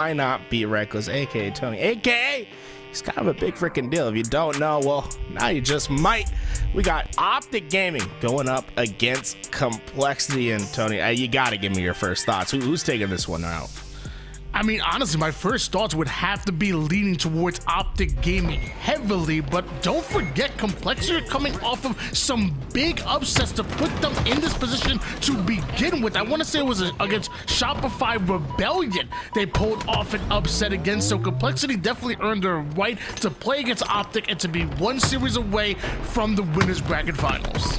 Why not be reckless, aka Tony, aka he's kind of a big freaking deal. If you don't know, well, now you just might. We got OpTic Gaming going up against Complexity. And Tony, you gotta give me your first thoughts. Who's taking this one out? I mean, honestly, my first thoughts would have to be leaning towards OpTic Gaming heavily, but don't forget Complexity are coming off of some big upsets to put them in this position to begin with. I want to say it was against Shopify Rebellion they pulled off an upset against, so Complexity definitely earned their right to play against OpTic and to be one series away from the winners bracket finals.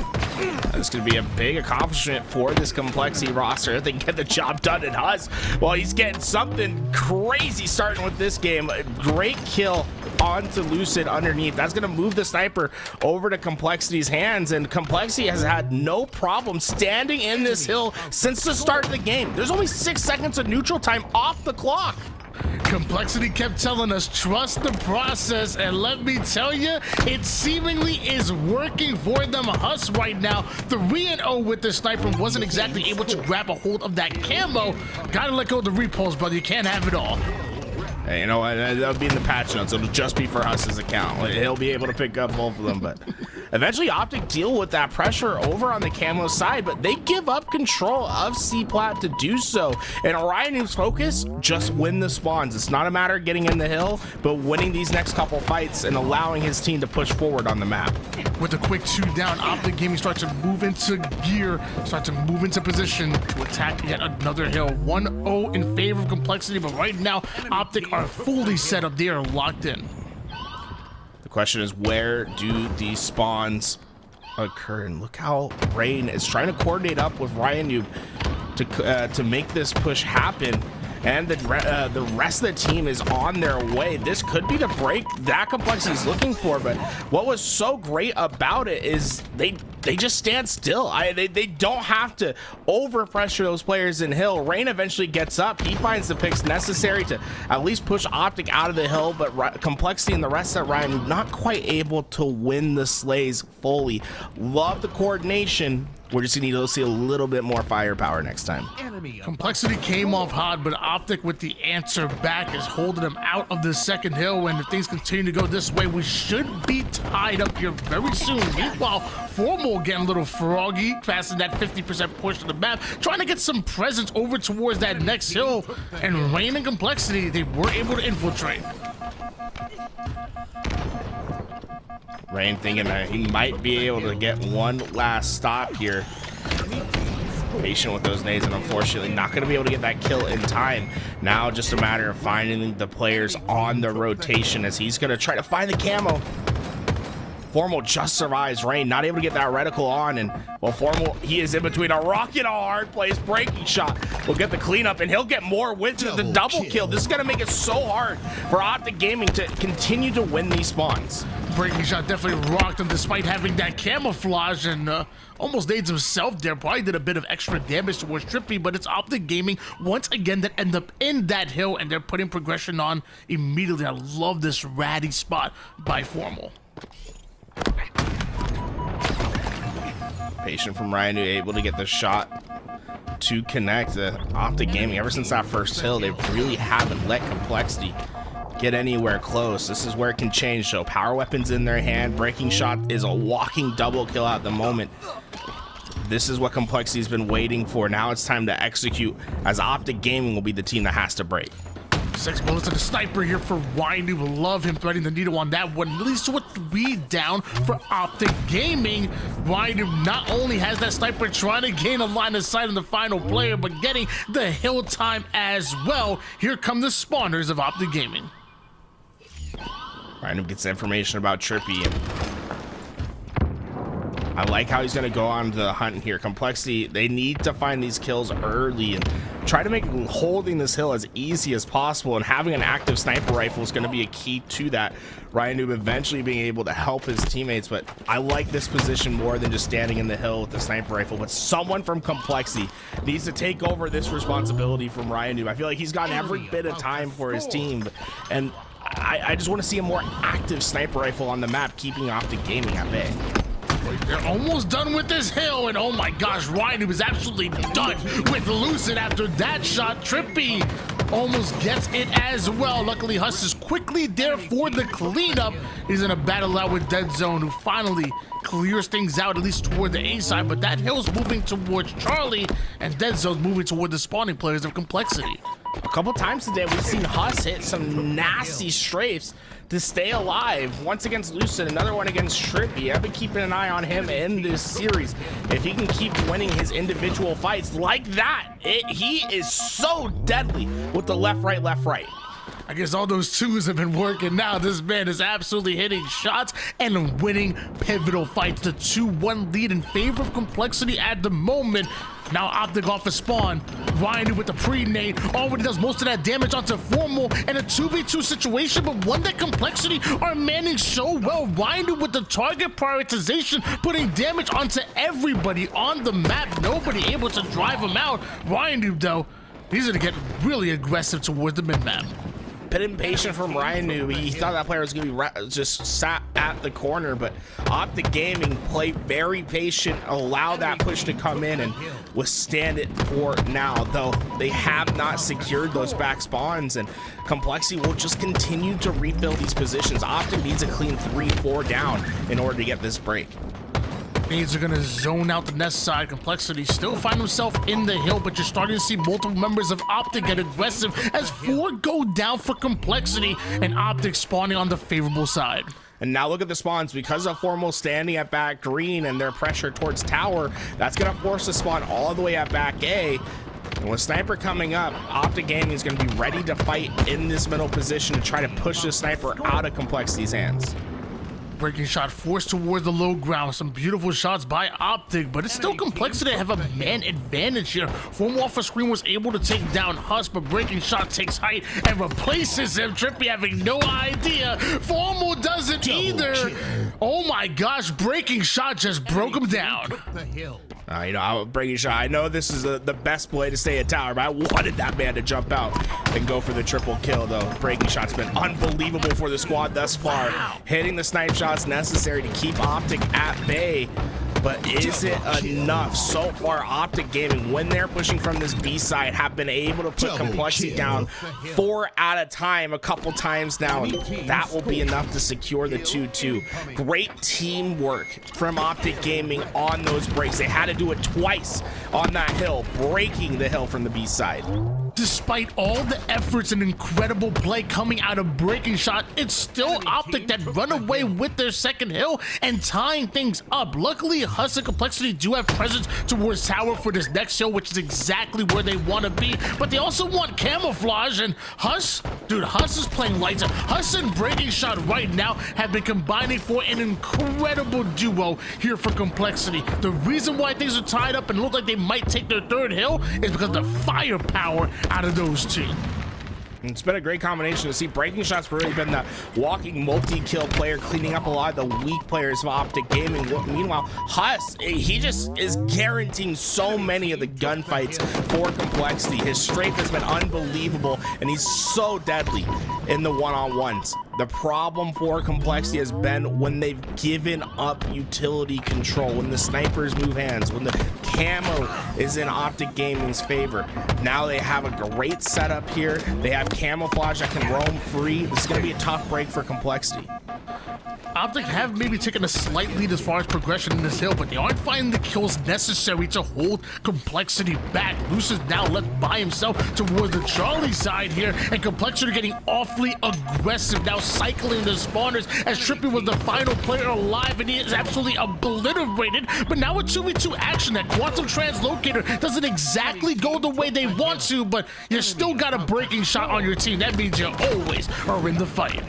This could be a big accomplishment for this Complexity roster if they get the job done at Hus. Well, he's getting something crazy starting with this game. A great kill onto Lucid underneath. That's going to move the sniper over to Complexity's hands, and Complexity has had no problem standing in this hill since the start of the game. There's only 6 seconds of neutral time off the clock. Complexity kept telling us, trust the process, and let me tell you, it seemingly is working for them. Hus right now, 3-0 with the sniper, wasn't exactly able to grab a hold of that camo. Gotta let go of the repulse, brother. You can't have it all. Hey, you know what? That'll be in the patch notes. It'll just be for Hus's account. He'll be able to pick up both of them, but eventually OpTic deal with that pressure over on the camo side, but they give up control of C-Plat to do so. And Orion's focus, just win the spawns. It's not a matter of getting in the hill, but winning these next couple fights and allowing his team to push forward on the map. With a quick 2 down, OpTic Gaming starts to move into gear, start to move into position to attack yet another hill. 1-0 in favor of Complexity, but right now OpTic are fully set up. They are locked in. The question is, where do these spawns occur? And look how Rain is trying to coordinate up with Ryan to make this push happen. And the rest of the team is on their way. This could be the break that Complexity is looking for, but what was so great about it is they just stand still. They don't have to overpressure those players in hill. Rain eventually gets up. He finds the picks necessary to at least push OpTic out of the hill, but Complexity and the rest of Ryan not quite able to win the slays fully. Love the coordination. We're just gonna need to see a little bit more firepower next time. Complexity came off hard, but OpTic with the answer back is holding them out of the second hill. And if things continue to go this way, we should be tied up here very soon. Meanwhile, Formal getting a little froggy, passing that 50% push to the map, trying to get some presence over towards that next hill. And Rain and Complexity, they were able to infiltrate. Rain thinking that he might be able to get one last stop here. Patient with those nades, and unfortunately not going to be able to get that kill in time. Now just a matter of finding the players on the rotation as he's going to try to find the camo. Formal just survives Rain, not able to get that reticle on, and well, Formal, he is in between a rock and a hard place. Breaking shot will get the cleanup, and he'll get more with the double kill. This is going to make it so hard for OpTic Gaming to continue to win these spawns. Breaking shot definitely rocked him despite having that camouflage, and almost nades himself there. Probably did a bit of extra damage towards Trippy, but it's OpTic Gaming once again that end up in that hill, and they're putting progression on immediately. I love this ratty spot by Formal. Patient from Ryan, able to get the shot to connect. OpTic Gaming, ever since that first hill, they really haven't let Complexity get anywhere close. This is where it can change. So power weapons in their hand, breaking shot is a walking double kill at the moment. This is what Complexity's been waiting for. Now it's time to execute, as OpTic Gaming will be the team that has to break. 6 bullets to the sniper here for Ryan. We love him threading the needle on that one. Leads to a 3 down for OpTic Gaming. Ryan not only has that sniper trying to gain a line of sight on the final player, but getting the hill time as well. Here come the spawners of OpTic Gaming. Ryan gets information about Trippy, and I like how he's going to go on the hunt here. Complexity, they need to find these kills early and try to make holding this hill as easy as possible, and having an active sniper rifle is going to be a key to that. Ryan Noob eventually being able to help his teammates, but I like this position more than just standing in the hill with the sniper rifle. But someone from Complexity needs to take over this responsibility from Ryan Noob. I feel like he's gotten every bit of time for his team, and I just want to see a more active sniper rifle on the map, keeping OpTic Gaming at bay. They're almost done with this hill, and oh my gosh, Ryan was absolutely done with Lucid after that shot. Trippy almost gets it as well. Luckily, Huss is quickly there for the cleanup. He's in a battle out with Dead Zone, who finally clears things out, at least toward the A side, but that hill's moving towards Charlie, and Dead Zone's moving toward the spawning players of Complexity. A couple times today, we've seen Huss hit some nasty strafes to stay alive. Once against Lucid, another one against Trippy. I've been keeping an eye on him in this series. If he can keep winning his individual fights like that, he is so deadly with the left, right, left, right. I guess all those twos have been working now. This man is absolutely hitting shots and winning pivotal fights. The 2-1 lead in favor of Complexity at the moment. Now OpTic off a spawn. Ryan with the pre-nade already does most of that damage onto Formal in a 2v2 situation, but one that Complexity are manning so well. Ryan with the target prioritization, putting damage onto everybody on the map. Nobody able to drive him out. Ryan though, he's gonna get really aggressive towards the mid-map. Bit impatient from Ryan Noob. He thought that player was going to be just sat at the corner, but OpTic Gaming played very patient, allow that push to come in and withstand it for now, though they have not secured those back spawns, and Complexity will just continue to refill these positions. OpTic needs a clean 3-4 down in order to get this break. Nades are going to zone out the nest side. Complexity still find himself in the hill, but you're starting to see multiple members of OpTic get aggressive as 4 go down for Complexity, and OpTic spawning on the favorable side. And now look at the spawns. Because of Formal standing at back green and their pressure towards tower, that's going to force the spawn all the way at back A. And with Sniper coming up, OpTic Gaming is going to be ready to fight in this middle position to try to push the Sniper out of Complexity's hands. Breaking shot forced towards the low ground. Some beautiful shots by OpTic, but it's still Complexity to have a man advantage here. Formal off a screen was able to take down Huss, but breaking shot takes height and replaces him. Trippy having no idea. Formal doesn't either. Oh my gosh, breaking shot just broke him down. Breaking shot. I know this is the best play to stay at tower, but I wanted that man to jump out and go for the triple kill, though. Breaking shot's been unbelievable for the squad thus far. Hitting the snipe shots necessary to keep OpTic at bay. But is it enough? So far, OpTic Gaming, when they're pushing from this B side, have been able to put Complexity down 4 at a time, a couple times now, and that will be enough to secure the 2-2. Great teamwork from OpTic Gaming on those breaks. They had to do it twice on that hill, breaking the hill from the B side. Despite all the efforts and incredible play coming out of breaking shot, it's still OpTic that run away with their second hill and tying things up. Luckily, Huss and Complexity do have presence towards tower for this next hill, which is exactly where they want to be, but they also want camouflage, and Huss is playing lights out. Huss and breaking shot right now have been combining for an incredible duo here for Complexity. The reason why things are tied up and look like they might take their third hill is because of the firepower out of those two. It's been a great combination to see. Breaking shot's really been the walking multi-kill player, cleaning up a lot of the weak players of OpTic Gaming. Meanwhile, Huss, he just is guaranteeing so many of the gunfights for Complexity. His strafe has been unbelievable, and he's so deadly in the one-on-ones. The problem for Complexity has been when they've given up utility control, when the snipers move hands, when the camo is in OpTic Gaming's favor. Now they have a great setup here. They have camouflage that can roam free. This is going to be a tough break for Complexity. OpTic have maybe taken a slight lead as far as progression in this hill, but they aren't finding the kills necessary to hold Complexity back. Luce is now left by himself towards the Charlie side here, and Complexity getting awfully aggressive, now cycling the spawners as Trippy was the final player alive, and he is absolutely obliterated. But now a 2v2 action, that quantum translocator doesn't exactly go the way they want to, but you still got a breaking shot on your team. That means you always are in the fight.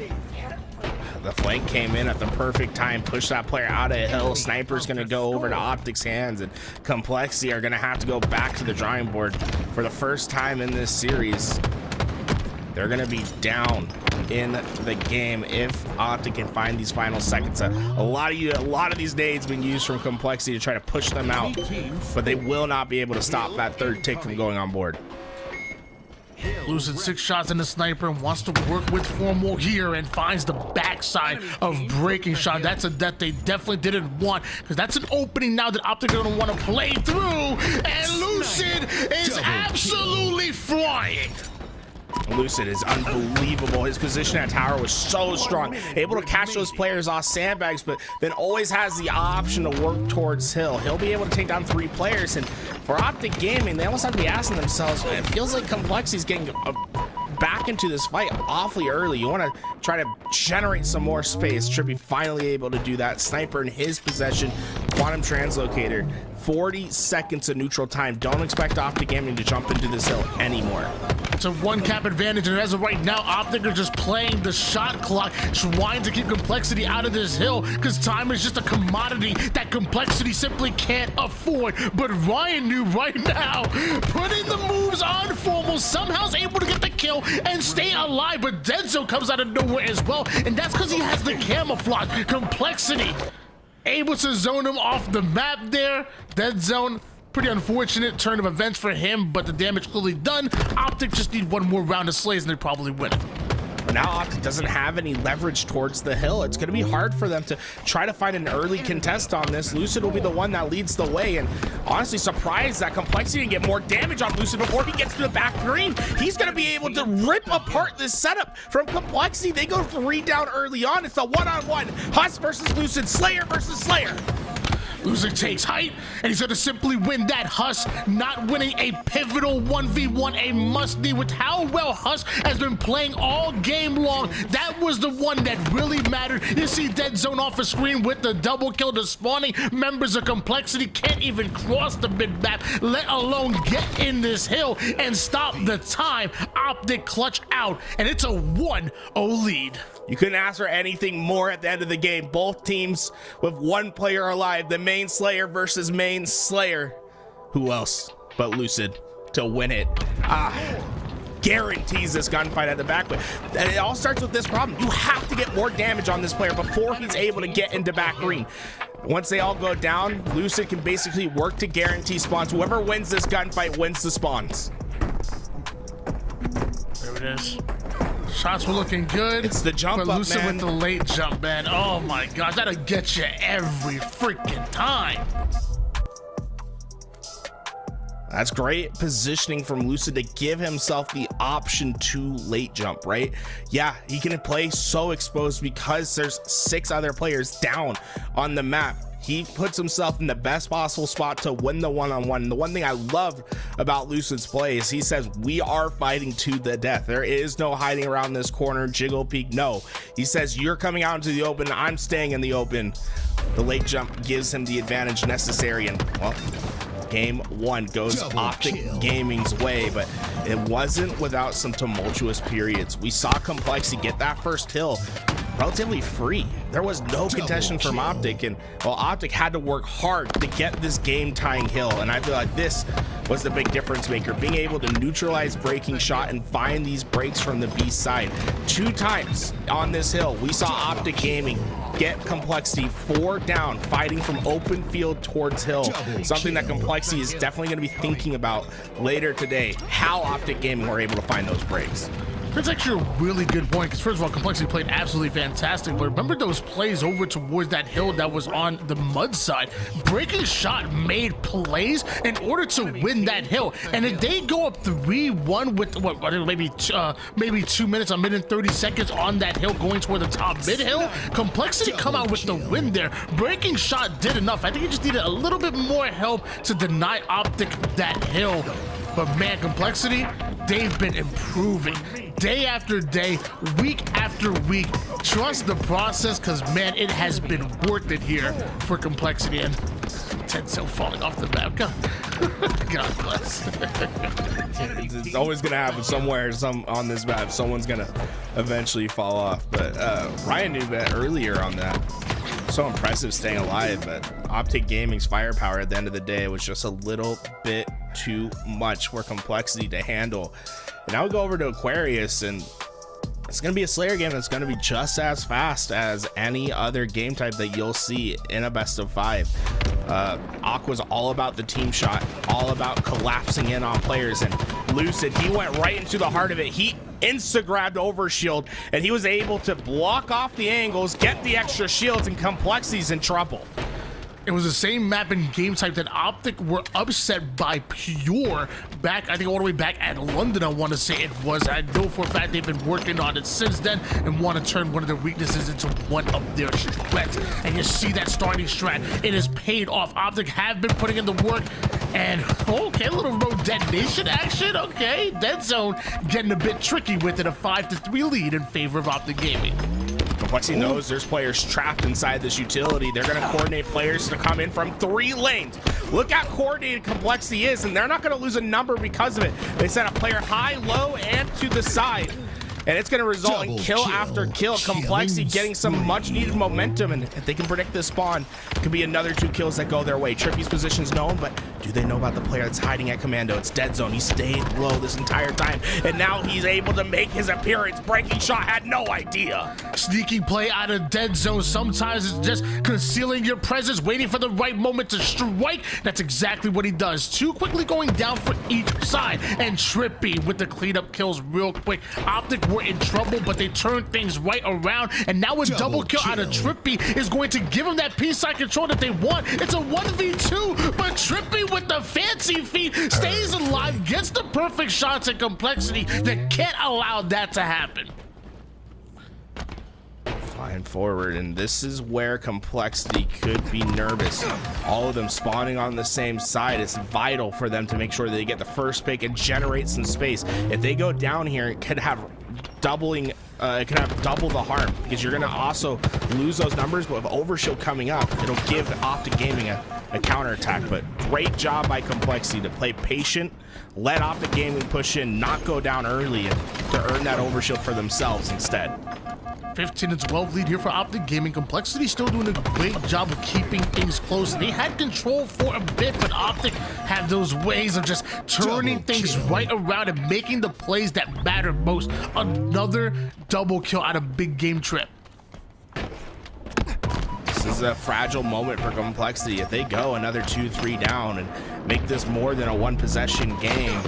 The flank came in at the perfect time, pushed that player out of a hill. Sniper's going to go over to OpTic's hands, and Complexity are going to have to go back to the drawing board for the first time in this series. They're going to be down in the game if OpTic can find these final seconds. A lot of these nades being used from Complexity to try to push them out, but they will not be able to stop that third tick from going on board. Losing 6 shots in the sniper and wants to work with Formal here and finds the backside of breaking shot. That's a death they definitely didn't want, because that's an opening now that OpTic are going to want to play through, and Lucid is absolutely flying. Lucid is unbelievable. His position at tower was so strong, able to catch those players off sandbags, but then always has the option to work towards Hill. He'll be able to take down 3 players, and for OpTic Gaming, they almost have to be asking themselves, it feels like Complexity's getting back into this fight awfully early. You want to try to generate some more space. Trippy finally able to do that. Sniper in his possession, Quantum Translocator. 40 seconds of neutral time. Don't expect OpTic Gaming to jump into this hill anymore. It's a 1 cap advantage, and as of right now, OpTic are just playing the shot clock, trying to keep Complexity out of this hill, because time is just a commodity that Complexity simply can't afford. But Ryan knew right now, putting the moves on Formal, somehow is able to get the kill and stay alive, but Dead Zone comes out of nowhere as well, and that's because he has the camouflage. Complexity able to zone him off the map there. Dead Zone, pretty unfortunate turn of events for him, but the damage clearly done. OpTic just need 1 more round of slays and they probably win it. But now OpTic doesn't have any leverage towards the hill. It's going to be hard for them to try to find an early contest on this. Lucid will be the one that leads the way, and honestly surprised that Complexity didn't get more damage on Lucid before he gets to the back green. He's going to be able to rip apart this setup from Complexity. They go 3 down early on. It's a 1-on-1. Huss versus Lucid, Slayer versus Slayer. Lucid takes height, and he's going to simply win that. Huss not winning a pivotal 1v1, a must-need. With how well Huss has been playing all game long, that was the one that really mattered. You see Dead Zone off the screen with the double kill. The spawning members of Complexity can't even cross the mid-map, let alone get in this hill and stop the time. OpTic clutch out, and it's a 1-0 lead. You couldn't ask for anything more at the end of the game. Both teams with 1 player alive. The main Slayer versus main Slayer. Who else but Lucid to win it? Guarantees this gunfight at the back. But it all starts with this problem. You have to get more damage on this player before he's able to get into back green. Once they all go down, Lucid can basically work to guarantee spawns. Whoever wins this gunfight wins the spawns. There it is. Shots were looking good. It's the jump but up, Lucid man. with the late jump, man. Oh my gosh, that'll get you every freaking time. That's great positioning from Lucid to give himself the option to late jump, right? Yeah, he can play so exposed because there's 6 other players down on the map. He puts himself in the best possible spot to win the 1-on-1. The one thing I love about Lucid's play is he says, we are fighting to the death. There is no hiding around this corner, jiggle peek, no. He says, you're coming out into the open, I'm staying in the open. The late jump gives him the advantage necessary, and well, game 1 goes OpTic Gaming's way, but it wasn't without some tumultuous periods. We saw Complexity get that first hill relatively free. There was no contention from OpTic, and well, OpTic had to work hard to get this game tying hill, and I feel like this was the big difference maker, being able to neutralize breaking shot and find these breaks from the B side. 2 times on this hill we saw OpTic Gaming get Complexity 4 down, fighting from open field towards hill. Something that Complexity is definitely going to be thinking about later today, how OpTic Gaming were able to find those breaks. That's actually a really good point, because first of all, Complexity played absolutely fantastic, but remember those plays over towards that hill that was on the mud side? Breaking Shot made plays in order to win that hill, and if they go up 3-1 with maybe 2 minutes, a minute and 30 seconds on that hill going toward the top mid hill, Complexity come out with the win there. Breaking Shot did enough. I think he just needed a little bit more help to deny OpTic that hill. But man, Complexity, they've been improving day after day, week after week. Trust the process, because man, it has been worth it here for Complexity. And Tenso falling off the map. God bless. It's always gonna happen somewhere, on this map. Someone's gonna eventually fall off. But Ryan knew that earlier on that. So impressive staying alive, but OpTic Gaming's firepower at the end of the day was just a little bit too much for Complexity to handle. And now we go over to Aquarius, and it's going to be a Slayer game that's going to be just as fast as any other game type that you'll see in a best of 5. Aqua's all about the team shot, all about collapsing in on players, and Lucid, he went right into the heart of it. He insta-grabbed Overshield, and he was able to block off the angles, get the extra shields, and Complexity's in trouble. It was the same map and game type that OpTic were upset by Pure back, I think all the way back at London, I want to say it was. I know for a fact they've been working on it since then and want to turn one of their weaknesses into one of their strengths. And you see that starting strat, it has paid off. OpTic have been putting in the work, and okay, a little road detonation action. Okay, Dead Zone getting a bit tricky with it, a 5-3 lead in favor of OpTic Gaming. Complexity knows there's players trapped inside this utility. They're going to coordinate players to come in from 3 lanes. Look how coordinated Complexity is, and they're not going to lose a number because of it. They sent a player high, low, and to the side. And it's going to result in kill after kill. Complexity getting some much-needed momentum, and if they can predict this spawn, it could be another 2 kills that go their way. Trippy's position's known, but do they know about the player that's hiding at Commando? It's Dead Zone. He stayed low this entire time, and now he's able to make his appearance. Breaking shot, had no idea. Sneaky play out of Dead Zone. Sometimes it's just concealing your presence, waiting for the right moment to strike. That's exactly what he does. 2 quickly going down for each side, and Trippy with the cleanup kills real quick. OpTic were in trouble, but they turned things right around, and now a double kill out of Trippy is going to give them that P-side control that they want. It's a 1v2, but Trippy with the fancy feet stays alive, gets the perfect shots at Complexity that can't allow that to happen. Flying forward, and this is where Complexity could be nervous. All of them spawning on the same side. It's vital for them to make sure they get the first pick and generate some space. If they go down here, it could have doubling, it can have double the harm, because you're going to also lose those numbers. But with Overshield coming up, it'll give OpTic Gaming a counterattack. But great job by Complexity to play patient, let OpTic Gaming push in, not go down early, and to earn that Overshield for themselves instead. 15-12 lead here for OpTic Gaming. Complexity still doing a great job of keeping things close. They had control for a bit, but OpTic had those ways of just turning things right around and making the plays that matter most. Another double kill out of Big Game Trip. This is a fragile moment for Complexity. If they go another 2-3 down and make this more than a 1-possession game,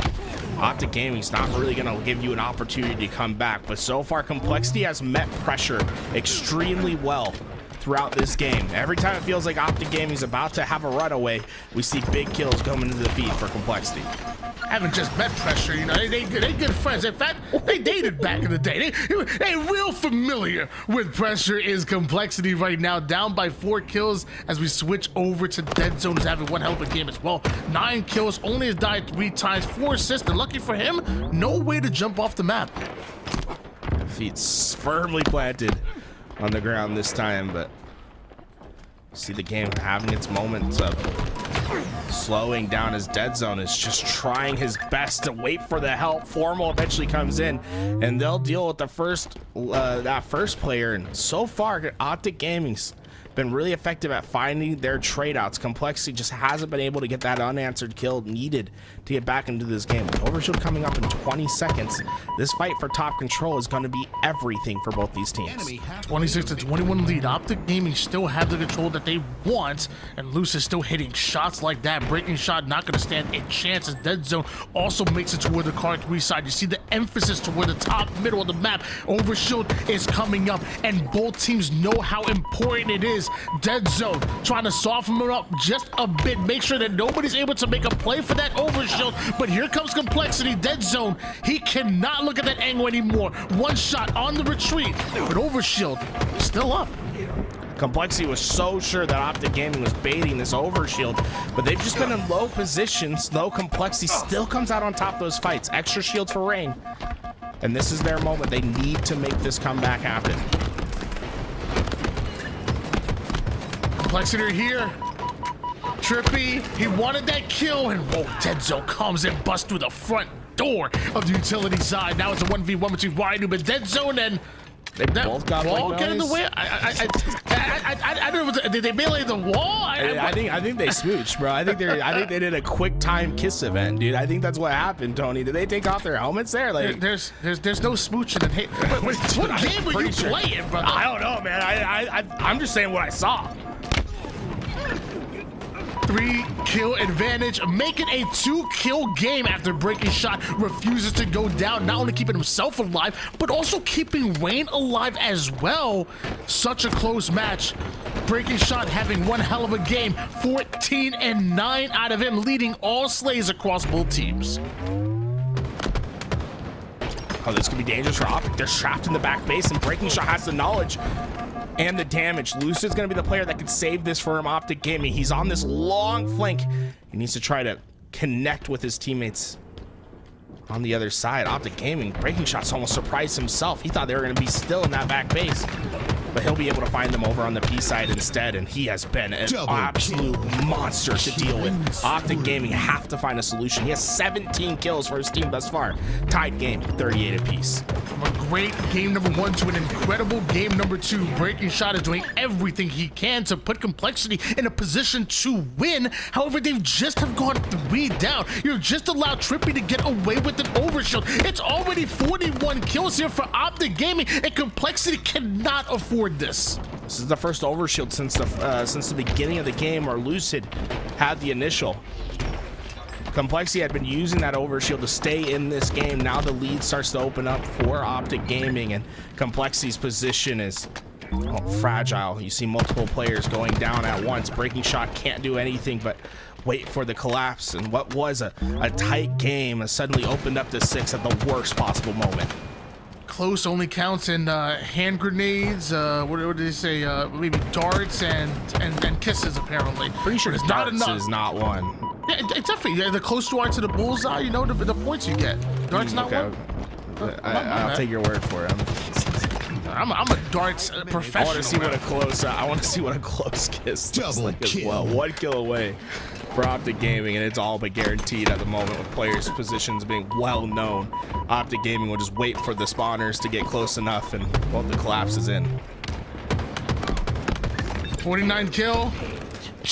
OpTic Gaming's not really going to give you an opportunity to come back. But so far, Complexity has met pressure extremely well throughout this game. Every time it feels like OpTic Gaming's about to have a runaway, we see big kills coming into the feed for Complexity. Haven't just met pressure, you know, they good friends. In fact, they dated back in the day. They real familiar with pressure is Complexity right now, down by 4 kills as we switch over to Dead Zone, who's having one hell of a game as well. 9 kills, only has died 3 times, 4 assists, and lucky for him, no way to jump off the map. Feet firmly planted on the ground this time, but see the game having its moments of slowing down as Dead Zone is just trying his best to wait for the help. Formal eventually comes in, and they'll deal with the first that first player. And so far, OpTic Gaming's been really effective at finding their trade outs. Complexity just hasn't been able to get that unanswered kill needed to get back into this game. With Overshield coming up in 20 seconds, this fight for top control is going to be everything for both these teams. 26-21 lead. OpTic Gaming still have the control that they want, and Luce is still hitting shots like that. Breaking shot not going to stand a chance as Dead Zone also makes it toward the car 3 side. You see the emphasis toward the top middle of the map. Overshield is coming up, and both teams know how important it is. Dead Zone trying to soften it up just a bit, make sure that nobody's able to make a play for that Overshield. But here comes Complexity. Dead Zone, he cannot look at that angle anymore. 1 shot on the retreat, but Overshield still up. Complexity was so sure that OpTic Gaming was baiting this Overshield, but they've just been in low positions. Though Complexity still comes out on top of those fights. Extra shields for Rain, and this is their moment. They need to make this comeback happen. Complexity here. Trippy, he wanted that kill, and whoa, Dead Zone comes and busts through the front door of the utility side. Now it's a 1v1 between Ryan and Dead Zone, and they both got wall get in the way. I don't know. Did they melee the wall? I think they smooched, bro. I think they did a quick time kiss event, dude. I think that's what happened, Tony. Did they take off their helmets there? Like, there's no smooching. And hey, what game were you playing, brother? I don't know, man. I'm just saying what I saw. 3-kill advantage, making a 2-kill game after Breaking Shot refuses to go down, not only keeping himself alive, but also keeping Rain alive as well. Such a close match. Breaking Shot having one hell of a game, 14-9 out of him, leading all slays across both teams. Oh, this could be dangerous for OpTic. They're trapped in the back base, and Breaking Shot has the knowledge and the damage. Lucid's going to be the player that could save this for him. OpTic Gaming, he's on this long flank. He needs to try to connect with his teammates on the other side. OpTic Gaming, Breaking Shot's almost surprised himself. He thought they were going to be still in that back base, but he'll be able to find them over on the P side instead, and he has been an absolute monster to deal with. OpTic Gaming have to find a solution. He has 17 kills for his team thus far. Tied game, 38 apiece. From a great game number 1 to an incredible game number 2, Breaking Shot is doing everything he can to put Complexity in a position to win. However, they've just have gone 3 down. You've just allowed Trippy to get away with an overshield. It's already 41 kills here for OpTic Gaming, and Complexity cannot afford this. This is the first overshield since the beginning of the game where Lucid had the initial. Complexity had been using that overshield to stay in this game. Now the lead starts to open up for OpTic Gaming, and Complexity's position is fragile. You see multiple players going down at once. Breaking Shot can't do anything but wait for the collapse, and what was a tight game has suddenly opened up to 6 at the worst possible moment. Close only counts in hand grenades, what did they say, maybe darts and kisses, apparently. Pretty sure it's darts not enough. is not one. Yeah, it's definitely, the closer you are to the bullseye, you know, the points you get. Darts not one? I'll take your word for it. I'm a darts professional. I want to see what a close kiss looks like as well. 1 kill away for OpTic Gaming, and it's all but guaranteed at the moment with players' positions being well known. OpTic Gaming will just wait for the spawners to get close enough, and well, the collapse is in. 49 kill.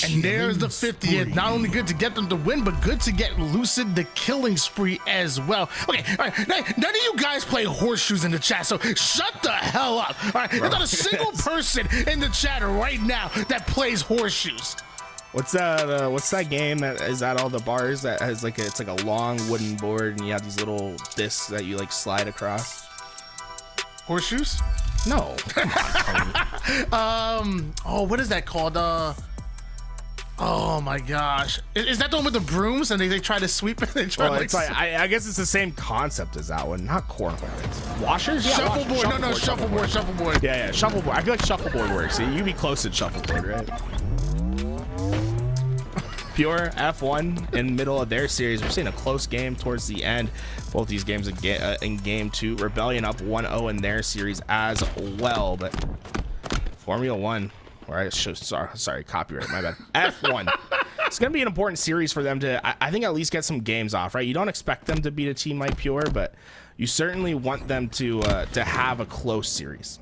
And there's the 50th. Not only good to get them to win, but good to get Lucid the killing spree as well. Okay, all right. None of you guys play horseshoes in the chat, so shut the hell up. All right, there's not a single person in the chat right now that plays horseshoes. What's that game that is at all the bars that has it's like a long wooden board and you have these little discs that you like slide across? Horseshoes? No. Oh, what is that called? Oh my gosh. Is that the one with the brooms and they try to sweep it? They try I guess it's the same concept as that one, not cornhole. Washers? Yeah, shuffleboard. Shuffleboard. Yeah, shuffleboard. I feel like shuffleboard works. So you'd be close to shuffleboard, right? Pure F1 in the middle of their series. We're seeing a close game towards the end. Both these games in game 2. Rebellion up 1-0 in their series as well. But Formula 1, sorry, copyright, my bad. F1. It's going to be an important series for them to, I think, at least get some games off, right? You don't expect them to beat a team like Pure, but you certainly want them to have a close series.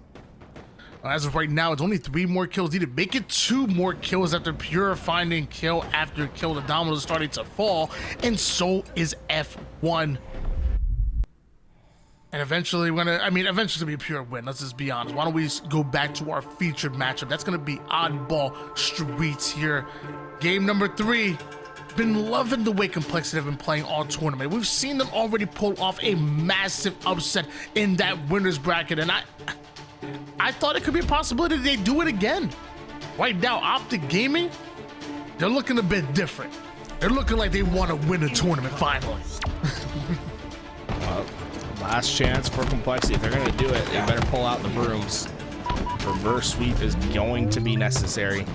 As of right now, it's only 3 more kills needed. Make it 2 more kills after Pure finding kill after kill. The dominoes are starting to fall, and so is F1. And eventually, eventually it's gonna be a Pure win. Let's just be honest. Why don't we go back to our featured matchup? That's gonna be Oddball Streets here. Game number 3. Been loving the way Complexity have been playing all tournament. We've seen them already pull off a massive upset in that winner's bracket, and I thought it could be a possibility they do it again. Right now, OpTic Gaming, they're looking a bit different. They're looking like they want to win a tournament finally. Last chance for Complexity. If they're going to do it, they better pull out the brooms. Reverse sweep is going to be necessary.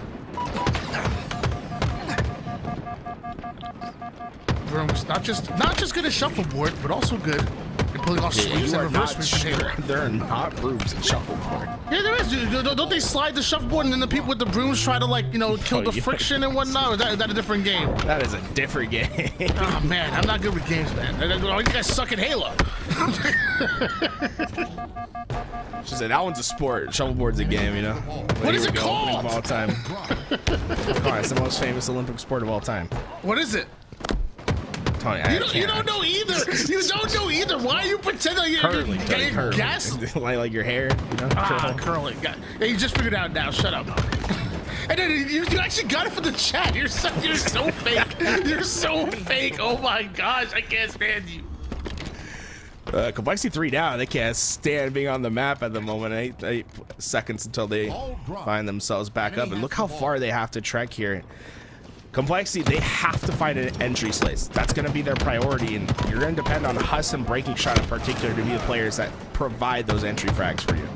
Brooms, not just good at shuffleboard, but also good at pulling off sweeps and reverse sweeps. There are not brooms in shuffleboard. Yeah, there is. Don't they slide the shuffleboard and then the people with the brooms try to kill the friction and whatnot? Or is that a different game? That is a different game. Oh man, I'm not good with games, man. You guys suck at Halo. She said that one's a sport. Shuffleboard's a game, you know. What is it called? Of all time. Come on, it's the most famous Olympic sport of all time. What is it? Tony, you don't know either. You don't know either. Why are you pretending you're curling? Guess? like your hair, you know? Curling. Yeah, you just figured it out now. Shut up. And then you actually got it for the chat. You're so fake. You're so fake. Oh my gosh, I can't stand you. Complexity 3 down. They can't stand being on the map at the moment. 8 seconds until they find themselves back up. And look how far they have to trek here. Complexity, they have to find an entry slates. That's going to be their priority, and you're going to depend on Huss and Breaking Shot in particular to be the players that provide those entry frags for you.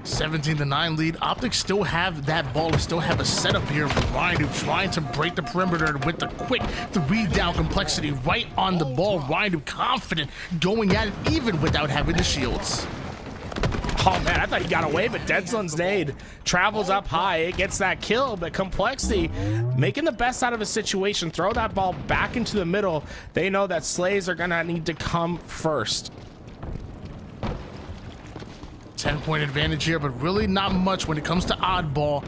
17-9 lead. OpTic still have that ball, still have a setup here. Ryan trying to break the perimeter with the quick 3 down. Complexity right on the ball. Ryan confident going at it even without having the shields. Oh man, I thought he got away, but Deadzone's nade travels up high. It gets that kill, but Complexity making the best out of a situation. Throw that ball back into the middle. They know that slays are gonna need to come first. 10-point advantage here, but really not much when it comes to Oddball.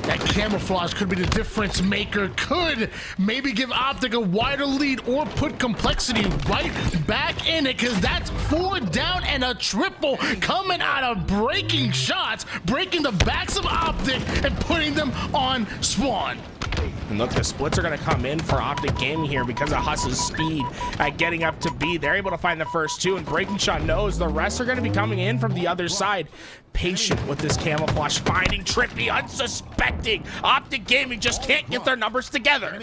That camouflage could be the difference maker. Could maybe give OpTic a wider lead or put Complexity right back in it, because that's 4 down and a triple coming out of Breaking Shots, breaking the backs of OpTic and putting them on spawn. And look, the splits are going to come in for OpTic Gaming here because of Huss's speed at getting up to B. They're able to find the first 2, and Breaking Shot knows the rest are going to be coming in from the other side. Patient with this camouflage, finding Trippy, unsuspecting. OpTic Gaming just can't get their numbers together.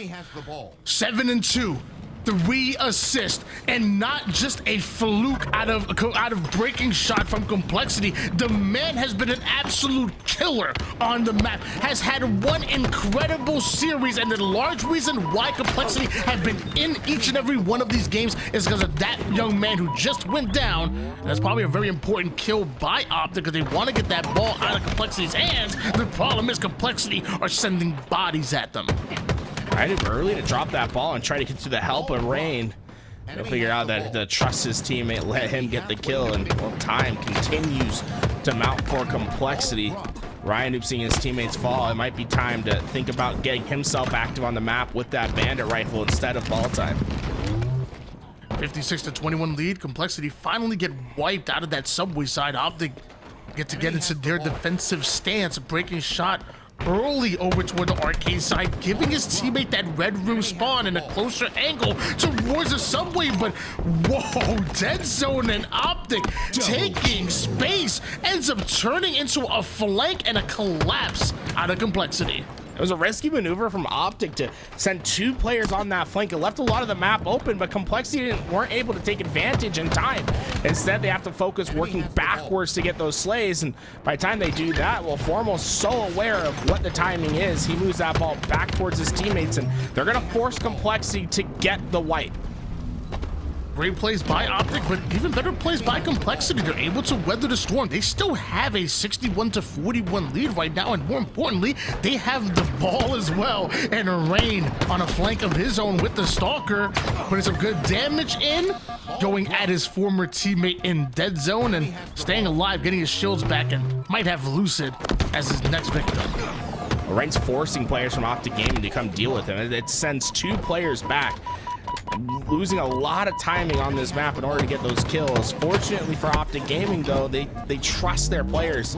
7-2. 3 assists, and not just a fluke out of Breaking Shot from Complexity. The man has been an absolute killer on the map, has had one incredible series, and the large reason why Complexity have been in each and every one of these games is because of that young man who just went down. And that's probably a very important kill by OpTic, because they want to get that ball out of Complexity's hands. The problem is Complexity are sending bodies at them. Right, early to drop that ball and try to get to the help of Rain. He'll figure out that to trust his teammate, let him get the kill, and well, time continues to mount for Complexity. Ryan Noob seeing his teammates fall. It might be time to think about getting himself active on the map with that bandit rifle instead of ball time. 56-21 lead. Complexity finally get wiped out of that subway side. OpTic get into their defensive stance. Breaking Shot early over toward the arcade side, giving his teammate that red room spawn in a closer angle towards the subway. But whoa, Dead Zone and OpTic taking space ends up turning into a flank and a collapse out of Complexity. It was a risky maneuver from OpTic to send 2 players on that flank. It left a lot of the map open, but Complexity weren't able to take advantage in time. Instead, they have to focus working backwards to get those slays, and by the time they do that, well, Formal's so aware of what the timing is, he moves that ball back towards his teammates, and they're gonna force Complexity to get the wipe. Great plays by OpTic, but even better plays by Complexity. They're able to weather the storm. They still have a 61-41 lead right now, and more importantly, they have the ball as well. And Rain on a flank of his own with the Stalker, putting some good damage in, going at his former teammate in Dead Zone and staying alive, getting his shields back, and might have Lucid as his next victim. Rain's forcing players from OpTic Gaming to come deal with him. It sends 2 players back, losing a lot of timing on this map in order to get those kills. Fortunately for OpTic Gaming, though, they trust their players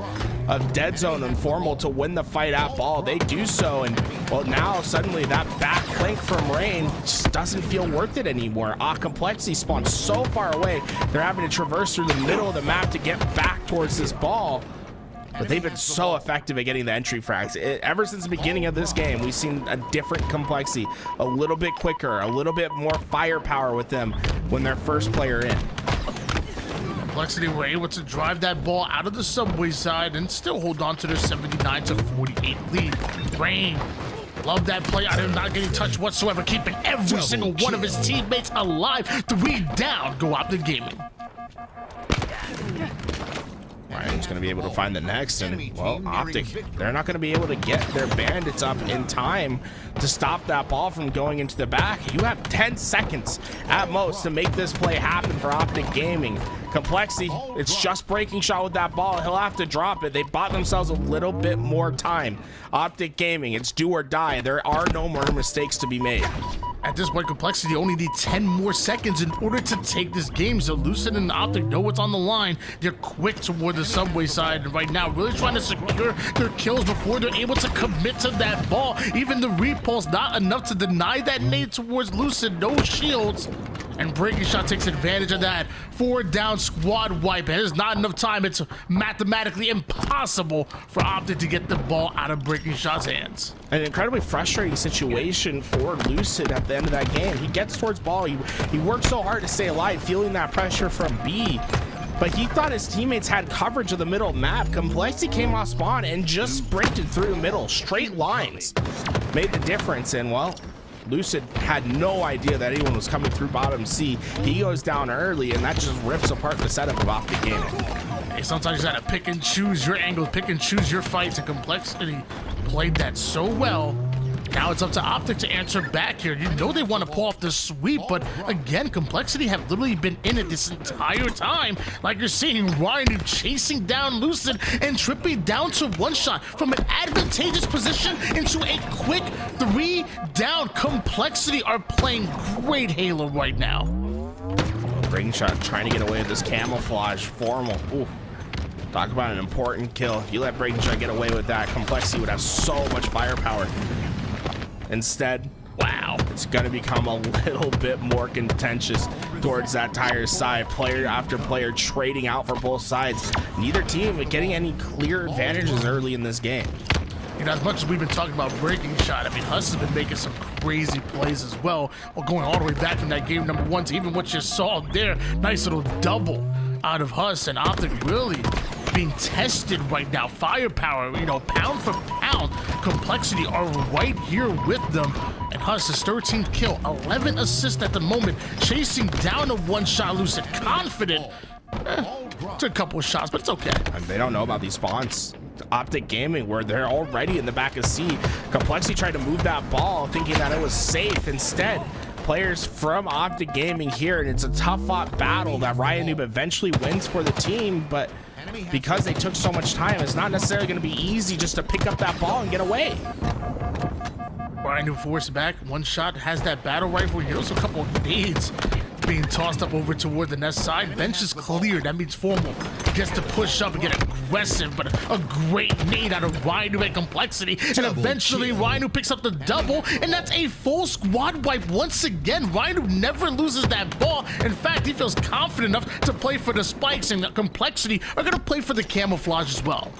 of Dead Zone and Formal to win the fight at ball. They do so, and well, now suddenly that back flank from Rain just doesn't feel worth it anymore. Complexity spawns so far away, they're having to traverse through the middle of the map to get back towards this ball. But they've been so effective at getting the entry frags. Ever since the beginning of this game, we've seen a different Complexity, a little bit quicker, a little bit more firepower with them when they're first player in. Complexity were able to drive that ball out of the subway side and still hold on to their 79-48 lead. Rain, love that play out of not getting touched whatsoever, keeping every single one of his teammates alive. 3 down, go OpTic Gaming. Ryan's going to be able to find the next, and well, OpTic, they're not going to be able to get their bandits up in time to stop that ball from going into the back. You have 10 seconds at most to make this play happen for OpTic Gaming. Complexity, it's just Breaking Shot with that ball. He'll have to drop it. They bought themselves a little bit more time. OpTic Gaming, it's do or die. There are no more mistakes to be made. At this point, Complexity only need 10 more seconds in order to take this game. So Lucid and OpTic know what's on the line. They're quick toward the subway side right now, really trying to secure their kills before they're able to commit to that ball. Even the repulse, not enough to deny that nade towards Lucid. No shields. And Breaking Shot takes advantage of that. 4 down squad wipe. And there's not enough time. It's mathematically impossible for OpTic to get the ball out of Breaking Shot's hands. An incredibly frustrating situation for Lucid at the end of that game. He gets towards ball. He worked so hard to stay alive, feeling that pressure from B. But he thought his teammates had coverage of the middle map. Complexity came off spawn and just sprinted through the middle. Straight lines made the difference. And, well, Lucid had no idea that anyone was coming through bottom C. He goes down early, and that just rips apart the setup of OpTic Gaming. Hey, sometimes you gotta pick and choose your angles, pick and choose your fights, and Complexity played that so well. Now it's up to OpTic to answer back here. You know they want to pull off the sweep, but again, Complexity have literally been in it this entire time. Like you're seeing Ryan chasing down Lucid and tripping down to one shot from an advantageous position into a quick 3 down. Complexity are playing great Halo right now. Breaking Shot trying to get away with this camouflage. Formal. Ooh. Talk about an important kill. If you let Breaking Shot get away with that, Complexity would have so much firepower. Instead, wow, it's going to become a little bit more contentious towards that tire side. Player after player trading out for both sides. Neither team getting any clear advantages early in this game. You know, as much as we've been talking about Breaking Shot, I mean, Huss has been making some crazy plays as well, going all the way back from that game number 1 to even what you saw there. Nice little double out of Huss, and OpTic really being tested right now. Firepower, you know, pound for pound. Complexity are right here with them. And Huss, his 13th kill, 11 assists at the moment, chasing down a one-shot Lucid. Confident. Took a couple of shots, but it's okay. And they don't know about these spawns. OpTic Gaming, where they're already in the back of C. Complexity tried to move that ball, thinking that it was safe. Instead, players from OpTic Gaming here, and it's a tough-fought battle that Ryan Noob eventually wins for the team, but because they took so much time, it's not necessarily going to be easy just to pick up that ball and get away. Ryan Noob forced back, one shot, has that battle rifle. Here's a couple of nades being tossed up over toward the nest side. Bench is cleared. That means Formal gets to push up and get aggressive, but a great nade out of Ryan Noob at Complexity. And eventually Ryan Noob picks up the double, and that's a full squad wipe once again. Ryan Noob never loses that ball. In fact, he feels confident enough to play for the spikes, and Complexity are going to play for the camouflage as well.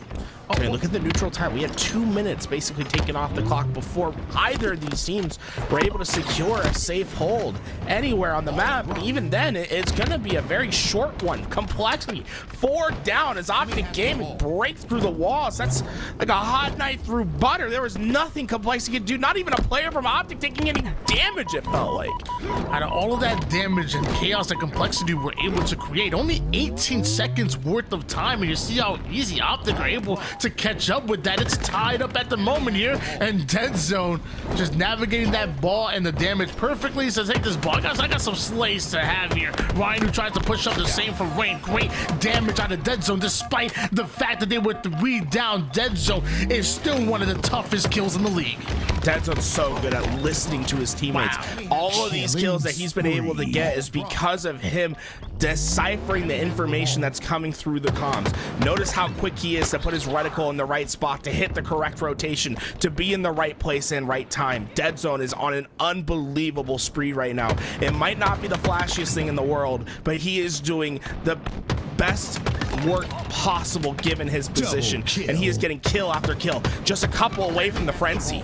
Okay, look at the neutral time. We had 2 minutes basically taken off the clock before either of these teams were able to secure a safe hold anywhere on the map. But even then, it's going to be a very short one. Complexity 4 down as OpTic Gaming breaks through the walls. That's like a hot knife through butter. There was nothing Complexity could do. Not even a player from OpTic taking any damage, it felt like. Out of all of that damage and chaos that Complexity were able to create, only 18 seconds worth of time, and you see how easy OpTic are able to catch up with that. It's tied up at the moment here, and Dead Zone just navigating that ball and the damage perfectly. He says, take this ball. I got some slays to have here. Ryan, who tries to push up the same for Rain. Great damage out of Dead Zone, despite the fact that they were 3 down. Dead Zone is still one of the toughest kills in the league. Dead Zone's so good at listening to his teammates. Wow. All of these kills that he's been able to get is because of him deciphering the information that's coming through the comms. Notice how quick he is to put his reticle in the right spot, to hit the correct rotation, to be in the right place and right time. Dead Zone is on an unbelievable spree right now. It might not be the flashiest thing in the world, but he is doing the best work possible given his position, and he is getting kill after kill, just a couple away from the frenzy.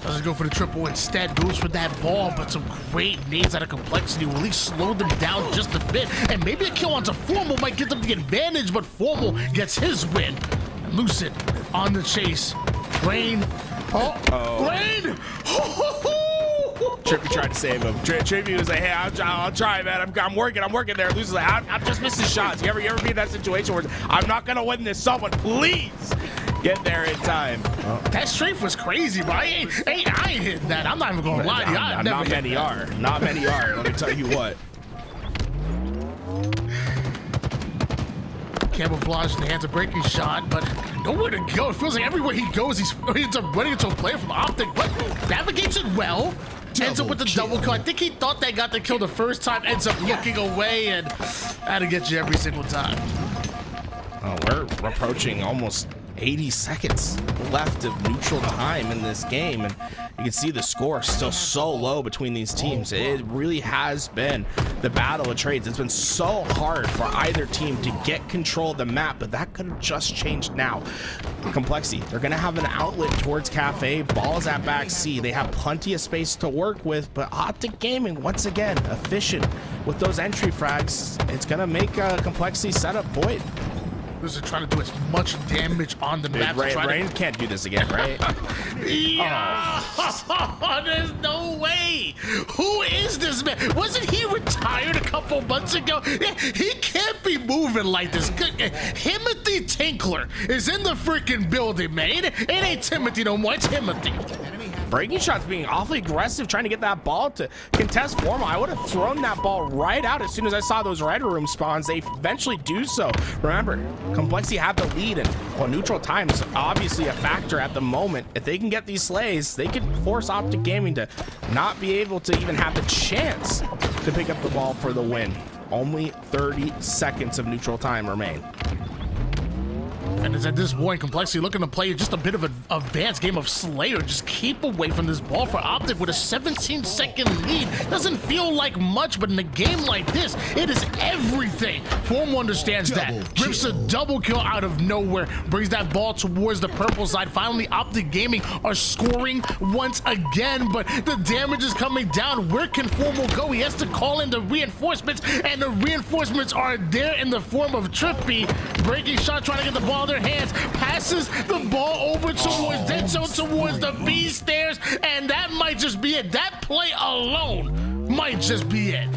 Doesn't go for the triple, instead goes for that ball, but some great nades out of Complexity will at least slow them down just a bit, and maybe a kill onto Formal might get them the advantage, but Formal gets his win. Lucid on the chase. Rain. Rain! Trippy tried to save him. Trippy was like, hey, I'll try, man. I'm working there. Lucy's like, I'm just missing shots. You ever be in that situation where I'm not going to win this? Someone, please get there in time. That strafe was crazy, bro. I ain't hitting that. I'm not even going to lie to you. Not many are. Not many are. Let me tell you what. camouflage in the hands of Breaking Shot, but nowhere to go. It feels like everywhere he goes, he ends up running into a player from OpTic, but navigates it well. Ends up with the double kill. I think he thought they got the kill the first time, ends up looking away, and that'll get you every single time. Oh, we're approaching almost 80 seconds left of neutral time in this game, and you can see the score still so low between these teams. It really has been the battle of trades. It's been so hard for either team to get control of the map, but that could have just changed now. Complexity, they're gonna have an outlet towards Cafe. Ball's at back C. They have plenty of space to work with, but OpTic Gaming, once again, efficient with those entry frags. It's gonna make Complexity setup void. They're trying to do as much damage on the map. Rain can't do this again, right? Yeah. Oh. There's no way. Who is this man? Wasn't he retired a couple months ago? He can't be moving like this. Timothy Tinkler is in the freaking building, man. It ain't Timothy no more. It's Timothy. Breaking Shot's being awfully aggressive, trying to get that ball to contest Formal. I would have thrown that ball right out as soon as I saw those Red Room spawns. They eventually do so. Remember, Complexity had the lead, and well, neutral time is obviously a factor at the moment. If they can get these slays, they could force OpTic Gaming to not be able to even have the chance to pick up the ball for the win. Only 30 seconds of neutral time remain. And it's at this point, Complexity looking to play just a bit of an advanced game of Slayer. Just keep away from this ball for OpTic with a 17-second lead. Doesn't feel like much, but in a game like this, it is everything. Formal understands that. Rips a double kill out of nowhere. Brings that ball towards the purple side. Finally, OpTic Gaming are scoring once again, but the damage is coming down. Where can Formal go? He has to call in the reinforcements, and the reinforcements are there in the form of Trippy. Breaking Shot trying to get the ball in their hands, passes the ball over towards Denso, towards the B stairs, and that might just be it. That play alone might just be it.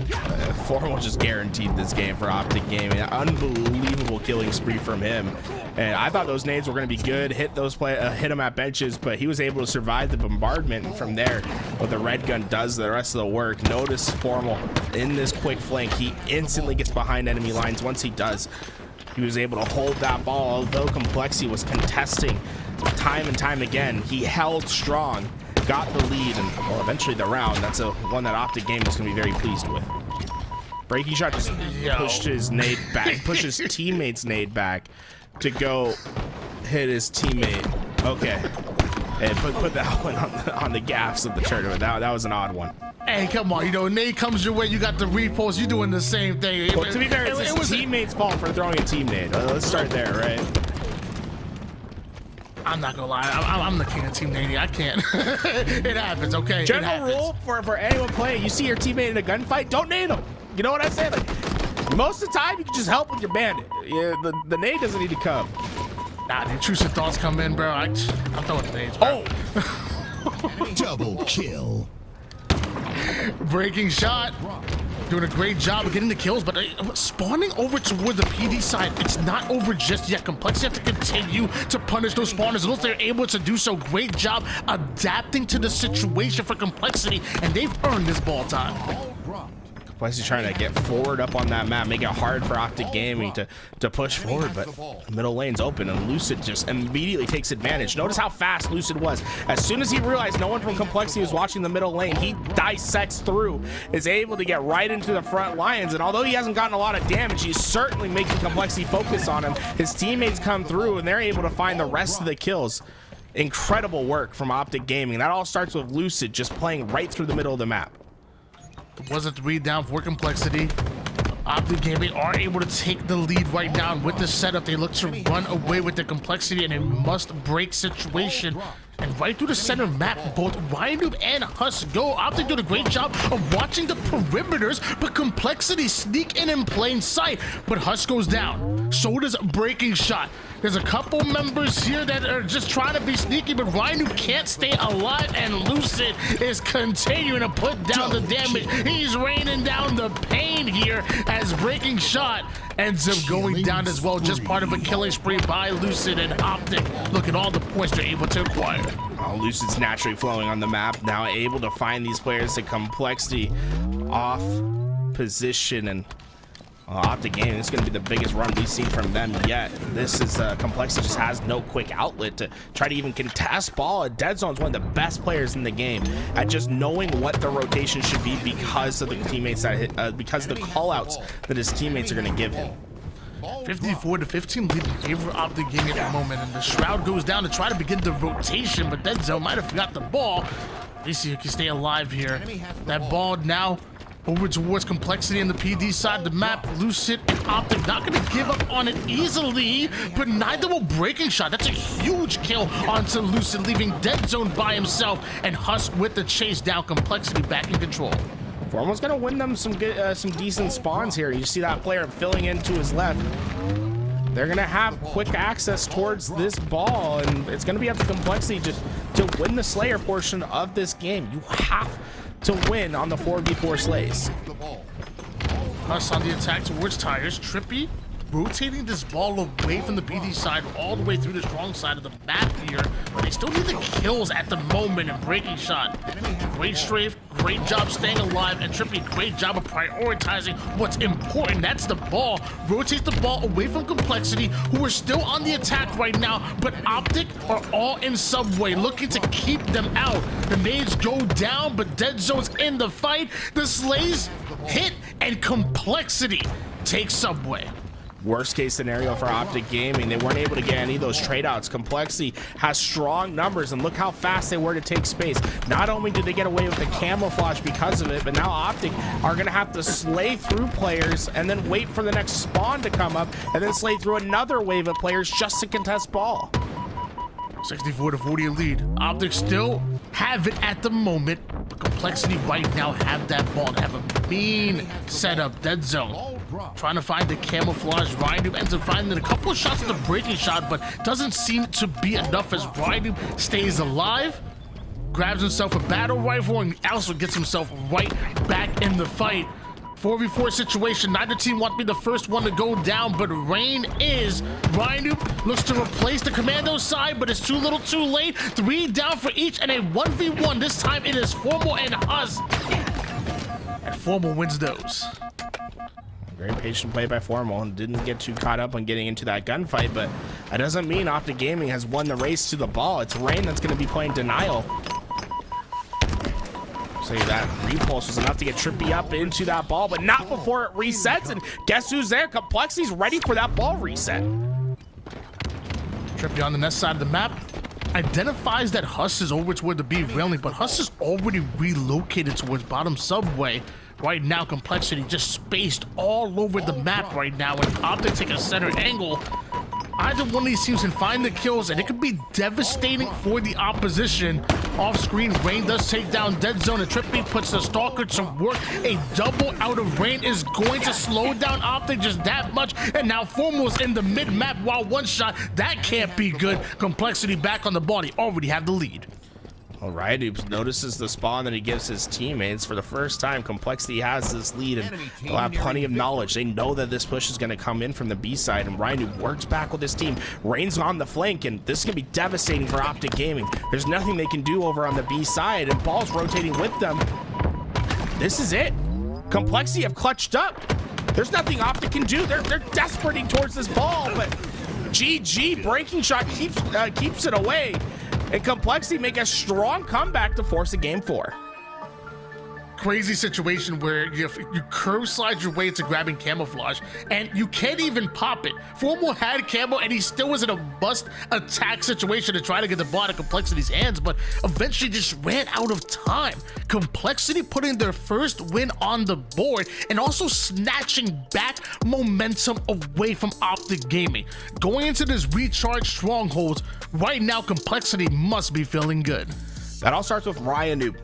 Formal just guaranteed this game for OpTic Gaming. Unbelievable killing spree from him. And I thought those nades were going to be good, hit him at benches, but he was able to survive the bombardment. And from there, what the red gun does the rest of the work. Notice Formal in this quick flank. He instantly gets behind enemy lines. Once he does, he was able to hold that ball, although Complexity was contesting time and time again. He held strong, got the lead, and well, eventually the round. That's one that OpTic Gaming is going to be very pleased with. Breaking Shot just pushed his nade back, pushed his teammate's nade back to go hit his teammate. Okay, and put that one on the gaffs of the tournament. That was an odd one. Hey, come on, you know, nade comes your way, you got the repost, you're doing the same thing. Well, to be fair, it was teammate's fault for throwing a team nade. Let's start there, right? I'm not gonna lie, I'm the king of team nading. I can't. It happens, okay? General rule for anyone playing, you see your teammate in a gunfight, don't nade him. You know what I say? Like, most of the time, you can just help with your bandit. Yeah, the nade doesn't need to come. Nah, the intrusive thoughts come in, bro. I'm throwing the nades, bro. Oh! Double kill. Breaking Shot doing a great job of getting the kills, but spawning over toward the PD side, it's not over just yet. Complexity have to continue to punish those spawners. Unless they're able to do so, great job adapting to the situation for Complexity, and they've earned this ball time. Complexity trying to get forward up on that map, make it hard for OpTic Gaming to push forward, but the middle lane's open, and Lucid just immediately takes advantage. Notice how fast Lucid was. As soon as he realized no one from Complexity was watching the middle lane, he dissects through, is able to get right into the front lines, and although he hasn't gotten a lot of damage, he's certainly making Complexity focus on him. His teammates come through, and they're able to find the rest of the kills. Incredible work from OpTic Gaming. That all starts with Lucid just playing right through the middle of the map. It was a 3 down for Complexity. OpTic Gaming are able to take the lead right now. And with this setup, they look to run away with the Complexity in a must-break situation. And right through the center map, both Ryan and Huss go. OpTic did a great job of watching the perimeters, but Complexity sneak in plain sight. But Huss goes down. So does Breaking Shot. There's a couple members here that are just trying to be sneaky, but Ryan can't stay alive, and Lucid is continuing to put down the damage. He's raining down the pain here as Breaking Shot ends up going down as well. Just part of a killing spree by Lucid and OpTic. Look at all the points they're able to acquire. Oh, Lucid's naturally flowing on the map, now able to find these players to Complexity off position, and OpTic Gaming, this is going to be the biggest run we've seen from them yet. This is Complexity just has no quick outlet to try to even contest ball. Dead Zone's one of the best players in the game at just knowing what the rotation should be because of the teammates that because of the callouts that his teammates are going to give him. 54-15 lead in favor of OpTic Gaming at the moment, and the Shroud goes down to try to begin the rotation, but Dead Zone might have forgot the ball. At least he can stay alive here. That ball now over towards Complexity in the PD side of the map. Lucid and OpTic not going to give up on it easily, but neither will breaking shot. That's a huge kill onto Lucid, leaving Dead Zone by himself, and Husk with the chase down. Complexity back in control. Formal's gonna win them some good, some decent spawns here. You see that player filling into his left. They're gonna have quick access towards this ball, and it's gonna be up to Complexity just to win the Slayer portion of this game. You have to win on the 4v4 slays. Husk on the attack towards Tires. Trippy rotating this ball away from the PD side all the way through the strong side of the map here, but they still need the kills at the moment. And breaking shot, great strafe, great job staying alive, and Trippy, great job of prioritizing what's important. That's the ball. Rotates the ball away from Complexity, who are still on the attack right now, but OpTic are all in Subway, looking to keep them out. The nades go down, but Dead Zone's in the fight. The slays hit, and Complexity takes Subway. Worst case scenario for OpTic Gaming, they weren't able to get any of those trade outs. Complexity has strong numbers, and look how fast they were to take space. Not only did they get away with the camouflage because of it, but now OpTic are going to have to slay through players and then wait for the next spawn to come up and then slay through another wave of players just to contest ball. 64-40 lead. OpTic still have it at the moment, but Complexity right now have that ball to have a mean setup. Dead Zone trying to find the camouflage. Ryan ends up finding a couple of shots at the breaking shot, but doesn't seem to be enough as Ryan stays alive, grabs himself a battle rifle, and also gets himself right back in the fight. 4v4 situation. Neither team want to be the first one to go down, but Rain is. Ryan looks to replace the commando side, but it's too little too late. 3 down for each, and a 1v1. This time it is Formal and Husk, and Formal wins those. Very patient play by Formal, and didn't get too caught up on getting into that gunfight, but that doesn't mean OpTic Gaming has won the race to the ball. It's Rain that's going to be playing Denial. So that repulse was enough to get Trippy up into that ball, but not before it resets, and guess who's there? Complexity's ready for that ball reset. Trippy on the next side of the map identifies that Husk is over toward the B railing, but Husk is already relocated towards bottom subway. Right now, Complexity just spaced all over the map right now, and OpTic take a center angle. Either one of these teams can find the kills, and it could be devastating for the opposition. Off screen, Rain does take down Dead Zone, and Trippy puts the Stalker to work. A double out of Rain is going to slow down OpTic just that much, and now Formal's in the mid-map while one shot. That can't be good. Complexity back on the ball. He already have the lead. All right, he notices the spawn that he gives his teammates. For the first time, Complexity has this lead, and they'll have plenty of knowledge. They know that this push is going to come in from the B side, and Ryan works back with his team. Rain's on the flank, and this is going to be devastating for OpTic Gaming. There's nothing they can do over on the B side, and Ball's rotating with them. This is it. Complexity have clutched up. There's nothing OpTic can do. They're desperating towards this ball, but GG breaking shot keeps it away. And Complexity make a strong comeback to force a game 4. Crazy situation where you curve slide your way into grabbing camouflage, and you can't even pop it. Formal had camo, and he still was in a bust attack situation to try to get the ball out of Complexity's hands, but eventually just ran out of time. Complexity putting their first win on the board, and also snatching back momentum away from OpTic Gaming. Going into this recharge strongholds, right now Complexity must be feeling good. That all starts with Ryan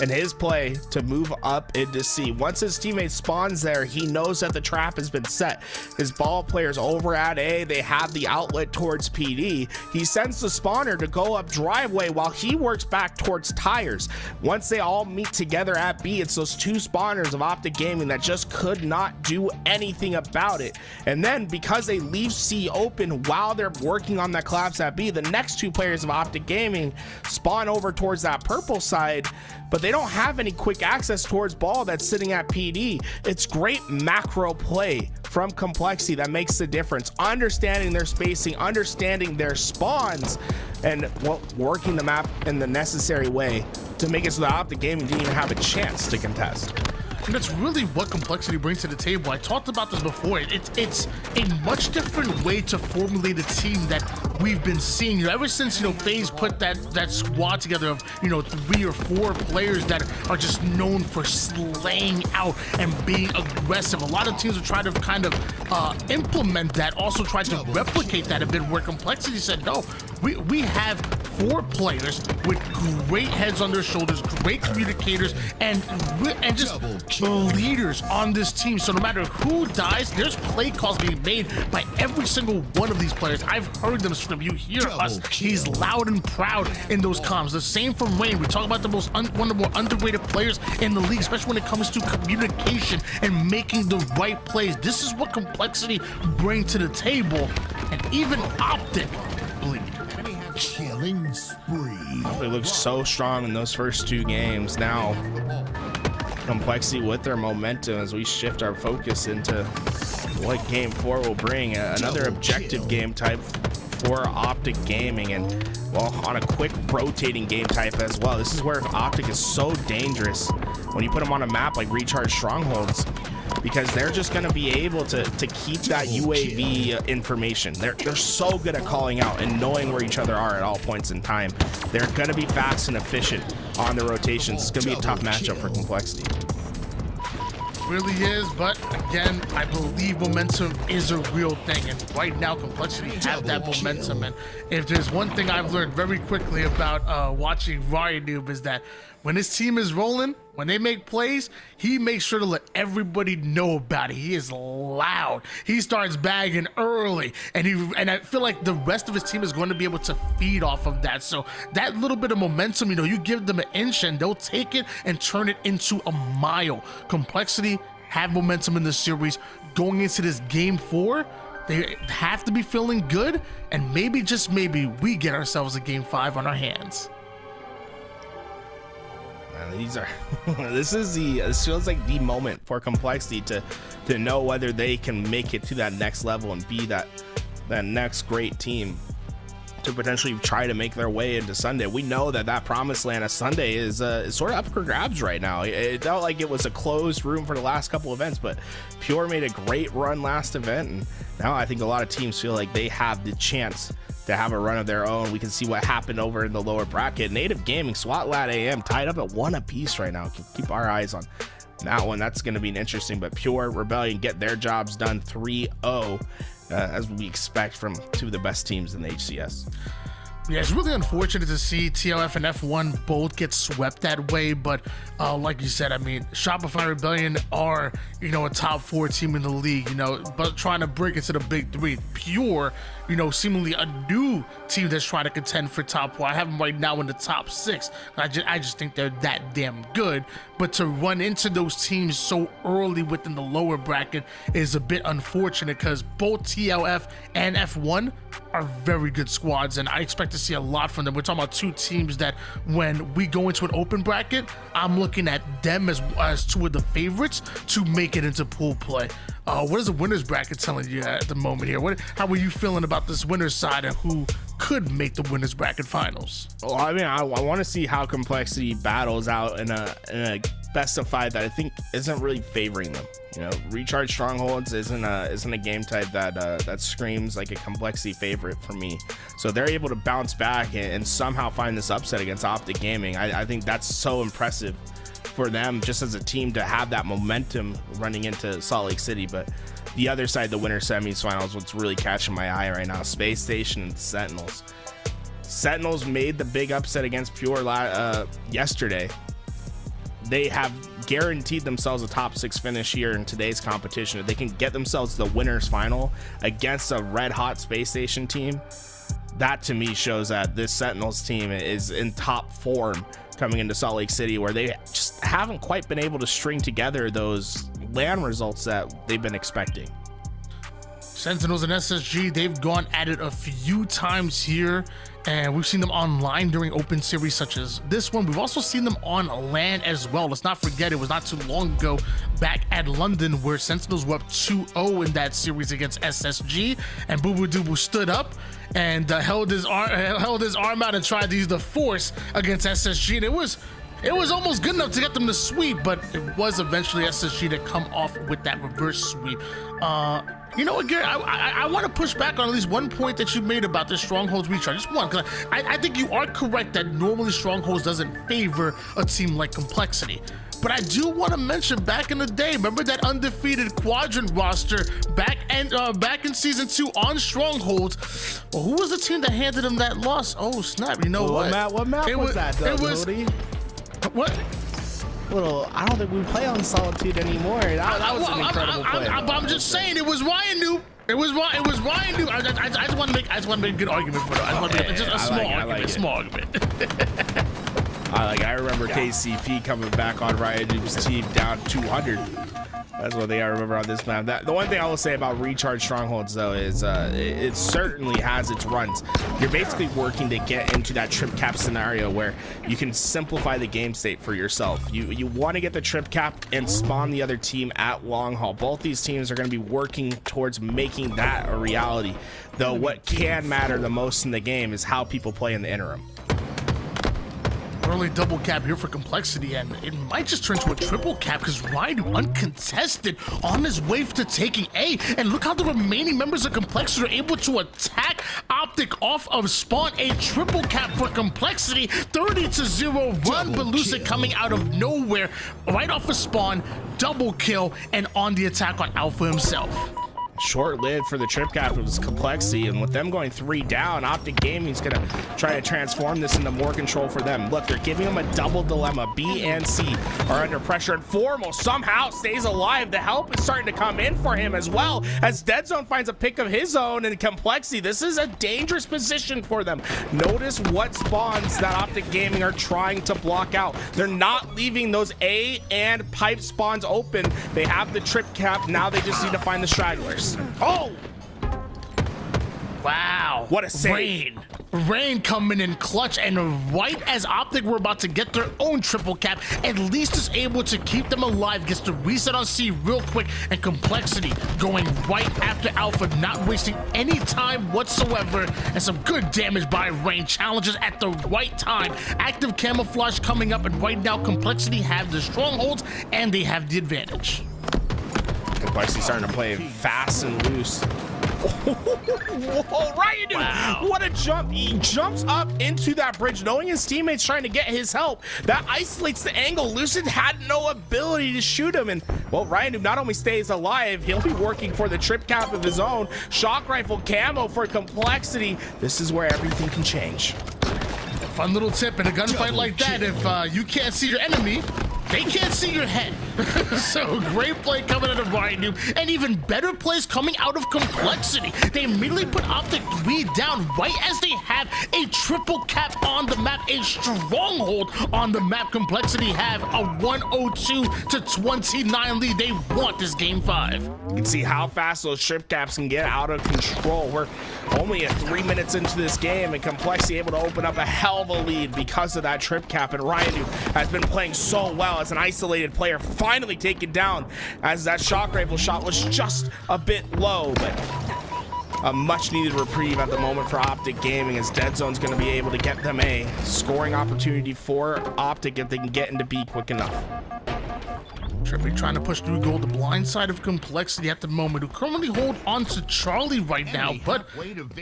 and his play to move up into C. Once his teammate spawns there, he knows that the trap has been set. His ball players over at A, they have the outlet towards PD. He sends the spawner to go up driveway while he works back towards tires. Once they all meet together at B, it's those 2 spawners of OpTic Gaming that just could not do anything about it. And then because they leave C open while they're working on that collapse at B, the next 2 players of OpTic Gaming spawn over towards that purple side, but they don't have any quick access towards ball that's sitting at PD. It's great macro play from Complexity that makes the difference. Understanding their spacing, understanding their spawns, and well, working the map in the necessary way to make it so that OpTic Gaming didn't even have a chance to contest. And that's really what Complexity brings to the table. I talked about this before. It's a much different way to formulate a team that we've been seeing. You know, ever since, you know, FaZe put that squad together of, you know, 3 or 4 players that are just known for slaying out and being aggressive. A lot of teams are trying to kind of implement that, also try to replicate that a bit, where Complexity said, no, we have 4 players with great heads on their shoulders, great communicators, and just leaders on this team. So no matter who dies, there's play calls being made by every single one of these players. I've heard them scream. You hear us. He's loud and proud in those comms. The same from Rain. We talk about the one of the more underrated players in the league, especially when it comes to communication and making the right plays. This is what Complexity bring to the table, and even OpTic bleed. Killing spree. They looked so strong in those first 2 games. Now Complexity with their momentum as we shift our focus into what game 4 will bring, another objective game type for OpTic Gaming, and well, on a quick rotating game type as well. This is where OpTic is so dangerous when you put them on a map like Recharge Strongholds, because they're just going to be able to keep that UAV information. They're so good at calling out and knowing where each other are at all points in time. They're going to be fast and efficient on the rotations. It's going to be a tough matchup for Complexity. Really is, but again, I believe momentum is a real thing, and right now Complexity have that momentum. And if there's one thing I've learned very quickly about watching Ryan Noob, is that when his team is rolling, when they make plays, he makes sure to let everybody know about it. He is loud. He starts bagging early, and I feel like the rest of his team is going to be able to feed off of that. So that little bit of momentum, you know, you give them an inch and they'll take it and turn it into a mile. Complexity have momentum in the series going into this game 4. They have to be feeling good, and maybe, just maybe, we get ourselves a game 5 on our hands. This feels like the moment for Complexity to know whether they can make it to that next level and be that next great team to potentially try to make their way into Sunday. We know that promised land of Sunday is sort of up for grabs right now. It felt like it was a closed room for the last couple events, but Pure made a great run last event, and now I think a lot of teams feel like they have the chance to have a run of their own. We can see what happened over in the lower bracket. Native Gaming, SWAT Lad AM tied up at 1 apiece right now. Keep our eyes on that one. That's going to be an interesting, but Pure Rebellion get their jobs done 3-0 as we expect from 2 of the best teams in the HCS. Yeah, it's really unfortunate to see TLF and F1 both get swept that way, but like you said, I mean, Shopify Rebellion are, you know, a top 4 team in the league, you know, but trying to break into the big 3. Pure, you know, seemingly a new team that's trying to contend for top 4. I have them right now in the top 6. I just think they're that damn good, but to run into those teams so early within the lower bracket is a bit unfortunate, because both TLF and F1 are very good squads, and I expect to see a lot from them. We're talking about 2 teams that when we go into an open bracket, I'm looking at them as 2 of the favorites to make it into pool play. What is the winners bracket telling you at the moment here? How are you feeling about this winners side and who could make the winners bracket finals? Well, I mean, I want to see how Complexity battles out in a best of 5 that I think isn't really favoring them. You know, Recharge Strongholds isn't a game type that screams like a Complexity favorite for me. So they're able to bounce back and somehow find this upset against OpTic Gaming. I think that's so impressive for them just as a team to have that momentum running into Salt Lake City. But the other side, the winter semis finals, what's really catching my eye right now, Space Station and Sentinels. Sentinels made the big upset against Pure yesterday. They have guaranteed themselves a top 6 finish here in today's competition. If they can get themselves to the winners final against a red hot Space Station team, that to me shows that this Sentinels team is in top form coming into Salt Lake City, where they just haven't quite been able to string together those LAN results that they've been expecting. Sentinels and SSG, they've gone at it a few times here And we've seen them online during Open Series such as this one. We've also seen them on land as well. Let's not forget, it was not too long ago back at London where Sentinels were up 2-0 in that series against SSG, and Boo Boo Doo stood up and held his arm out and tried to use the force against SSG, and it was almost good enough to get them to sweep, but it was eventually SSG to come off with that reverse sweep. You know what, Gary, I want to push back on at least one point that you made about the Strongholds recharge. Just one, because I think you are correct that normally Strongholds doesn't favor a team like Complexity. But I do want to mention back in the day, remember that undefeated Quadrant roster back in Season 2 on Strongholds? Well, who was the team that handed them that loss? Oh, snap, you know what? What map was that, though, Lodi? What? Well, I don't think we play on Solitude anymore. That was an incredible play. I'm just saying, it was Ryan Noob. It was Ryan Noob. I just want to make a good argument for it. I want to make just a small argument. I remember KCP coming back on Ryan Noob's team down 200. That's one thing I remember on this map. The one thing I will say about Recharge Strongholds, though, is it certainly has its runs. You're basically working to get into that trip cap scenario where you can simplify the game state for yourself. You want to get the trip cap and spawn the other team at long haul. Both these teams are going to be working towards making that a reality. Though what can matter the most in the game is how people play in the interim. Early double cap here for Complexity, and it might just turn to a triple cap because Ryan uncontested on his way to taking A. And look how the remaining members of Complexity are able to attack OpTic off of spawn. A triple cap for Complexity, 30-0 run. Belusa coming out of nowhere right off of spawn, double kill, and on the attack on Alpha himself. Short-lived for the trip cap. It was Complexity, and with them going 3 down, OpTic Gaming's gonna try to transform this into more control for them. Look, they're giving them a double dilemma. B and C are under pressure, and Formal somehow stays alive. The help is starting to come in for him as well as Deadzone finds a pick of his own. And Complexity, this is a dangerous position for them. Notice what spawns that OpTic Gaming are trying to block out. They're not leaving those A and pipe spawns open. They have the trip cap. Now they just need to find the stragglers. Oh! Wow. What a save. Rain coming in clutch, and right as OpTic were about to get their own triple cap, at least is able to keep them alive, gets the reset on C real quick, and Complexity going right after Alpha, not wasting any time whatsoever, and some good damage by Rain. Challenges at the right time. Active camouflage coming up, and right now Complexity have the strongholds, and they have the advantage. Complexity starting to play fast and loose. Whoa, Ryan, dude, wow. What a jump. He jumps up into that bridge knowing his teammates trying to get his help. That isolates the angle. Lucid had no ability to shoot him, and well, Ryan not only stays alive, he'll be working for the trip cap of his own. Shock rifle camo for Complexity. This is where everything can change. Fun little tip in a gunfight like that: if you can't see your enemy, they can't see your head. So great play coming out of Ryan Noob, and even better plays coming out of Complexity. They immediately put OpTic 3 down right as they have a triple cap on the map, a stronghold on the map. Complexity have a 102-29 lead. They want this game 5. You can see how fast those trip caps can get out of control. We're only at 3 minutes into this game, and Complexity able to open up a hell of a lead because of that trip cap. And Ryan Noob has been playing so well as an isolated player, finally taken down as that shock rifle shot was just a bit low, but a much needed reprieve at the moment for OpTic Gaming, as Deadzone's going to be able to get them a scoring opportunity for OpTic if they can get into B quick enough. Trippy trying to push through goal, the blind side of Complexity at the moment, who currently hold on to Charlie right now, but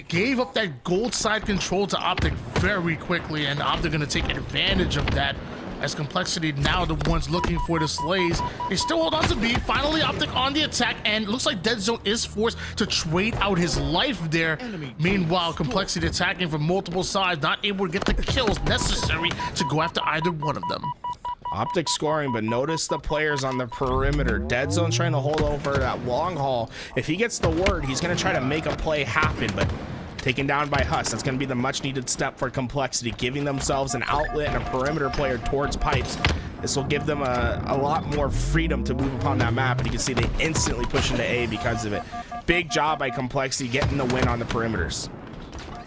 gave up that gold side control to OpTic very quickly, and OpTic going to take advantage of that, as Complexity now the ones looking for the slays. They still hold on to B. Finally, OpTic on the attack, and looks like Deadzone is forced to trade out his life there. Meanwhile, Complexity attacking from multiple sides, not able to get the kills necessary to go after either one of them. OpTic scoring, but notice the players on the perimeter. Deadzone's trying to hold over that long haul. If he gets the word, he's going to try to make a play happen, but taken down by Huss. That's going to be the much needed step for Complexity, giving themselves an outlet and a perimeter player towards pipes. This will give them a lot more freedom to move upon that map, and you can see they instantly push into A because of it. Big job by Complexity getting the win on the perimeters.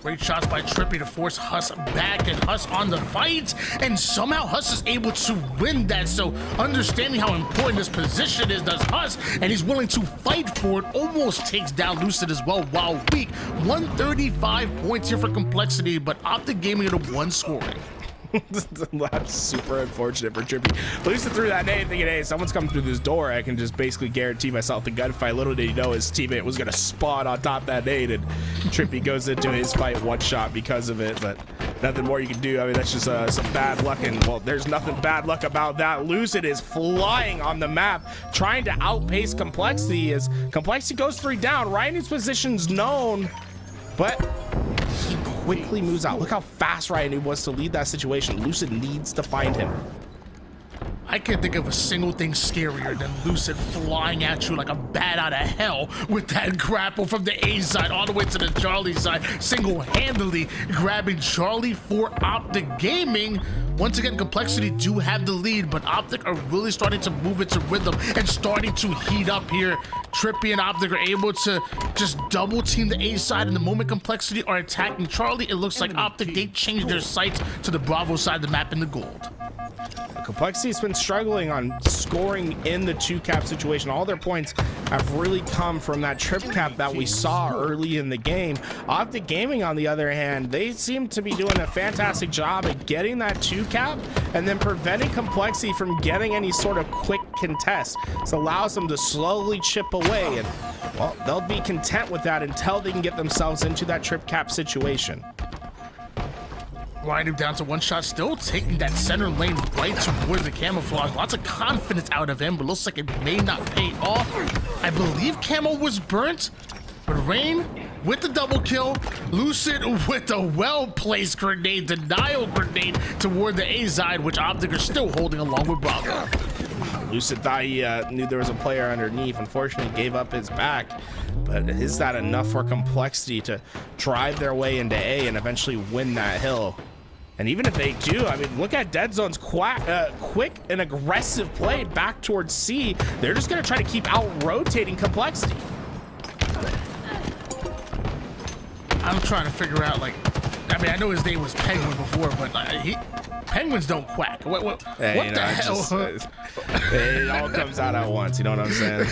Great shots by Trippy to force Huss back and Huss on the fight, and somehow Huss is able to win that. So understanding how important this position is does Huss, and he's willing to fight for it. Almost takes down Lucid as well while weak. 135 points here for Complexity, but OpTic Gaming at a 1 scoring. That's super unfortunate for Trippy. Lucid threw that nade thinking, hey, someone's coming through this door. I can just basically guarantee myself the gunfight. Little did he know his teammate was going to spawn on top of that nade, and Trippy goes into his fight one shot because of it, but nothing more you can do. I mean, that's just some bad luck, and well, there's nothing bad luck about that. Lucid is flying on the map, trying to outpace Complexity as Complexity goes 3 down. Ryan's position's known, but he quickly moves out. Look how fast Ryan was to lead that situation. Lucid needs to find him. I can't think of a single thing scarier than Lucid flying at you like a bat out of hell with that grapple from the A side all the way to the Charlie side, single-handedly grabbing Charlie for OpTic Gaming. Once again, Complexity do have the lead, but OpTic are really starting to move into rhythm and starting to heat up here. Trippy and OpTic are able to just double team the A side, and the moment Complexity are attacking Charlie, it looks like OpTic, they changed their sights to the Bravo side of the map in the gold. Complexity's been struggling on scoring in the 2-cap situation. All their points have really come from that trip cap that we saw early in the game. OpTic Gaming, on the other hand, they seem to be doing a fantastic job at getting that 2-cap and then preventing Complexity from getting any sort of quick contest. This allows them to slowly chip away, and well, they'll be content with that until they can get themselves into that trip cap situation. Ryan down to 1 shot, still taking that center lane right towards the camouflage. Lots of confidence out of him, but looks like it may not pay off. I believe Camo was burnt, but Rain with the double kill, Lucid with a well-placed grenade, denial grenade toward the A side, which OpTic are still holding along with Bravo. Lucid thought he knew there was a player underneath. Unfortunately, gave up his back. But is that enough for Complexity to drive their way into A and eventually win that hill? And even if they do, I mean, look at Dead Zone's quick and aggressive play back towards C. They're just going to try to keep out-rotating Complexity. I'm trying to figure out, like, I mean, I know his name was Penguin before, but penguins don't quack. What Hey, the hell? It all comes out at once, you know what I'm saying?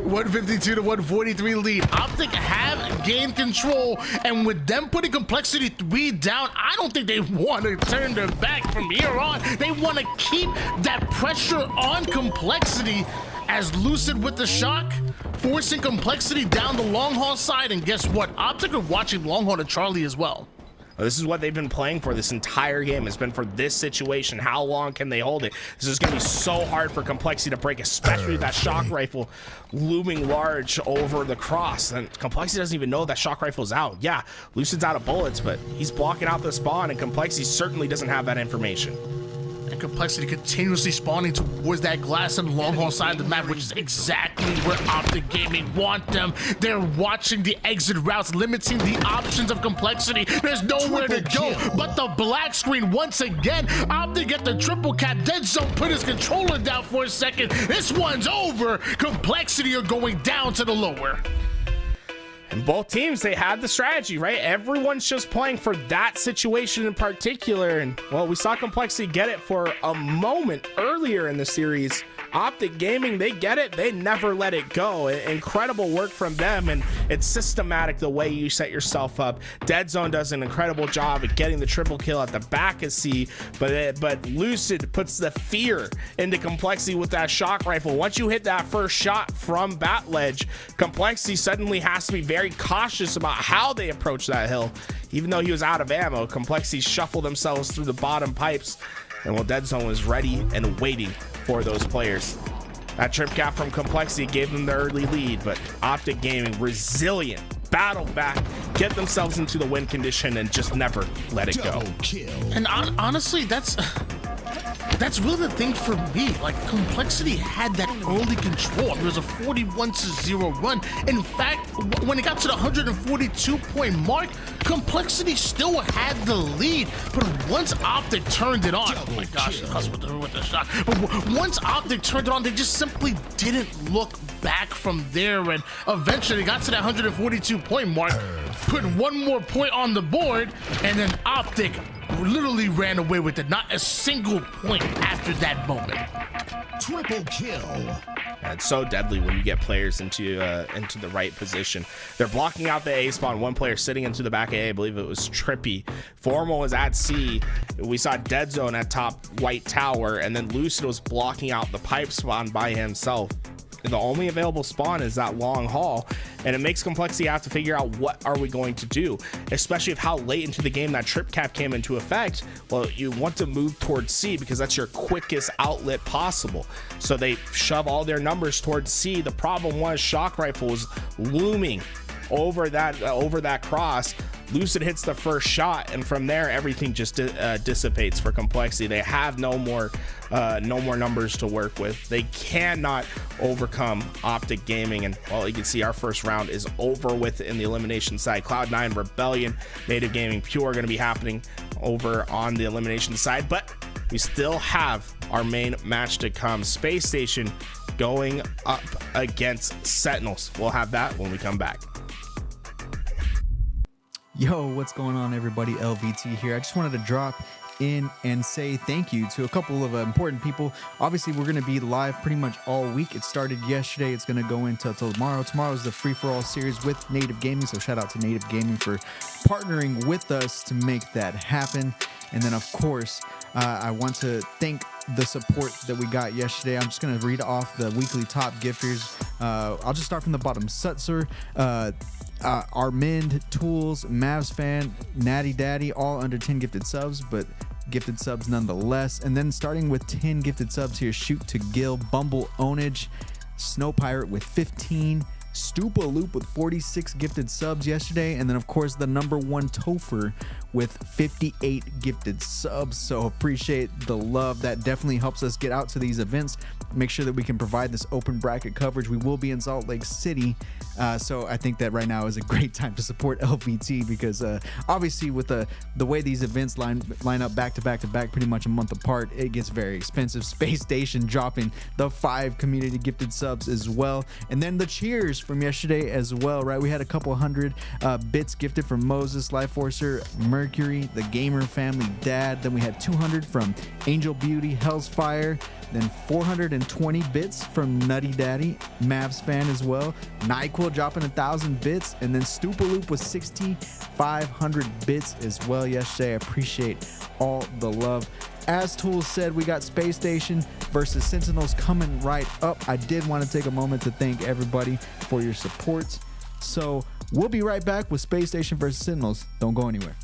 152 to 143 lead. OpTic have gained control, and with them putting Complexity 3 down, I don't think they want to turn their back from here on. They want to keep that pressure on Complexity as Lucid with the shock, forcing Complexity down the long haul side, and guess what? OpTic are watching long haul to Charlie as well. This is what they've been playing for this entire game. It's been for this situation. How long can they hold it? This is going to be so hard for Complexity to break, especially with that shock rifle looming large over the cross. And Complexity doesn't even know that shock rifle's out. Yeah, Lucid's out of bullets, but he's blocking out the spawn, and Complexity certainly doesn't have that information. And Complexity continuously spawning towards that glass and long haul side of the map, which is exactly where OpTic Gaming want them. They're watching the exit routes, limiting the options of Complexity. There's nowhere to go but the black screen once again. OpTic get the triple cap. Dead Zone put his controller down for a second. This one's over. Complexity are going down to the lower. And both teams, they had the strategy, right? Everyone's just playing for that situation in particular. And, well, we saw Complexity get it for a moment earlier in the series. OpTic Gaming, they get it. They never let it go. Incredible work from them, and it's systematic the way you set yourself up. Dead Zone does an incredible job at getting the triple kill at the back of C, but Lucid puts the fear into Complexity with that shock rifle. Once you hit that first shot from Bat Ledge, Complexity suddenly has to be very cautious about how they approach that hill. Even though he was out of ammo, Complexity shuffled themselves through the bottom pipes, and well, Dead Zone was ready and waiting for those players. That trip cap from Complexity gave them the early lead, but OpTic Gaming, resilient, battle back, get themselves into the win condition, and just never let it go. And honestly, that's really the thing for me. Like, Complexity had that early control. It was a 41-0 run. In fact, when it got to the 142 point mark, Complexity still had the lead, but once OpTic turned it on, oh my gosh, the hustle with the shot. But once OpTic turned it on, they just simply didn't look back from there, and eventually they got to that 142-point mark, put one more point on the board, and then OpTic literally ran away with it. Not a single point after that moment. Triple kill. It's so deadly when you get players into the right position. They're blocking out the A spawn. One player sitting into the back A, I believe it was Trippy. Formal was at C. We saw Dead Zone at top white tower, and then Lucid was blocking out the pipe spawn by himself. The only available spawn is that long haul, and it makes Complexity have to figure out what are we going to do, especially if how late into the game that trip cap came into effect. Well, you want to move towards C because that's your quickest outlet possible. So they shove all their numbers towards C. The problem was Shock Rifle was looming over that cross. Lucid hits the first shot, and from there everything just dissipates for Complexity. They have no more numbers to work with. They cannot overcome OpTic Gaming, and well, you can see our first round is over with in the elimination side. Cloud9, Rebellion, Native Gaming, Pure are going to be happening over on the elimination side, but we still have our main match to come. Space Station going up against Sentinels. We'll have that when we come back. Yo, what's going on, everybody? LVT here. I just wanted to drop in and say thank you to a couple of important people. Obviously, we're going to be live pretty much all week. It started yesterday. It's going to go into tomorrow. Tomorrow is the free-for-all series with Native Gaming, so shout out to Native Gaming for partnering with us to make that happen. And then, of course, I want to thank the support that we got yesterday. I'm just going to read off the weekly top gifters. I'll just start from the bottom. Sutzer, Armand, Tools, Mavs Fan, Natty Daddy, all under 10 gifted subs, but gifted subs nonetheless. And then starting with 10 gifted subs here, Shoot to Gil, Bumble Ownage, Snow Pirate with 15, Stupa Loop with 46 gifted subs yesterday, and then of course the number one Topher with 58 gifted subs. So appreciate the love. That definitely helps us get out to these events, make sure that we can provide this open bracket coverage. We will be in Salt Lake City, so I think that right now is a great time to support LVT, because obviously with the way these events line up back to back to back, pretty much a month apart, it gets very expensive. Space Station dropping the 5 community gifted subs as well, and then the cheers from yesterday as well, right? We had a couple hundred bits gifted from Moses, Lifeforcer, Mercury, the Gamer Family Dad. Then we had 200 from Angel Beauty, Hell's Fire. Then 420 bits from Nutty Daddy, Mavs Fan as well. NyQuil dropping 1,000 bits, and then Stupaloop was 6,500 bits as well yesterday. I appreciate all the love. As Tools said, we got Space Station versus Sentinels coming right up. I did want to take a moment to thank everybody for your support. So we'll be right back with Space Station versus Sentinels. Don't go anywhere.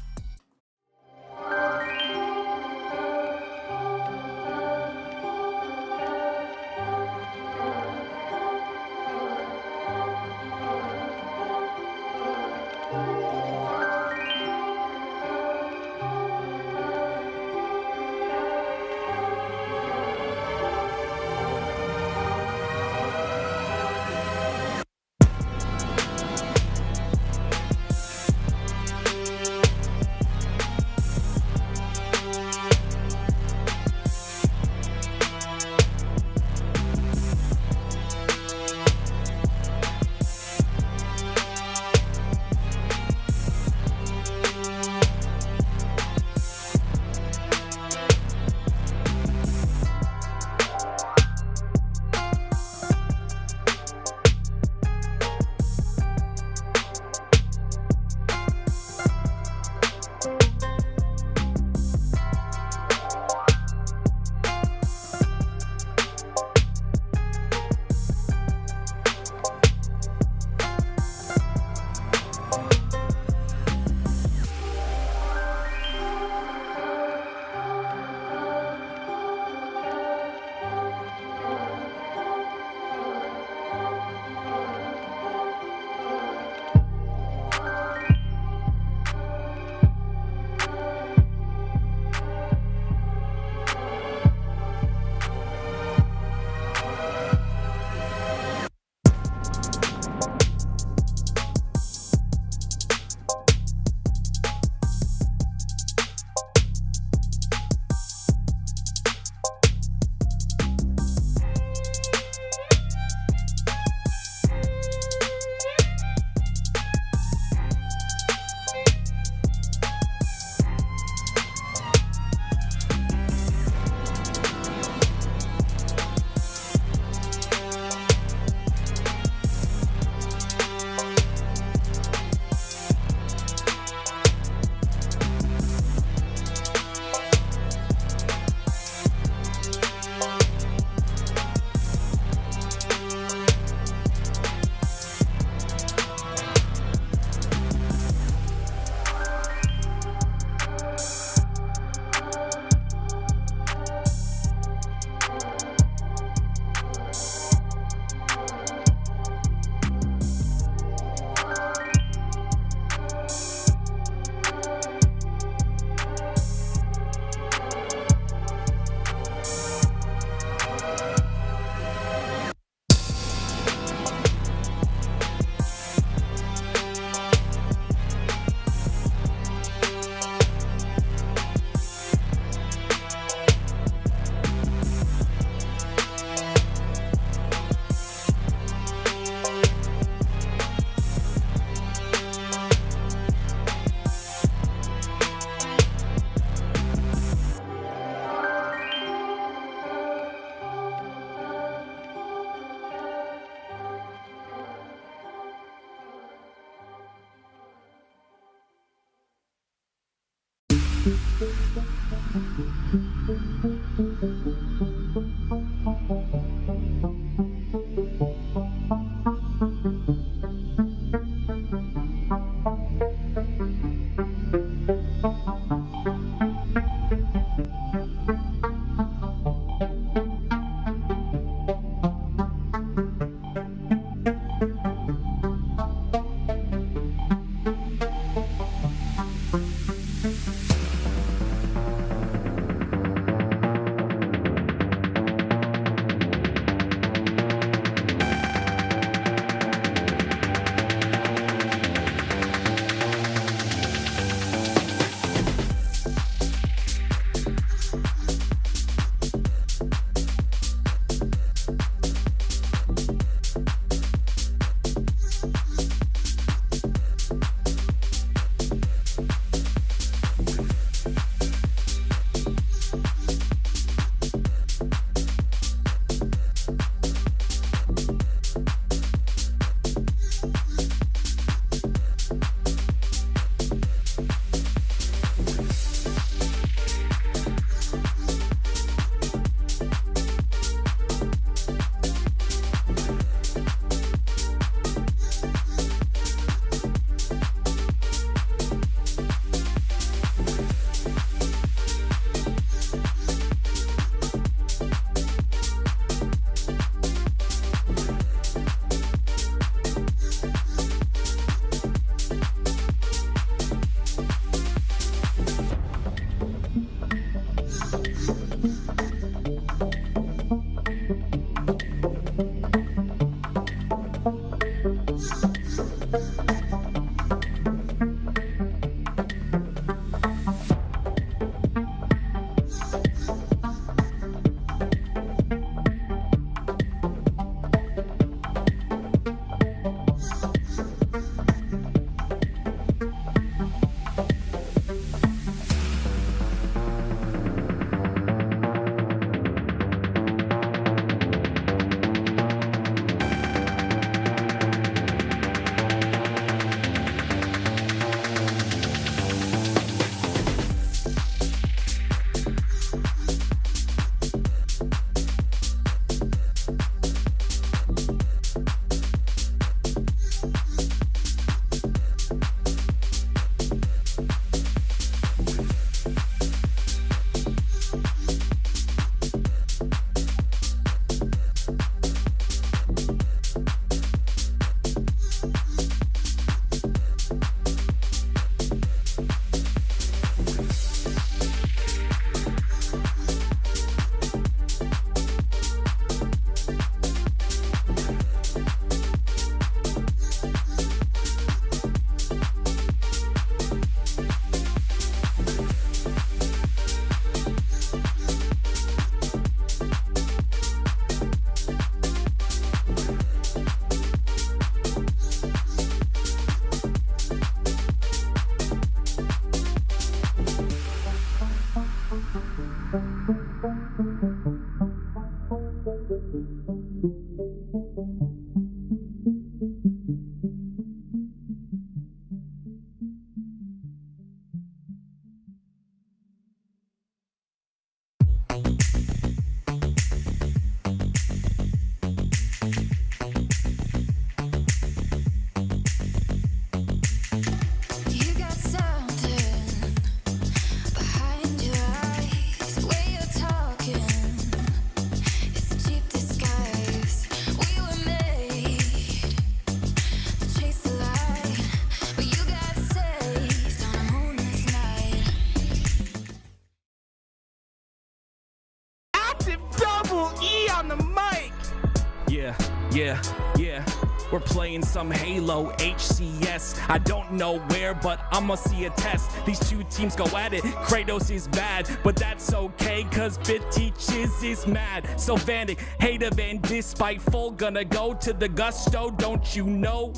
Yeah, we're playing some Halo HCS. I don't know where, but I'ma see a test. These two teams go at it. Kratos is bad, but that's okay, cause Bit Teaches is mad. So Vandic, hater and despiteful, gonna go to the gusto, don't you know?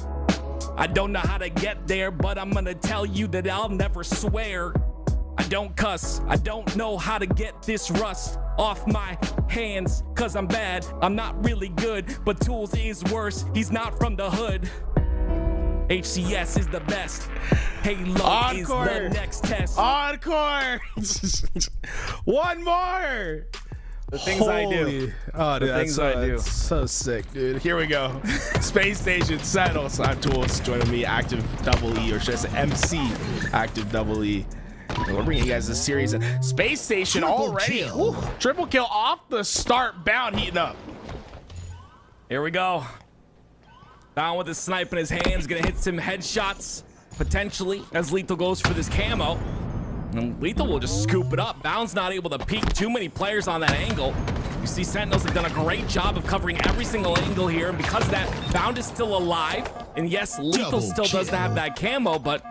I don't know how to get there, but I'm gonna tell you that I'll never swear. I don't cuss, I don't know how to get this rust off my hands, cause I'm bad, I'm not really good, but Tools is worse, he's not from the hood. HCS is the best. Halo Encore. is the next test. Encore. One more. The things I do. Oh, dude, The things I do. that's so sick, dude. Here we go. Space Station Sentinels. Tools joining me, Active Double E, or should I say MC Active Double E. And we're bringing you guys this series. Space Station Triple already. kill. Ooh, triple kill off the start. Bound heating up. Here we go. Bound with his snipe in his hands, gonna hit some headshots potentially as Lethal goes for this camo. And Lethal will just scoop it up. Bound's not able to peek too many players on that angle. You see Sentinels have done a great job of covering every single angle here, and because of that, Bound is still alive. And yes, Lethal Double still doesn't kill. have that camo, but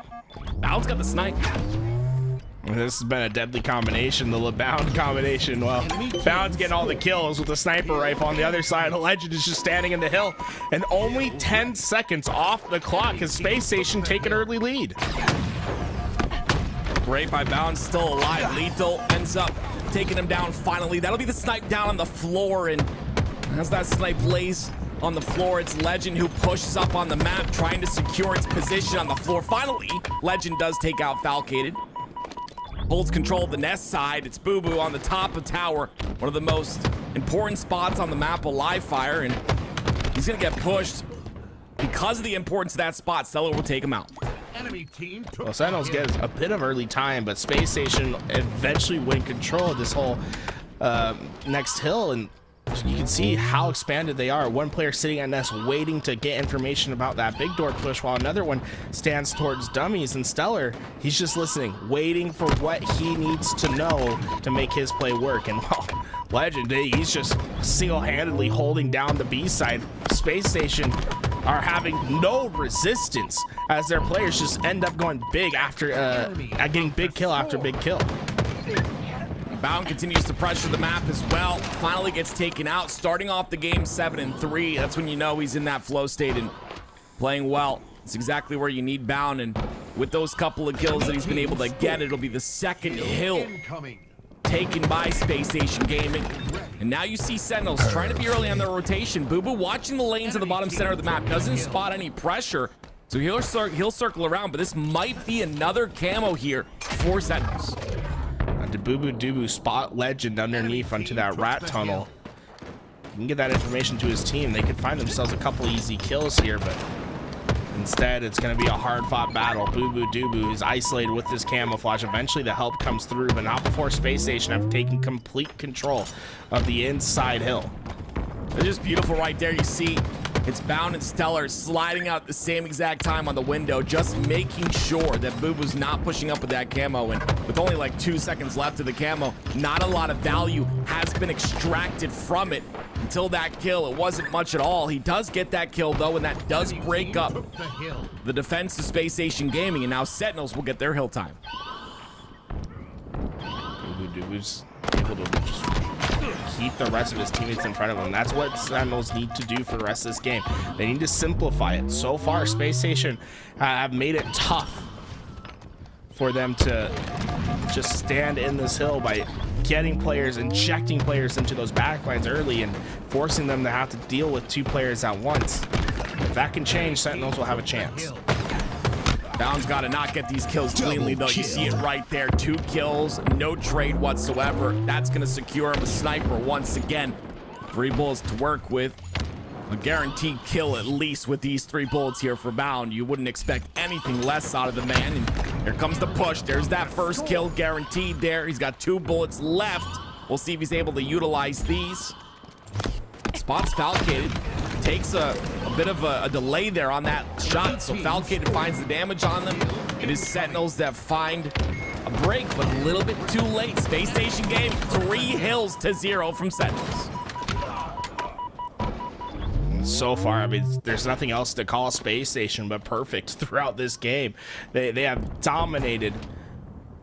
Bound's got the snipe. This has been a deadly combination, the Bound combination. Well, Bound's getting all the kills with the sniper rifle. On the other side, Legend is just standing in the hill. And only 10 seconds off the clock as Space Station take an early lead. Great by Bound, still alive. Lethal ends up taking him down finally. That'll be the snipe down on the floor, and as that snipe lays on the floor, it's Legend who pushes up on the map, trying to secure its position on the floor. Finally, Legend does take out Falcated. Holds control of the nest side. It's Boo Boo on the top of tower, one of the most important spots on the map, a live fire, and he's gonna get pushed. Because of the importance of that spot, Stellar will take him out. Well, Sentinels get a bit of early time, but Space Station eventually win control of this whole next hill, and you can see how expanded they are. One player sitting at nest waiting to get information about that big door push, while another one stands towards dummies. And Stellar, he's just listening, waiting for what he needs to know to make his play work. And well, Legend, he's just single-handedly holding down the B side. Space Station are having no resistance as their players just end up going big after getting big kill after big kill. Bound continues to pressure the map as well. Finally gets taken out, starting off the game 7-3. That's when you know he's in that flow state and playing well. It's exactly where you need Bound, and with those couple of kills that he's been able to get, it'll be the second hill taken by Space Station Gaming. And now you see Sentinels trying to be early on their rotation. Boo Boo watching the lanes at the bottom center of the map, doesn't spot any pressure, so he'll circle around, but this might be another camo here for Sentinels. Did Boo Boo Doo Boo spot Legend underneath onto that rat tunnel? You can get that information to his team. They could find themselves a couple easy kills here, but instead it's going to be a hard-fought battle. Boo Boo Doo Boo is isolated with this camouflage. Eventually the help comes through, but not before Space Station have taken complete control of the inside hill. It's just beautiful right there. You see it's Bound and Stellar sliding out at the same exact time on the window, just making sure that Boo Boo's not pushing up with that camo. And with only like 2 seconds left of the camo, not a lot of value has been extracted from it until that kill. It wasn't much at all. He does get that kill though, and that does break up the defense of Space Station Gaming, and now Sentinels will get their hill time. Boo Boo Doo Boo's able to just keep the rest of his teammates in front of him. That's what Sentinels need to do for the rest of this game. They need to simplify it. So far, Space Station have made it tough for them to just stand in this hill by getting players, injecting players into those backlines early and forcing them to have to deal with 2 players at once. If that can change, Sentinels will have a chance. Bound's got to not get these kills cleanly, though. You see it right there. 2 kills, no trade whatsoever. That's going to secure him a sniper once again. 3 bullets to work with. A guaranteed kill at least with these 3 bullets here for Bound. You wouldn't expect anything less out of the man. And here comes the push. There's that first kill guaranteed there. He's got 2 bullets left. We'll see if he's able to utilize these. Spots Falcated. Takes a bit of a delay there on that shot, so Falcated finds the damage on them. It is Sentinels that find a break, but a little bit too late. Space Station Game, 3 hills to 0 from Sentinels. So far, I mean, there's nothing else to call Space Station but perfect throughout this game. They have dominated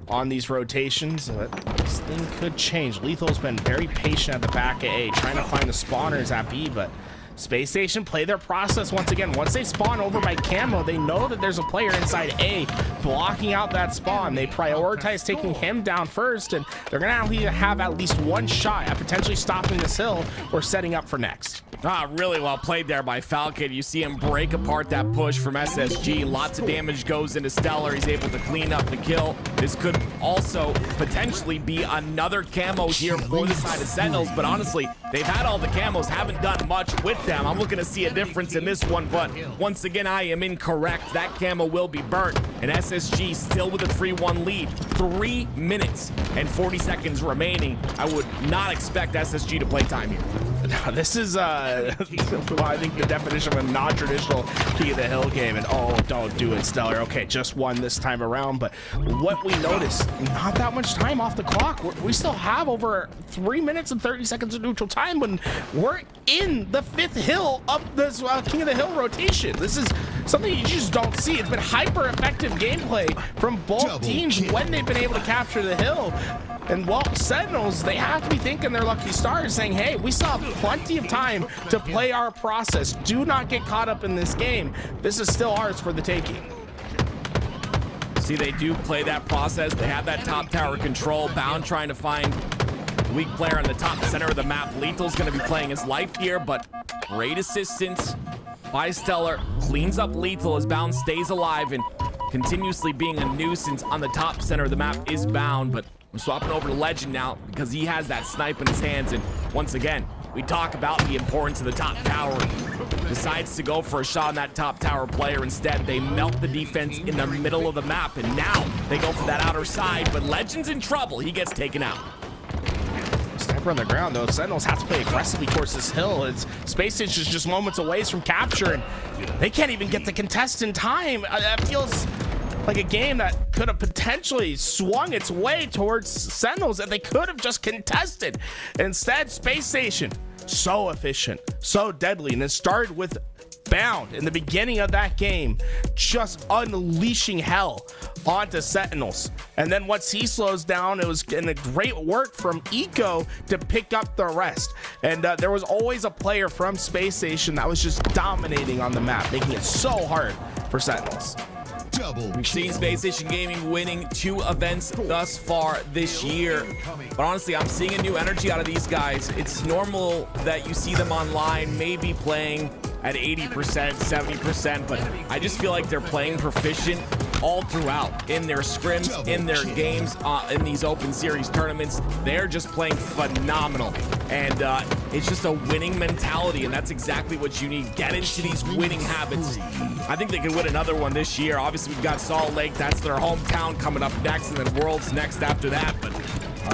on these rotations, but this thing could change. Lethal's been very patient at the back of A, trying to find the spawners at B, but Space Station play their process once again. Once they spawn over by Camo, they know that there's a player inside A blocking out that spawn. They prioritize taking him down first, and they're gonna have at least one shot at potentially stopping this hill or setting up for next. Really well played there by Falcon. You see him break apart that push from SSG. Lots of damage goes into Stellar. He's able to clean up the kill. This could also potentially be another camo here for the side of Sentinels, but honestly, they've had all the camos, haven't done much with them. I'm looking to see a difference in this one, but once again, I am incorrect. That camo will be burnt, and SSG still with a 3-1 lead. 3 minutes and 40 seconds remaining. I would not expect SSG to play time here. Now, this is, I think the definition of a non-traditional King of the Hill game, and oh, don't do it, Stellar. Okay, just one this time around, but what we noticed, not that much time off the clock. We still have over 3 minutes and 30 seconds of neutral time when we're in the 5th hill of this King of the Hill rotation. This is something you just don't see. It's been hyper-effective gameplay from both teams when they've been able to capture the hill. And well, Sentinels, they have to be thinking their lucky stars, saying, hey, we still have plenty of time to play our process. Do not get caught up in this game. This is still ours for the taking. See, they do play that process. They have that top tower control. Bound trying to find the weak player in the top center of the map. Lethal's going to be playing his life here, but great assistance by Stellar. Cleans up Lethal as Bound stays alive, and continuously being a nuisance on the top center of the map is Bound, but we're swapping over to Legend now because he has that snipe in his hands. And once again, we talk about the importance of the top tower. Decides to go for a shot on that top tower player. Instead, they melt the defense in the middle of the map, and now they go for that outer side, but Legend's in trouble. He gets taken out. Sniper on the ground, though. Sentinels have to play aggressively towards this hill. It's Space Station's just moments away from capture, and they can't even get the contest in time. That feels like a game that could have potentially swung its way towards Sentinels that they could have just contested. Instead, Space Station, so efficient, so deadly, and it started with Bound in the beginning of that game, just unleashing hell onto Sentinels. And then once he slows down, it was in a great work from Eco to pick up the rest. And there was always a player from Space Station that was just dominating on the map, making it so hard for Sentinels. We've seen Space Station Gaming winning 2 events thus far this year, but honestly, I'm seeing a new energy out of these guys. It's normal that you see them online, maybe playing at 80%, 70%, but I just feel like they're playing proficient all throughout in their scrims, in their games, in these Open Series tournaments. They're just playing phenomenal, and it's just a winning mentality, and that's exactly what you need. Get into these winning habits. I think they could win another one this year. Obviously, we've got Salt Lake. That's their hometown coming up next, and then Worlds next after that, but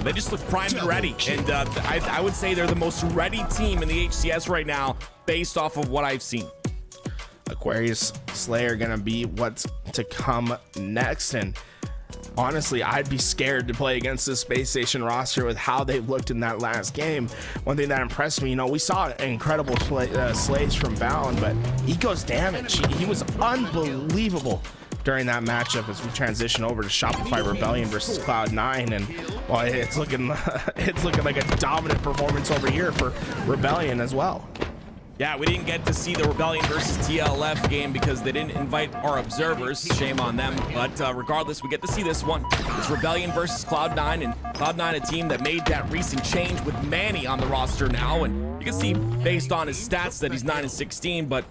they just look primed and ready, and I would say they're the most ready team in the HCS right now based off of what I've seen. Aquarius Slayer gonna be what's to come next, and honestly, I'd be scared to play against this Space Station roster with how they looked in that last game. One thing that impressed me, we saw incredible slays from Bound, but Eco's damage, he was unbelievable during that matchup as we transition over to Shopify Rebellion versus Cloud9, and well, it's looking like a dominant performance over here for Rebellion as well. Yeah, we didn't get to see the Rebellion versus TLF game because they didn't invite our observers. Shame on them. But regardless, we get to see this one. It's Rebellion versus Cloud9, and Cloud9, a team that made that recent change with Manny on the roster now. And you can see based on his stats that he's 9-16, but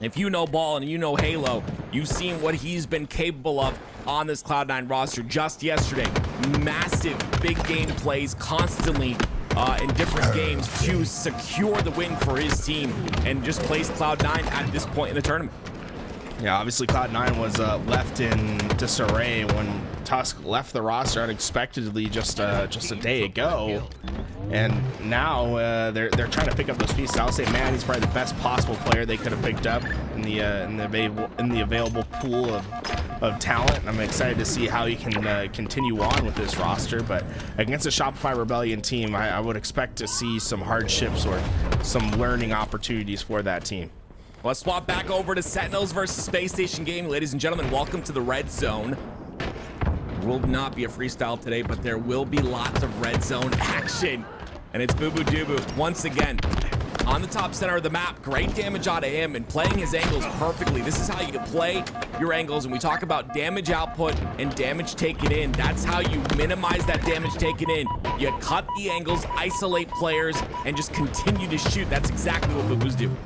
if you know ball and you know Halo, you've seen what he's been capable of on this Cloud9 roster just yesterday. Massive big game plays constantly in different games to secure the win for his team, and just plays Cloud9 at this point in the tournament. Yeah, obviously Cloud9 was left in disarray when Tusk left the roster unexpectedly just a day ago, and now they're trying to pick up those pieces. I'll say, man, he's probably the best possible player they could have picked up in the available pool of talent. I'm excited to see how he can continue on with this roster, but against a Shopify Rebellion team, I would expect to see some hardships or some learning opportunities for that team. Let's swap back over to Sentinels versus Space Station Gaming. Ladies and gentlemen, welcome to the Red Zone. There will not be a freestyle today, but there will be lots of Red Zone action. And it's Boo Boo Doo Boo once again on the top center of the map. Great damage out of him and playing his angles perfectly. This is how you play your angles. And we talk about damage output and damage taken in. That's how you minimize that damage taken in. You cut the angles, isolate players, and just continue to shoot. That's exactly what Boo Boo's doing.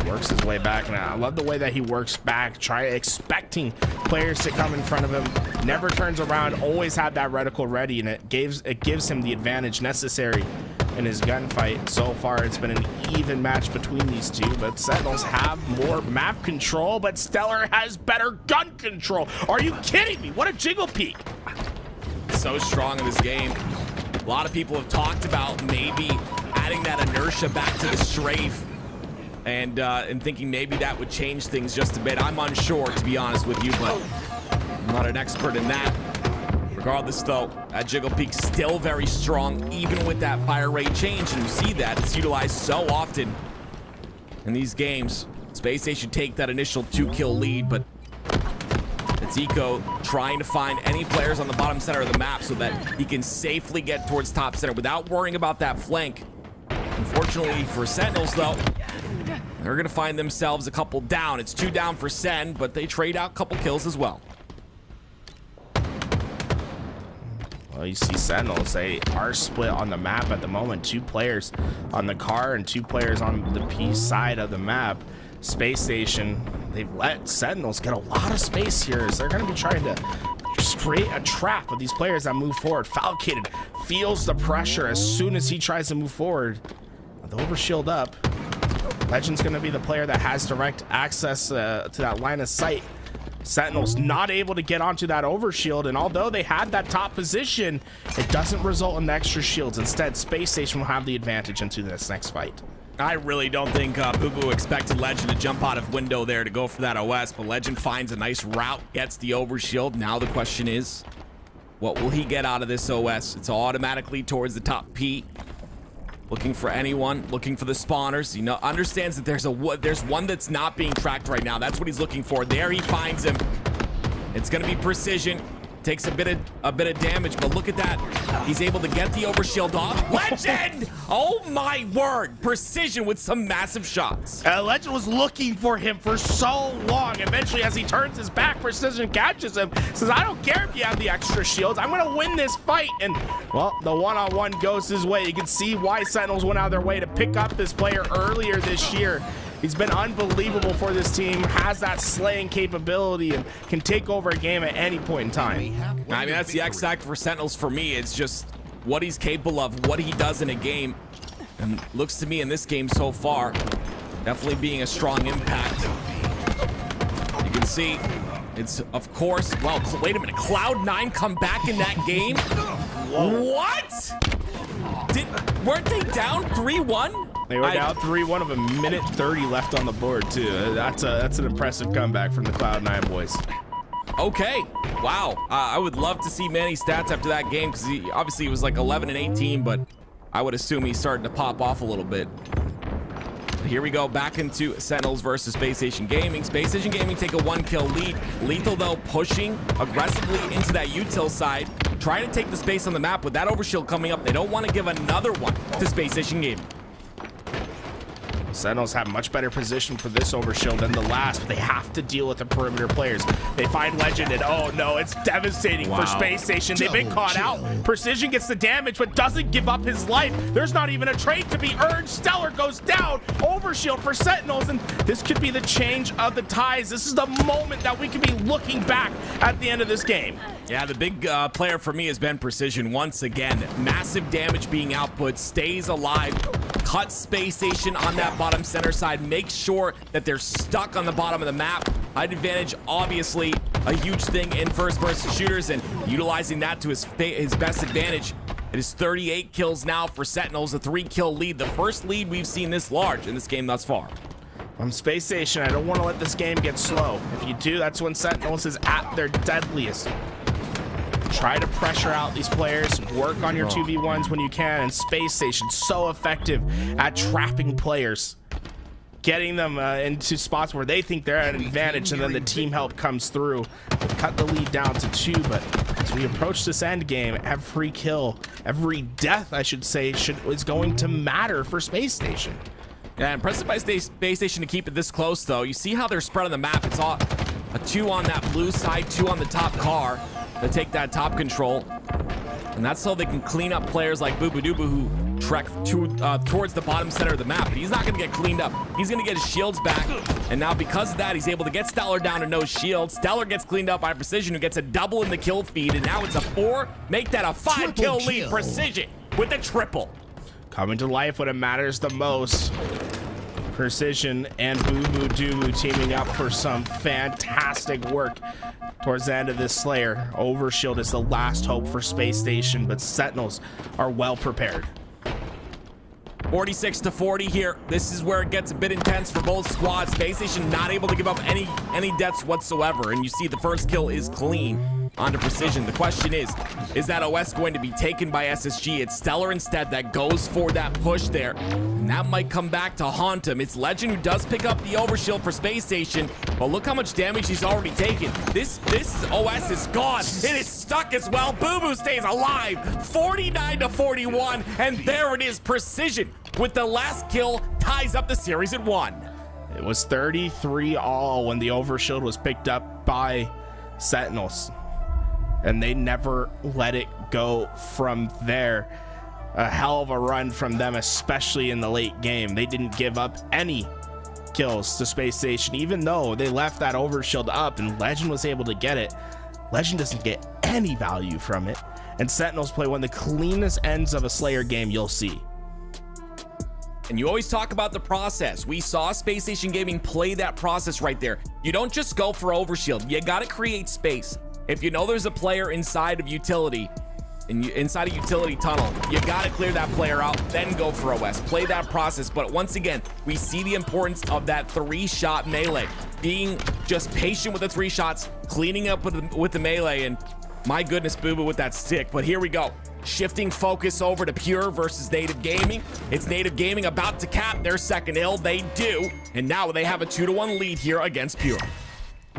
Works his way back now. I love the way that he works back, expecting players to come in front of him. Never turns around, always had that reticle ready, and it gives him the advantage necessary in his gunfight. So far, it's been an even match between these two, but Sentinels have more map control, but Stellar has better gun control. Are you kidding me? What a jiggle peek. So strong in this game. A lot of people have talked about maybe adding that inertia back to the strafe. And thinking maybe that would change things just a bit. I'm unsure, to be honest with you, but I'm not an expert in that. Regardless, though, that jiggle peak still very strong, even with that fire rate change. And you see that it's utilized so often in these games. Space Station take that initial 2-kill lead, but it's Eco trying to find any players on the bottom center of the map so that he can safely get towards top center without worrying about that flank. Unfortunately for Sentinels, though, they're going to find themselves a couple down. It's 2 down for Sen, but they trade out a couple kills as well. Well, you see Sentinels, they are split on the map at the moment. 2 players on the car and 2 players on the P side of the map. Space Station, they've let Sentinels get a lot of space here as they're going to be trying to create a trap with these players that move forward. Falcated feels the pressure as soon as he tries to move forward. The overshield up. Legend's going to be the player that has direct access to that line of sight. Sentinels not able to get onto that overshield, and although they had that top position, it doesn't result in the extra shields. Instead, Space Station will have the advantage into this next fight. I really don't think Boo Boo expected Legend to jump out of window there to go for that OS, but Legend finds a nice route, gets the overshield. Now the question is, what will he get out of this OS? It's automatically towards the top P. Looking for anyone, looking for the spawners. You know, understands that there's one that's not being tracked right now. That's what he's looking for. There he finds him. It's gonna be precision. Takes a bit of damage, but look at that. He's able to get the overshield off. Legend! Oh my word! Precision with some massive shots. Legend was looking for him for so long. Eventually, as he turns his back, Precision catches him. Says, I don't care if you have the extra shields. I'm gonna win this fight. And well, the one-on-one goes his way. You can see why Sentinels went out of their way to pick up this player earlier this year. He's been unbelievable for this team, has that slaying capability, and can take over a game at any point in time. I mean, that's the X factor for Sentinels for me. It's just what he's capable of, what he does in a game. And looks to me in this game so far, definitely being a strong impact. You can see it's, of course, well, wait a minute. Cloud9 come back in that game? Whoa. What? Weren't they down 3-1? They were down 3-1 of a minute 30 left on the board, too. That's an impressive comeback from the Cloud9 boys. Okay, wow. I would love to see Manny's stats after that game because obviously he was like 11 and 18, but I would assume he's starting to pop off a little bit. But here we go, back into Sentinels versus Space Station Gaming. Space Station Gaming take a 1-kill lead. Lethal, though, pushing aggressively into that util side, trying to take the space on the map. With that overshield coming up, they don't want to give another one to Space Station Gaming. Sentinels have much better position for this overshield than the last, but they have to deal with the perimeter players. They find Legend, and oh no, it's devastating for Space Station. They've been caught out. Precision gets the damage, but doesn't give up his life. There's not even a trade to be earned. Stellar goes down. Overshield for Sentinels, and this could be the change of the tides. This is the moment that we could be looking back at the end of this game. Yeah, the big player for me has been Precision once again. Massive damage being output, stays alive, cuts Space Station on that bottom center side, makes sure that they're stuck on the bottom of the map. Height advantage, obviously a huge thing in first-person shooters, and utilizing that to his best advantage. It is 38 kills now for Sentinels, a 3-kill lead, the first lead we've seen this large in this game thus far. From Space Station, I don't want to let this game get slow. If you do, that's when Sentinels is at their deadliest. Try to pressure out these players, work on your 2v1s when you can, and Space Station so effective at trapping players, getting them into spots where they think they're at an advantage, and then the team help comes through. Cut the lead down to 2, but As we approach this end game, every kill, every death, I should say, is going to matter for Space Station. Yeah, impressive by Space Station to keep it this close, though. You see how they're spread on the map. It's all a 2 on that blue side, 2 on the top car to take that top control. And that's so they can clean up players like Boo Boo Doo Boo who trek towards the bottom center of the map. But he's not going to get cleaned up. He's going to get his shields back. And now because of that, he's able to get Stellar down to no shield. Stellar gets cleaned up by Precision, who gets a double in the kill feed. And now it's a 4. Make that a 5 kill lead. Precision with a triple. Coming to life when it matters the most. Precision and Boo Boo Doo Boo teaming up for some fantastic work towards the end of this Slayer. Overshield is the last hope for Space Station, but Sentinels are well prepared. 46-40 here. This is where it gets a bit intense for both squads. Space Station not able to give up any deaths whatsoever, and you see the first kill is clean onto Precision. The question is that OS going to be taken by SSG? It's Stellar instead that goes for that push there, and that might come back to haunt him. It's Legend who does pick up the overshield for Space Station, but look how much damage he's already taken. This OS is gone. It is stuck as well. Boo Boo stays alive. 49-41, and there it is. Precision with the last kill ties up the series at 1. It was 33-all when the overshield was picked up by Sentinels, and they never let it go from there. A hell of a run from them, especially in the late game. They didn't give up any kills to Space Station, even though they left that overshield up and Legend was able to get it. Legend doesn't get any value from it, and Sentinels play one of the cleanest ends of a Slayer game you'll see. And you always talk about the process. We saw Space Station Gaming play that process right there. You don't just go for overshield. You got to create space. If you know there's a player inside of utility, inside a utility tunnel, you got to clear that player out, then go for OS. Play that process. But once again, we see the importance of that 3-shot melee. Being just patient with the 3 shots, cleaning up with the melee, and my goodness, Boo Boo with that stick. But here we go. Shifting focus over to Pure versus Native Gaming. It's Native Gaming about to cap their second hill. They do. And now they have a 2-1 lead here against Pure.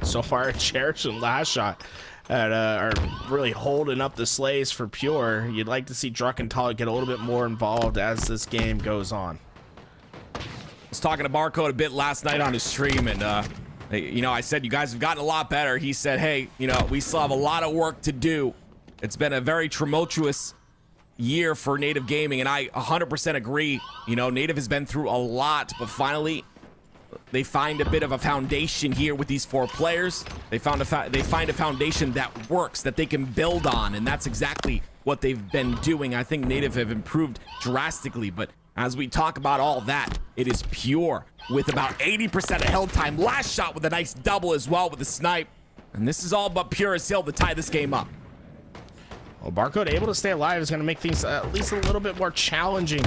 So far, Cherish and Last Shot are really holding up the slays for Pure. You'd like to see Druckenthaler get a little bit more involved as this game goes on. I was talking to Barcode a bit last night on his stream, and I said you guys have gotten a lot better. He said, hey, we still have a lot of work to do. It's been a very tumultuous year for Native Gaming, and I 100% agree. Native has been through a lot, but finally they find a bit of a foundation here with these 4 players. They find a foundation that works, that they can build on, and that's exactly what they've been doing. I think Native have improved drastically, but as we talk about all that, it is Pure with about 80% of held time. Last Shot with a nice double as well with the snipe, and this is all but Pure's hill to tie this game up. Well, Barcode able to stay alive is going to make things at least a little bit more challenging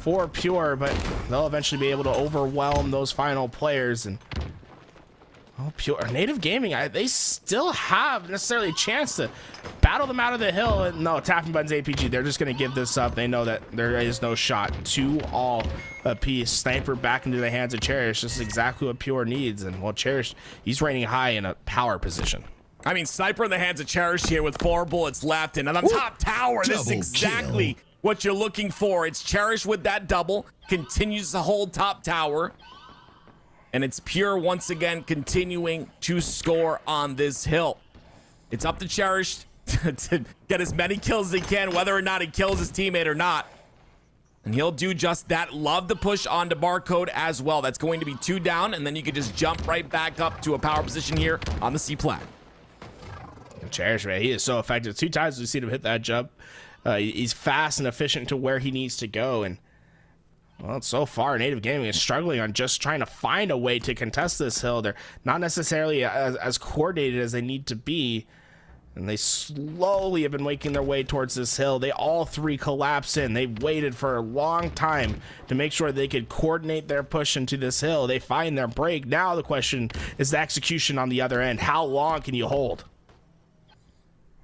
for Pure, but they'll eventually be able to overwhelm those final players. And Pure Native Gaming, they still have necessarily a chance to battle them out of the hill. And no, Tapping Buttons APG, they're just going to give this up. They know that there is no shot. 2-all apiece. Sniper back into the hands of Cherish. This is exactly what Pure needs. And well, Cherish, he's reigning high in a power position. I mean, Sniper in the hands of Cherish here with 4 bullets left, and on the top tower, this is exactly what you're looking for. It's Cherish with that double, continues to hold top tower, and it's Pure once again continuing to score on this hill. It's up to Cherish to get as many kills as he can, whether or not he kills his teammate or not. And he'll do just that. Love the push onto Barcode as well. That's going to be 2 down, and then you can just jump right back up to a power position here on the C-plat. Cherish, man, he is so effective. 2 times we've seen him hit that jump. He's fast and efficient to where he needs to go. And well, so far, Native Gaming is struggling on just trying to find a way to contest this hill. They're not necessarily as coordinated as they need to be. And they slowly have been making their way towards this hill. They all 3 collapse in. They waited for a long time to make sure they could coordinate their push into this hill. They find their break. Now the question is the execution on the other end. How long can you hold?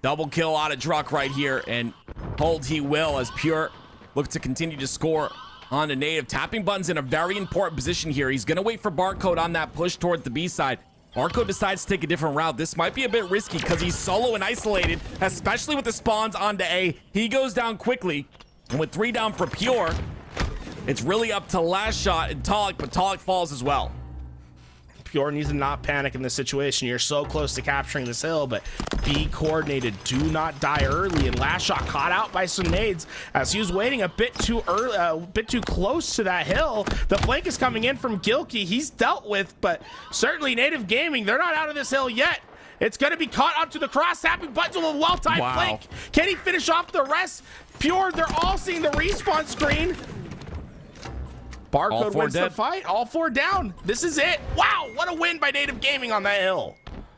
Double kill out of Druck right here, and hold he will as Pure look to continue to score on the Native. Tapping Buttons in a very important position here. He's going to wait for Barcode on that push towards the B side. Marco decides to take a different route. This might be a bit risky because he's solo and isolated, especially with the spawns onto A. He goes down quickly, and with 3 down for Pure, it's really up to Last Shot and Talik, but Talik falls as well. Pure needs to not panic in this situation. You're so close to capturing this hill, but be coordinated. Do not die early. And Last Shot caught out by some nades as he was waiting a bit too early, a bit too close to that hill. The flank is coming in from Gilkey. He's dealt with, but certainly Native Gaming, they're not out of this hill yet. It's going to be caught onto the cross. Happy Buttons with a well-timed flank. Can he finish off the rest? Pure, they're all seeing the respawn screen. Barcode wins the fight. All 4 down. This is it. Wow, what a win by Native Gaming on that hill.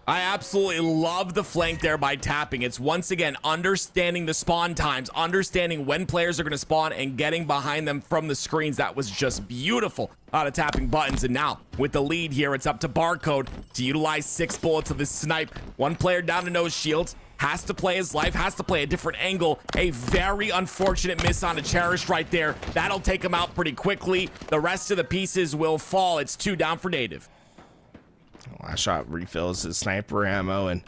I absolutely love the flank there by tapping. It's once again understanding the spawn times, understanding when players are going to spawn and getting behind them from the screens. That was just beautiful out of tapping buttons. And now with the lead here, it's up to Barcode to utilize 6 bullets of this snipe. 1 player down to no shields. Has to play his life, has to play a different angle. A very unfortunate miss on a Cherish right there. That'll take him out pretty quickly. The rest of the pieces will fall. It's 2 down for Native. Last Shot refills his sniper ammo, and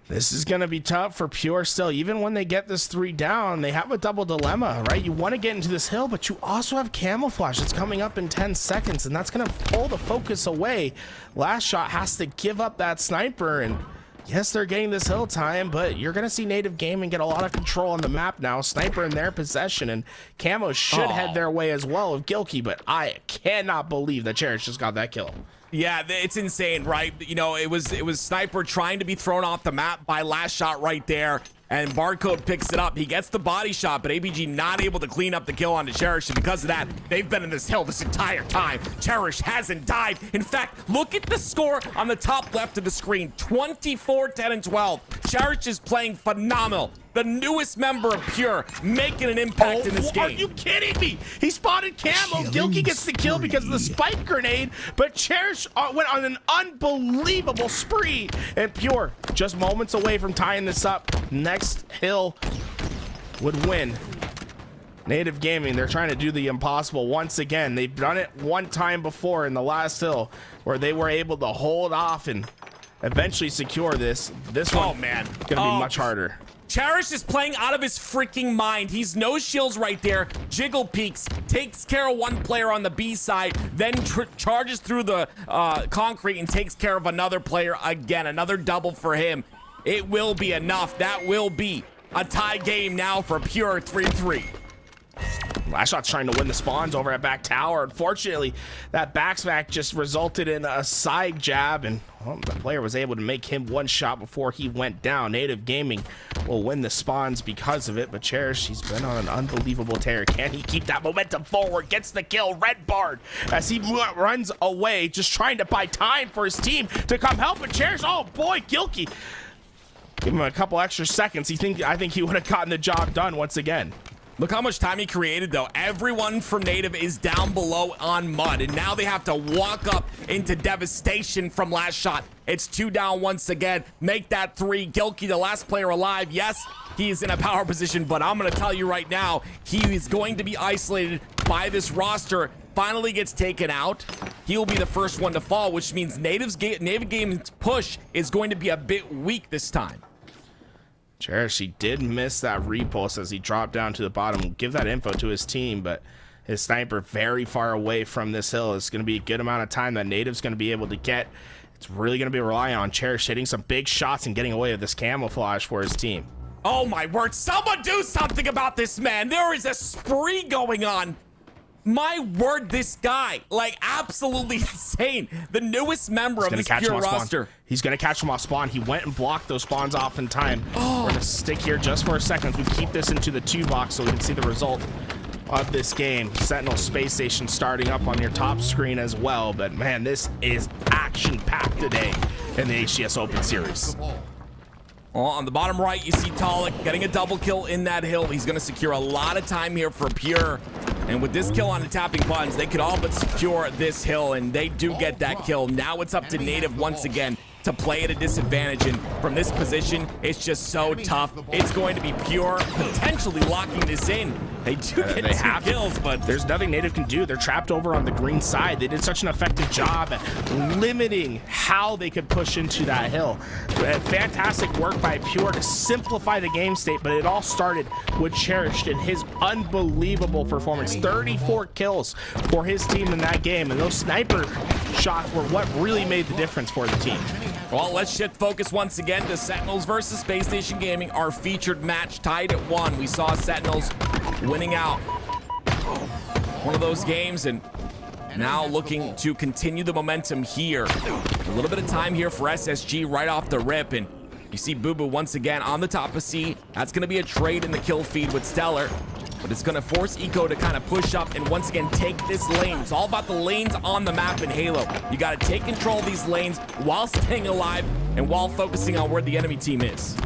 this is going to be tough for Pure still. Even when they get this 3 down, they have a double dilemma, right? You want to get into this hill, but you also have camouflage that's coming up in 10 seconds, and that's going to pull the focus away. Last Shot has to give up that sniper, and yes, they're getting this hill time, but you're going to see Native Gaming get a lot of control on the map now. Sniper in their possession, and Camo should head their way as well of Gilkey, but I cannot believe that Cherish just got that kill. Yeah, it's insane, right? You know, it was Sniper trying to be thrown off the map by Last Shot right there, and Barcode picks it up. He gets the body shot, but ABG not able to clean up the kill onto Cherish, and because of that, they've been in this hill this entire time. Cherish hasn't died. In fact, look at the score on the top left of the screen. 24, 10, and 12. Cherish is playing phenomenal. The newest member of Pure making an impact in this game. Are you kidding me? He spotted Camo. Gilkey gets the kill because of the spike grenade, but Cherish went on an unbelievable spree. And Pure just moments away from tying this up. Next hill would win. Native Gaming, they're trying to do the impossible once again. They've done it one time before in the last hill where they were able to hold off and eventually secure this. This one, man, gonna be much harder. Cherish is playing out of his freaking mind. He's no shields right there. Jiggle peeks, takes care of 1 player on the B side, then charges through the concrete and takes care of another player again. Another double for him. It will be enough. That will be a tie game now for Pure 3-3. Last Shot's trying to win the spawns over at back tower. Unfortunately, that back smack just resulted in a side jab, and the player was able to make him 1 shot before he went down. Native Gaming will win the spawns because of it, but Cherish, he's been on an unbelievable tear. Can he keep that momentum forward? Gets the kill, red barred as he runs away, just trying to buy time for his team to come help. And Cherish, oh boy, Gilkey, give him a couple extra seconds. I think he would have gotten the job done once again. Look how much time he created, though. Everyone from Native is down below on mud, and now they have to walk up into devastation from Last Shot. It's 2 down once again. Make that 3. Gilkey, the last player alive. Yes, he is in a power position, but I'm going to tell you right now, he is going to be isolated by this roster. Finally gets taken out. He'll be the first one to fall, which means Native Gaming's push is going to be a bit weak this time. Cherish, he did miss that repulse as he dropped down to the bottom. We'll give that info to his team, but his sniper very far away from this hill. It's going to be a good amount of time that Native's going to be able to get. It's really going to be relying on Cherish hitting some big shots and getting away with this camouflage for his team. Oh my word, someone do something about this man. There is a spree going on. My word, this guy, like, absolutely insane. The newest member of this Pure roster. He's going to catch him off spawn. He went and blocked those spawns off in time. We're going to stick here just for a second. We keep this into the 2 box so we can see the result of this game. Sentinel Space Station starting up on your top screen as well. But, man, this is action-packed today in the HCS Open Series. Well, on the bottom right, you see Talik getting a double kill in that hill. He's going to secure a lot of time here for Pure. And with this kill on the tapping buttons, they could all but secure this hill, and they do get that kill. Now it's up to Native once again to play at a disadvantage, and from this position, it's just so tough. It's going to be pure, potentially locking this in. They do get They have two kills, but there's nothing Native can do. They're trapped over on the green side. They did such an effective job at limiting how they could push into that hill. Fantastic work by Pure to simplify the game state, but it all started with Cherished and his unbelievable performance. 34 kills for his team in that game, and those sniper shots were what really made the difference for the team. well, let's shift focus once again to Sentinels versus Space Station Gaming, our featured match tied at 1. We saw Sentinels winning out one of those games, and now looking to continue the momentum here. A little bit of time here for SSG right off the rip, and you see Boo Boo once again on the top of C. That's going to be a trade in the kill feed with Stellar, but it's going to force Eco to kind of push up and once again take this lane. It's all about the lanes on the map in Halo. You got to take control of these lanes while staying alive and while focusing on where the enemy team is.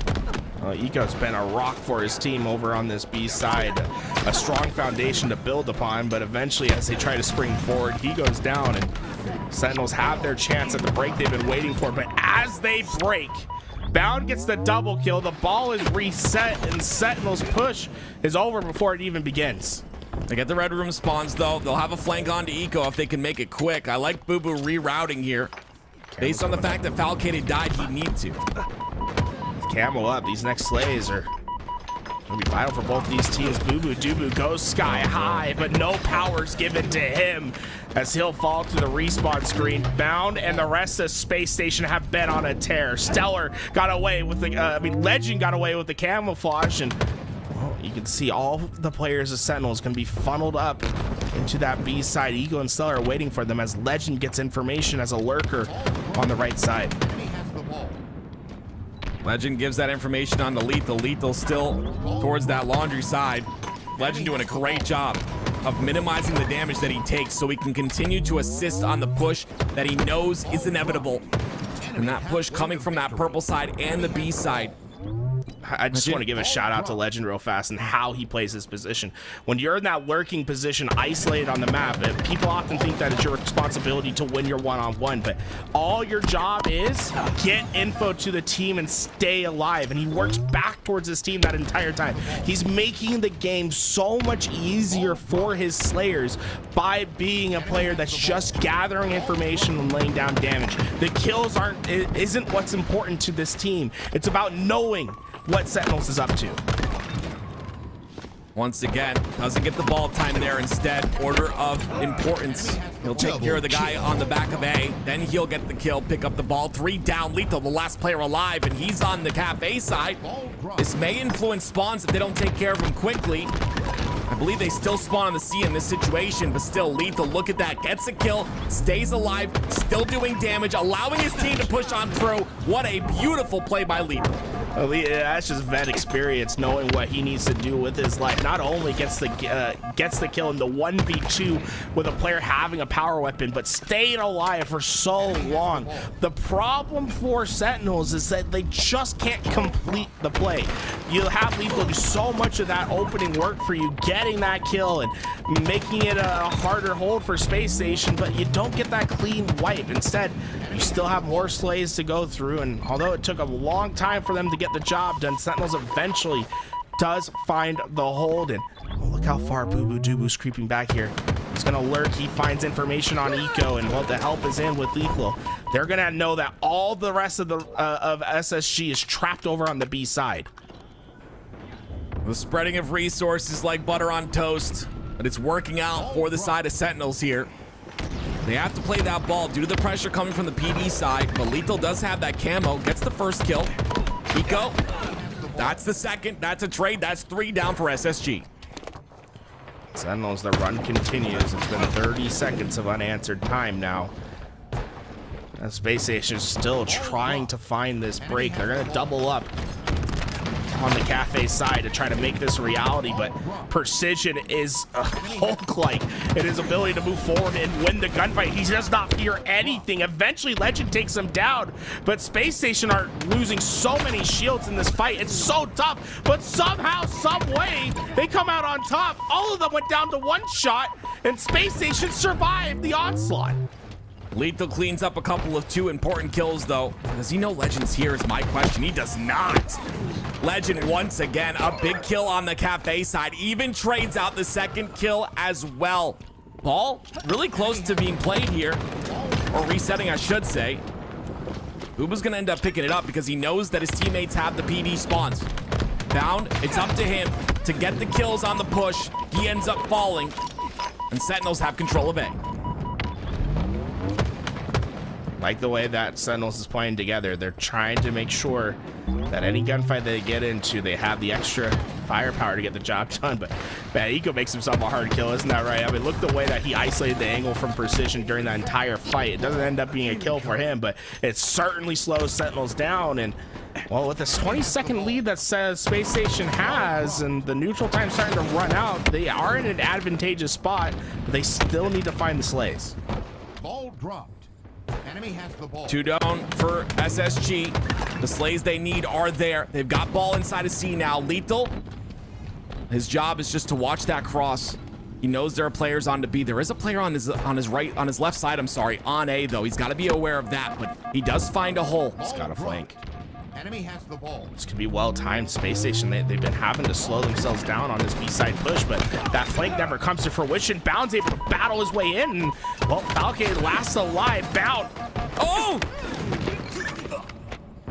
Eco's been a rock for his team over on this B side, a strong foundation to build upon, but eventually as they try to spring forward, he goes down, and Sentinels have their chance at the break they've been waiting for. But as they break, Bound gets the double kill, the ball is reset, and Sentinels push is over before it even begins. They get the red room spawns though. They'll have a flank onto Eco if they can make it quick. I like Boo Boo rerouting here. Based on the fact that Falcade died, he'd need to. Camo up, these next slays are gonna be vital for both these teams. Boo Boo Doo goes sky high, but no power's given to him as he'll fall to the respawn screen. Bound and the rest of Space Station have been on a tear. Stellar got away with the, Legend got away with the camouflage, and well, you can see all the players of Sentinels gonna be funneled up into that B side. Eagle and Stellar are waiting for them as Legend gets information as a lurker on the right side. Legend gives that information on the Lethal. Lethal still towards that laundry side. Legend doing a great job of minimizing the damage that he takes so he can continue to assist on the push that he knows is inevitable. And that push coming from that purple side and the B side. I just want to give a shout out to Legend real fast and how he plays his position. When you're in that lurking position, isolated on the map, people often think that it's your responsibility to win your one-on-one, but all your job is get info to the team and stay alive. And he works back towards his team that entire time. He's making the game so much easier for his Slayers by being a player that's just gathering information and laying down damage. The kills isn't what's important to this team. It's about knowing what Sentinels is up to. Once again, doesn't get the ball time there. Instead, order of importance. He'll take care of the guy on the back of A. Then he'll get the kill, pick up the ball. 3 down, Lethal, the last player alive, and he's on the cafe side. This may influence spawns if they don't take care of him quickly. I believe they still spawn on the C in this situation, but still Lethal, look at that, gets a kill, stays alive, still doing damage, allowing his team to push on through. What a beautiful play by Lethal. That's just vet experience, knowing what he needs to do with his life. Not only gets the kill in the 1v2 with a player having a power weapon, but staying alive for so long. The problem for Sentinels is that they just can't complete the play. You'll have Lethal do so much of that opening work for you, getting that kill and making it a harder hold for Space Station, but you don't get that clean wipe. Instead, you still have more slays to go through, and although it took a long time for them to get the job done, Sentinels eventually does find the hold. And look how far Boo Boo Doo Boo's creeping back here. He's gonna lurk. He finds information on Eco, and well, the help is in with Lethal. They're gonna know that all the rest of the of SSG is trapped over on the B side. The spreading of resources like butter on toast, but it's working out for the side of Sentinels here. They have to play that ball due to the pressure coming from the PD side, but Lethal does have that camo, gets the first kill. Eco, that's the second, that's a trade, that's 3 down for SSG. Sentinels, the run continues. It's been 30 seconds of unanswered time now. And Space Station is still trying to find this break. They're gonna double up on the cafe side to try to make this a reality, but Precision is Hulk-like in his ability to move forward and win the gunfight. He does not fear anything. Eventually, Legend takes him down, but Space Station are losing so many shields in this fight. It's so tough, but somehow, some way, they come out on top. All of them went down to 1 shot, and Space Station survived the onslaught. Lethal cleans up a couple of 2 important kills, though. Does he know Legend's here is my question. He does not. Legend, once again, a big kill on the cafe side. Even trades out the 2nd kill as well. Ball really close to being played here. Or resetting, I should say. Booba's going to end up picking it up because he knows that his teammates have the PD spawns. Bound, it's up to him to get the kills on the push. He ends up falling. And Sentinels have control of A. Like the way that Sentinels is playing together, they're trying to make sure that any gunfight they get into, they have the extra firepower to get the job done. But man, Eco makes himself a hard kill, isn't that right? I mean, look the way that he isolated the angle from Precision during that entire fight. It doesn't end up being a kill for him, but it certainly slows Sentinels down. And well, with this 20-second lead that says Space Station has, and the neutral time starting to run out, they are in an advantageous spot, but they still need to find the slays. Ball dropped. Enemy has the ball. 2 down for SSG. The slays they need are there. They've got ball inside of C now. Lethal, his job is just to watch that cross. He knows there are players on to B. There is a player on his left side, I'm sorry, on A though. He's got to be aware of that, but he does find a hole. He's got a flank. Enemy has the ball. This could be well timed. Space Station, they've been having to slow themselves down on this B-side push, but that flank never comes to fruition. Bound's able to battle his way in, and well, Falcon lasts alive. Bound. Oh!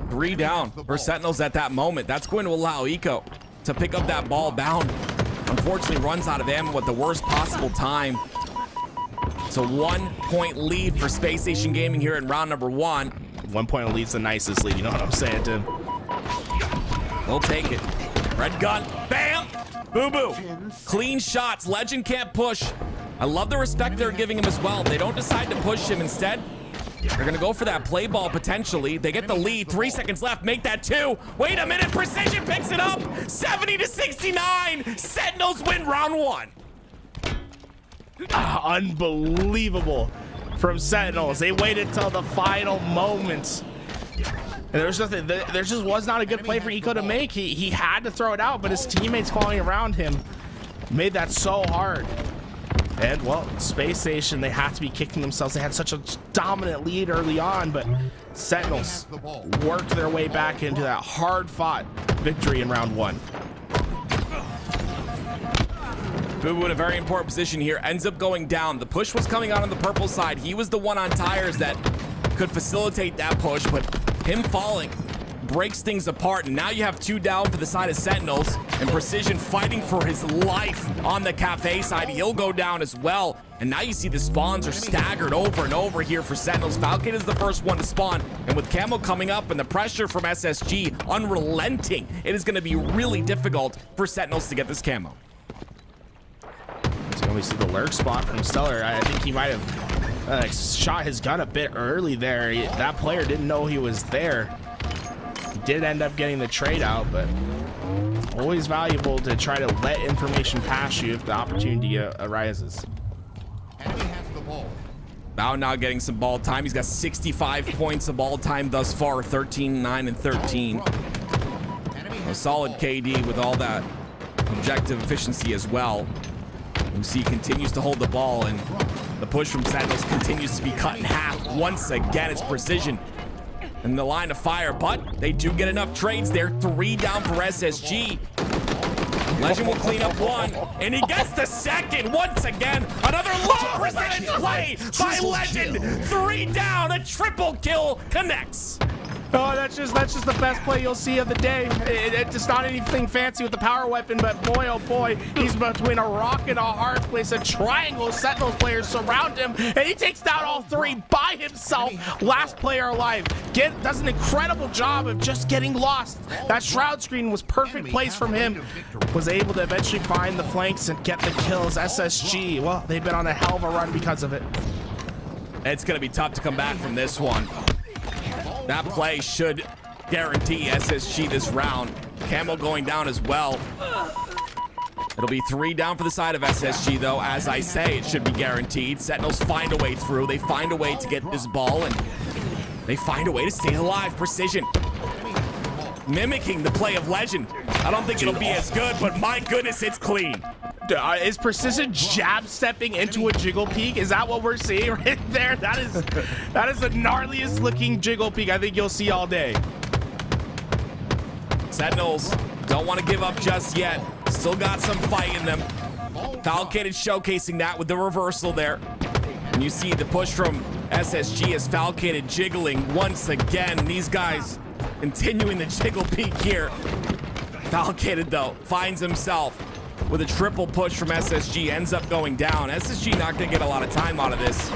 3 down for Sentinels at that moment. That's going to allow Eco to pick up that ball. Bound, unfortunately, runs out of ammo at the worst possible time. It's a 1-point lead for Space Station Gaming here in round number 1. 1 point lead's the nicest lead, you know what I'm saying, Tim? They'll take it. Red gun, bam! Boo-boo. Clean shots. Legend can't push. I love the respect they're giving him as well. They don't decide to push him. Instead, they're gonna go for that play ball potentially. They get the lead. 3 seconds left. Make that 2. Wait a minute. Precision picks it up. 70-69. Sentinels win round 1. Unbelievable from Sentinels. They waited till the final moments. And there's nothing. There just was not a good play for Eco to make. He had to throw it out, but his teammates falling around him made that so hard. And well, Space Station, they have to be kicking themselves. They had such a dominant lead early on, but Sentinels worked their way back into that hard-fought victory in round 1. Boo-Boo in a very important position here, ends up going down. The push was coming out on the purple side. He was the one on tires that could facilitate that push, but him falling breaks things apart. And now you have 2 down for the side of Sentinels, and Precision fighting for his life on the cafe side. He'll go down as well. And now you see the spawns are staggered over and over here for Sentinels. Falcon is the first one to spawn, and with Camo coming up and the pressure from SSG unrelenting, it is going to be really difficult for Sentinels to get this camo. So we see the lurk spot from Stellar. I think he might have shot his gun a bit early there. That player didn't know he was there. He did end up getting the trade out, but always valuable to try to let information pass you if the opportunity arises. Enemy has the ball. Bound now getting some ball time. He's got 65 points of ball time thus far, 13, 9, and 13. A solid KD with all that objective efficiency as well. You see, continues to hold the ball, and the push from Sentinels continues to be cut in half. Once again, it's Precision in the line of fire, but they do get enough trades there. 3 down for SSG. Legend will clean up 1, and he gets the 2nd. Once again, another low percentage play by Legend. 3 down, a triple kill connects. Oh, that's just the best play you'll see of the day. It's not anything fancy with the power weapon, but boy, oh boy, he's between a rock and a hard place. A triangle. Sentinels players surround him, and he takes down all 3 by himself. Last player alive. Does an incredible job of just getting lost. That shroud screen was perfect place from him. Was able to eventually find the flanks and get the kills. SSG, well, they've been on a hell of a run because of it. It's going to be tough to come back from this one. That play should guarantee SSG this round. Camo going down as well. It'll be 3 down for the side of SSG, though. As I say, it should be guaranteed. Sentinels find a way through. They find a way to get this ball, and they find a way to stay alive. Precision mimicking the play of Legend. I don't think it'll be as good, but my goodness, it's clean. Is Precision jab stepping into a jiggle peek? Is that what we're seeing right there? That is the gnarliest looking jiggle peek I think you'll see all day. Sentinels don't want to give up just yet. Still got some fight in them. Falcated showcasing that with the reversal there. And you see the push from SSG as Falcated jiggling once again. These guys continuing the jiggle peek here. Falcated though finds himself with a triple push from SSG, ends up going down. SSG not gonna get a lot of time out of this,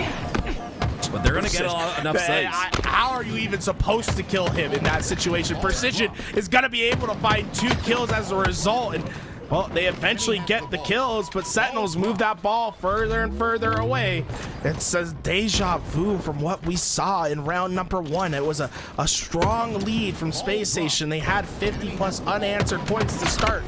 but they're gonna get enough saves. How are you even supposed to kill him in that situation? Precision is gonna be able to find 2 kills as a result, and well, they eventually get the kills, but Sentinels move that ball further and further away. It says deja vu from what we saw in round number 1. It was a strong lead from Space Station. They had 50 plus unanswered points to start,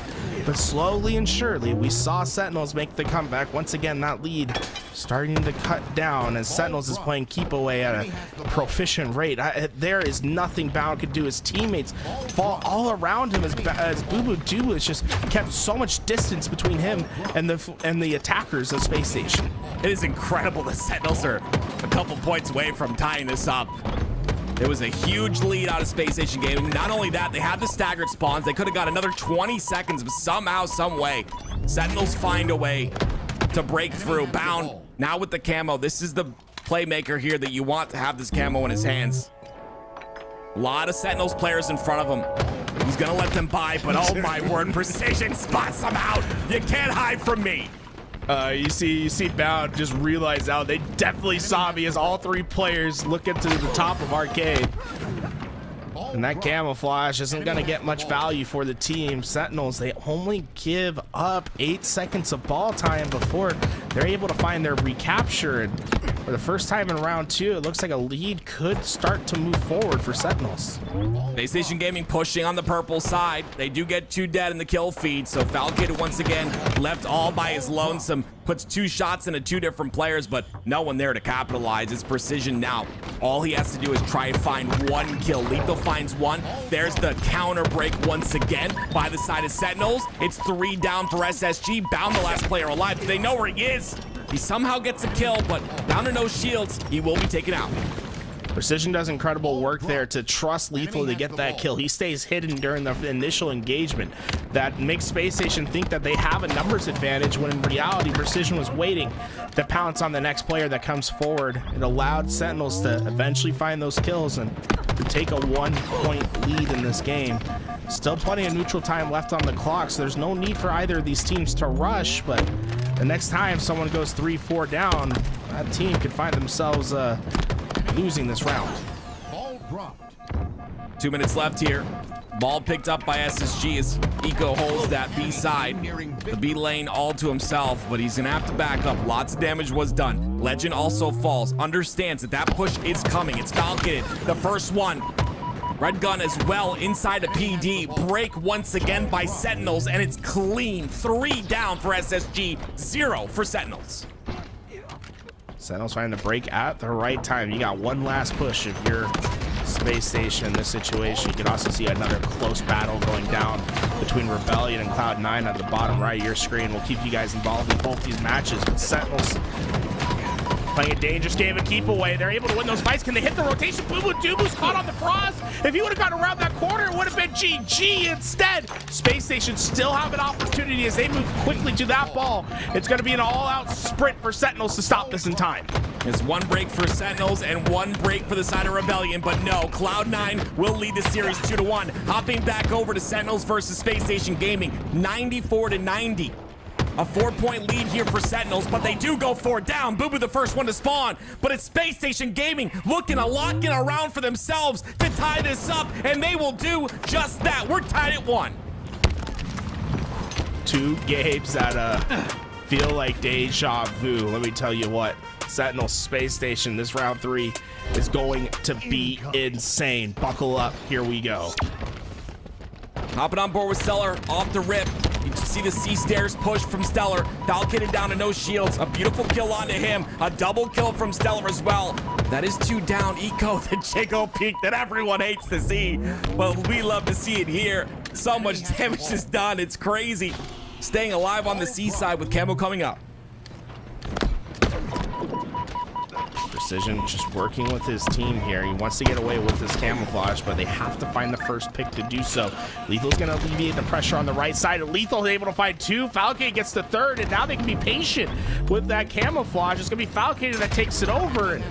but slowly and surely we saw Sentinels make the comeback. Once again, that lead starting to cut down as Sentinels is playing keep away at a proficient rate. There is nothing Bound could do. His teammates fall all around him as Boo Boo Doo has just kept so much distance between him and the attackers of Space Station. It is incredible the Sentinels are a couple points away from tying this up. It was a huge lead out of Space Station Gaming. Not only that, they had the staggered spawns. They could have got another 20 seconds, but somehow, some way, Sentinels find a way to break through. Bound now with the camo. This is the playmaker here that you want to have this camo in his hands. A lot of Sentinels players in front of him. He's gonna let them by, but oh my word, Precision spots them out. You can't hide from me. You see Bound just realize now they definitely saw me as all 3 players look into the top of Arcade. And that camouflage isn't going to get much value for the team. Sentinels, they only give up 8 seconds of ball time before they're able to find their recapture. And for the first time in round 2, it looks like a lead could start to move forward for Sentinels. Space Station Gaming pushing on the purple side. They do get 2 dead in the kill feed, so Falcated once again left all by his lonesome. Puts 2 shots into 2 different players, but no one there to capitalize. It's Precision now. All he has to do is try and find 1 kill. Lethal finds 1. There's the counter break once again by the side of Sentinels. It's 3 down for SSG. Bound the last player alive. They know where he is. He somehow gets a kill, but down to no shields. He will be taken out. Precision does incredible work there to trust Lethal to get that kill. He stays hidden during the initial engagement. That makes Space Station think that they have a numbers advantage, when in reality, Precision was waiting to pounce on the next player that comes forward. It allowed Sentinels to eventually find those kills and to take a 1-point lead in this game. Still plenty of neutral time left on the clock, so there's no need for either of these teams to rush, but the next time someone goes 3-4 down, that team could find themselves losing this round. Ball dropped. 2 minutes left here. Ball picked up by SSG as Eco holds that B side. The B lane all to himself, but he's gonna have to back up. Lots of damage was done. Legend also falls. Understands that that push is coming. It's Falcated, the first one. Red Gun as well inside the PD. Break once again by Sentinels, and it's clean. 3 down for SSG, 0 for Sentinels. Sentinels trying to break at the right time. You got one last push if you're Space Station in this situation. You can also see another close battle going down between Rebellion and Cloud9 at the bottom right of your screen. We'll keep you guys involved in both these matches. But Sentinels playing a dangerous game of keep away. They're able to win those fights. Can they hit the rotation? Boo Boo Doobu's caught on the cross. If he would have gotten around that corner, it would have been GG. Instead, Space Station still have an opportunity as they move quickly to that ball. It's going to be an all-out sprint for Sentinels to stop this in time. It's 1 break for Sentinels and 1 break for the side of Rebellion, but no, Cloud9 will lead the series 2-1. Hopping back over to Sentinels versus Space Station Gaming, 94-90. A 4-point lead here for Sentinels, but they do go 4 down. Boo Boo the first one to spawn, but it's Space Station Gaming looking to lock in around for themselves to tie this up, and they will do just that. We're tied at 1. 2 games that feel like deja vu. Let me tell you what, Sentinel Space Station, this round 3 is going to be insane. Buckle up, here we go. Hopping on board with Stellar off the rip. You can see the C stairs push from Stellar. Falcated down to no shields. A beautiful kill onto him. A double kill from Stellar as well. That is 2 down. Eco, the jiggle peek that everyone hates to see. But we love to see it here. So much damage is done. It's crazy. staying alive on the C side with Camo coming up. Precision just working with his team here. He wants to get away with this camouflage, but they have to find the first pick to do so. Lethal's going to alleviate the pressure on the right side. Lethal is able to find 2. Falcate gets the 3rd, and now they can be patient with that camouflage. It's going to be Falcate that takes it over. And,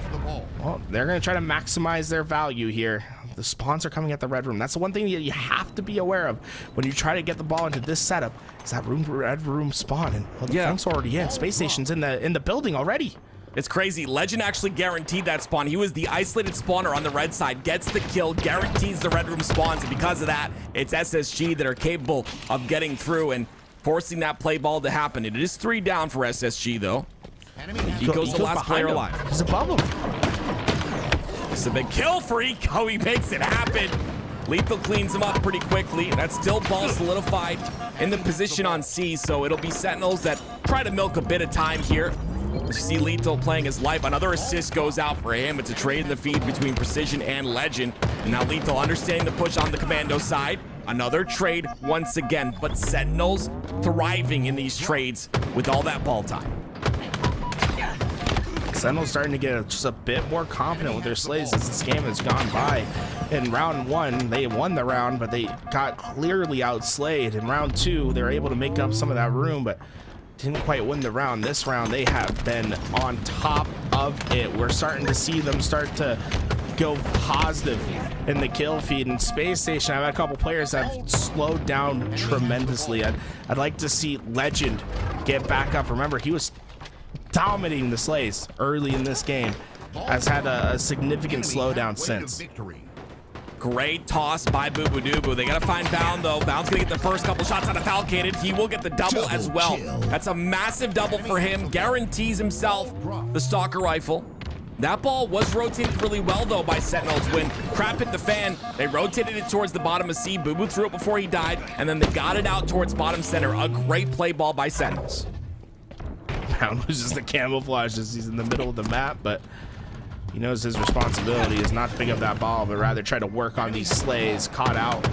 well, they're going to try to maximize their value here. The spawns are coming at the red room. That's the one thing that you have to be aware of when you try to get the ball into this setup. Is that red room spawn? And well, the flank's already in. Space Station's in the building already. It's crazy. Legend actually guaranteed that spawn. He was the isolated spawner on the red side, gets the kill, guarantees the red room spawns, and because of that, it's SSG that are capable of getting through and forcing that play ball to happen. It is 3 down for SSG, though. He goes the last player alive. He's above him. It's a big kill for Eco. He makes it happen. Lethal cleans him up pretty quickly. That's still ball solidified in the position on C, so it'll be Sentinels that try to milk a bit of time here. You see Lethal playing his life. Another assist goes out for him. It's a trade in the feed between Precision and Legend. And now Lethal understanding the push on the Commando side. Another trade once again, but Sentinels thriving in these trades with all that ball time. Sentinels starting to get just a bit more confident with their slays as this game has gone by. In round 1, they won the round, but they got clearly outslayed. In round 2, they were able to make up some of that room, but didn't quite win the round. This round, they have been on top of it. We're starting to see them start to go positive in the kill feed. And Space Station, I've had a couple players that have slowed down tremendously. I'd like to see Legend get back up. Remember, he was dominating the slays early in this game. Has had a significant slowdown since. Great toss by Boo-Boo-Doo-Boo. They got to find Bound, though. Bound's going to get the first couple shots out of Falcated. He will get the double as well. That's a massive double for him. Guarantees himself the Stalker rifle. That ball was rotated really well, though, by Sentinels. When Crap hit the fan, they rotated it towards the bottom of C. Boo-Boo threw it before he died, and then they got it out towards bottom center. A great play ball by Sentinels. Bound loses the camouflage as he's in the middle of the map, but he knows his responsibility is not to pick up that ball, but rather try to work on these slays. Caught out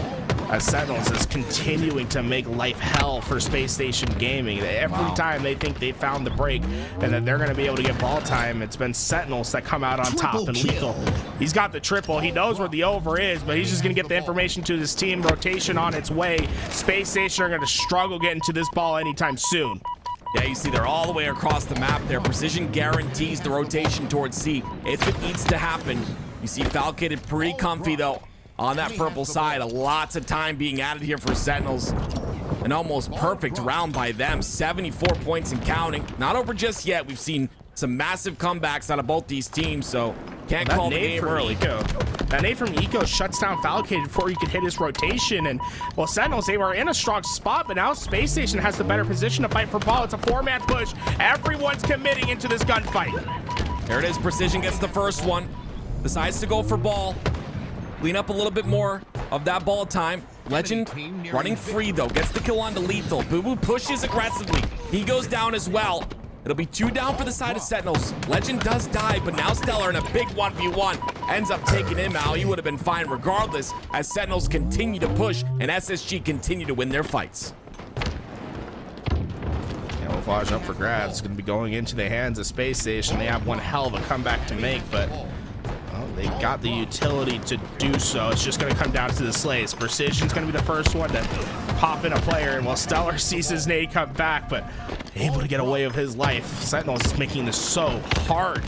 as Sentinels is continuing to make life hell for Space Station Gaming. Every time they think they found the break and that they're going to be able to get ball time, it's been Sentinels that come out on top. And Lethal, he's got the triple. He knows where the over is, but he's just going to get the information to his team. Rotation on its way. Space Station are going to struggle getting to this ball anytime soon. Yeah, you see they're all the way across the map there. Precision guarantees the rotation towards C if it needs to happen. You see Falcated pretty comfy, though, on that purple side. Lots of time being added here for Sentinels. An almost perfect round by them. 74 points and counting. Not over just yet. We've seen some massive comebacks out of both these teams, so can't call the game early. That nade from Eco shuts down Falcated before he could hit his rotation. And well, Sentinels, they were in a strong spot, but now Space Station has the better position to fight for ball. It's a 4-man push. Everyone's committing into this gunfight. There it is. Precision gets the first one. Decides to go for ball. Lean up a little bit more of that ball time. Legend running free, though. Gets the kill onto Lethal. Boo-Boo pushes aggressively. He goes down as well. It'll be 2 down for the side of Sentinels. Legend does die, but now Stellar in a big 1v1 ends up taking him out. He would have been fine regardless as Sentinels continue to push and SSG continue to win their fights. Camouflage up for grabs. It's going to be going into the hands of Space Station. They have one hell of a comeback to make, but well, they got the utility to do so. It's just going to come down to the slays. Precision's going to be the first one to pop in a player, and while Stellar sees his nade come back, but able to get away with his life. Sentinels is making this so hard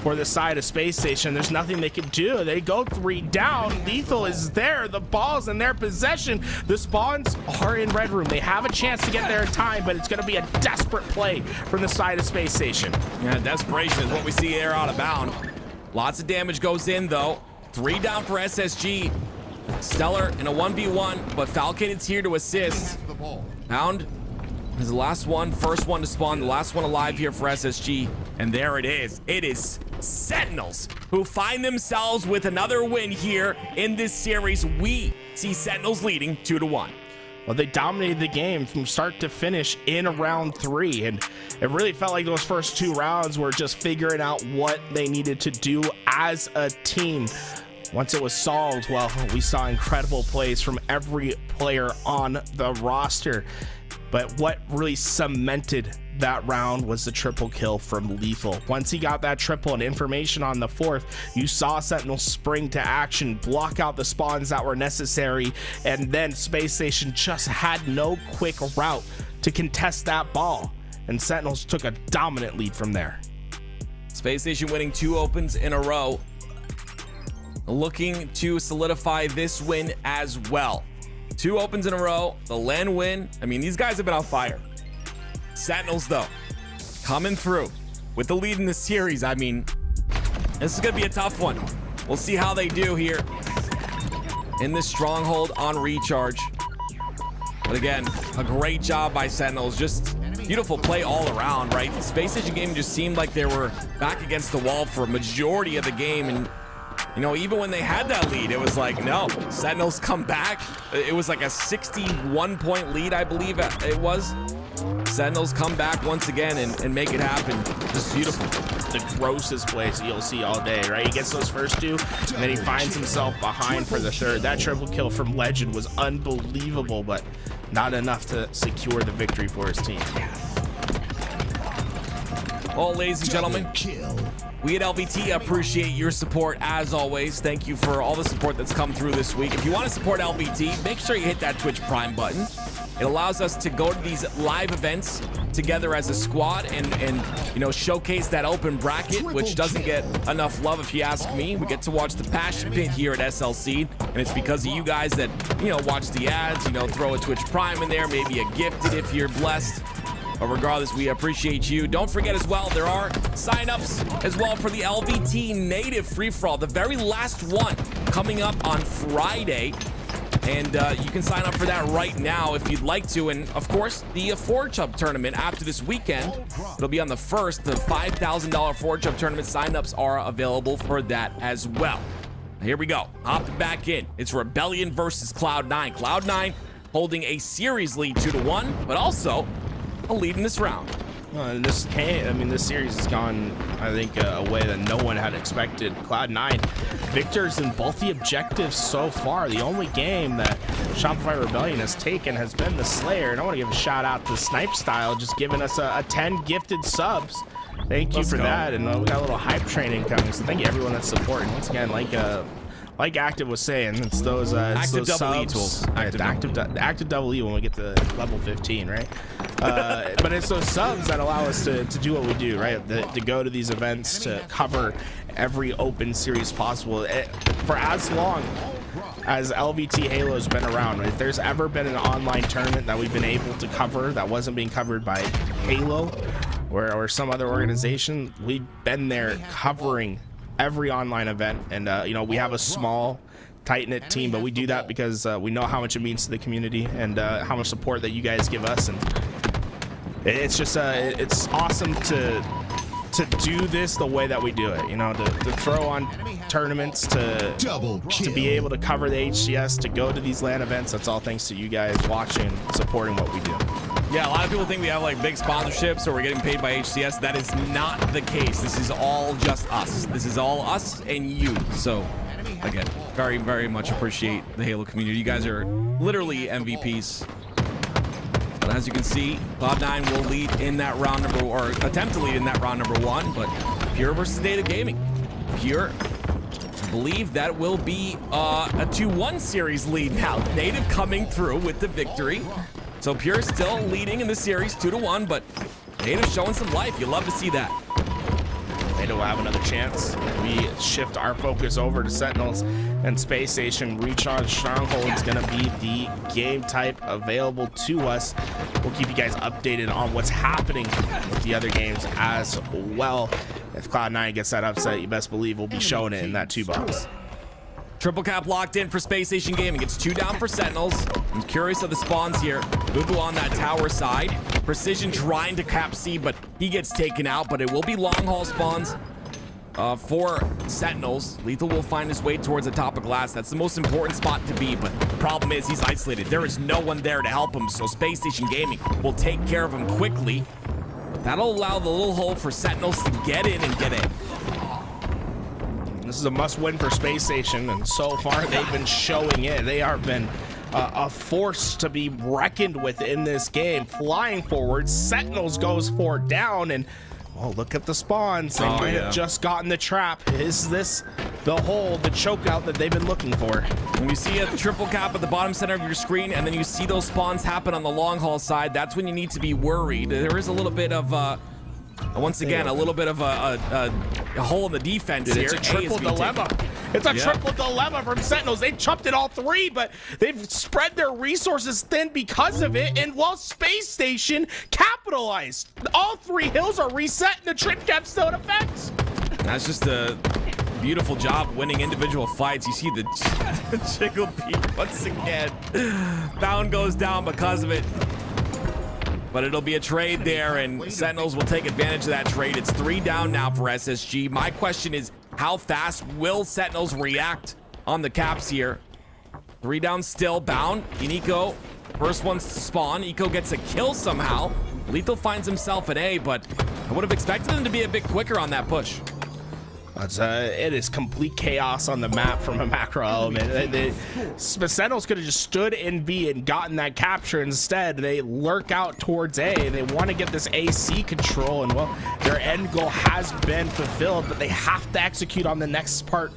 for the side of Space Station. There's nothing they can do. They go 3 down. Lethal is there. The ball's in their possession. The spawns are in red room. They have a chance to get there in time, but it's going to be a desperate play from the side of Space Station. Yeah, desperation is what we see there out of bound. Lots of damage goes in, though. 3 down for SSG. Stellar in a 1v1, but Falcated's here to assist. Bound is the last one, first one to spawn, the last one alive here for SSG. And there it is. It is Sentinels who find themselves with another win here in this series. We see Sentinels leading 2-1. Well, they dominated the game from start to finish in round 3, and it really felt like those first 2 rounds were just figuring out what they needed to do as a team. Once it was solved, well, we saw incredible plays from every player on the roster. But what really cemented that round was the triple kill from Lethal. Once he got that triple and information on the fourth, you saw Sentinels spring to action, block out the spawns that were necessary, and then Space Station just had no quick route to contest that ball, and Sentinels took a dominant lead from there. Space Station winning 2 opens in a row, looking to solidify this win as well. 2 opens in a row, the LAN win. I mean, these guys have been on fire. Sentinels, though, coming through with the lead in the series. I mean, this is going to be a tough one. We'll see how they do here in this stronghold on recharge. But again, a great job by Sentinels. Just beautiful play all around, right? The Space Station game just seemed like they were back against the wall for a majority of the game. And, you know, even when they had that lead, it was like, no, Sentinels come back. It was like a 61-point lead, I believe it was. Sentinels come back once again and make it happen. Just beautiful. The grossest plays you'll see all day, right? He gets those first 2, and then he finds himself behind for the third. That triple kill from Legend was unbelievable, but not enough to secure the victory for his team. Well, ladies and gentlemen, we at LVT appreciate your support as always. Thank you for all the support that's come through this week. If you want to support LVT, make sure you hit that Twitch Prime button. It allows us to go to these live events together as a squad and you know, showcase that open bracket, which doesn't get enough love if you ask me. We get to watch the passion pit here at SLC, and it's because of you guys that, you know, watch the ads, you know, throw a Twitch Prime in there, maybe a gifted if you're blessed. But regardless, we appreciate you. Don't forget as well, there are signups as well for the LVT native free-for-all, the very last one coming up on Friday. And you can sign up for that right now if you'd like to. And of course, the Forge Hub tournament after this weekend, it'll be on the 1st. The $5,000 Forge Hub tournament signups are available for that as well. Here we go. Hopping back in. It's Rebellion versus Cloud9. Cloud9 holding a series lead 2-1, but also a lead in this round. This series has gone, I think, a way that no one had expected. Cloud9 victors in both the objectives so far. The only game that Shopify Rebellion has taken has been the Slayer, and I want to give a shout out to Snipe Style, just giving us a 10 gifted subs. Thank you for that, and we got a little hype training coming, so thank you everyone that's supporting. Once again, like Active was saying, it's those Active those double E subs. tools. Active double E when we get to level 15, right? But it's those subs that allow us to do what we do, right? To go to these events, to cover every open series possible. For as long as LVT Halo has been around, if there's ever been an online tournament that we've been able to cover that wasn't being covered by Halo or some other organization, we've been there covering every online event. And you know, we have a small tight-knit team, but we do that because we know how much it means to the community and how much support that you guys give us. And it's just it's awesome to do this the way that we do it, you know, to throw on tournaments, to be able to cover the HCS, to go to these LAN events. That's all thanks to you guys watching, supporting what we do. Yeah, a lot of people think we have like big sponsorships or we're getting paid by HCS. That is not the case. This is all just us. This is all us and you. So again, very, very much appreciate the Halo community. You guys are literally MVPs. But as you can see, Cloud9 will lead in that round number, or attempt to lead in that round number 1, but Pure versus Native Gaming. Pure, I believe that will be a 2-1 series lead now. Native coming through with the victory. So Pure still leading in the series 2-1, but Native showing some life. You love to see that. Native will have another chance. We shift our focus over to Sentinels and Space Station. Recharge Stronghold is going to be the game type available to us. We'll keep you guys updated on what's happening with the other games as well. If Cloud9 gets that upset, you best believe we'll be showing it in that 2-box. Triple cap locked in for Space Station Gaming. It's 2 down for Sentinels. I'm curious of the spawns here. Boo-Boo on that tower side. Precision trying to cap C, but he gets taken out. But it will be long haul spawns for Sentinels. Lethal will find his way towards the top of glass. That's the most important spot to be, but the problem is he's isolated. There is no one there to help him, so Space Station Gaming will take care of him quickly. That'll allow the little hole for Sentinels to get in and get in. This is a must-win for Space Station, and so far they've been showing it. They have been a force to be reckoned with in this game. Flying forward, Sentinels goes for down, and oh, look at the spawns. They might have just gotten the trap. Is this the hole, the chokeout that they've been looking for? When you see a triple cap at the bottom center of your screen, and then you see those spawns happen on the long haul side, that's when you need to be worried. There is a little bit of once again, a little bit of a hole in the defense here. It's a triple dilemma. It's a triple dilemma from Sentinels. They chopped it all three, but they've spread their resources thin because of it. And while Space Station capitalized, all three hills are reset and the trip cap still in effect. That's just a beautiful job winning individual fights. You see the jiggle beat once again. Bound goes down because of it. But it'll be a trade there, and Sentinels will take advantage of that trade. It's 3 down now for SSG. My question is, how fast will Sentinels react on the caps here? 3 down still, Bound. Eco, first one's to spawn. Eco gets a kill somehow. Lethal finds himself an A, but I would have expected him to be a bit quicker on that push. It is complete chaos on the map from a macro element. The Sentinels could have just stood in B and gotten that capture. Instead, they lurk out towards A. They want to get this AC control, and well, their end goal has been fulfilled, but they have to execute on the next part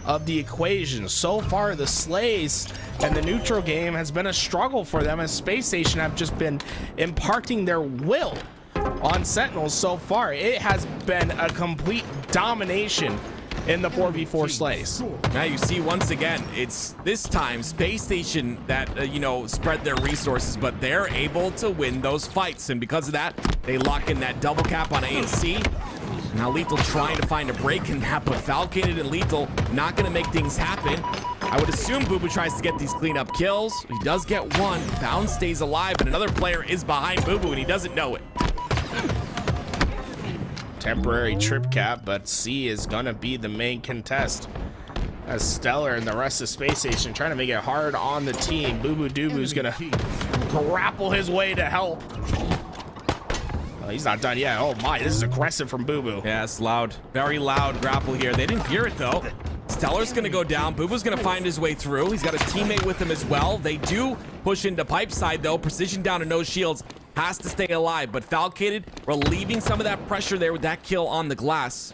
of the equation. So far, the Slays and the neutral game has been a struggle for them, as Space Station have just been imparting their will on Sentinels so far. It has been a complete domination in the 4v4 Slays. Now you see once again, it's this time Space Station that spread their resources, but they're able to win those fights, and because of that, they lock in that double cap on A and C. Now Lethal trying to find a break in that, but Falcated and Lethal not going to make things happen. I would assume Boo Boo tries to get these cleanup kills. He does get one. Bound stays alive, and another player is behind Boo Boo, and he doesn't know it. Temporary trip cap, but C is gonna be the main contest, as Stellar and the rest of Space Station trying to make it hard on the team. Boo Boo Doo Boo's gonna grapple his way to help. Oh, he's not done yet. Oh my, this is aggressive from Boo Boo. Yeah, it's loud, very loud grapple here. They didn't hear it though. Stellar's gonna go down. Boo Boo's gonna find his way through. He's got his teammate with him as well. They do push into pipe side though. Precision down to no shields. Has to stay alive, but Falcated relieving some of that pressure there with that kill on the glass.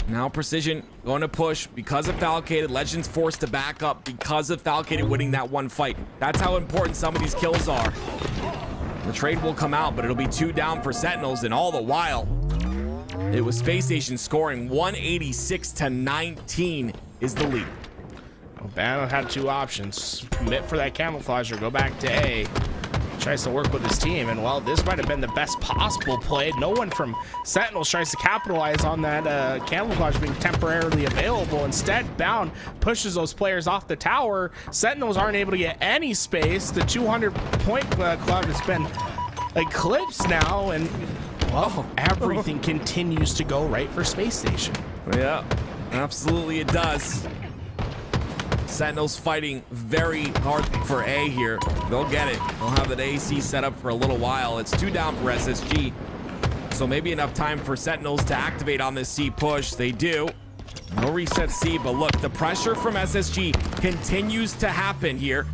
Now Precision going to push because of Falcated. Legends forced to back up because of Falcated winning that one fight. That's how important some of these kills are. The trade will come out, but it'll be 2 down for Sentinels, and all the while, it was Space Station scoring 186-19 is the lead. Well, Bannon had 2 options: commit for that camouflage or go back to A. Tries to work with his team, and well, this might have been the best possible play. No one from Sentinels tries to capitalize on that camouflage being temporarily available. Instead, Bound pushes those players off the tower. Sentinels aren't able to get any space. The 200-point club has been eclipsed now, and well, everything continues to go right for Space Station. Yeah, absolutely it does. Sentinels fighting very hard for A here. They'll get it. They'll have that AC set up for a little while. It's 2 down for SSG. So maybe enough time for Sentinels to activate on this C push. They do. No reset C, but look, the pressure from SSG continues to happen here.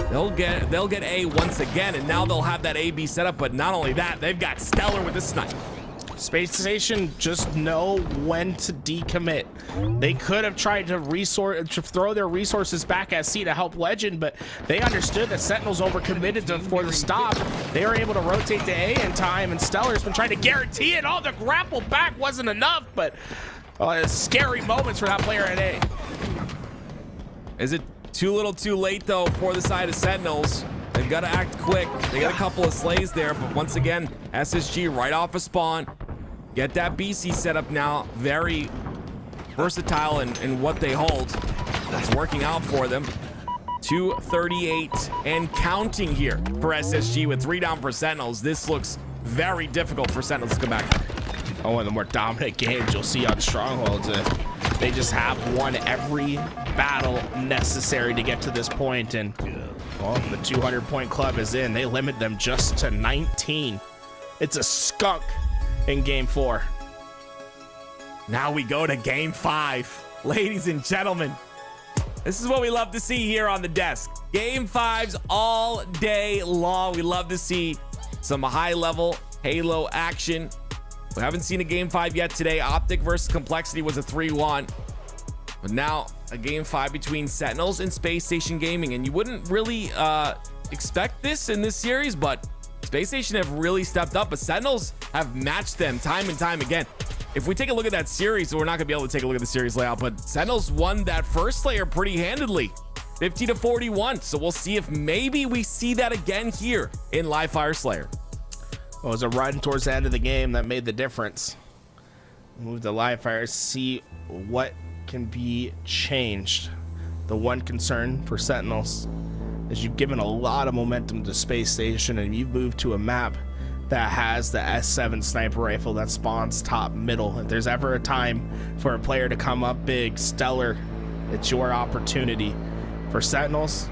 They'll get A once again, and now they'll have that AB set up, but not only that, they've got Stellar with the snipe. Space Station just know when to decommit. They could have tried to throw their resources back at C to help Legend, but they understood that Sentinels overcommitted for the stop. They were able to rotate to A in time, and Stellar's been trying to guarantee it. All the grapple back wasn't enough, but scary moments for that player at A. Is it too little too late though for the side of Sentinels? They've got to act quick. They got a couple of slays there, but once again, SSG right off a spawn. Get that BC set up now. Very versatile in what they hold. It's working out for them. 238 and counting here for SSG with 3 down for Sentinels. This looks very difficult for Sentinels to come back. Oh, one of the more dominant games you'll see on Strongholds. They just have won every battle necessary to get to this point, and well, the 200-point club is in. They limit them just to 19. It's a skunk in game 4. Now we go to game 5. Ladies and gentlemen, This is what we love to see here on the desk. Game 5s all day long. We love to see some high-level Halo action. We haven't seen a Game 5 yet today. OpTic versus Complexity was a 3-1. But now a Game 5 between Sentinels and Space Station Gaming. And you wouldn't really expect this in this series, but Space Station have really stepped up. But Sentinels have matched them time and time again. If we take a look at that series, we're not going to be able to take a look at the series layout, but Sentinels won that first layer pretty handedly, 50-41. So we'll see if maybe we see that again here in Live Fire Slayer. Well, it was a run towards the end of the game that made the difference. Move to Live Fire, see what can be changed. The one concern for Sentinels is you've given a lot of momentum to Space Station, and you've moved to a map that has the S7 sniper rifle that spawns top middle. If there's ever a time for a player to come up big, Stellar, it's your opportunity. For Sentinels,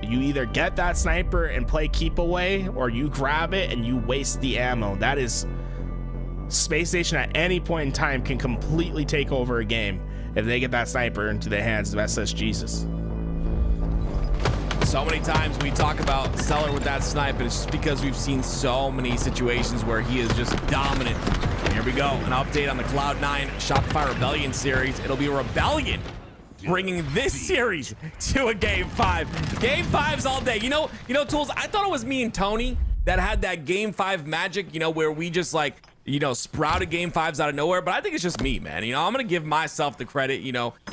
you either get that sniper and play keep away, or you grab it and you waste the ammo. That is, Space Station at any point in time can completely take over a game if they get that sniper into the hands of SSGs. So many times we talk about Stellar with that snipe, and it's just because we've seen so many situations where he is just dominant. Here we go, an update on the Cloud9 Shopify Rebellion series. It'll be a Rebellion bringing this series to a Game 5. Game 5s all day. You know, Tools, I thought it was me and Tony that had that Game 5 magic, where we just like, sprouted Game 5s out of nowhere, but I think it's just me, man. I'm gonna give myself the credit.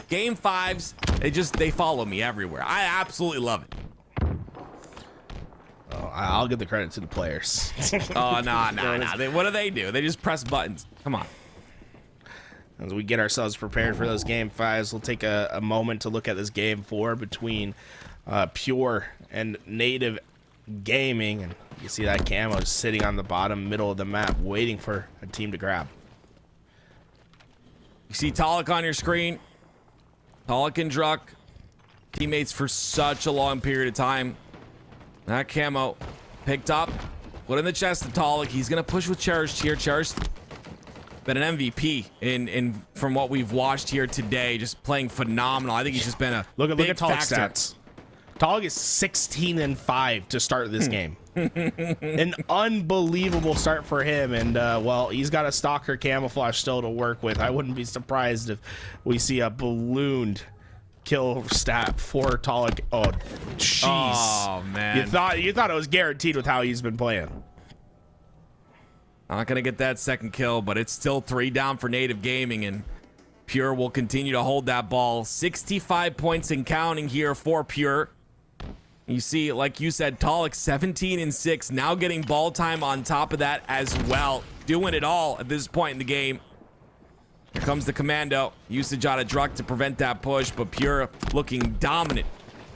Game 5s, they follow me everywhere. I absolutely love it. Oh, I'll give the credit to the players. Oh, nah. What do? They just press buttons. Come on. As we get ourselves prepared for those Game 5s, we'll take a moment to look at this Game 4 between Pure and Native Gaming. And you see that camo sitting on the bottom middle of the map, waiting for a team to grab. You see Talik on your screen. Talik and Druck, teammates for such a long period of time. That camo picked up, put in the chest to Talik. He's gonna push with Cherished here. Cherished been an MVP in from what we've watched here today, just playing phenomenal. I think he's just been a look at Talik's factor. stats. Talik is 16-5 to start this game. An unbelievable start for him, and well, he's got a Stalker camouflage still to work with. I wouldn't be surprised if we see a ballooned kill stat for Talik. Oh, jeez. Oh man, you thought it was guaranteed with how he's been playing. Not gonna get that second kill, but it's still 3 down for Native Gaming, and Pure will continue to hold that ball. 65 points and counting here for Pure. You see, like you said, Talik 17-6, now getting ball time on top of that as well, doing it all at this point in the game. Here comes the commando. Usage out of Druck to prevent that push, but Pure looking dominant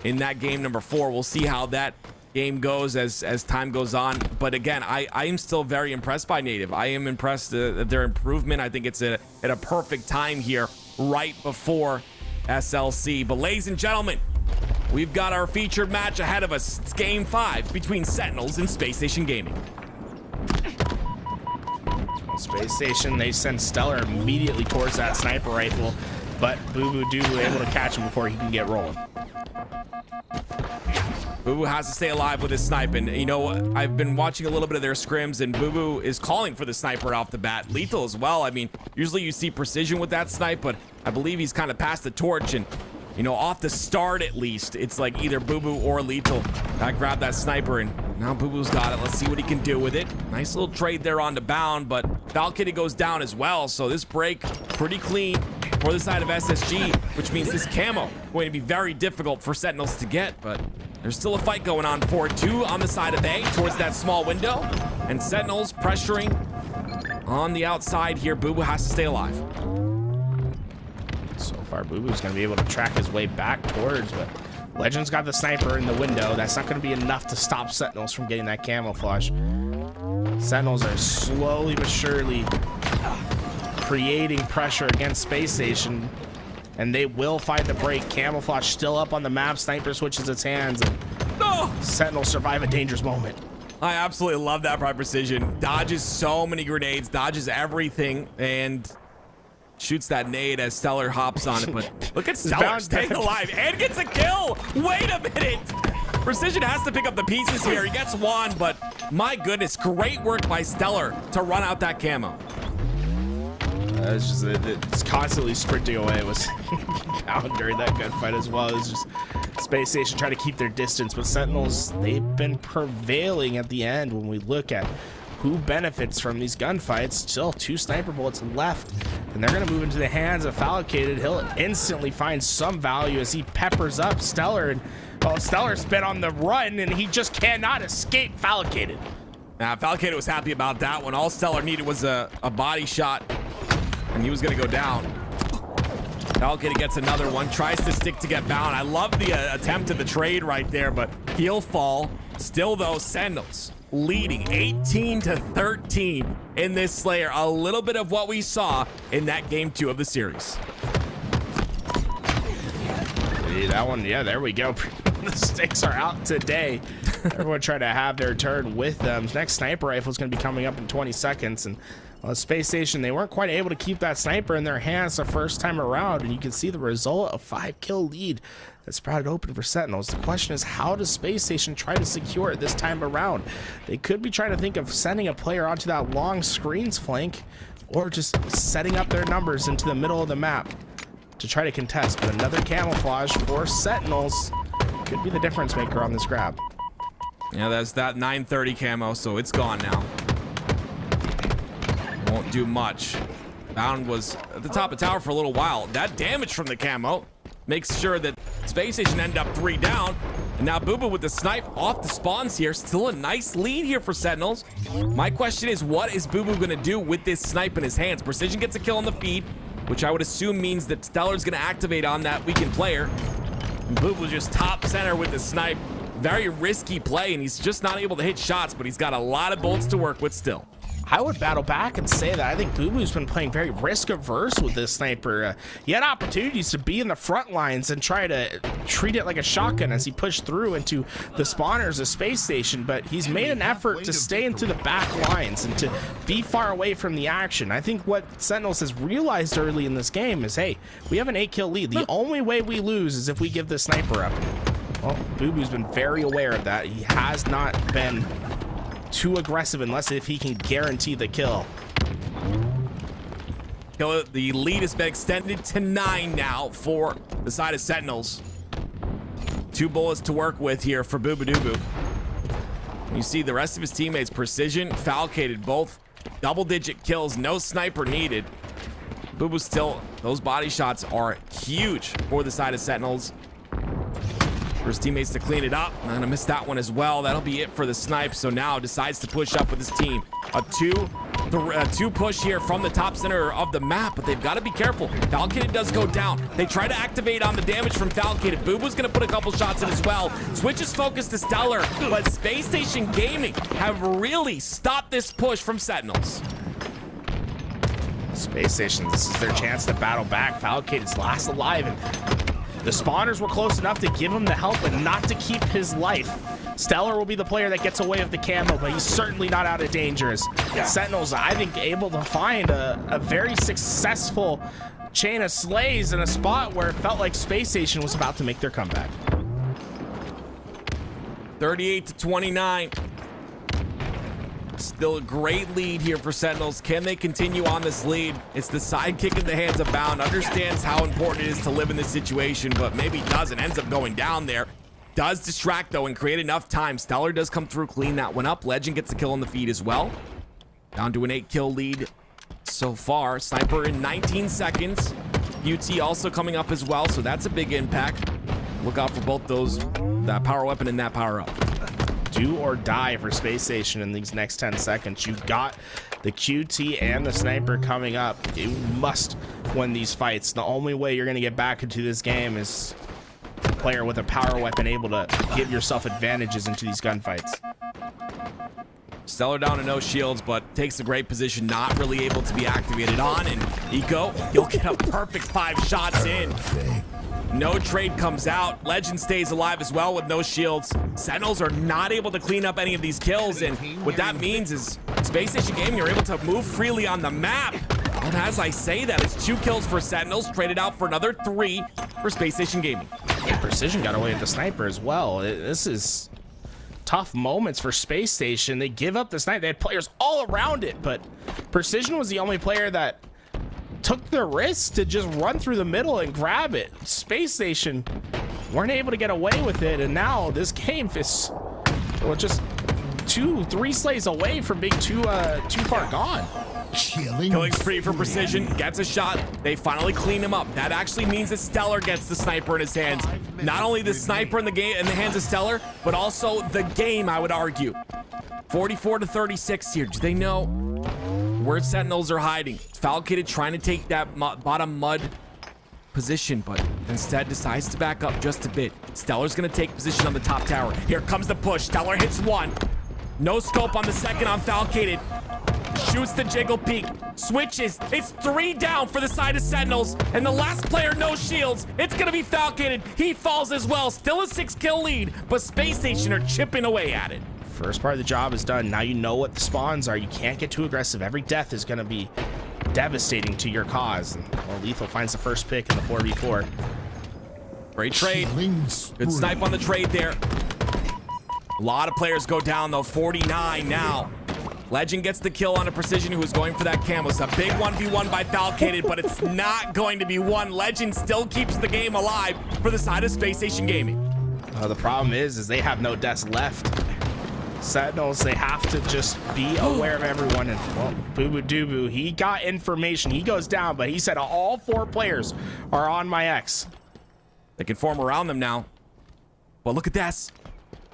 in that game number 4. We'll see how that game goes as time goes on. But again, I am still very impressed by Native. I am impressed at their improvement. I think it's at a perfect time here, right before SLC. But ladies and gentlemen, we've got our featured match ahead of us. It's Game 5 between Sentinels and Space Station Gaming. Space Station, they send Stellar immediately towards that sniper rifle, but Boo Boo do able to catch him before he can get rolling. Boo Boo has to stay alive with his snipe, and I've been watching a little bit of their scrims, and Boo Boo is calling for the sniper off the bat. Lethal as well. I mean, usually you see precision with that snipe, but I believe he's kind of passed the torch, and off the start at least, it's like either Boo Boo or Lethal. I grabbed that sniper, and now Boo Boo's got it. Let's see what he can do with it. Nice little trade there on the bound, but Valkyrie goes down as well, so this break pretty clean for the side of SSG, which means this camo going to be very difficult for Sentinels to get, but there's still a fight going on. 4-2 on the side of A towards that small window, and Sentinels pressuring on the outside here. Boo Boo has to stay alive. So far, Boo Boo's going to be able to track his way back towards, but Legend's got the sniper in the window. That's not going to be enough to stop Sentinels from getting that camouflage. Sentinels are slowly but surely creating pressure against Space Station, and they will find the break. Camouflage still up on the map. Sniper switches its hands, and Sentinels survive a dangerous moment. I absolutely love that by precision. Dodges so many grenades, dodges everything, and Shoots that nade as Stellar hops on it, but look at Stellar staying alive and gets a kill. Wait a minute. Precision has to pick up the pieces here. He gets one, but my goodness, great work by Stellar to run out that camo. It's constantly sprinting away. It was down during that gunfight as well. It was just Space Station trying to keep their distance, but Sentinels, they've been prevailing at the end when we look at who benefits from these gunfights. Still 2 sniper bullets left, and they're going to move into the hands of Falcated. He'll instantly find some value as he peppers up Stellar, and well, Stellar's been on the run, and he just cannot escape Falcated. Now, Falcated was happy about that one. All Stellar needed was a body shot, and he was going to go down. Falcated gets another one, tries to stick to get bound. I love the attempt at the trade right there, but he'll fall. Still, though, Sentinels leading 18-13 in this Slayer. A little bit of what we saw in that game 2 of the series. Hey, that one, yeah, there we go. The stakes are out today. Everyone trying to have their turn with them. Next sniper rifle is going to be coming up in 20 seconds, and Space Station, they weren't quite able to keep that sniper in their hands the first time around, and you can see the result, a 5-kill lead that sprouted open for Sentinels. The question is, how does Space Station try to secure it this time around? They could be trying to think of sending a player onto that long screens flank, or just setting up their numbers into the middle of the map to try to contest, but another camouflage for Sentinels could be the difference maker on this grab. Yeah, that's that 930 camo, so it's gone now. Won't do much. Bound was at the top of tower for a little while. That damage from the camo makes sure that Space Station end up 3 down. And now Boo Boo with the snipe off the spawns here. Still a nice lead here for Sentinels. My question is, what is Boo Boo gonna do with this snipe in his hands? Precision gets a kill on the feed, which I would assume means that Stellar's gonna activate on that weakened player. And Boo Boo just top center with the snipe. Very risky play, and he's just not able to hit shots, but he's got a lot of bullets to work with still. I would battle back and say that I think Boo Boo's been playing very risk averse with this sniper. He had opportunities to be in the front lines and try to treat it like a shotgun as he pushed through into the spawners of Space Station, but he's made an effort to stay into the back lines and to be far away from the action. I think what Sentinels has realized early in this game is, hey, we have an 8-kill lead. The only way we lose is if we give the sniper up. Well, Boo Boo's been very aware of that. He has not been too aggressive unless if he can guarantee the kill. The lead has been extended to 9 now for the side of Sentinels. 2 bullets to work with here for Boo Boo Doo Boo. You see the rest of his teammates, Precision, Falcated, both double-digit kills, no sniper needed. Boo Boo still, those body shots are huge for the side of Sentinels. For his teammates to clean it up. I'm gonna miss that one as well. That'll be it for the snipe. So now decides to push up with his team. A two push here from the top center of the map, but they've got to be careful. Falcated does go down. They try to activate on the damage from Falcated. Boo Boo's gonna put a couple shots in as well. Switches focus to Stellar, but Space Station Gaming have really stopped this push from Sentinels. Space Station, this is their chance to battle back. Falcated's last alive, and the spawners were close enough to give him the help, but not to keep his life. Stellar will be the player that gets away with the camo, but he's certainly not out of danger. As Sentinels, I think, able to find a very successful chain of slays in a spot where it felt like Space Station was about to make their comeback. 38-29. Still a great lead here for Sentinels. Can they continue on this lead? It's the sidekick in the hands of Bound. Understands how important it is to live in this situation, but maybe doesn't. Ends up going down there. Does distract, though, and create enough time. Stellar does come through, clean that one up. Legend gets a kill on the feed as well. Down to an 8-kill lead so far. Sniper in 19 seconds. UT also coming up as well, so that's a big impact. Look out for both those, that power weapon and that power up. Do or die for Space Station in these next 10 seconds. You've got the QT and the sniper coming up. You must win these fights. The only way you're going to get back into this game is a player with a power weapon able to give yourself advantages into these gunfights. Stellar down to no shields, but takes a great position, not really able to be activated on. And Eco, he'll get a perfect 5 shots in. No trade comes out. Legend stays alive as well with no shields. Sentinels are not able to clean up any of these kills, and what that means is Space Station Gaming are able to move freely on the map. And as I say that, it's 2 kills for Sentinels, traded out for another 3 for Space Station Gaming. Yeah, Precision got away with the sniper as well. This is tough moments for Space Station. They give up the sniper. They had players all around it, but Precision was the only player that took the risk to just run through the middle and grab it. Space Station weren't able to get away with it, and now this game is just 2-3 slays away from being too far gone. Killing spree for Precision, gets a shot. They finally clean him up. That actually means that Stellar gets the sniper in his hands. Not only the sniper in the hands of Stellar, but also the game, I would argue. 44-36 here. Do they know where Sentinels are hiding? Falcated trying to take that bottom mud position, but instead decides to back up just a bit. Stellar's gonna take position on the top tower. Here comes the push. Stellar hits 1. No scope on the second on Falcated. Shoots the jiggle peek, switches. It's 3 down for the side of Sentinels, and the last player, no shields. It's gonna be Falcated. He falls as well. Still a 6-kill lead, but Space Station are chipping away at it. First part of the job is done. Now you know what the spawns are. You can't get too aggressive. Every death is gonna be devastating to your cause. And, well, Lethal finds the first pick in the 4v4. Great trade. Good snipe on the trade there. A lot of players go down though. 49 now. Legend gets the kill on a Precision who was going for that camo. It's a big 1v1 by Falcated, but it's not going to be one. Legend still keeps the game alive for the side of Space Station Gaming. The problem is they have no deaths left. Sentinels, they have to just be aware of everyone. And, well, Boo Boo Doo, he got information. He goes down, but he said all 4 players are on my X. They can form around them now. Well, look at this.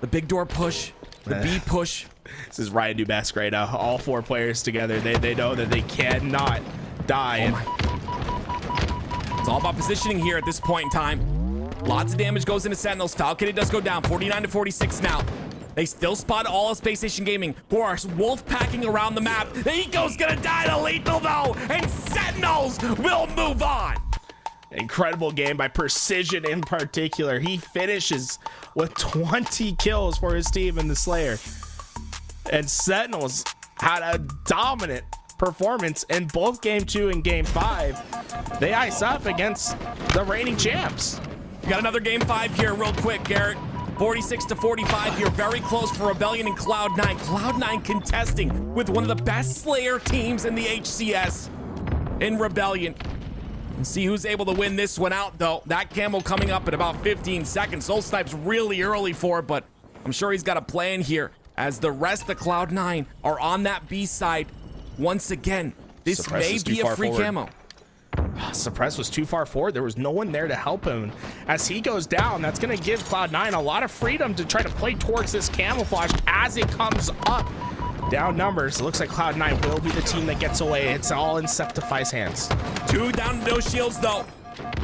The big door push, the B push. This is Ryan Dubask right now. All 4 players together. They know that they cannot die. It's all about positioning here at this point in time. Lots of damage goes into Sentinels. Falcated does go down. 49-46 now. They still spot all of Space Station Gaming, who are wolf packing around the map. The Eco's gonna die to Lethal though, and Sentinels will move on. Incredible game by Precision in particular. He finishes with 20 kills for his team in the Slayer. And Sentinels had a dominant performance in both Game 2 and Game 5. They ice up against the reigning champs. We got another Game 5 here real quick, Garrett. 46-45 here, very close for Rebellion and Cloud9. Cloud9 contesting with one of the best Slayer teams in the HCS in Rebellion. And see who's able to win this one out, though. That camo coming up in about 15 seconds. Soul Snipe's really early for it, but I'm sure he's got a plan here as the rest of Cloud9 are on that B side once again. This Suppress may is be too a far free forward. camo. Suppress was too far forward. There was no one there to help him. As he goes down, that's going to give Cloud9 a lot of freedom to try to play towards this camouflage as it comes up. Down numbers. It looks like Cloud9 will be the team that gets away. It's all in Septify's hands. 2 down to no shields, though.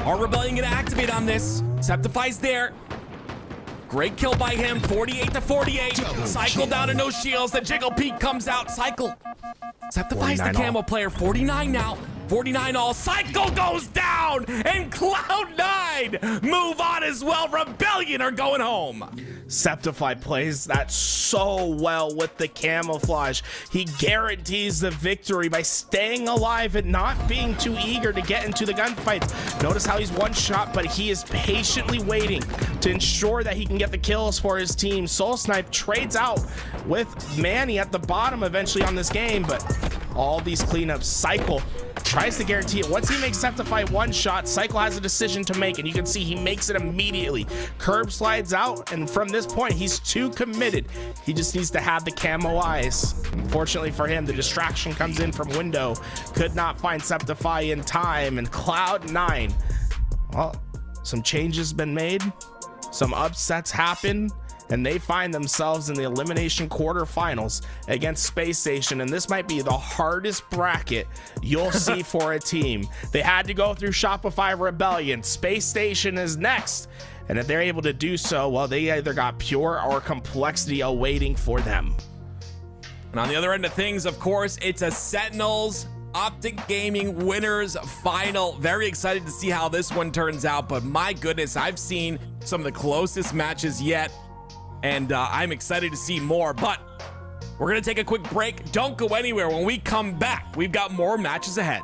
Are Rebellion going to activate on this? Septify's there. Great kill by him. 48-48. Cycle down to no shields. The jiggle peek comes out. Cycle. Septify's the camo player. 49 now. 49 all. Cycle goes down. And Cloud9 move on as well. Rebellion are going home. Septify plays that so well with the camouflage. He guarantees the victory by staying alive and not being too eager to get into the gunfights. Notice how he's one shot, but he is patiently waiting to ensure that he can get the kills for his team. Soul Snipe trades out with Manny at the bottom eventually on this game, but all these cleanups. Cycle tries to guarantee it. Once he makes Septify one shot, Cycle has a decision to make, and you can see he makes it immediately. Curb slides out, and from this point, he's too committed. He just needs to have the camo eyes. Unfortunately for him, the distraction comes in from window. Could not find Septify in time, and Cloud9, well, some changes been made. Some upsets happen, and they find themselves in the elimination quarterfinals against Space Station, and this might be the hardest bracket you'll see for a team. They had to go through Shopify Rebellion. Space Station is next, and if they're able to do so, well, they either got pure or complexity awaiting for them. And on the other end of things, of course, it's a Sentinels OpTic Gaming winners final. Very excited to see how this one turns out, but my goodness, I've seen some of the closest matches yet, and I'm excited to see more. But we're gonna take a quick break. Don't go anywhere. When we come back, we've got more matches ahead.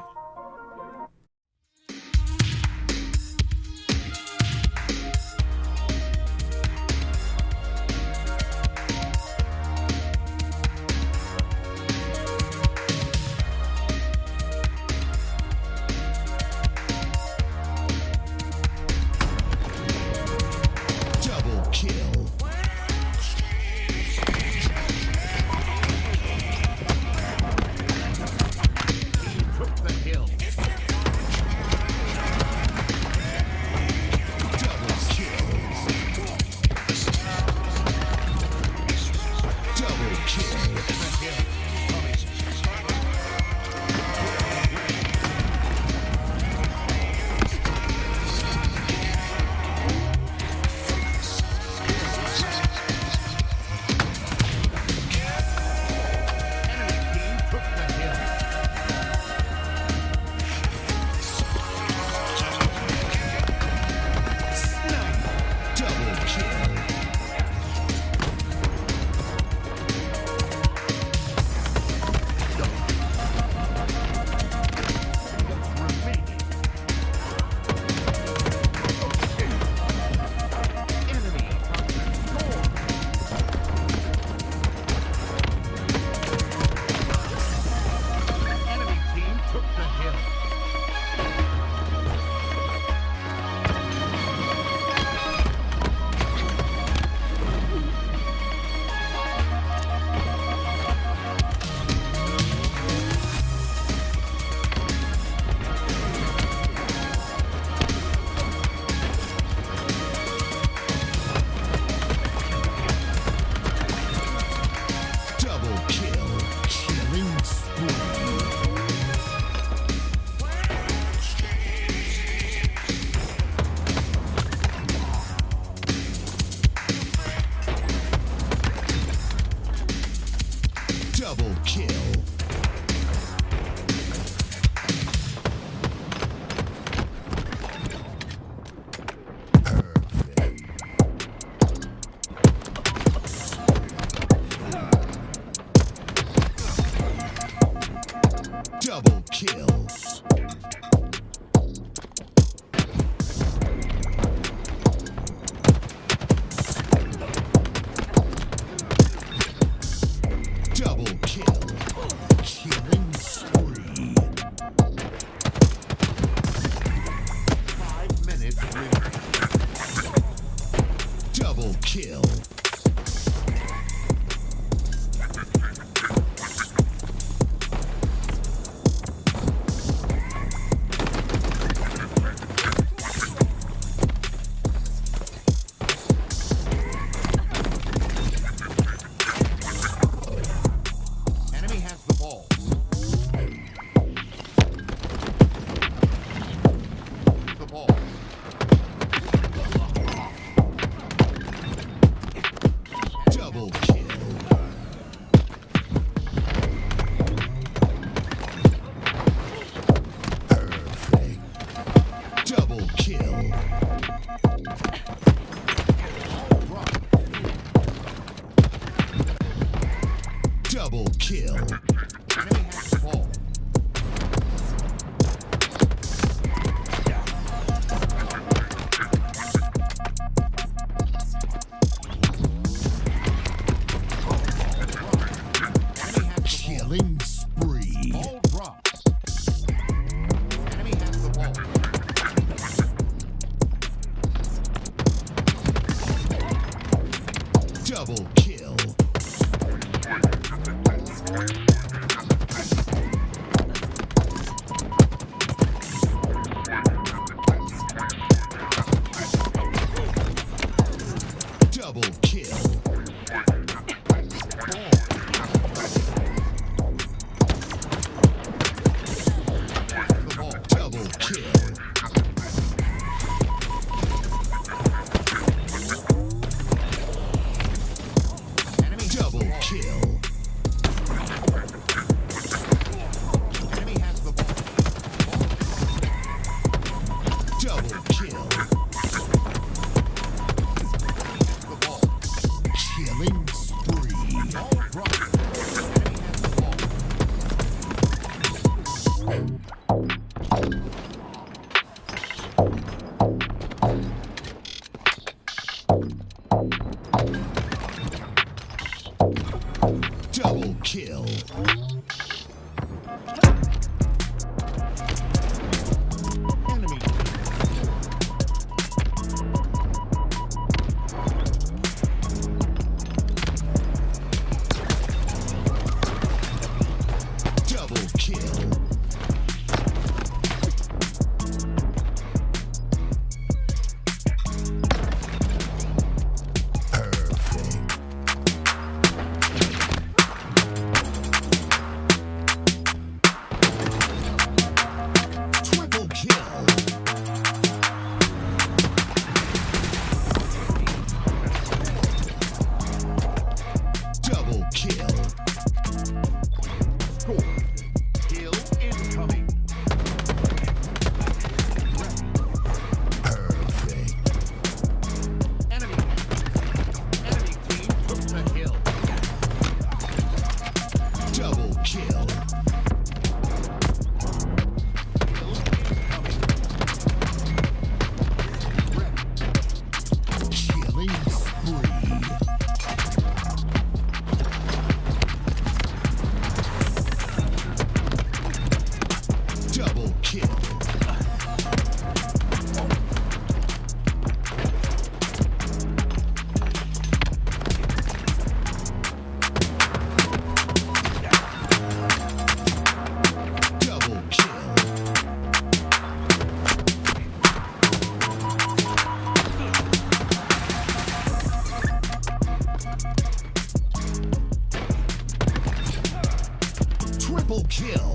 Triple kill.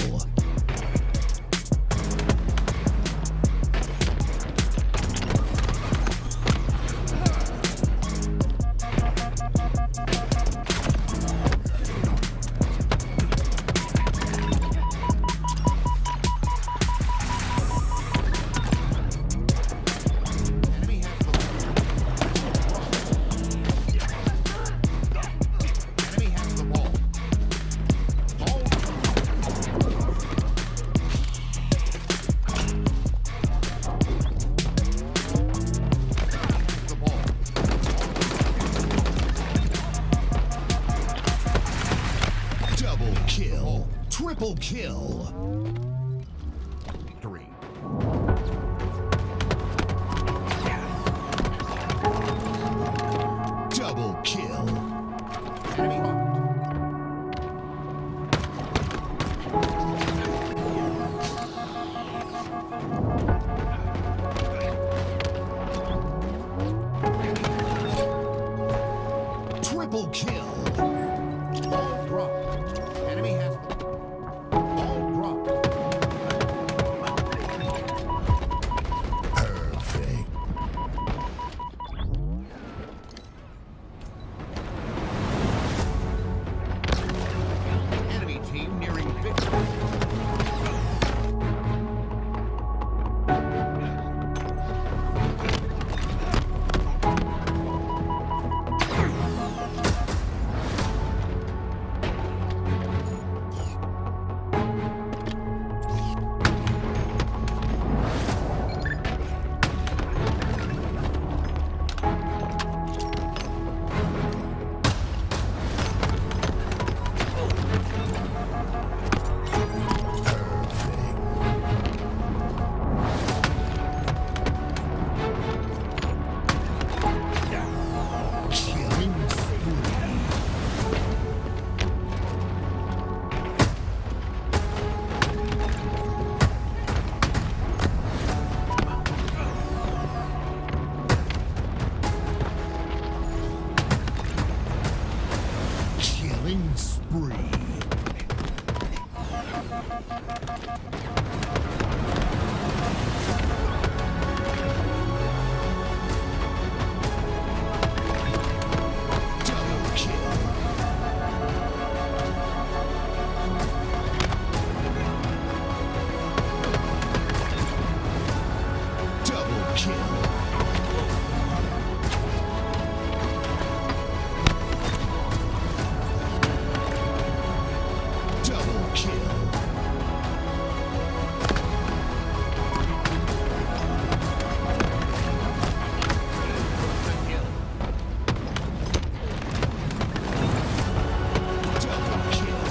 Triple kill. 3. Double kill. Enemy marked. Triple kill. Ball dropped. Enemy has ball dropped. Perfect. Enemy team nearing victory. Killing spree. Double kill. Double kill. Double kill. Double kill.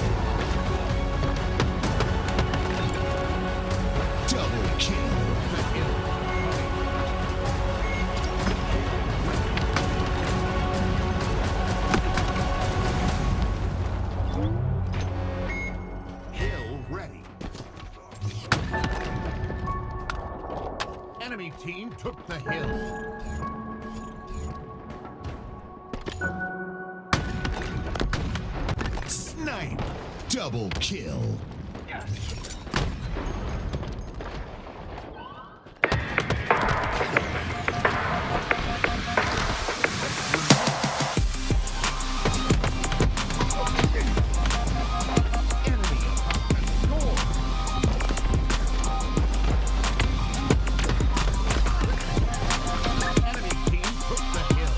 Double kill. Kill ready. Enemy team took the hill. Snipe. Double kill. Enemy score. Enemy team took the hill.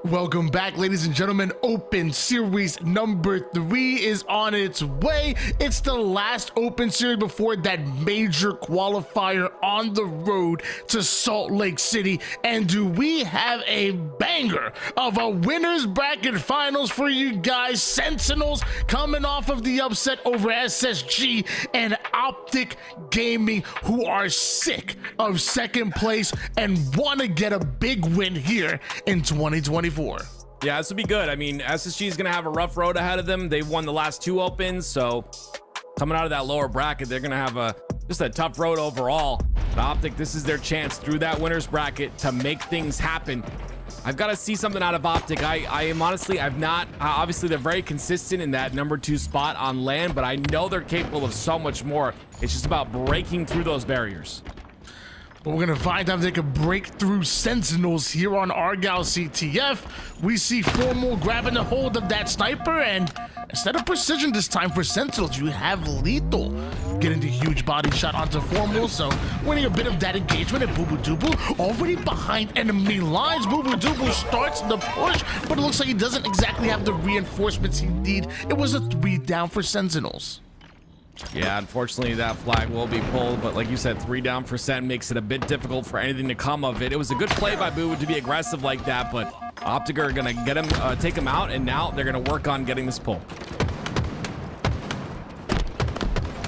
Welcome back, ladies and gentlemen. Open Series number 3 is on its way. It's the last Open Series before that major qualifier on the road to Salt Lake City. And do we have a banger of a winner's bracket finals for you guys? Sentinels coming off of the upset over SSG and OpTic Gaming, who are sick of second place and want to get a big win here in 2024. Yeah, this will be good. I mean, SSG is going to have a rough road ahead of them. They've won the last 2 opens, so coming out of that lower bracket, they're going to have just a tough road overall. But OpTic, this is their chance through that winner's bracket to make things happen. I've got to see something out of OpTic. I am honestly, I've not, obviously they're very consistent in that number 2 spot on land, but I know they're capable of so much more. It's just about breaking through those barriers. But we're going to find out if they can break through Sentinels here on Argyle CTF. We see Formal grabbing a hold of that sniper, and instead of precision this time for Sentinels, you have lethal getting the huge body shot onto Formal, so winning a bit of that engagement. And Boo Boo Dooble already behind enemy lines. Boo Boo Dooble starts the push, but it looks like he doesn't exactly have the reinforcements he needs. It was a 3 down for Sentinels. Yeah, unfortunately that flag will be pulled, but like you said, 3 down for Sen makes it a bit difficult for anything to come of it. It was a good play by Boo to be aggressive like that, but OpTic are gonna get him, take him out, and now they're gonna work on getting this pull.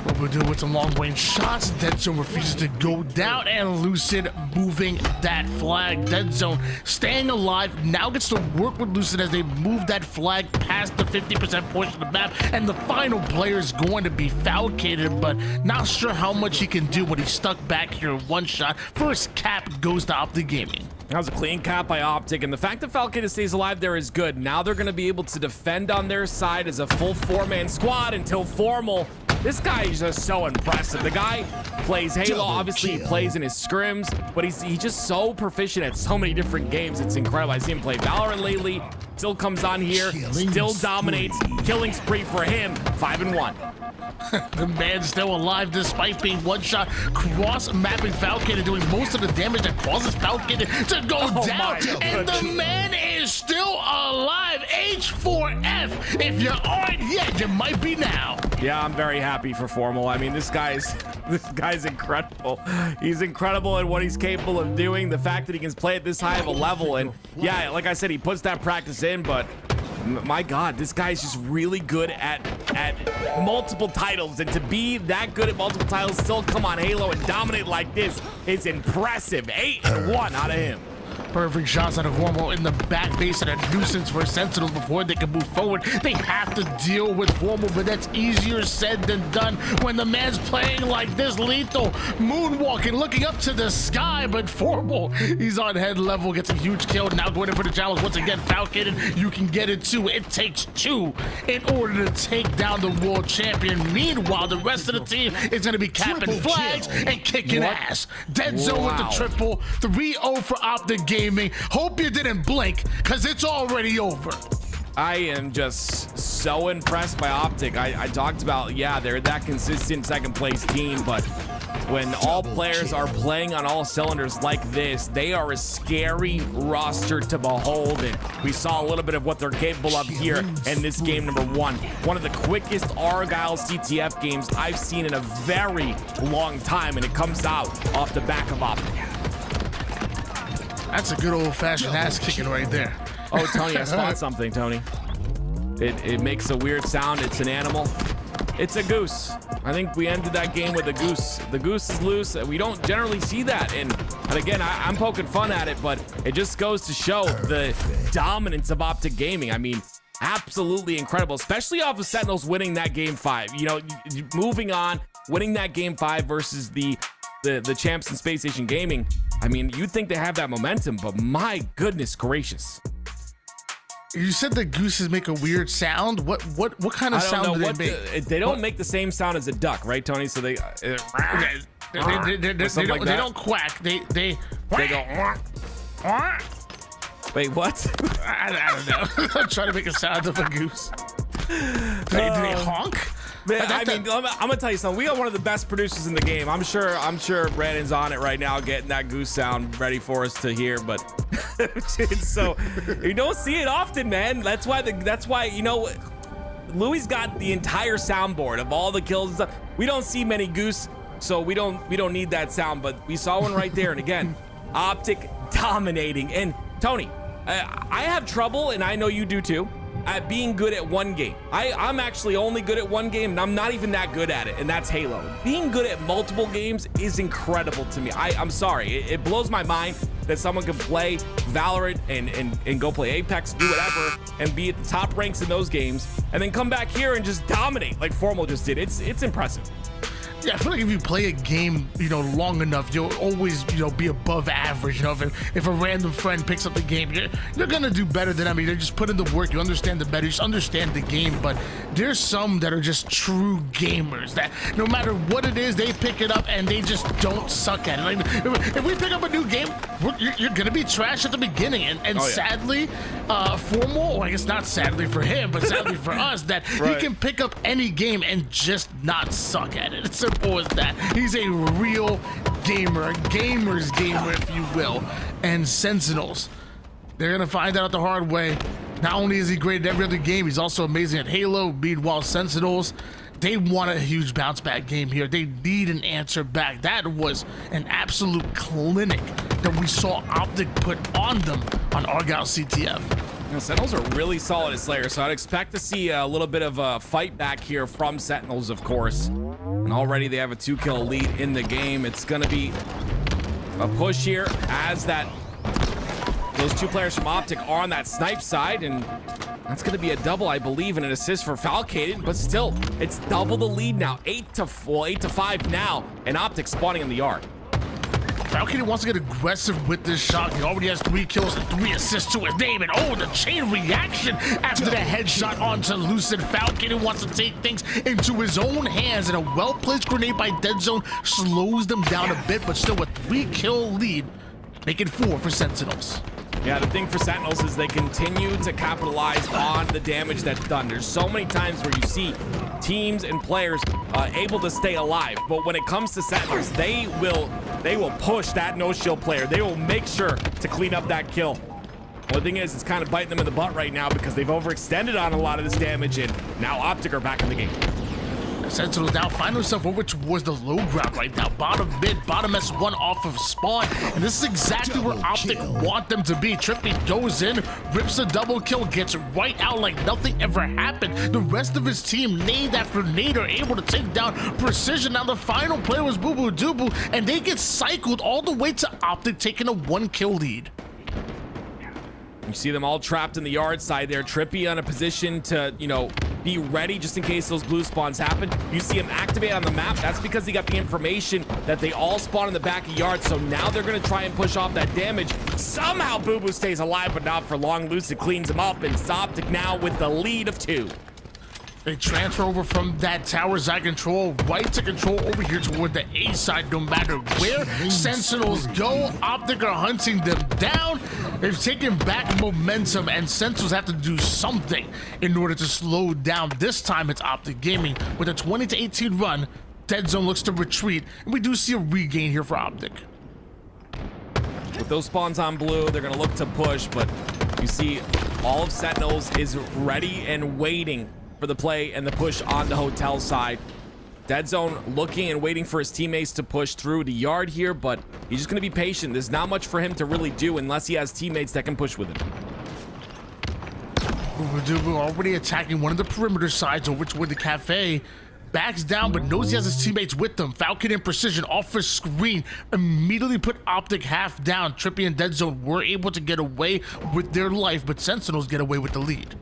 What we do with some long-range shots. Dead Zone refuses to go down, and Lucid moving that flag. Dead Zone staying alive, now gets to work with Lucid as they move that flag past the 50% portion of the map, and the final player is going to be Falcated, but not sure how much he can do when he's stuck back here. 1 shot. First cap goes to OpTic Gaming. That was a clean cap by OpTic, and the fact that Falcated stays alive there is good. Now they're going to be able to defend on their side as a full 4-man squad until Formal. This guy is just so impressive. The guy plays Halo, obviously he plays in his scrims, but he's just so proficient at so many different games. It's incredible. I see him play Valorant lately, still comes on here, still dominates. Killing spree for him, 5-1. The man's still alive despite being 1-shot, cross-mapping Falcated, doing most of the damage that causes Falcated to go down, and the man is still alive. H4F. If you aren't yet, you might be now. Yeah, I'm very happy for Formal. I mean, this guy's incredible. He's incredible at what he's capable of doing. The fact that he can play at this high of a level, and yeah, like I said, he puts that practice in, but my God, this guy's just really good at multiple titles, and to be that good at multiple titles, still come on Halo and dominate like this is impressive. 8-1 out of him. Perfect shots out of Formal in the back base, and a nuisance for Sentinels before they can move forward. They have to deal with Formal, but that's easier said than done when the man's playing like this. Lethal moonwalking, looking up to the sky, but Formal, he's on head level, gets a huge kill. Now going in for the challenge once again. Falcated, you can get it too. It takes 2 in order to take down the world champion. Meanwhile, the rest of the team is going to be capping flags and kicking ass. Dead Zone with the triple. 3-0 for OpTic Gaming. Hope you didn't blink, because it's already over. I am just so impressed by OpTic. I talked about, yeah, they're that consistent second place team, but when all players are playing on all cylinders like this, they are a scary roster to behold, and we saw a little bit of what they're capable of here in this game number 1. One of the quickest Argyle CTF games I've seen in a very long time, and it comes out off the back of OpTic. That's a good old-fashioned ass kicking right there. Oh, Tony, I spot something, Tony. It makes a weird sound. It's an animal. It's a goose. I think we ended that game with a goose. The goose is loose. We don't generally see that. And again, I'm poking fun at it, but it just goes to show the dominance of OpTic Gaming. I mean, absolutely incredible, especially off of Sentinels winning that game 5. You know, moving on, winning that game 5 versus the champs in Space Station Gaming. I mean, you'd think they have that momentum, but my goodness gracious. You said the gooses make a weird sound. What kind of sound do they make? They don't make the same sound as a duck, right, Tony? So they don't quack. They go. Wait, what? I don't know. I'm trying to make a sound of a goose. Do they honk? Man, I mean, I'm gonna tell you something. We got one of the best producers in the game. I'm sure Brandon's on it right now, getting that goose sound ready for us to hear. But so you don't see it often, man. That's why you know, Louis got the entire soundboard of all the kills and stuff. We don't see many goose, so we don't need that sound. But we saw one right there, and again, OpTic dominating. And Tony, I have trouble, and I know you do too, at being good at one game. I'm actually only good at one game, and I'm not even that good at it, and that's Halo. Being good at multiple games is incredible to me. I'm sorry, it blows my mind that someone can play Valorant and go play Apex, do whatever, and be at the top ranks in those games, and then come back here and just dominate like Formal just did. It's impressive. Yeah, I feel like if you play a game, you know, long enough, you'll always, you know, be above average. You know, if a random friend picks up the game, you're gonna do better than them. They just put in the work. You understand the better. You just understand the game. But there's some that are just true gamers that no matter what it is, they pick it up and they just don't suck at it. Like if we pick up a new game, you're gonna be trash at the beginning. And sadly, Formal, I guess not sadly for him, but sadly for us, that he can pick up any game and just not suck at it. It's simple as that. He's a real gamer, a gamer's gamer, if you will. And Sentinels, they're gonna find out the hard way. Not only is he great at every other game, he's also amazing at Halo. Meanwhile, Sentinels, they want a huge bounce back game here. They need an answer back. That was an absolute clinic that we saw OpTic put on them on Argyle CTF. You know, Sentinels are really solid at Slayer, so I'd expect to see a little bit of a fight back here from Sentinels, of course. And already they have a 2-kill lead in the game. It's gonna be a push here as those two players from OpTic are on that snipe side, and that's gonna be a double, I believe, and an assist for Falcated, but still, it's double the lead now. 8 to 5 now, and OpTic spawning in the yard. Falcated wants to get aggressive with this shot. He already has 3 kills and 3 assists to his name. And oh, the chain reaction after the headshot onto Lucid. Falcated wants to take things into his own hands, and a well-placed grenade by Dead Zone slows them down a bit, but still a 3-kill lead, making 4 for Sentinels. Yeah, the thing for Sentinels is they continue to capitalize on the damage that's done. There's so many times where you see teams and players able to stay alive, but when it comes to Sentinels, they will push that no-shield player. They will make sure to clean up that kill. Well, the thing is, it's kind of biting them in the butt right now because they've overextended on a lot of this damage, and now OpTic are back in the game. Sentinels now find himself over towards the low ground right now. Bottom mid, bottom S1 off of spawn. And this is exactly where OpTic want them to be. Trippy goes in, rips a double kill, gets right out like nothing ever happened. The rest of his team, nade after nade, are able to take down Precision. Now the final player was Boo Boo Doo, and they get cycled all the way to OpTic, taking a 1-kill lead. You see them all trapped in the yard side there. Trippy on a position to, you know, be ready just in case those blue spawns happen. You see him activate on the map. That's because he got the information that they all spawn in the back of yard. So now they're going to try and push off that damage. Somehow Boo Boo stays alive, but not for long. Lucid cleans him up, and OpTic now with the lead of 2. They transfer over from that tower side control right to control over here toward the A side. No matter where Sentinels go, OpTic are hunting them down. They've taken back momentum, and Sentinels have to do something in order to slow down. This time it's OpTic Gaming with a 20-18 run. Dead Zone looks to retreat, and we do see a regain here for OpTic. With those spawns on blue, they're going to look to push, but you see all of Sentinels is ready and waiting for the play and the push on the hotel side. Dead Zone looking and waiting for his teammates to push through the yard here, but he's just going to be patient. There's not much for him to really do unless he has teammates that can push with him. We're already attacking one of the perimeter sides over toward the cafe. Backs down, but knows he has his teammates with them. Falcon and Precision off his screen immediately put OpTic half down. Trippy and Dead Zone were able to get away with their life, but Sentinels get away with the lead.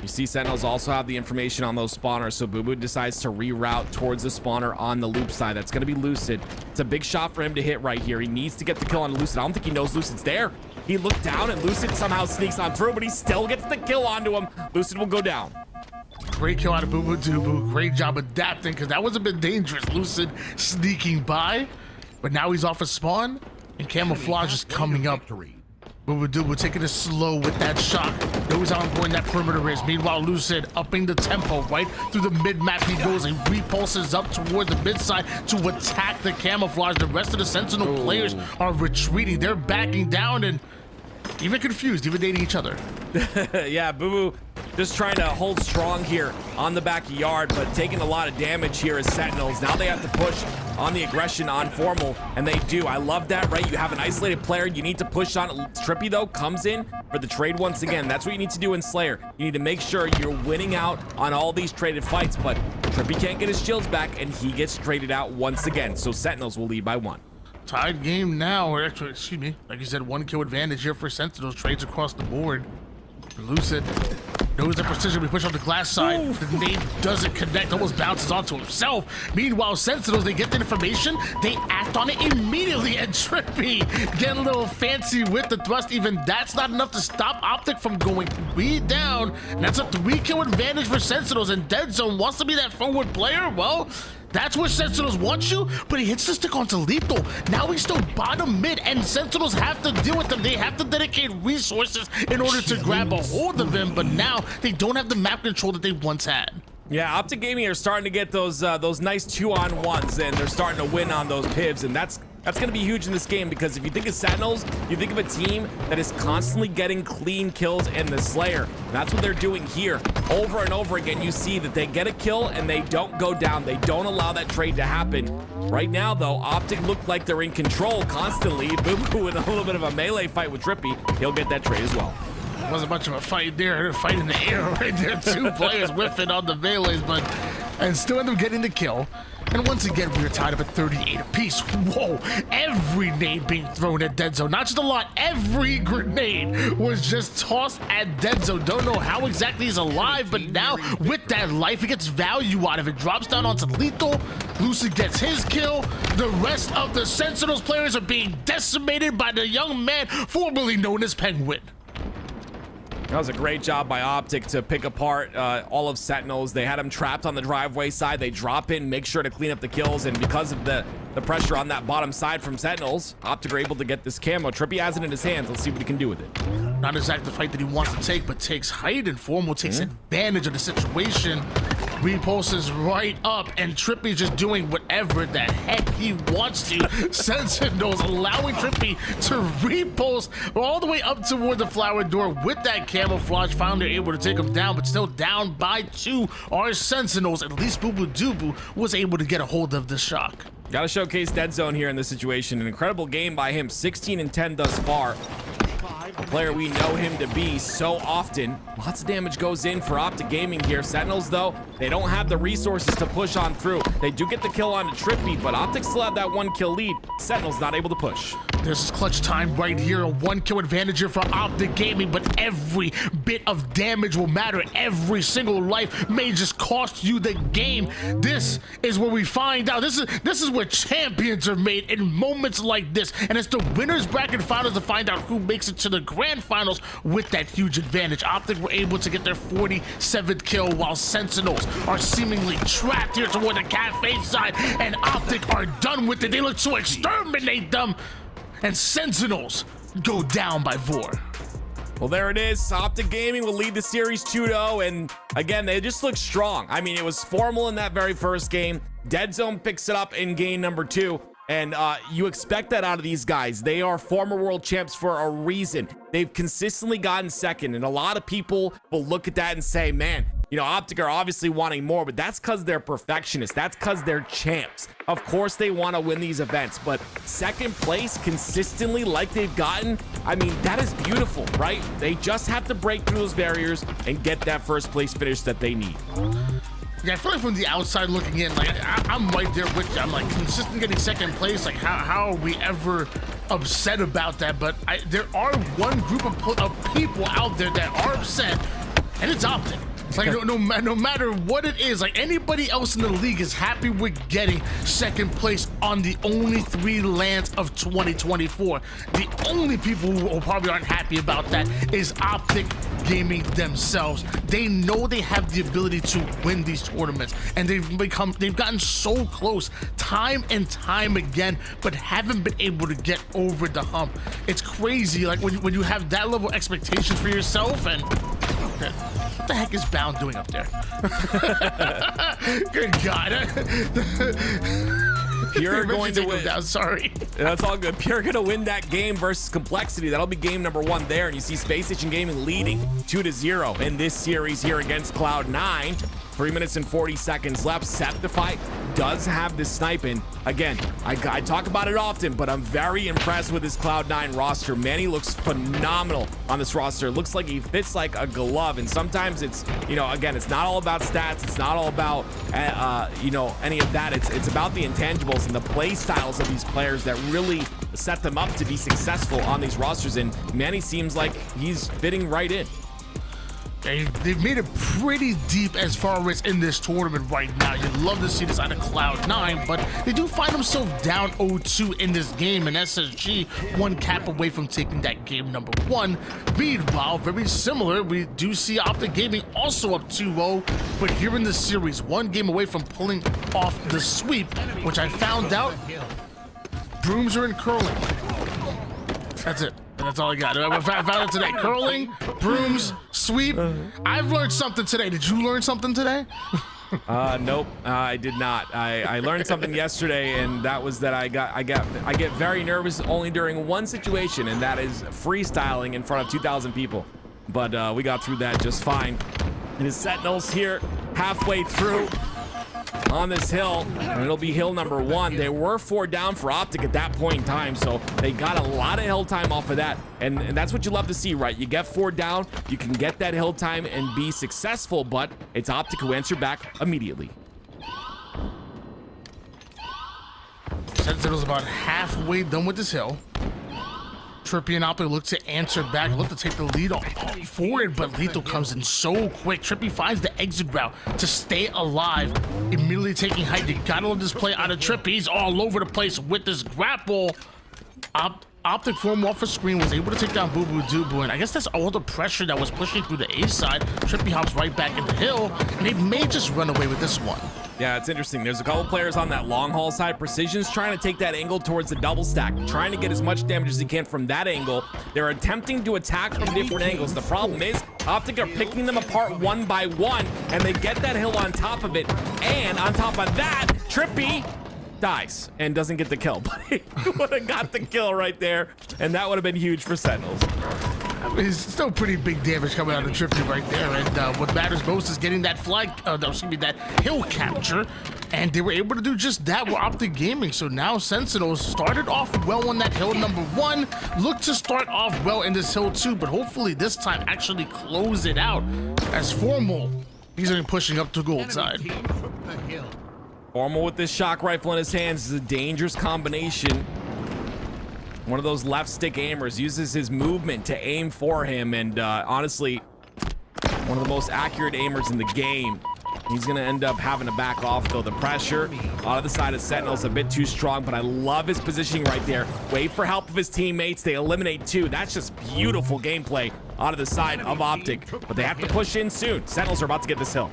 You see Sentinels also have the information on those spawners, so Boo Boo decides to reroute towards the spawner on the loop side. That's going to be Lucid. It's a big shot for him to hit right here. He needs to get the kill on Lucid. I don't think he knows Lucid's there. He looked down, and Lucid somehow sneaks on through, but he still gets the kill onto him. Lucid will go down. Great kill out of Boo Boo Doo Boo. Great job adapting, because that was a bit dangerous. Lucid sneaking by, but now he's off a spawn, and Camouflage is coming up We're taking it slow with that shot. Knows how important that perimeter is. Meanwhile, Lucid upping the tempo right through the mid-map. He goes and repulses up toward the mid side to attack the camouflage. The rest of the Sentinel players are retreating. They're backing down and even confused, even dating each other. Yeah, Boo Boo just trying to hold strong here on the backyard, but taking a lot of damage here as Sentinels. Now they have to push on the aggression on Formal, and they do. I love that, right? You have an isolated player, you need to push on. Trippy, though, comes in for the trade once again. That's what you need to do in Slayer. You need to make sure you're winning out on all these traded fights, but Trippy can't get his shields back, and he gets traded out once again. So Sentinels will lead by 1. Tied game now, or actually, excuse me, like you said, 1 kill advantage here for Sentinels. Trades across the board. Lucid knows the precision. We push on the glass side. Ooh. The nade doesn't connect, almost bounces onto himself. Meanwhile, Sentinels, they get the information, they act on it immediately, and Trippy getting a little fancy with the thrust. Even that's not enough to stop OpTic from going 3 down. And that's a 3-kill advantage for Sentinels, and Dead Zone wants to be that forward player. Well, that's where Sentinels want you, but he hits the stick onto lethal. Now he's still bottom mid, and Sentinels have to deal with them. They have to dedicate resources in order to grab a hold of him, but now they don't have the map control that they once had. Yeah, OpTic Gaming are starting to get those nice 2-on-1s, and they're starting to win on those pivs, and that's going to be huge in this game, because if you think of Sentinels, you think of a team that is constantly getting clean kills in the Slayer. And that's what they're doing here. Over and over again, you see that they get a kill and they don't go down. They don't allow that trade to happen. Right now, though, OpTic look like they're in control constantly. Boo Boo with a little bit of a melee fight with Trippy. He'll get that trade as well. Wasn't much of a fight there. A fight in the air right there. 2 players whiffing on the melees, and still end up getting the kill. And once again, we are tied up at 38 apiece. Whoa, every nade being thrown at Dead Zone. Not just a lot, every grenade was just tossed at Dead Zone. Don't know how exactly he's alive, but now with that life, he gets value out of it. Drops down onto lethal. Lucid gets his kill. The rest of the Sentinels players are being decimated by the young man formerly known as Penguin. That was a great job by OpTic to pick apart all of Sentinels. They had him trapped on the driveway side. They drop in, make sure to clean up the kills, and because of the pressure on that bottom side from Sentinels, OpTic are able to get this camo. Trippy has it in his hands. Let's see what he can do with it. Not exactly the fight that he wants to take, but takes height, and Formal takes advantage of the situation. Repulses right up, and Trippy's just doing whatever the heck he wants to. Sentinels allowing Trippy to repulse all the way up toward the flower door with that camouflage. Finally able to take him down, but still down by 2 are Sentinels. At least Boo Boo Doo was able to get a hold of the shock. Gotta showcase Dead Zone here in this situation. An incredible game by him, 16-10 thus far. A player we know him to be so often. Lots of damage goes in for OpTic Gaming here. Sentinels, though, they don't have the resources to push on through. They do get the kill on Trippy, but OpTic still have that 1-kill lead. Sentinels not able to push. This is clutch time right here. A 1-kill advantage here for OpTic Gaming, but every bit of damage will matter. Every single life may just cost you the game. This is where we find out. This is where champions are made in moments like this, and it's the winners bracket finals to find out who makes it to the grand finals with that huge advantage. OpTic were able to get their 47th kill, while Sentinels are seemingly trapped here toward the cafe side, and OpTic are done with it. They look to exterminate them, and Sentinels go down by 4. Well, there it is. OpTic Gaming will lead the series 2-0, and again, they just look strong. I mean, it was Formal in that very first game. Dead Zone picks it up in game number 2. And you expect that out of these guys. They are former world champs for a reason. They've consistently gotten second, and a lot of people will look at that and say, man, you know, OpTic are obviously wanting more, but that's because they're perfectionists. That's because they're champs. Of course they want to win these events, but second place consistently like they've gotten, I mean, that is beautiful, right? They just have to break through those barriers and get that first place finish that they need. Yeah, I feel like from the outside looking in, like I'm right there with you. I'm like consistent getting second place. Like how are we ever upset about that? But there are one group of people out there that are upset, and it's OpTic. Like no matter what it is, like anybody else in the league is happy with getting second place on the only 3 lands of 2024. The only people who probably aren't happy about that is OpTic Gaming themselves. They know they have the ability to win these tournaments, and they've gotten so close time and time again, but haven't been able to get over the hump. It's crazy, like when you have that level of expectations for yourself, and okay, what the heck is Bound doing up there? Good God. You're going to win. Down, sorry. That's all good. You're going to win that game versus Complexity. That'll be game number 1 there. And you see Space Station Gaming leading 2-0 in this series here against Cloud9. 3 minutes and 40 seconds left. Septify does have this sniping. Again, I talk about it often, but I'm very impressed with this Cloud9 roster. Manny looks phenomenal on this roster. Looks like he fits like a glove. And sometimes it's, again, it's not all about stats. It's not all about, any of that. It's about the intangibles and the play styles of these players that really set them up to be successful on these rosters. And Manny seems like he's fitting right in. They've made it pretty deep as far as in this tournament right now. You'd love to see this out of Cloud9, but they do find themselves down 0-2 in this game, and SSG 1 cap away from taking that game number 1. Meanwhile, very similar, we do see OpTic Gaming also up 2-0, but here in the series, 1 game away from pulling off the sweep, which I found out, brooms are in curling. That's it. That's all I got. I found it today. Curling, brooms, sweep. I've learned something today. Did you learn something today? Nope, I did not. I learned something yesterday, and that was that I get very nervous only during one situation, and that is freestyling in front of 2,000 people. But we got through that just fine. And the Sentinels here halfway through on this hill, and it'll be hill number 1. They were 4 down for OpTic at that point in time, so they got a lot of hill time off of that, and that's what you love to see, right? You get 4 down, you can get that hill time and be successful, but it's OpTic who answer back immediately. Sentinels about halfway done with this hill. Trippy and OpTic look to answer back, look to take the lead forward, but Lethal comes in so quick. Trippy finds the exit route to stay alive, immediately taking height. You gotta love this play out of Trippy. He's all over the place with this grapple. OpTic form off the screen, was able to take down Boo Boo Doo, and I guess that's all the pressure that was pushing through the A side. Trippy hops right back in the hill, and they may just run away with this one. Yeah, it's interesting. There's a couple players on that long haul side. Precision's trying to take that angle towards the double stack, trying to get as much damage as he can from that angle. They're attempting to attack from different angles. The problem is OpTic are picking them apart 1 by 1, and they get that hill on top of it. And on top of that, Trippy dies and doesn't get the kill, but he would have got the kill right there, and that would have been huge for Sentinels. It's still pretty big damage coming out of Trippy right there, and what matters most is getting that that hill capture, and they were able to do just that with OpTic Gaming. So now Sentinels started off well on that hill number 1, look to start off well in this hill 2, but hopefully this time actually close it out, as Formal, he's been pushing up to gold side. Formal with this shock rifle in his hands is a dangerous combination. One of those left stick aimers uses his movement to aim for him, and honestly, one of the most accurate aimers in the game. He's gonna end up having to back off though. The pressure out of the side of Sentinels a bit too strong, but I love his positioning right there. Wait for help of his teammates. They eliminate 2. That's just beautiful gameplay out of the side of OpTic, but they have to push in soon. Sentinels are about to get this hill.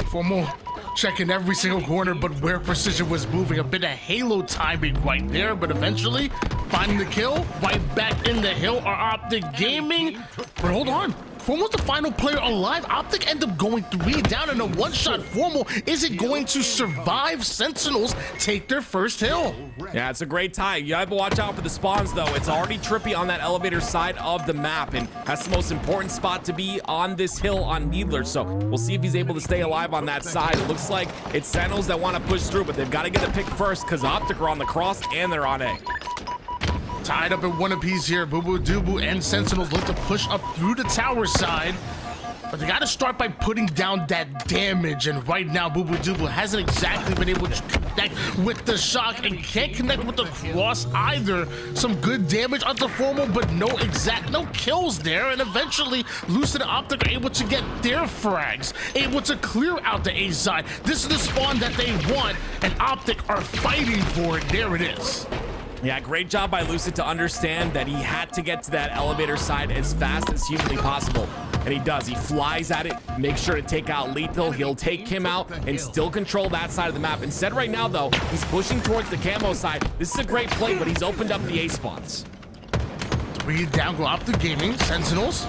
Formal checking every single corner, but where Precision was moving, a bit of Halo timing right there, but eventually finding the kill right back in the hill are OpTic Gaming. But hold on, Formal's the final player alive. OpTic end up going 3 down in a one-shot. Formal, is it going to survive? Sentinels take their first hill. Yeah, it's a great tie. You have to watch out for the spawns though. It's already Trippy on that elevator side of the map, and that's the most important spot to be on this hill on Needler. So we'll see if he's able to stay alive on that side. It looks like it's Sentinels that want to push through, but they've got to get a pick first because OpTic are on the cross and they're on A. Tied up at 1 apiece here. Boo Boo Doo and Sentinels look to push up through the tower side. But they gotta start by putting down that damage, and right now Boo Boo Doo Boo hasn't exactly been able to connect with the shock and can't connect with the cross either. Some good damage onto Formal, but no kills there, and eventually Lucid and OpTic are able to get their frags, able to clear out the A side. This is the spawn that they want, and OpTic are fighting for it. There it is. Yeah, great job by Lucid to understand that he had to get to that elevator side as fast as humanly possible. And he does. He flies at it, makes sure to take out Lethal. He'll take him out and still control that side of the map. Instead, right now, though, he's pushing towards the camo side. This is a great play, but he's opened up the A spawns. 3 down, go OpTic Gaming. Sentinels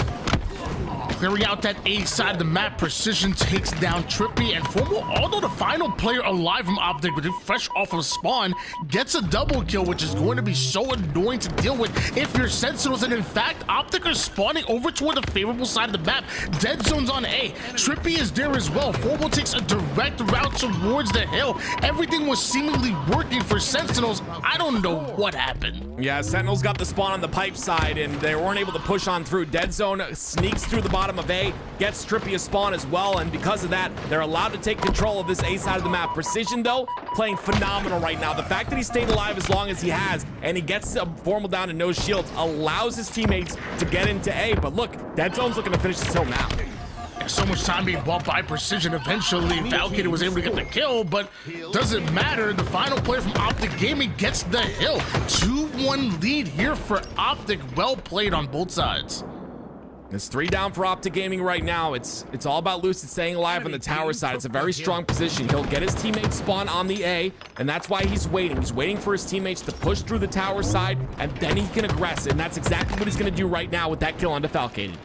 clearing out that A side of the map. Precision takes down Trippy, and Formal, although the final player alive from OpTic, but fresh off of spawn, gets a double kill, which is going to be so annoying to deal with if you're Sentinels. And in fact, OpTic are spawning over toward the favorable side of the map. Dead zone's on A. Trippy is there as well. Formal takes a direct route towards the hill. Everything was seemingly working for Sentinels. I don't know what happened. Yeah, Sentinels got the spawn on the pipe side, and they weren't able to push on through. Dead zone sneaks through the bottom of A, gets Trippy a spawn as well, and because of that, they're allowed to take control of this A side of the map. Precision, though, playing phenomenal right now. The fact that he stayed alive as long as he has, and he gets Formal down to no shields, allows his teammates to get into A. But look, Dead Zone's looking to finish this hill now. So much time being bought by Precision. Eventually, Valkyrie was able to get the kill, but doesn't matter. The final player from OpTic Gaming gets the hill. 2-1 lead here for OpTic. Well played on both sides. It's 3 down for OpTic Gaming right now. It's all about Lucid staying alive on the tower side. It's a very strong position. He'll get his teammates spawn on the A, and that's why he's waiting. He's waiting for his teammates to push through the tower side, and then he can aggress, and that's exactly what he's going to do right now with that kill on Defalcated.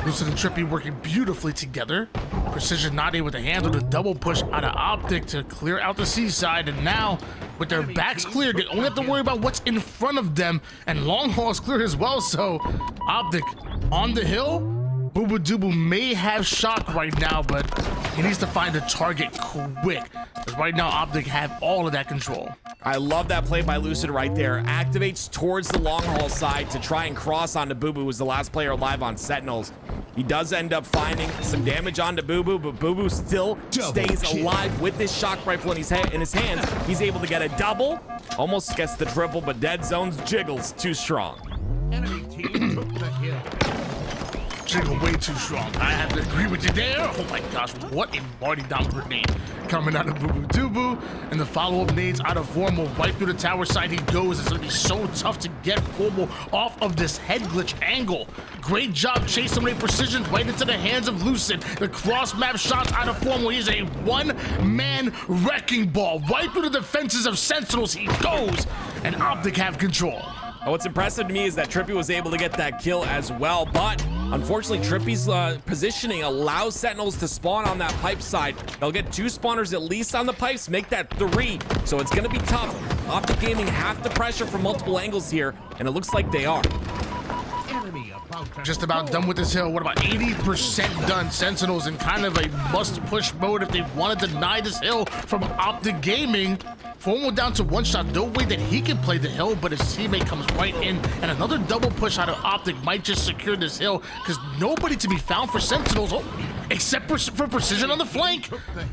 Lucid and Trippy working beautifully together. Precision not able to handle the double push out of OpTic to clear out the C side, and now with their backs cleared, they only have to worry about what's in front of them, and long haul is clear as well. So OpTic on the hill. Boo Boo Doo Boo may have shock right now, but he needs to find the target quick, because right now OpTic have all of that control. I love that play by Lucid right there. Activates towards the long haul side to try and cross onto Boo Boo, who was the last player alive on Sentinels. He does end up finding some damage onto Boo Boo, but Boo Boo still stays alive with this shock rifle in his hands. He's able to get a double, almost gets the triple, but Dead Zone's jiggles too strong. Enemy team took the hill. Jiggle way too strong. I have to agree with you there. Oh my gosh, what a Marty down grenade coming out of Boo Boo Doo Boo. And the follow-up nades out of Formal right through the tower side he goes. It's gonna be so tough to get Formal off of this head glitch angle. Great job chasing away Precision right into the hands of Lucid. The cross map shots out of Formal. He's a one-man wrecking ball right through the defenses of Sentinels. He goes, and OpTic have control. What's impressive to me is that Trippy was able to get that kill as well, but unfortunately Trippy's positioning allows Sentinels to spawn on that pipe side. They'll get 2 spawners at least on the pipes, make that 3, so it's gonna be tough. OpTic Gaming have to pressure from multiple angles here, and it looks like they are. Just about done with this hill. What about 80% done? Sentinels in kind of a must-push mode if they want to deny this hill from OpTic Gaming. Formal down to 1 shot. No way that he can play the hill, but his teammate comes right in, and another double push out of OpTic might just secure this hill, because nobody to be found for Sentinels, except for Precision on the flank.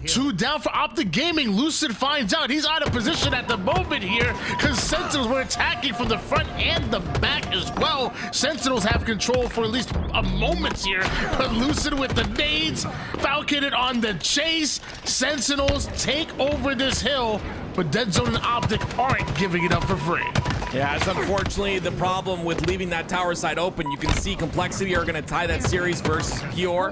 2 down for OpTic Gaming. Lucid finds out he's out of position at the moment here, because Sentinels were attacking from the front and the back as well. Sentinels have control for at least a moment here, but Lucid with the nades, Falconet on the chase. Sentinels take over this hill, but Dead Zone and OpTic aren't giving it up for free. Yeah, it's unfortunately the problem with leaving that tower side open. You can see Complexity are going to tie that series versus Pure.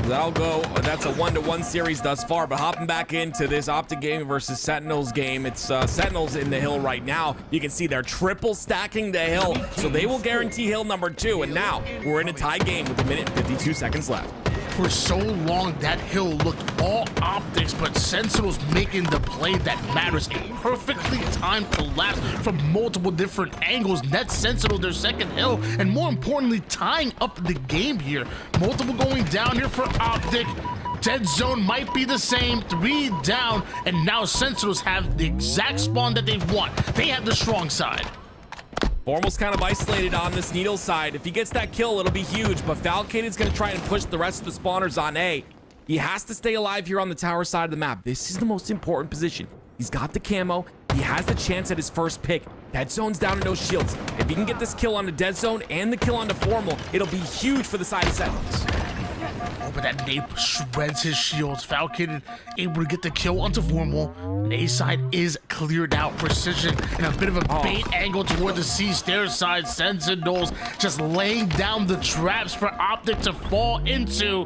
That'll go, that's a 1-1 series thus far, but hopping back into this OpTic Gaming versus Sentinels game, it's Sentinels in the hill right now. You can see they're triple stacking the hill, so they will guarantee hill number 2, and now we're in a tie game with 1 minute and 52 seconds left. For so long, that hill looked all optics, but Sentinels making the play that matters. A perfectly timed collapse from multiple different angles. Net Sentinel their second hill, and more importantly, tying up the game here. Multiple going down here for OpTic. Dead Zone might be the same. 3 down, and now Sentinels have the exact spawn that they want. They have the strong side. Formal's kind of isolated on this Needle side. If he gets that kill, it'll be huge, but Falcated's going to try and push the rest of the spawners on A. He has to stay alive here on the tower side of the map. This is the most important position. He's got the camo. He has the chance at his first pick. Dead zone's down to no shields. If he can get this kill on the dead zone and the kill on the Formal, it'll be huge for the side of Sentinels. Oh, but that nade shreds his shields. Falcated able to get the kill onto Formal. And A side is cleared out. Precision and a bit of a bait angle toward the C stairs side. Sentinels just laying down the traps for OpTic to fall into.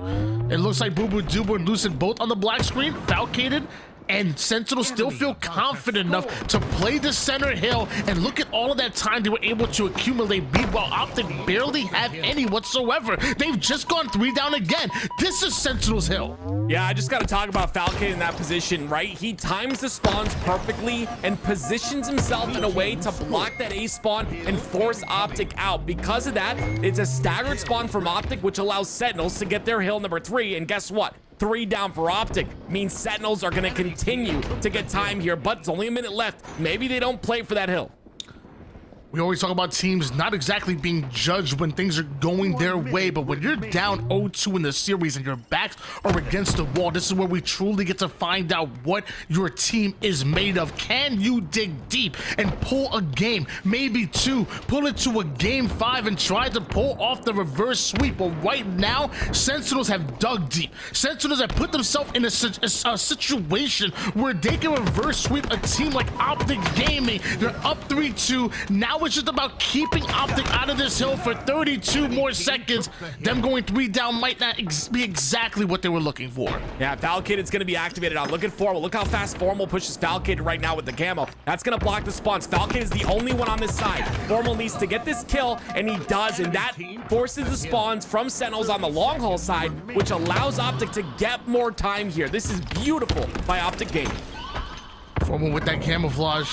It looks like Boo Boo Dubu and Lucid both on the black screen. Falcated and Sentinels still feel confident enough to play the center hill, and look at all of that time they were able to accumulate beat while OpTic barely have any whatsoever. They've just gone 3 down again. This is Sentinels hill. Yeah, I just got to talk about Falcate in that position, right? He times the spawns perfectly and positions himself in a way to block that A spawn and force OpTic out. Because of that, it's a staggered spawn from OpTic, which allows Sentinels to get their hill number 3, and guess what? 3 down for OpTic means Sentinels are going to continue to get time here, but it's only a minute left. Maybe they don't play for that hill. We always talk about teams not exactly being judged when things are going their way, but when you're down 0-2 in the series and your backs are against the wall, this is where we truly get to find out what your team is made of. Can you dig deep and pull a game, maybe 2, pull it to a game 5 and try to pull off the reverse sweep? But right now, Sentinels have dug deep. Sentinels have put themselves in a situation where they can reverse sweep a team like OpTic Gaming. They're up 3-2. Now it's just about keeping OpTic out of this hill for 32 more seconds. Them going 3 down might not be exactly what they were looking for. Yeah, Falcated's going to be activated on. Look at Formal. Look how fast Formal pushes Falcated right now with the camo. That's going to block the spawns. Falcated is the only one on this side. Formal needs to get this kill, and he does, and that forces the spawns from Sentinels on the long haul side, which allows OpTic to get more time here. This is beautiful by OpTic Gaming. Formal with that camouflage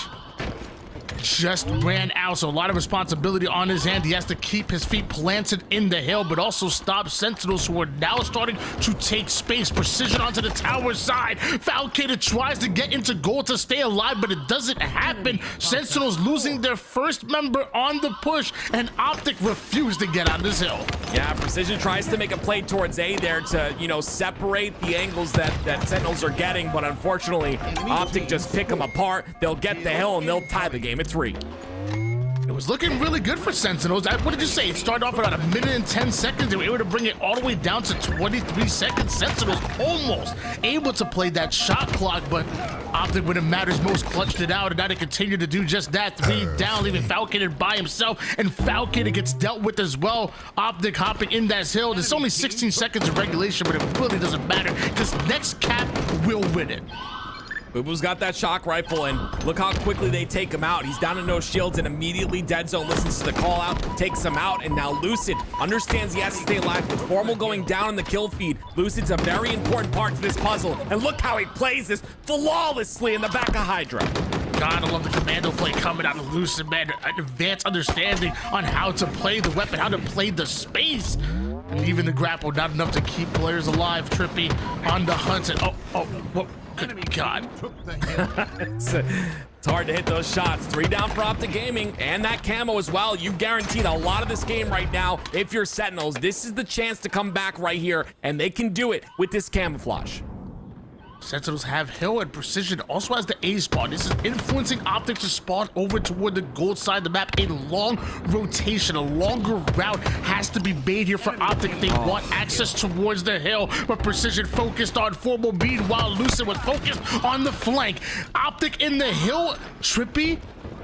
just ran out, so a lot of responsibility on his hand. He has to keep his feet planted in the hill, but also stop Sentinels, who are now starting to take space. Precision onto the tower side. Falcated tries to get into goal to stay alive, but it doesn't happen. Sentinels losing their first member on the push, and OpTic refused to get on this hill. Yeah, Precision tries to make a play towards A there to, you know, separate the angles that Sentinels are getting, but unfortunately, OpTic just pick them apart. They'll get the hill, and they'll tie the game. It's 3. It was looking really good for Sentinels. What did you say? It started off about 1 minute and 10 seconds. They were able to bring it all the way down to 23 seconds. Sentinels almost able to play that shot clock, but OpTic, when it matters most, clutched it out, and now they continue to do just that. 3 down, leaving Falcated by himself, and Falcated gets dealt with as well. OpTic hopping in that hill. There's only 16 seconds of regulation, but it really doesn't matter, because next cap will win it. Boo Boo's got that shock rifle, and look how quickly they take him out. He's down to no shields, and immediately Dead Zone listens to the call out, takes him out, and now Lucid understands he has to stay alive. With Formal going down in the kill feed, Lucid's a very important part to this puzzle, and look how he plays this flawlessly in the back of Hydra. God, I love the commando play coming out of Lucid, man. An advanced understanding on how to play the weapon, how to play the space. And even the grapple, not enough to keep players alive. Trippy on the hunt, and what? Good God. It's hard to hit those shots. 3 down for OpTic Gaming, and that camo as well. You guaranteed a lot of this game right now. If you're Sentinels, this is the chance to come back right here, and they can do it with this camouflage. Sentinels have Hill, and Precision also has the A spawn. This is influencing OpTic to spawn over toward the gold side of the map. A long rotation, a longer route has to be made here for OpTic if they want access towards the hill. But Precision focused on Formal beat while Lucid was focused on the flank. OpTic in the hill. Trippy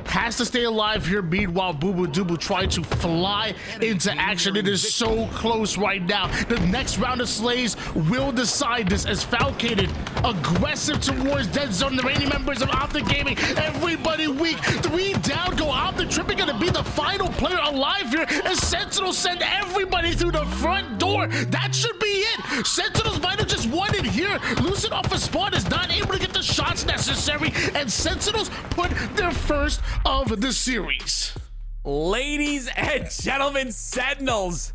has to stay alive here, meanwhile Boo Boo Dubu tried to fly into action. It is so close right now. The next round of slays will decide this, as Falcated aggressive towards Dead Zone. The reigning members of OpTic Gaming, everybody weak. 3 down go OpTic. Trippy gonna be the final player alive here, as Sentinels send everybody through the front door. That should be it. Sentinels might have just won it here. Lucid off a spawn is not able to get the shots necessary, and Sentinels put their first of the series. Ladies and gentlemen, Sentinels,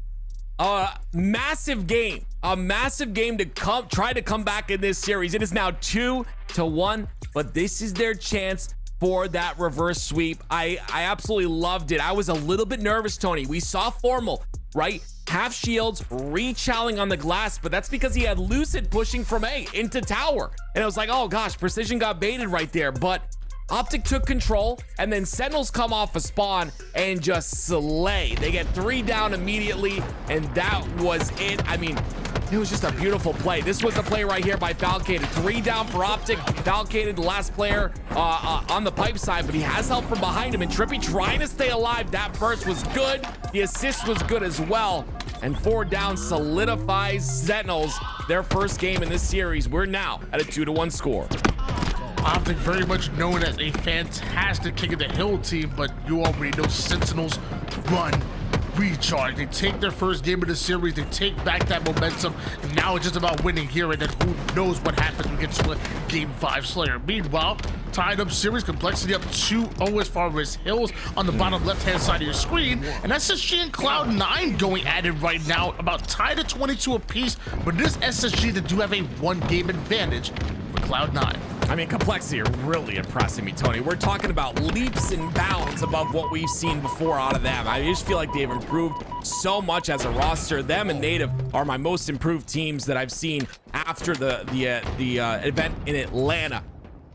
a massive game to try to come back in this series. It is now 2-1, but this is their chance for that reverse sweep. I absolutely loved it. I was a little bit nervous, Tony. We saw Formal, right? Half shields, re-chowing on the glass, but that's because he had Lucid pushing from A into tower. And it was like, oh gosh, Precision got baited right there. But OpTic took control, and then Sentinels come off a spawn and just slay. They get 3 down immediately, and that was it. I mean, it was just a beautiful play. This was the play right here by Falcated. 3 down for OpTic. Falcated, the last player on the pipe side, but he has help from behind him, and Trippy trying to stay alive. That burst was good. The assist was good as well. And 4 down solidifies Sentinels their first game in this series. We're now at a 2-1 score. OpTic very much known as a fantastic King of the Hill team, but you already know Sentinels run, recharge. They take their first game of the series, they take back that momentum, and now it's just about winning here, and then who knows what happens when we get to a Game 5 Slayer. Meanwhile, tied up series, Complexity up 2-0 as far as Hills on the bottom left-hand side of your screen, and SSG and Cloud9 going at it right now, about tied at 22 apiece, but it is SSG that do have a 1-game advantage for Cloud9. I mean, Complexity are really impressing me, Tony. We're talking about leaps and bounds above what we've seen before out of them. I just feel like they've improved so much as a roster. Them and Native are my most improved teams that I've seen after the event in Atlanta.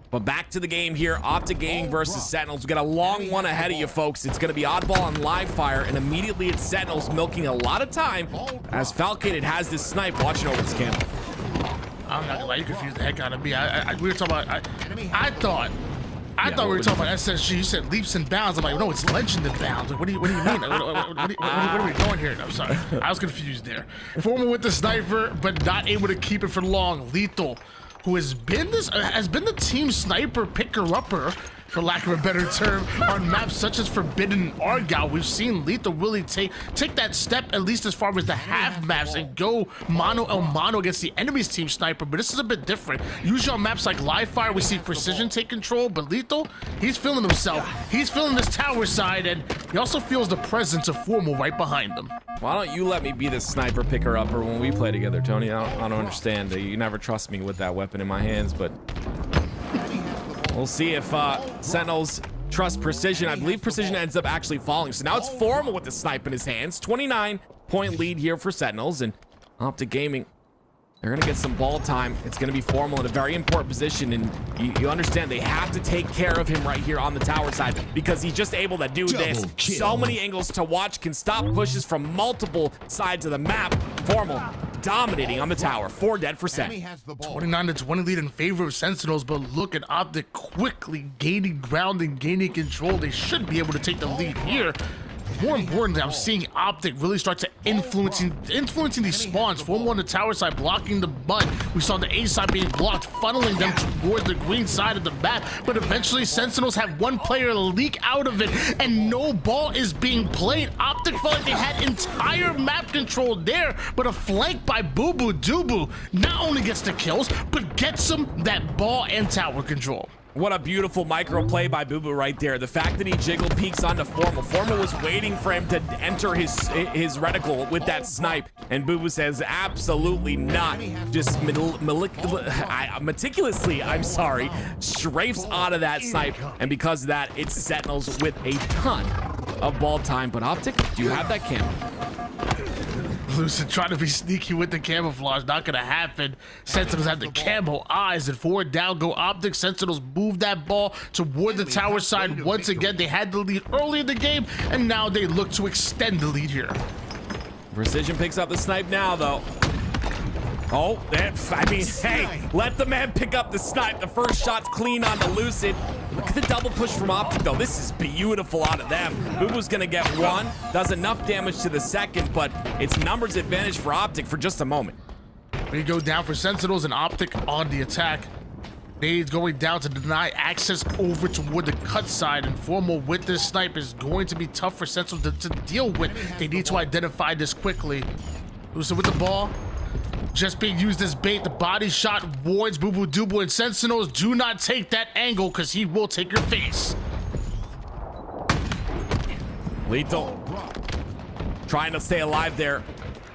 But back to the game here, OpTic Gaming versus Sentinels. We got a long one ahead of you, folks. It's going to be Oddball on live fire, and immediately it's Sentinels milking a lot of time as Falcated has this snipe watching over this camera. I'm not gonna lie, you confused the heck out of me. We were talking about, I thought we were talking about SSG. You said leaps and bounds. I'm like, no, it's legend and bounds. What do you mean? What are we doing here? I'm sorry, I was confused there. Formal with the sniper, but not able to keep it for long. Lethal, who has been the team sniper picker-upper, for lack of a better term, on maps such as Forbidden and Argyle. We've seen Lethal really take that step, at least as far as the half maps, and go mono against the enemy's team sniper, but this is a bit different. Usually on maps like Live Fire, we see Precision take control, but Lethal, he's feeling himself. He's feeling this tower side, and he also feels the presence of Formal right behind him. Why don't you let me be the sniper picker-upper when we play together, Tony? I don't understand. You never trust me with that weapon in my hands, but we'll see if Sentinels trust Precision. I believe Precision ends up actually falling. So now it's Formal with the snipe in his hands. 29-point lead here for Sentinels, and OpTic Gaming, they're going to get some ball time. It's going to be Formal in a very important position, and you understand they have to take care of him right here on the tower side because he's just able to do this. So many angles to watch, can stop pushes from multiple sides of the map. Formal dominating on the tower. 4 dead for Sen. 29-20 lead in favor of Sentinels, but look at OpTic quickly gaining ground and gaining control. They should be able to take the lead here. More importantly, I'm seeing OpTic really start to influencing these spawns. Formal on the tower side blocking the butt. We saw the A side being blocked, funneling them towards the green side of the map. But eventually, Sentinels have one player leak out of it, and no ball is being played. OpTic felt like they had entire map control there, but a flank by Boo Boo Doo not only gets the kills, but gets them that ball and tower control. What a beautiful micro play by Boo Boo right there. The fact that he jiggle peeks onto Formal. Formal was waiting for him to enter his reticle with that snipe, and Boo Boo says absolutely not. Just meticulously, strafes out of that snipe, and because of that, it's Sentinels with a ton of ball time. But OpTic, do you have that camera? Lucid trying to be sneaky with the camouflage, not gonna happen. Sentinels have the camo eyes, and 4 down go OpTic. Sentinels move that ball toward the tower side once again. They had the lead early in the game, and now they look to extend the lead here. Precision picks up the snipe now, though. Oh, hey, let the man pick up the snipe. The first shot's clean on the Lucid. Look at the double push from OpTic, though. This is beautiful out of them. Boo Boo's gonna get 1, does enough damage to the second, but it's numbers advantage for OpTic for just a moment. We go down for Sentinels and OpTic on the attack. Nade's going down to deny access over toward the cut side, and Formal with this snipe is going to be tough for Sentinels to deal with. They need to identify this quickly. Lucid with the ball. Just being used as bait. The body shot wards Boo Boo Doo, and Sentinels do not take that angle because he will take your face. Lethal trying to stay alive there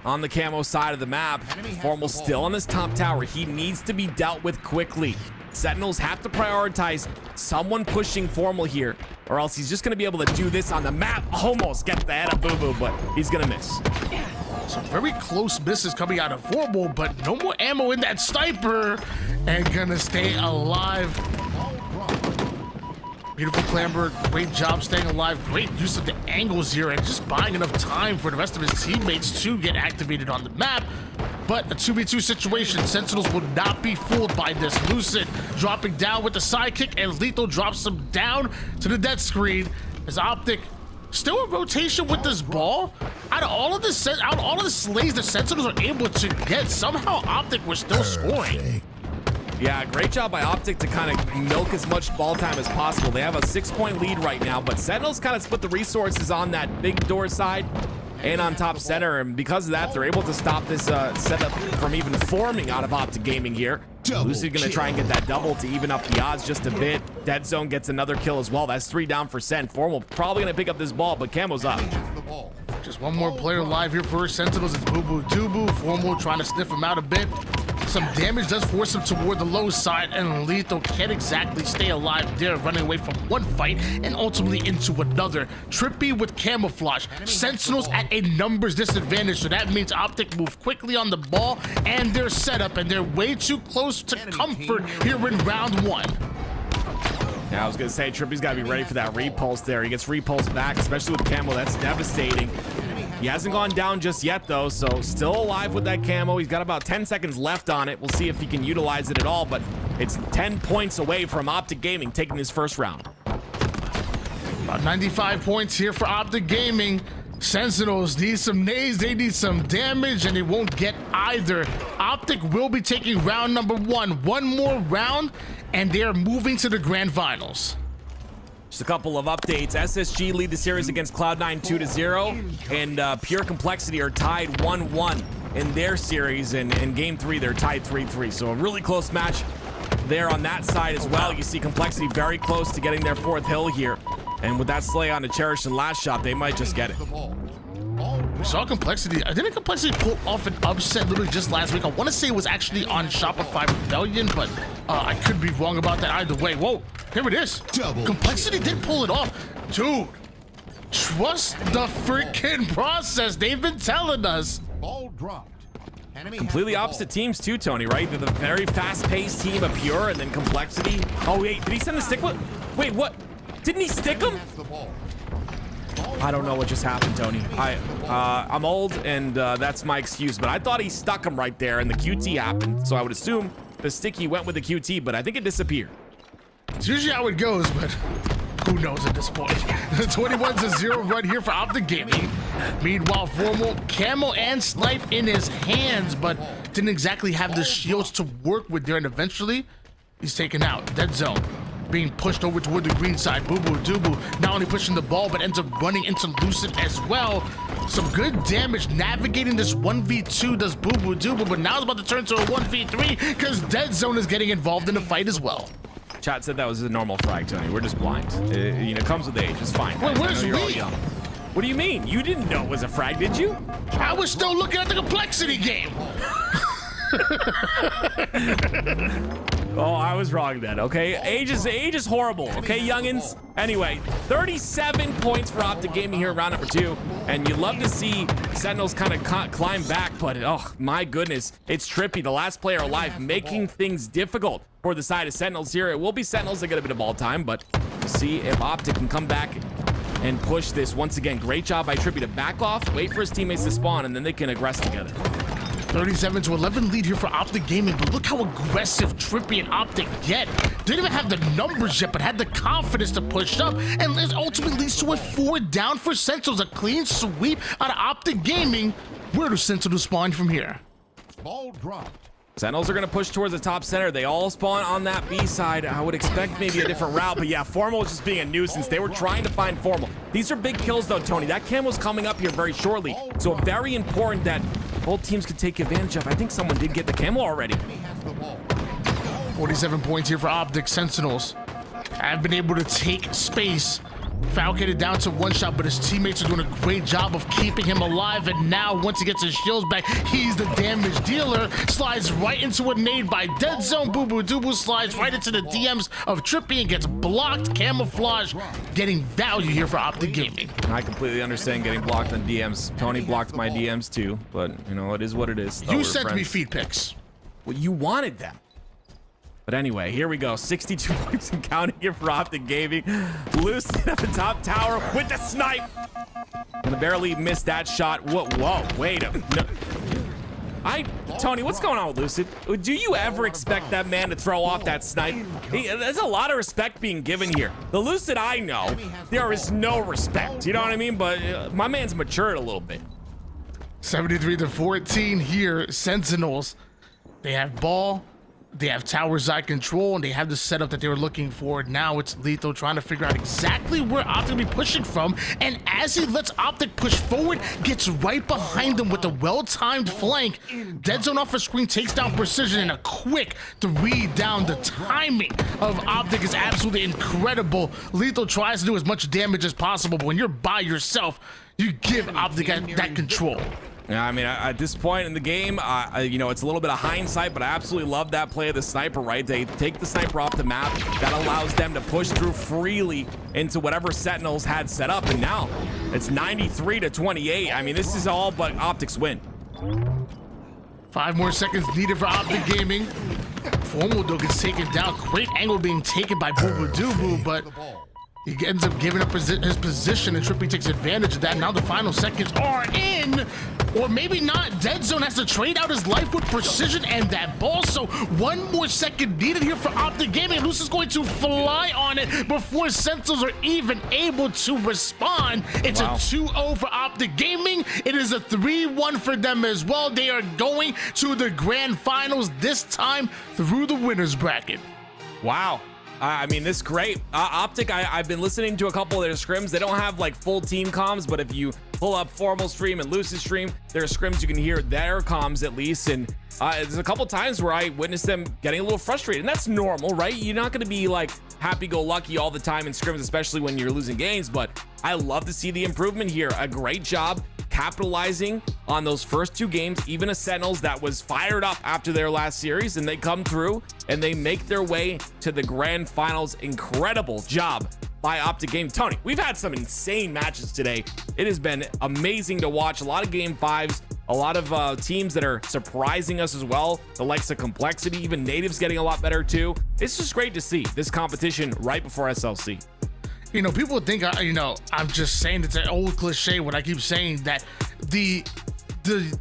on the camo side of the map. Formal still on this top tower. He needs to be dealt with quickly. Sentinels have to prioritize Someone pushing Formal here, or else he's just going to be able to do this on the map. Almost get the head of Boo Boo, but he's going to miss. Some very close misses coming out of Formal, but no more ammo in that sniper, and gonna stay alive. Beautiful clamber, great job staying alive, great use of the angles here, and just buying enough time for the rest of his teammates to get activated on the map. But a 2v2 situation, Sentinels will not be fooled by this. Lucid dropping down with the sidekick, and Lethal drops him down to the death screen as OpTic still in rotation with this ball. Out of all of the slays the Sentinels are able to get, somehow OpTic was still scoring. Yeah, great job by OpTic to kind of milk as much ball time as possible. They have a 6-point lead right now, but Sentinels kind of split the resources on that big door side and on top center, and because of that, they're able to stop this setup from even forming out of OpTic Gaming here. Lucid gonna try and get that double to even up the odds just a bit. Dead Zone gets another kill as well. That's 3 down for Sent. Formal probably gonna pick up this ball, but Camo's up. Just one more player live here for Sentinels. It's Boo Boo Doo. Formal trying to sniff him out a bit. Some damage does force him toward the low side, and Lethal can't exactly stay alive there, running away from one fight and ultimately into another. Trippy with camouflage. Sentinels at a numbers disadvantage, so that means OpTic move quickly on the ball and their setup, and they're way too close to comfort here in round 1. Yeah, I was gonna say, Trippy's gotta be ready for that repulse there. He gets repulsed back, especially with camo. That's devastating. He hasn't gone down just yet, though, so still alive with that camo. He's got about 10 seconds left on it. We'll see if he can utilize it at all, but it's 10 points away from OpTic Gaming taking this first round. About 95 points here for OpTic Gaming. Sentinels need some nades, they need some damage, and they won't get either. OpTic will be taking round number 1. One more round, and they are moving to the grand finals. Just a couple of updates. SSG lead the series against Cloud9 2-0, and Pure Complexity are tied 1-1 in their series. And in Game 3, they're tied 3-3. So a really close match there on that side as well. You see Complexity very close to getting their 4th hill here. And with that slay on the Cherish and last shot, they might just get it. We saw Complexity. Didn't Complexity pull off an upset literally just last week? I want to say it was actually on Shopify Rebellion, but I could be wrong about that either way. Whoa, here it is. Complexity did pull it off. Dude, trust the freaking process. They've been telling us. Ball dropped. Completely opposite teams too, Tony, right? They're the very fast-paced team of Pure, and then Complexity. Oh, wait, did he send the stick? Wait, what? Didn't he stick him? I don't know what just happened, Tony. I'm old, and that's my excuse, but I thought he stuck him right there, and the QT happened, so I would assume the sticky went with the QT, but I think it disappeared. It's usually how it goes, but who knows at this point. 21-0 run here for OpTic Gaming. Meanwhile, Formal, camo and snipe in his hands, but didn't exactly have the shields to work with there, and eventually he's taken out. Dead Zone being pushed over toward the green side. Boo Boo Doo Boo not only pushing the ball, but ends up running into Lucid as well. Some good damage navigating this 1v2 does Boo Boo Doo Boo, but now it's about to turn to a 1v3 because Dead Zone is getting involved in the fight as well. Chat said that was a normal frag, Tony. We're just blind. It comes with age. It's fine. Wait, where's you're all me? young. What do you mean? You didn't know it was a frag, did you? I was still looking at the Complexity game. Oh, I was wrong then, okay? Age is horrible, okay, youngins? Anyway, 37 points for OpTic Gaming here in round number 2, and you love to see Sentinels kind of climb back, but oh my goodness, it's Trippy, the last player alive, making things difficult for the side of Sentinels here. It will be Sentinels that get a bit of ball time, but see if OpTic can come back and push this once again. Great job by Trippy to back off, wait for his teammates to spawn, and then they can aggress together. 37-11 lead here for OpTic Gaming, but look how aggressive Trippy and OpTic get. Didn't even have the numbers yet, but had the confidence to push up, and this ultimately leads to a 4 down for Sentinels. A clean sweep out of OpTic Gaming. Where do Sentinels spawn from here? Ball dropped. Sentinels are going to push towards the top center. They all spawn on that B side. I would expect maybe a different route, but yeah, Formal is just being a nuisance. They were trying to find Formal. These are big kills though, Tony. That camo's coming up here very shortly, so very important that both teams could take advantage of. I think someone did get the camo already. 47 points here for OpTic. Sentinels have been able to take space Falcated down to one shot, but his teammates are doing a great job of keeping him alive. And now, once he gets his shields back, he's the damage dealer. Slides right into a nade by Dead Zone. Boo Boo Doo slides right into the DMs of Trippy and gets blocked. Camouflage getting value here for OpTic Gaming. I completely understand getting blocked on DMs. Tony blocked my DMs too, but you know, it is what it is. You sent me feed pics. Well, you wanted them. But anyway, here we go. 62 points and counting here for OpTic Gaming. Lucid at the top tower with the snipe. Gonna barely miss that shot. Whoa, wait a minute. Tony, what's going on with Lucid? Do you ever expect that man to throw off that snipe? There's a lot of respect being given here. The Lucid I know, there is no respect. You know what I mean? But my man's matured a little bit. 73-14 here. Sentinels. They have ball. They have tower side control, and they have the setup that they were looking for. Now it's Lethal trying to figure out exactly where OpTic will be pushing from, and as he lets OpTic push forward, gets right behind them with a well-timed flank. Dead Zone off a screen takes down Precision, and a quick 3 down. The timing of OpTic is absolutely incredible. Lethal tries to do as much damage as possible, but when you're by yourself, you give OpTic that control. Yeah, I mean, at this point in the game, you know, it's a little bit of hindsight, but I absolutely love that play of the sniper, right? They take the sniper off the map. That allows them to push through freely into whatever Sentinels had set up, and now it's 93-28. I mean, this is all but OpTic's win. 5 more seconds needed for OpTic Gaming. Formal though gets taken down. Great angle being taken by Boo Boo Doo Boo, but he ends up giving up his position, and Trippy takes advantage of that. Now the final seconds are in, or maybe not. Dead Zone has to trade out his life with Precision and that ball, so 1 more second needed here for OpTic Gaming. Luce is going to fly on it before Sentinels are even able to respond. It's a 2-0 for OpTic Gaming. It is a 3-1 for them as well. They are going to the grand finals, this time through the winner's bracket. Wow. I mean, this is great. OpTic, I've been listening to a couple of their scrims. They don't have like full team comms, but if you pull up Formal stream and Luce's stream, there are scrims you can hear their comms at least. And there's a couple times where I witnessed them getting a little frustrated, and that's normal, right? You're not going to be like happy-go-lucky all the time in scrims, especially when you're losing games, but I love to see the improvement here. A great job capitalizing on those first 2 games, even a Sentinels that was fired up after their last series, and they come through and they make their way to the grand finals. Incredible job by OpTic Game. Tony, we've had some insane matches today. It has been amazing to watch. A lot of game 5s, a lot of teams that are surprising us as well. The likes of Complexity, even Natives getting a lot better too. It's just great to see this competition right before SLC. You know, people think, you know, I'm just saying it's an old cliche when I keep saying that the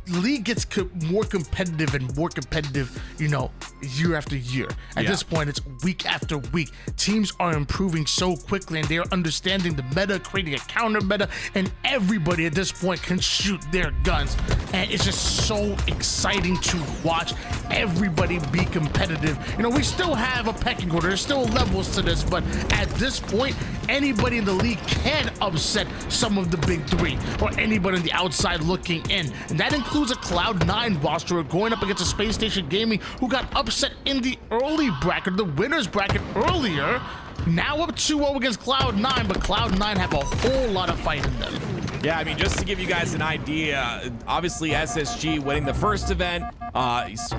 league gets more competitive and more competitive, you know, year after year. At this point, it's week after week. Teams are improving so quickly, and they're understanding the meta, creating a counter meta, and everybody at this point can shoot their guns. And it's just so exciting to watch everybody be competitive. You know, we still have a pecking order. There's still levels to this, but at this point, anybody in the league can upset some of the big 3 or anybody on the outside looking in. And that includes a Cloud9 roster going up against a Space Station Gaming who got upset in the early bracket, the winner's bracket earlier. Now up 2-0 against Cloud9, but Cloud9 have a whole lot of fight in them. Yeah, I mean, just to give you guys an idea, obviously SSG winning the first event,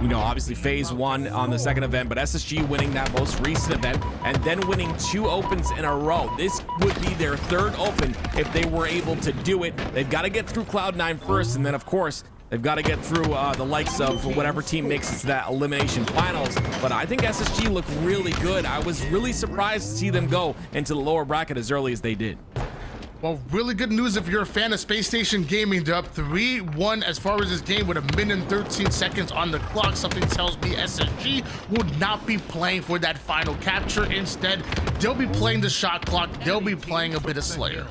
you know, obviously phase 1 on the second event, but SSG winning that most recent event and then winning 2 opens in a row. This would be their 3rd open if they were able to do it. They've got to get through Cloud9 first, and then of course they've got to get through the likes of whatever team makes it to that elimination finals. But I think SSG looked really good. I was really surprised to see them go into the lower bracket as early as they did. Well, really good news if you're a fan of Space Station Gaming. They're up 3-1 as far as this game with 1 minute and 13 seconds on the clock. Something tells me SSG will not be playing for that final capture. Instead, they'll be playing the shot clock. They'll be playing a bit of Slayer.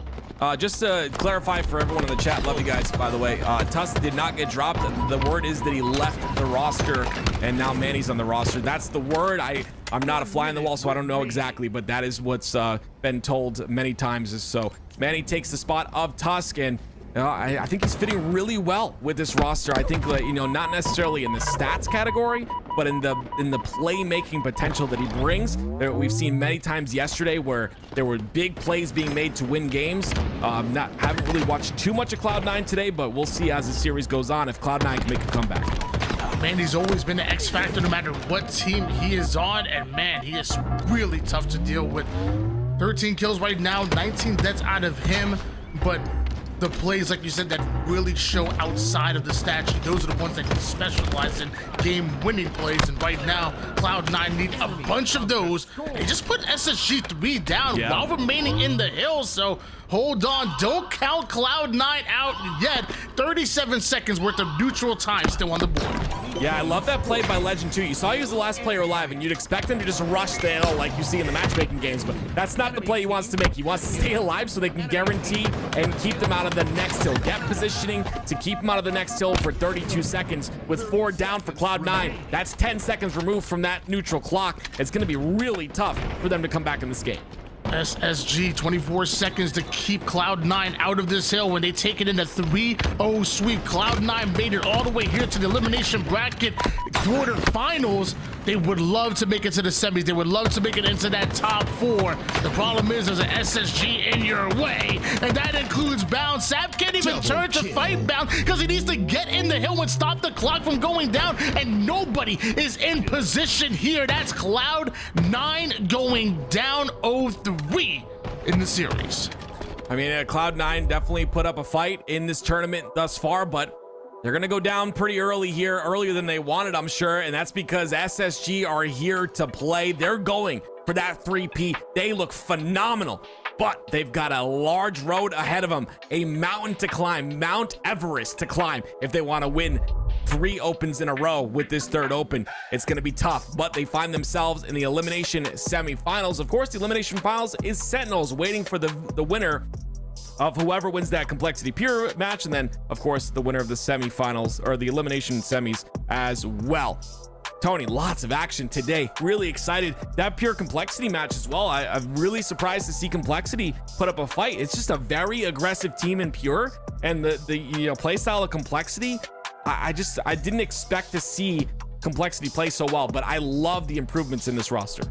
Just to clarify for everyone in the chat, love you guys, by the way, Tusk did not get dropped. The word is that he left the roster, and now Manny's on the roster. That's the word. I'm not a fly on the wall, so I don't know exactly, but that is what's been told many times. So Manny takes the spot of Tusk, and I think he's fitting really well with this roster. I think, you know, not necessarily in the stats category, but in the playmaking potential that he brings. We've seen many times yesterday where there were big plays being made to win games. Haven't really watched too much of Cloud9 today, but we'll see as the series goes on if Cloud9 can make a comeback. Man, he's always been an X factor no matter what team he is on, and man, he is really tough to deal with. 13 kills right now, 19 deaths out of him, but the plays, like you said, that really show outside of the statue, those are the ones that can specialize in game-winning plays. And right now, Cloud9 need a bunch of those. They just put SSG 3 down while remaining in the hill, so hold on, don't count Cloud9 out yet. 37 seconds worth of neutral time still on the board. Yeah, I love that play by Legend too. You saw he was the last player alive, and you'd expect him to just rush the hill like you see in the matchmaking games, but that's not the play he wants to make. He wants to stay alive so they can guarantee and keep them out of the next hill. Get positioning to keep them out of the next hill for 32 seconds with 4 down for Cloud9. That's 10 seconds removed from that neutral clock. It's going to be really tough for them to come back in this game. SSG 24 seconds to keep Cloud9 out of this hill when they take it in a 3-0 sweep. Cloud9 made it all the way here to the elimination bracket quarterfinals. They would love to make it to the semis. They would love to make it into that top 4. The problem is there's an SSG in your way, and that includes Bound. Sap can't even turn to fight Bound because he needs to get in the hill and stop the clock from going down, and nobody is in position here. That's Cloud9 going down 0-3 in the series. I mean, Cloud9 definitely put up a fight in this tournament thus far, but they're going to go down pretty early here, earlier than they wanted, I'm sure, and that's because SSG are here to play. They're going for that 3P. They look phenomenal, but they've got a large road ahead of them, a mountain to climb, Mount Everest to climb if they want to win 3 opens in a row with this 3rd open. It's going to be tough, but they find themselves in the elimination semifinals. Of course, the elimination finals is Sentinels waiting for the winner of whoever wins that Complexity Pure match, and then of course the winner of the semifinals or the elimination semis as well. Tony, lots of action today. Really excited. That Pure Complexity match as well. I'm really surprised to see Complexity put up a fight. It's just a very aggressive team in Pure, and the play style of Complexity, I didn't expect to see Complexity play so well, but I love the improvements in this roster.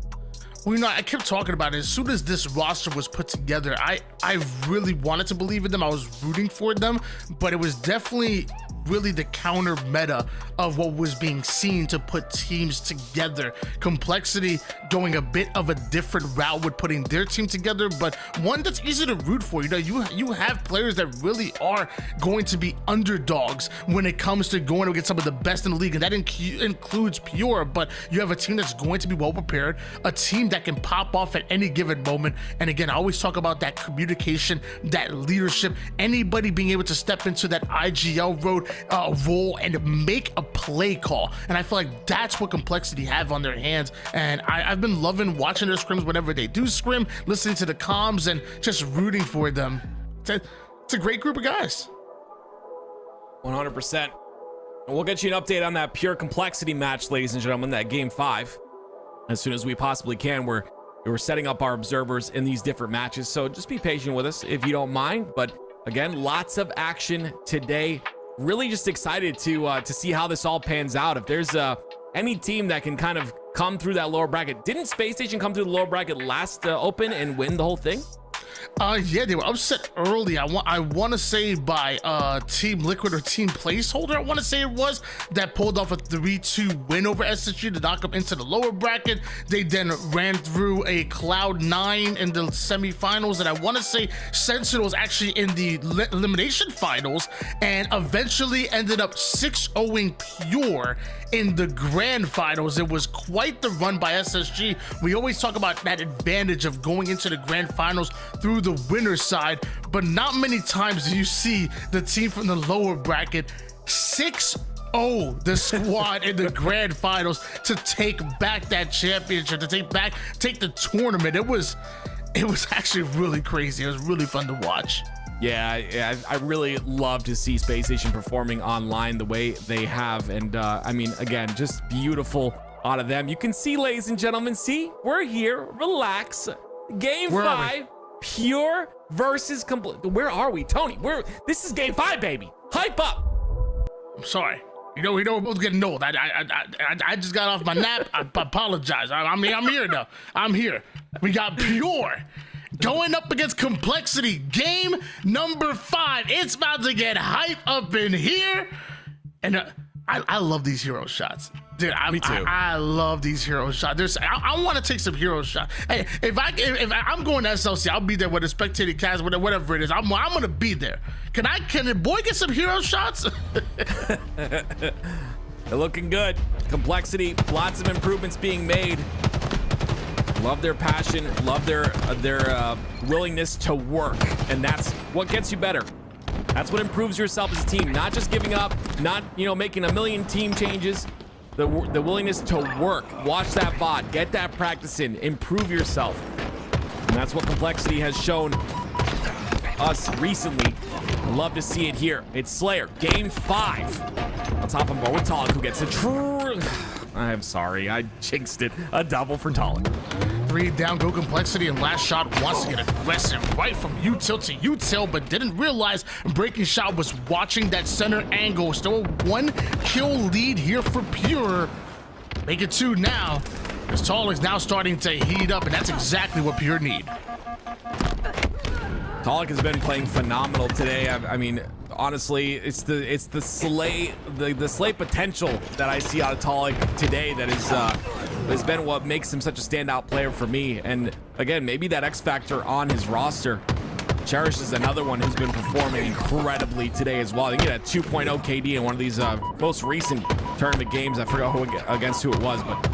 Well, you know, I kept talking about it. As soon as this roster was put together, I really wanted to believe in them. I was rooting for them, but it was definitely really the counter meta of what was being seen to put teams together. Complexity going a bit of a different route with putting their team together, but one that's easy to root for. You know, you have players that really are going to be underdogs when it comes to going against some of the best in the league, and that includes Pure, but you have a team that's going to be well prepared, a team that can pop off at any given moment. And again, I always talk about that communication, that leadership, anybody being able to step into that IGL role and make a play call. And I feel like that's what Complexity have on their hands. And I've been loving watching their scrims whenever they do scrim, listening to the comms and just rooting for them. It's a great group of guys. 100%. And we'll get you an update on that Pure Complexity match, ladies and gentlemen, that game 5. As soon as we possibly can. We're setting up our observers in these different matches, so just be patient with us if you don't mind. But again, lots of action today. Really just excited to see how this all pans out. If there's any team that can kind of come through that lower bracket. Didn't Space Station come through the lower bracket last open and win the whole thing? Yeah, they were upset early. I want to say by Team Liquid or Team Placeholder, I want to say it was, that pulled off a 3-2 win over SSG to knock up into the lower bracket. They then ran through a Cloud9 in the semifinals, and I want to say Sentinels actually in the elimination finals, and eventually ended up 6-0ing Pure in the grand finals. It was quite the run by SSG. We always talk about that advantage of going into the grand finals through the winner's side, but not many times do you see the team from the lower bracket 6-0 the squad in the grand finals to take back that championship, to take the tournament. It was actually really crazy. It was really fun to watch. Yeah, I really love to see Space Station performing online the way they have. And I mean, again, just beautiful out of them. You can see, ladies and gentlemen, see, we're here. Relax. Game 5. Pure versus where are we, Tony? This is game 5, baby. Hype up. I'm sorry. You know, we're both getting old. I just got off my nap. I apologize. I'm here though. I'm here. We got Pure going up against Complexity. Game number 5. It's about to get hype up in here. And I love these hero shots. Dude, Me too. I love these hero shots. I want to take some hero shots. Hey, if I'm going to SLC, I'll be there with a spectator cast, whatever it is. I'm gonna be there. Can the boy get some hero shots? They're looking good. Complexity, lots of improvements being made. Love their passion, love their willingness to work, and that's what gets you better. That's what improves yourself as a team. Not just giving up, not making a million team changes. The willingness to work. Watch that VOD, get that practice in, improve yourself, and that's what Complexity has shown us recently. I love to see it here. It's Slayer, game 5. Let's hop on board with Talik, who gets a I'm sorry, I jinxed it. A double for Talik. 3 down, go Complexity, and last shot wants to get aggressive right from util to util, but didn't realize Breaking Shot was watching that center angle. Still a 1 kill lead here for Pure. Make it 2 now, as Talik's now starting to heat up, and that's exactly what Pure need. Talik has been playing phenomenal today. I mean, honestly, it's the slay potential that I see out of Talik today that has been what makes him such a standout player for me. And again, maybe that X factor on his roster. Cherish is another one who's been performing incredibly today as well. I think he had a 2.0 KD in one of these most recent tournament games. I forgot against who it was, but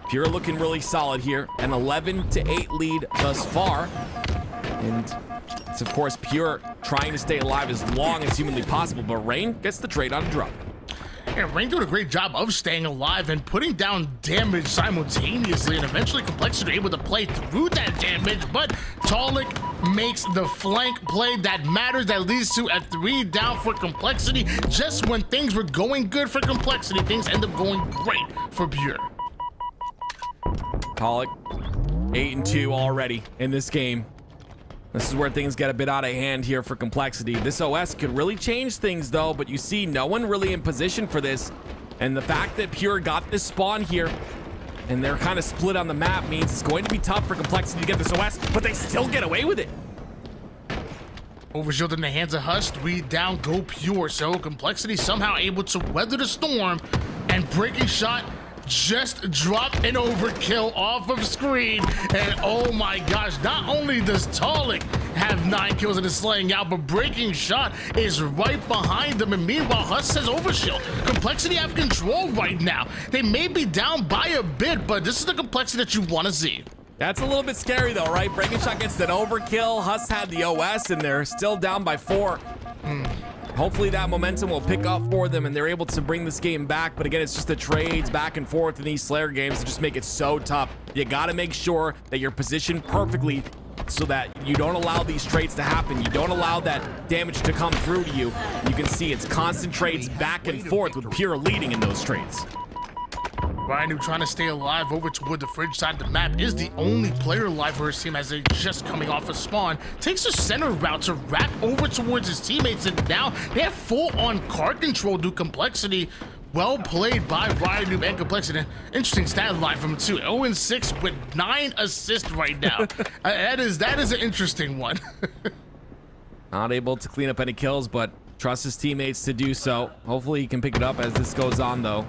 Pure looking really solid here. An 11-8 lead thus far. And it's, of course, Pure trying to stay alive as long as humanly possible, but Rain gets the trade on a drop. And Rain doing a great job of staying alive and putting down damage simultaneously, and eventually Complexity able to play through that damage, but Talik makes the flank play that matters, that leads to a 3 down for Complexity. Just when things were going good for Complexity, things end up going great for Pure. Talik, 8-2 already in this game. This is where things get a bit out of hand here for Complexity. This OS could really change things though, but you see no one really in position for this. And the fact that Pure got this spawn here and they're kind of split on the map means it's going to be tough for Complexity to get this OS, but they still get away with it. Overshield in the hands of Hush, 3 down, go Pure. So Complexity somehow able to weather the storm, and Breaking Shot just dropped an overkill off of screen. And oh my gosh, not only does Talik have 9 kills and is slaying out, but Breaking Shot is right behind them. And meanwhile, Huss says Overshield. Complexity have control right now. They may be down by a bit, but this is the Complexity that you want to see. That's a little bit scary though, right? Breaking Shot gets that overkill. Huss had the OS and they're still down by 4. Hopefully that momentum will pick up for them and they're able to bring this game back. But again, it's just the trades back and forth in these Slayer games that just make it so tough. You got to make sure that you're positioned perfectly so that you don't allow these trades to happen. You don't allow that damage to come through to you. You can see it's constant trades back and forth with Pure leading in those trades. Ryan, who trying to stay alive over toward the fridge side of the map, is the only player alive for his team as they're just coming off a spawn. Takes a center route to wrap over towards his teammates, and now they have full-on card control due Complexity. Well played by Ryan Noob and Complexity. Interesting stat line from him too. 0-6 with 9 assists right now. That is an interesting one. Not able to clean up any kills, but trusts his teammates to do so. Hopefully he can pick it up as this goes on though.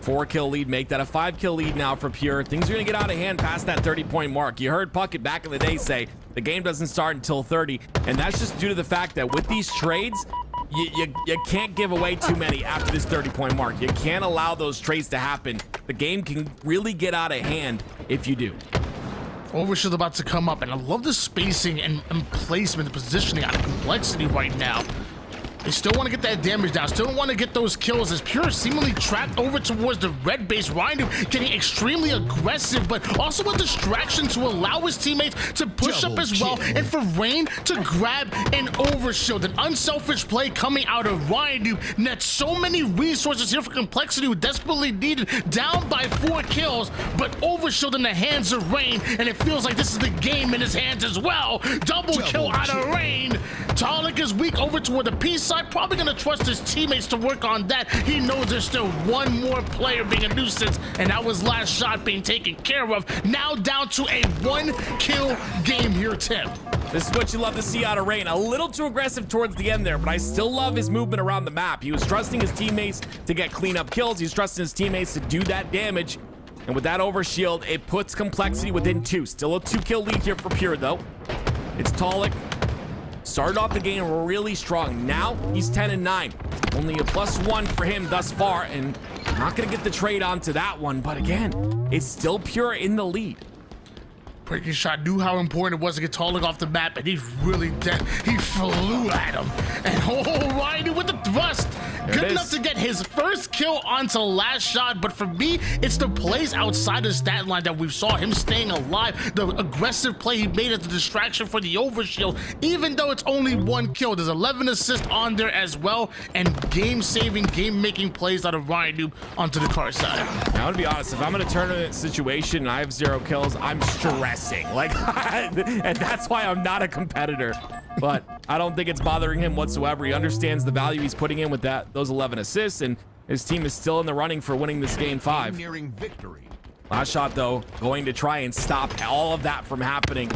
4-kill lead, make that a 5-kill lead now for Pure. Things are gonna get out of hand past that 30-point mark. You heard Puckett back in the day say the game doesn't start until 30, and that's just due to the fact that with these trades, you can't give away too many after this 30-point mark. You can't allow those trades to happen. The game can really get out of hand if you do. Overshield about to come up, and I love the spacing and placement, the positioning out of Complexity right now. They still want to get that damage down, still want to get those kills as Pure seemingly trapped over towards the red base. Ryan getting extremely aggressive, but also a distraction to allow his teammates to push up as well, and for Rain to grab an overshield. An unselfish play coming out of Ryan nets so many resources here for Complexity, who desperately needed, down by 4 kills, but overshield in the hands of Rain, and it feels like this is the game in his hands as well. Double kill out of Rain. Talik is weak over toward the P side, probably gonna trust his teammates to work on that. He knows there's still one more player being a nuisance, and that was last shot being taken care of. Now down to a 1-kill game here, Tim. This is what you love to see out of Rain. A little too aggressive towards the end there, but I still love his movement around the map. He was trusting his teammates to get cleanup kills. He's trusting his teammates to do that damage. And with that overshield, it puts Complexity within 2. Still a 2-kill lead here for Pure, though. It's Talik. Started off the game really strong. Now he's 10-9. Only a +1 for him thus far, and not gonna get the trade onto that one. But again, it's still Pure in the lead. Breaking shot knew how important it was to get Talik off the map, and he's really dead. He flew at him, and Ryan with the thrust. Good enough to get his first kill onto last shot, but for me, it's the plays outside the stat line that we saw him staying alive. The aggressive play he made as a distraction for the overshield, even though it's only 1 kill. There's 11 assists on there as well, and game-saving, game-making plays out of Ryan Noob onto the car side. Now, to be honest, if I'm in a tournament situation and I have 0 kills, I'm stressing. Like, and that's why I'm not a competitor. But I don't think it's bothering him whatsoever. He understands the value he's putting in with those 11 assists, and his team is still in the running for winning this game 5. Nearing victory. Last shot, though, going to try and stop all of that from happening.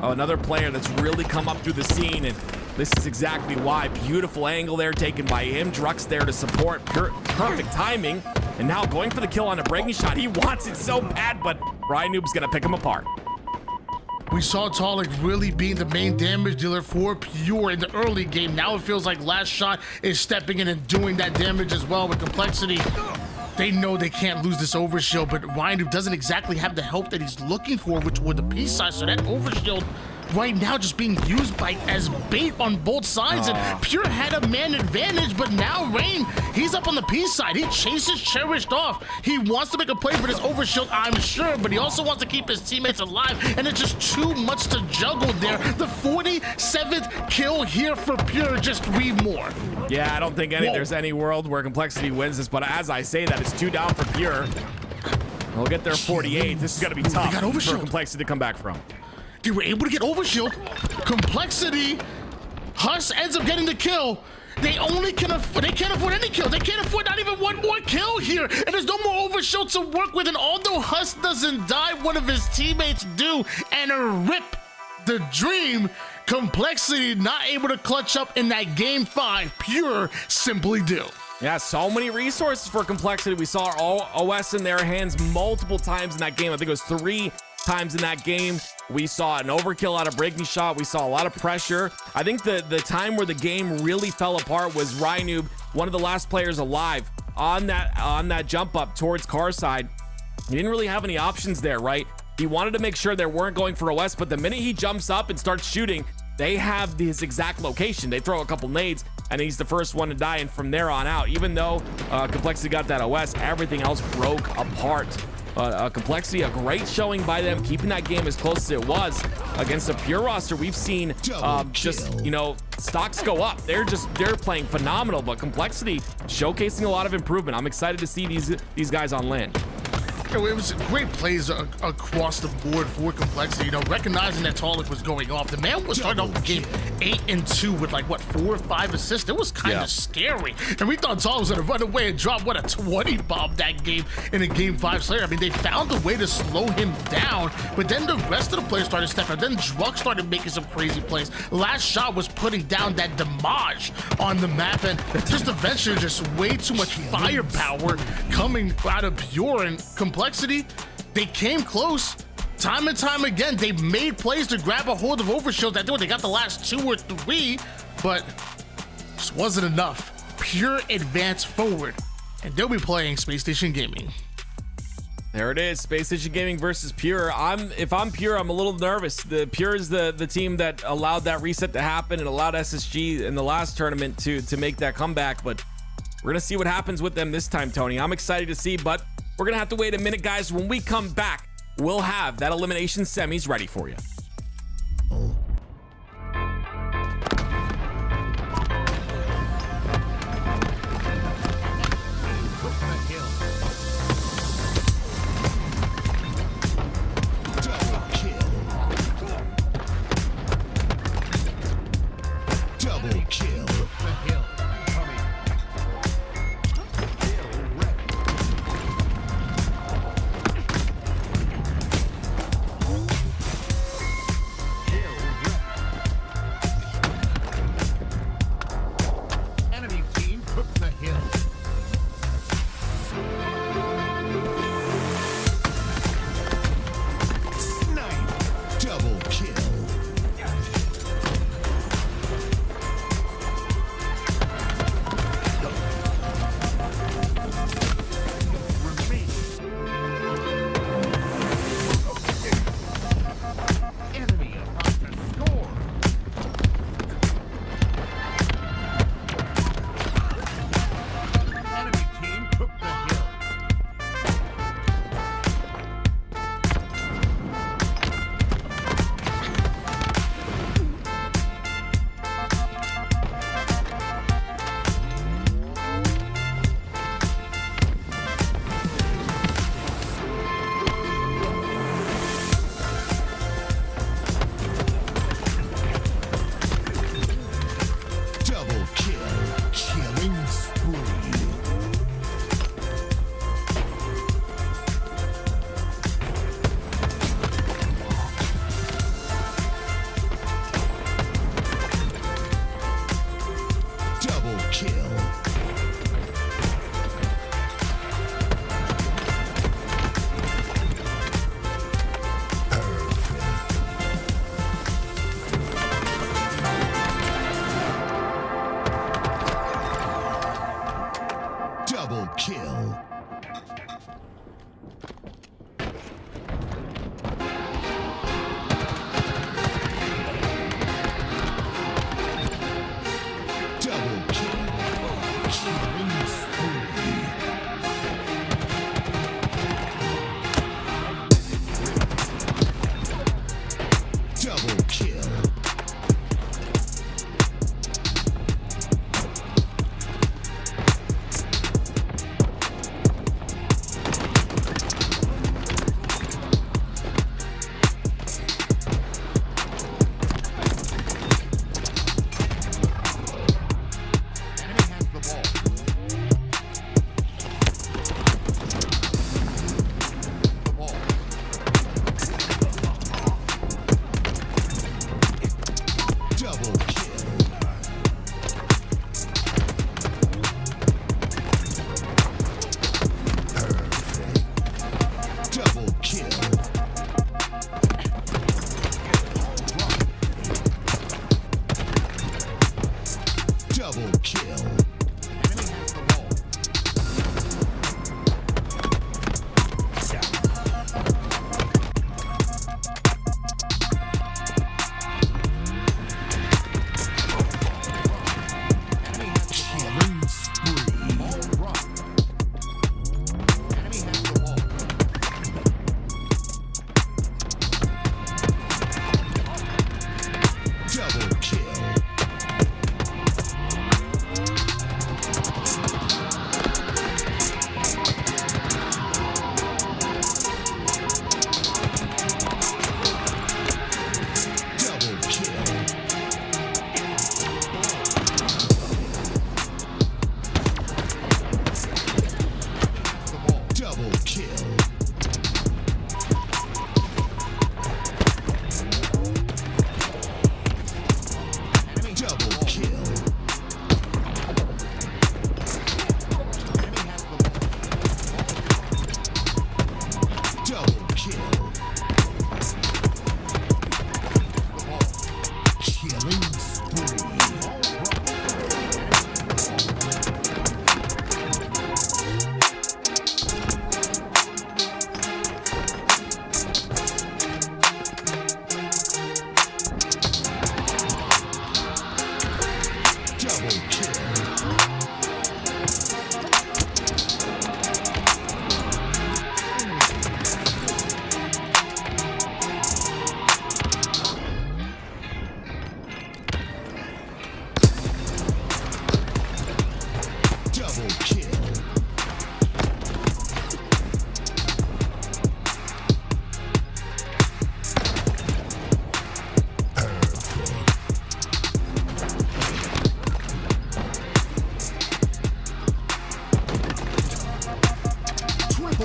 Oh, another player that's really come up through the scene, and this is exactly why. Beautiful angle there taken by him. Drux there to support. Perfect timing. And now going for the kill on a breaking shot. He wants it so bad, but Ryan Noob's gonna pick him apart. We saw Talik really being the main damage dealer for Pure in the early game. Now it feels like last shot is stepping in and doing that damage as well with Complexity. They know they can't lose this overshield, but Ryan Noob doesn't exactly have the help that he's looking for, which were the P side. So that overshield right now just being used as bait on both sides, and Pure had a man advantage, but now Rain, he's up on the P side. He chases Cherished off. He wants to make a play for this overshield, I'm sure, but he also wants to keep his teammates alive, and it's just too much to juggle there. The 47th kill here for Pure, just 3 more. Yeah, I don't think there's any world where Complexity wins this, but as I say that, it's 2 down for Pure. They'll get their 48. This is gonna be tough for Complexity to come back from. They were able to get overshield. Complexity. Huss ends up getting the kill. They can't afford any kills. They can't afford not even 1 more kill here. And there's no more overshield to work with. And although Huss doesn't die, one of his teammates do. And rip the dream. Complexity not able to clutch up in that game 5. Pure simply do. Yeah, so many resources for Complexity. We saw our OS in their hands multiple times in that game. I think it was 3 times in that game. We saw an overkill out of breaking shot. We saw a lot of pressure. I think the time where the game really fell apart was Ryan Noob, one of the last players alive on that jump up towards car side. He didn't really have any options there, right? He wanted to make sure they weren't going for OS, but the minute he jumps up and starts shooting, they have his exact location. They throw a couple nades, and he's the first one to die, and from there on out, even though Complexity got that OS, everything else broke apart. Complexity, a great showing by them, keeping that game as close as it was against a Pure roster. We've seen stocks go up. They're playing phenomenal, but Complexity showcasing a lot of improvement. I'm excited to see these guys on land. It was great plays across the board for Complexity. Recognizing that Talik was going off. The man was starting off the game 8-2 with 4 or 5 assists. It was kind of scary. And we thought Talik was going to run away and drop, a 20 bomb that game in a game 5 Slayer. I mean, they found a way to slow him down, but then the rest of the players started stepping up. Then Drux started making some crazy plays. Last shot was putting down that damage on the map, and just eventually just way too much firepower coming out of Pure and Complexity. They came close time and time again. They made plays to grab a hold of overshield. They got the last 2 or 3, but just wasn't enough. Pure advance forward, and they'll be playing Space Station Gaming. There it is, Space Station Gaming versus Pure. If I'm Pure, I'm a little nervous. The Pure is the team that allowed that reset to happen and allowed SSG in the last tournament to make that comeback, but we're gonna see what happens with them this time, Tony. I'm excited to see, but we're gonna have to wait a minute, guys. When we come back, we'll have that elimination semis ready for you. Enemy has the ball.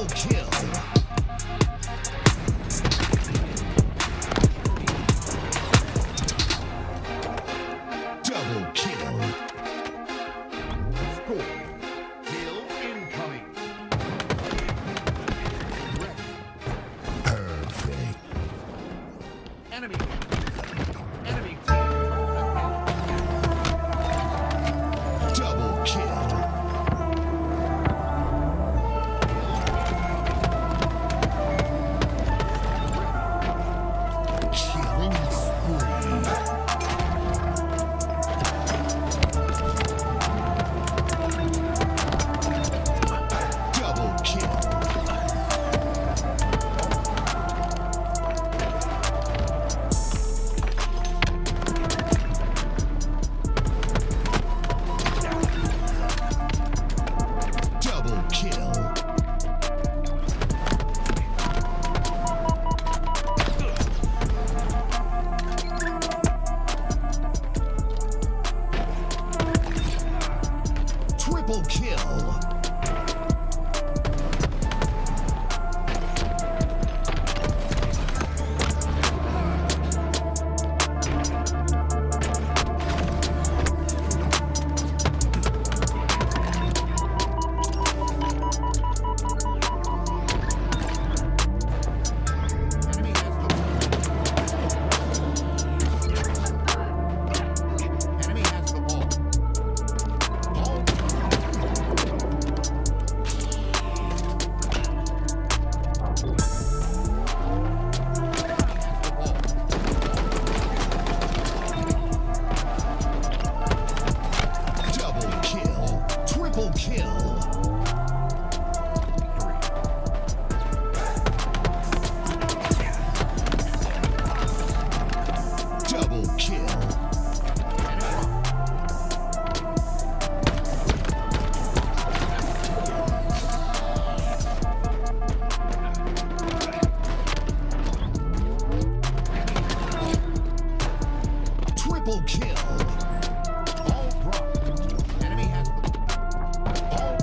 Triple kill. Double kill. Score. Kill incoming. Ready. Perfect. Enemy. Enemy team. Double kill. Killing spree. Double kill. Double kill. Triple kill. Enemy has the ball. Enemy has the ball. Ball. Double kill. Triple kill. Double kill. Triple kill. Ball dropped. Enemy has the ball.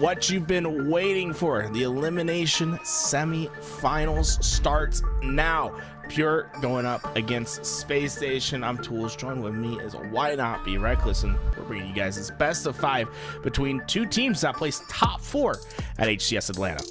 what you've been waiting for. The elimination semi-finals starts now. Pure going up against Space Station. I'm Tools. Join with me is Why Not Be Reckless, and we're bringing you guys this best of 5 between two teams that placed top 4 at HCS Atlanta.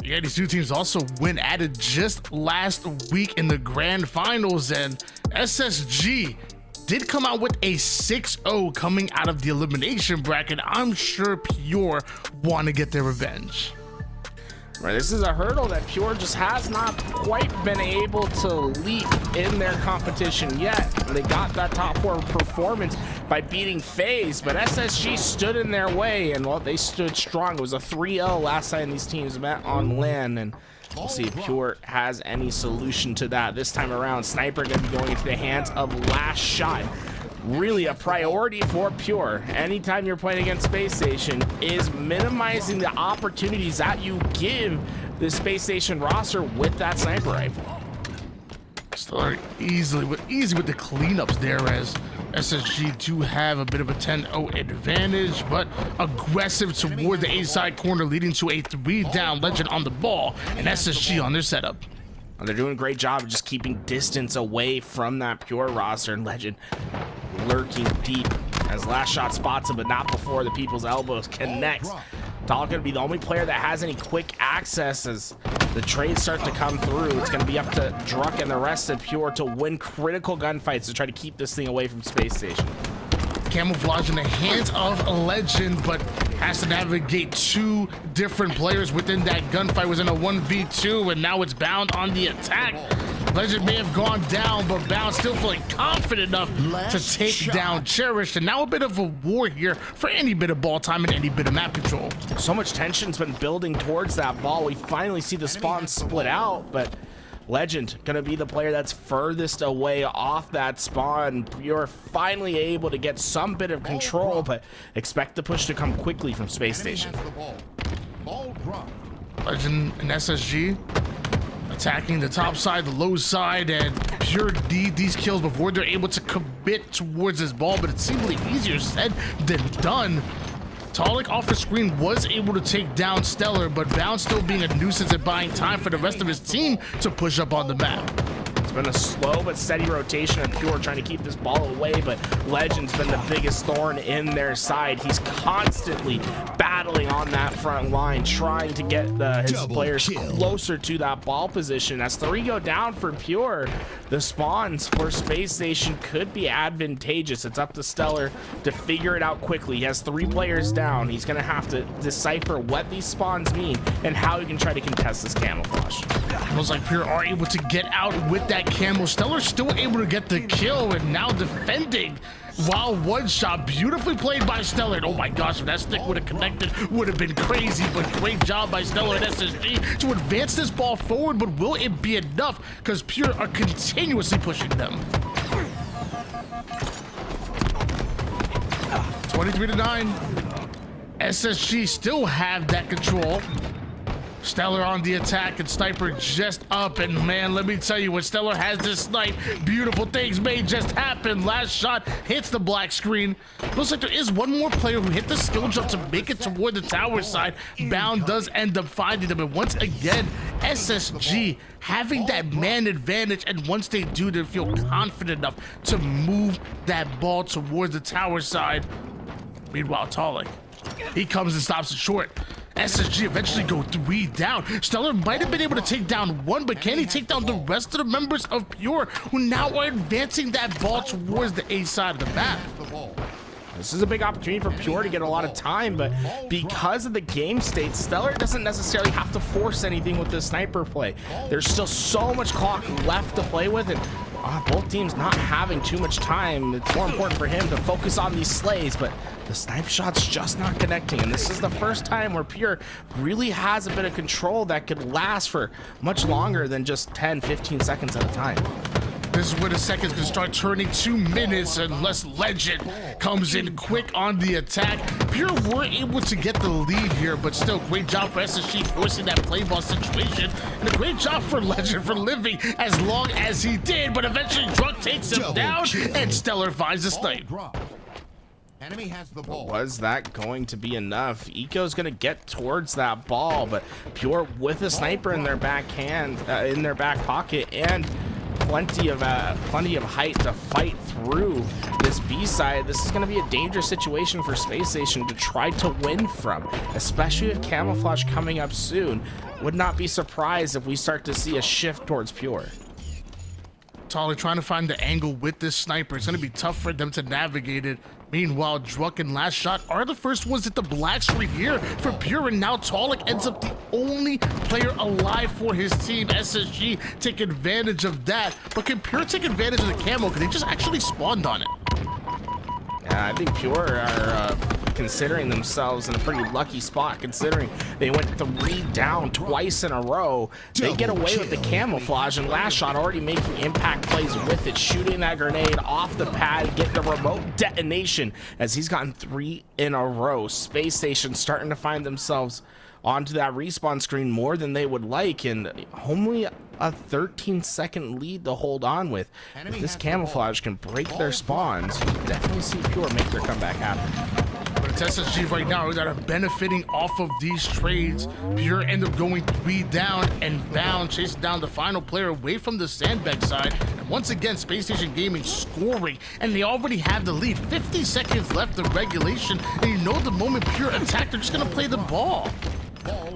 Yeah, these two teams also went at it just last week in the grand finals, and SSG did come out with a 6-0 coming out of the elimination bracket. I'm sure Pure want to get their revenge. Right, this is a hurdle that Pure just has not quite been able to leap in their competition yet. They got that top 4 performance by beating FaZe, but SSG stood in their way, and well, they stood strong. It was a 3-0 last time these teams met on LAN, and we'll see if Pure has any solution to that. This time around, Sniper going to be going into the hands of Last Shot. Really a priority for Pure anytime you're playing against Space Station is minimizing the opportunities that you give the Space Station roster with that sniper rifle. Start easy with the cleanups there, as SSG do have a bit of a 10-0 advantage, but aggressive toward the A side corner, leading to a 3-down. Legend on the ball and SSG on their setup. They're doing a great job of just keeping distance away from that Pure roster, and Legend lurking deep as Last Shot spots him, but not before the People's Elbows connects. Talik going to be the only player that has any quick access as the trades start to come through. It's going to be up to Druck and the rest of Pure to win critical gunfights to try to keep this thing away from Space Station. Camouflage in the hands of Legend, but has to navigate 2 different players within that gunfight. Was in a 1v2, and now it's Bound on the attack. Legend may have gone down, but Bound still feeling confident enough to take down Cherished, and now a bit of a war here for any bit of ball time and any bit of map control. So much tension's been building towards that ball. We finally see the spawn split out, but Legend gonna be the player that's furthest away off that spawn. You're finally able to get some bit of control, but expect the push to come quickly from Space Station. Legend and SSG attacking the top side, the low side, and Pure need these kills before they're able to commit towards this ball, but it's seemingly easier said than done. Talik off the screen was able to take down Stellar, but Bound still being a nuisance and buying time for the rest of his team to push up on the map. It's been a slow but steady rotation of Pure trying to keep this ball away, but Legend's been the biggest thorn in their side. He's constantly battling on that front line, trying to get his players closer to that ball position. As 3 go down for Pure, the spawns for Space Station could be advantageous. It's up to Stellar to figure it out quickly. He has 3 players down. He's going to have to decipher what these spawns mean and how he can try to contest this camouflage. Looks like Pure are able to get out with that camo. Stellar still able to get the kill and now defending while one shot. Beautifully played by Stellar. And oh my gosh, if that stick would have connected, would have been crazy. But great job by Stellar and SSG to advance this ball forward. But will it be enough? Because Pure are continuously pushing them. 23-9. SSG still have that control. Stellar on the attack and Sniper just up, and man, let me tell you, when Stellar has this snipe, beautiful things may just happen. Last shot hits the black screen. Looks like there is one more player who hit the skill jump to make it toward the tower side. Bound does end up finding them, and once again, SSG having that man advantage, and once they do, they feel confident enough to move that ball towards the tower side. Meanwhile, Talik, he comes and stops it short. SSG eventually go 3 down. Stellar might have been able to take down 1, but can he take down the rest of the members of Pure, who now are advancing that ball towards the A side of the map? This is a big opportunity for Pure to get a lot of time, but because of the game state, Stellar doesn't necessarily have to force anything with this sniper play. There's still so much clock left to play with, and both teams not having too much time. It's more important for him to focus on these slays, but the snipe shot's just not connecting, and this is the first time where Pure really has a bit of control that could last for much longer than just 10-15 seconds at a time. This is where the seconds can start turning 2 minutes unless Legend comes in quick on the attack. Pure were able to get the lead here, but still great job for SSG forcing that play ball situation. And a great job for Legend for living as long as he did, but eventually Druck takes him down and Stellar finds the snipe. Enemy has the ball. Was that going to be enough? Eco's going to get towards that ball, but Pure with a sniper in their back hand, in their back pocket, and plenty of height to fight through this B side. This is going to be a dangerous situation for Space Station to try to win from, especially with Camouflage coming up soon. Would not be surprised if we start to see a shift towards Pure. Tolly trying to find the angle with this sniper. It's going to be tough for them to navigate it. Meanwhile, Druck and Last Shot are the first ones at the black screen here for Pure, and now Tolic ends up the only player alive for his team. SSG take advantage of that, but can Pure take advantage of the camo? Because they just actually spawned on it. Yeah, I think Pure are considering themselves in a pretty lucky spot, considering they went 3 down twice in a row. They get away with the camouflage, and Last Shot already making impact plays with it, shooting that grenade off the pad, getting the remote detonation as he's gotten 3 in a row. Space Station starting to find themselves onto that respawn screen more than they would like, and only a 13-second lead to hold on with. If this camouflage can break their spawns, you can definitely see Pure make their comeback happen. But it's SSG right now that are benefiting off of these trades. Pure end up going 3 down and bound, chasing down the final player away from the sandbag side. And once again, Space Station Gaming scoring, and they already have the lead. 50 seconds left of regulation, and you know the moment Pure attack, they're just gonna play the ball.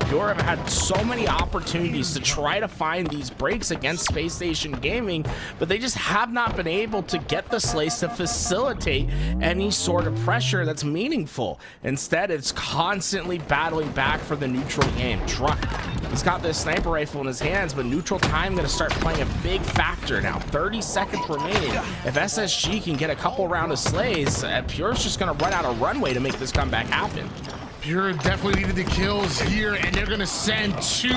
Pure have had so many opportunities to try to find these breaks against Space Station Gaming, but they just have not been able to get the slays to facilitate any sort of pressure that's meaningful. Instead, it's constantly battling back for the neutral game. Druck, he's got this sniper rifle in his hands, but neutral time going to start playing a big factor now. 30 seconds remaining. If SSG can get a couple rounds of slays, Pure's just going to run out of runway to make this comeback happen. Pure definitely needed the kills here, and they're gonna send 2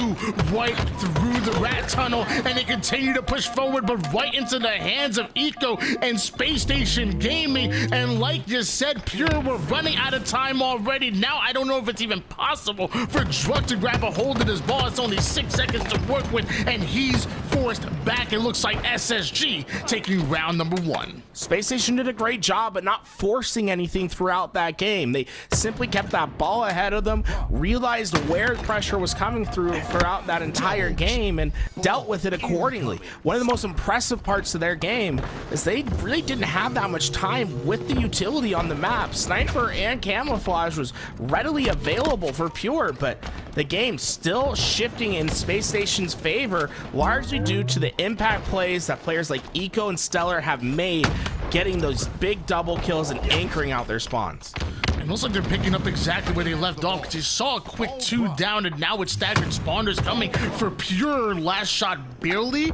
right through the rat tunnel, and they continue to push forward, but right into the hands of Eco and Space Station Gaming. And like you said, Pure were running out of time already. Now I don't know if it's even possible for Druck to grab a hold of this ball. It's only 6 seconds to work with, and he's forced back. It looks like SSG taking round number 1. Space Station did a great job at not forcing anything throughout that game. They simply kept that ball ahead of them, realized where pressure was coming throughout that entire game, and dealt with it accordingly. One of the most impressive parts of their game is they really didn't have that much time with the utility on the map. Sniper and camouflage was readily available for Pure, but the game still shifting in Space Station's favor, largely due to the impact plays that players like Eco and Stellar have made, getting those big double kills and anchoring out their spawns. It looks like they're picking up exactly where they left off, because you saw a quick 2 down, and now with staggered spawners coming for Pure. Last Shot barely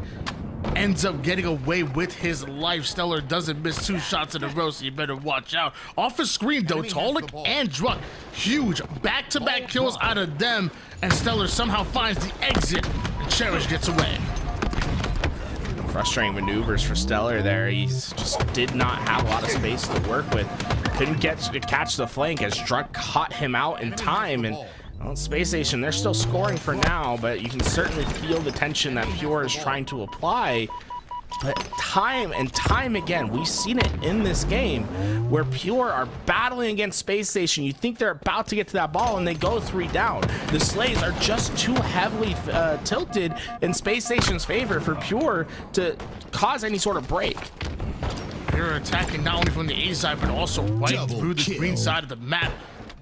ends up getting away with his life. Stellar doesn't miss 2 shots in a row, so you better watch out. Off the screen though, Tolic and Druck, huge back-to-back kills out of them, and Stellar somehow finds the exit, and Cherish gets away. Frustrating maneuvers for Stellar there. He just did not have a lot of space to work with. Couldn't catch the flank as Druck caught him out in time. And well, Space Station, they're still scoring for now, but you can certainly feel the tension that Pure is trying to apply. But time and time again, we've seen it in this game where Pure are battling against Space Station. You think they're about to get to that ball and they go 3 down. The slays are just too heavily tilted in Space Station's favor for Pure to cause any sort of break. Pure attacking not only from the A side, but also right through the green side of the map.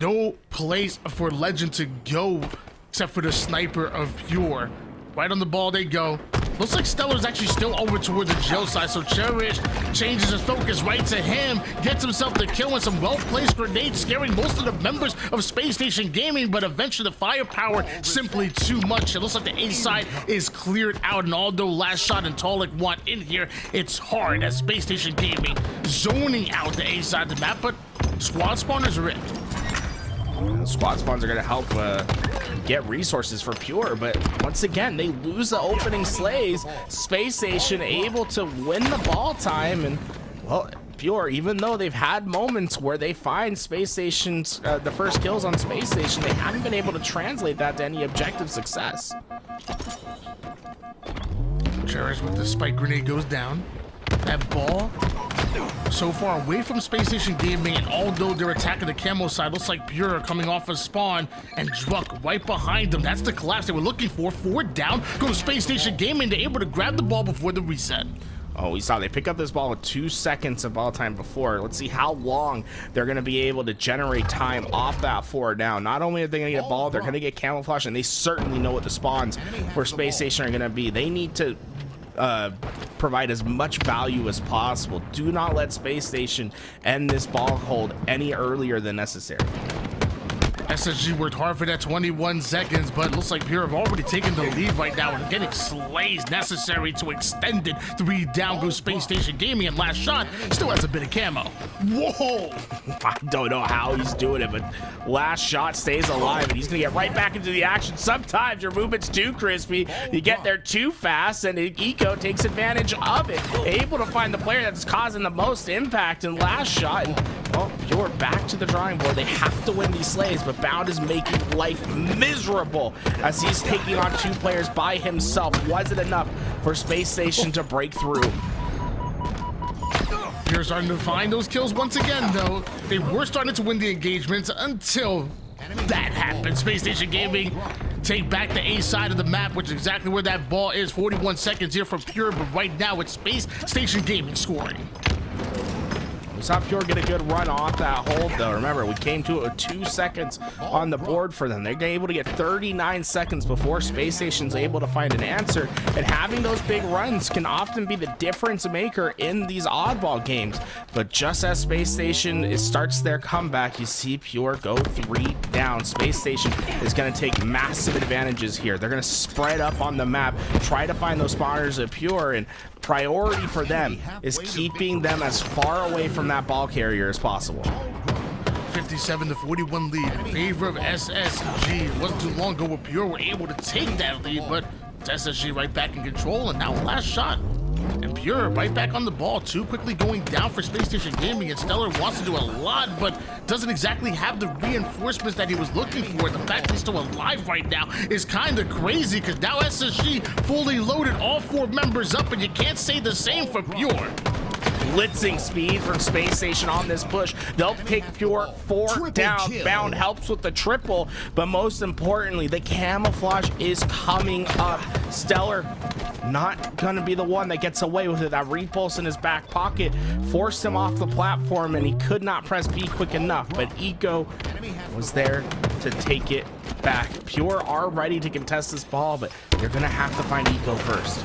No place for Legend to go except for the sniper of Pure. Right on the ball they go. Looks like Stellar's actually still over toward the Joe side, so Cherish changes his focus right to him, gets himself the kill with some well-placed grenades, scaring most of the members of Space Station Gaming, but eventually the firepower simply too much. It looks like the A side is cleared out, and although Last Shot and Tolic want in here, it's hard as Space Station Gaming zoning out the A side of the map, but squad spawners are in. Squad spawns are going to help get resources for Pure, but once again, they lose the opening slays. Space Station able to win the ball time, and well, Pure, even though they've had moments where they find Space Station's the first kills on Space Station, they haven't been able to translate that to any objective success. Cherish with the spike grenade goes down. That ball So far away from Space Station Gaming, and although they're attacking the camo side, looks like Pure coming off a spawn, and Druck right behind them. That's the collapse they were looking for. 4 down, go to Space Station Gaming. They're able to grab the ball before the reset. Oh, we saw they pick up this ball with 2 seconds of ball time before. Let's see how long they're going to be able to generate time off that 4 down. Not only are they going to get a ball, they're going to get camouflage, and they certainly know what the spawns for Space Station are going to be. They need to provide as much value as possible. Do not let Space Station end this ball hold any earlier than necessary. SSG worked hard for that 21 seconds, but it looks like Pure have already taken the lead right now and getting slays necessary to extend it. 3 down goes Space Station Gaming, and last shot still has a bit of camo. Whoa! I don't know how he's doing it, but last shot stays alive, and he's going to get right back into the action. Sometimes your movement's too crispy, you get there too fast, and Eco takes advantage of it. Able to find the player that's causing the most impact in last shot, and well, Pure back to the drawing board. They have to win these slays, but Bound is making life miserable as he's taking on 2 players by himself. Was it enough for Space Station to break through? Pure starting to find those kills once again, though. They were starting to win the engagements until that happened. Space Station Gaming take back the A side of the map, which is exactly where that ball is. 41 seconds here for Pure, but right now it's Space Station Gaming scoring. We saw Pure get a good run off that hold, though. Remember, we came to it with 2 seconds on the board for them. They're able to get 39 seconds before Space Station's able to find an answer, and having those big runs can often be the difference maker in these oddball games. But just as Space Station starts their comeback, you see Pure go 3 down. Space Station is going to take massive advantages here. They're going to spread up on the map, try to find those spawners at Pure, and priority for them is keeping them as far away from that ball carrier as possible. 57-41 lead in favor of SSG. It wasn't too long ago where Pure were able to take that lead, but it's SSG right back in control, and now last shot. And Pure right back on the ball, too quickly going down for Space Station Gaming, and Stellar wants to do a lot, but doesn't exactly have the reinforcements that he was looking for. The fact he's still alive right now is kind of crazy, because now SSG fully loaded all 4 members up, and you can't say the same for Pure. Blitzing speed from Space Station on this push. They'll pick Pure 4 down. Bound helps with the triple, but most importantly, the camouflage is coming up. Stellar not gonna be the one that gets away with it. That repulse in his back pocket forced him off the platform, and he could not press B quick enough, but Eco was there to take it back. Pure are ready to contest this ball, but they're gonna have to find Eco first.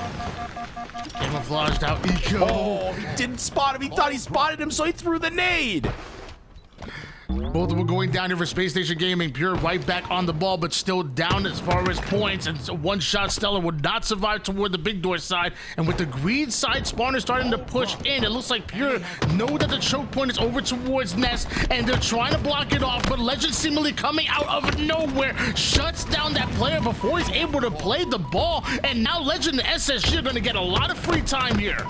Camouflaged out Eco. Oh, he didn't spot him. He thought he spotted him, so he threw the nade. Both of them going down here for Space Station Gaming. Pure right back on the ball, but still down as far as points. And one shot Stellar would not survive toward the big door side. And with the green side spawner starting to push in, it looks like Pure know that the choke point is over towards Nest, and they're trying to block it off. But Legend seemingly coming out of nowhere shuts down that player before he's able to play the ball. And now Legend and SSG are going to get a lot of free time here.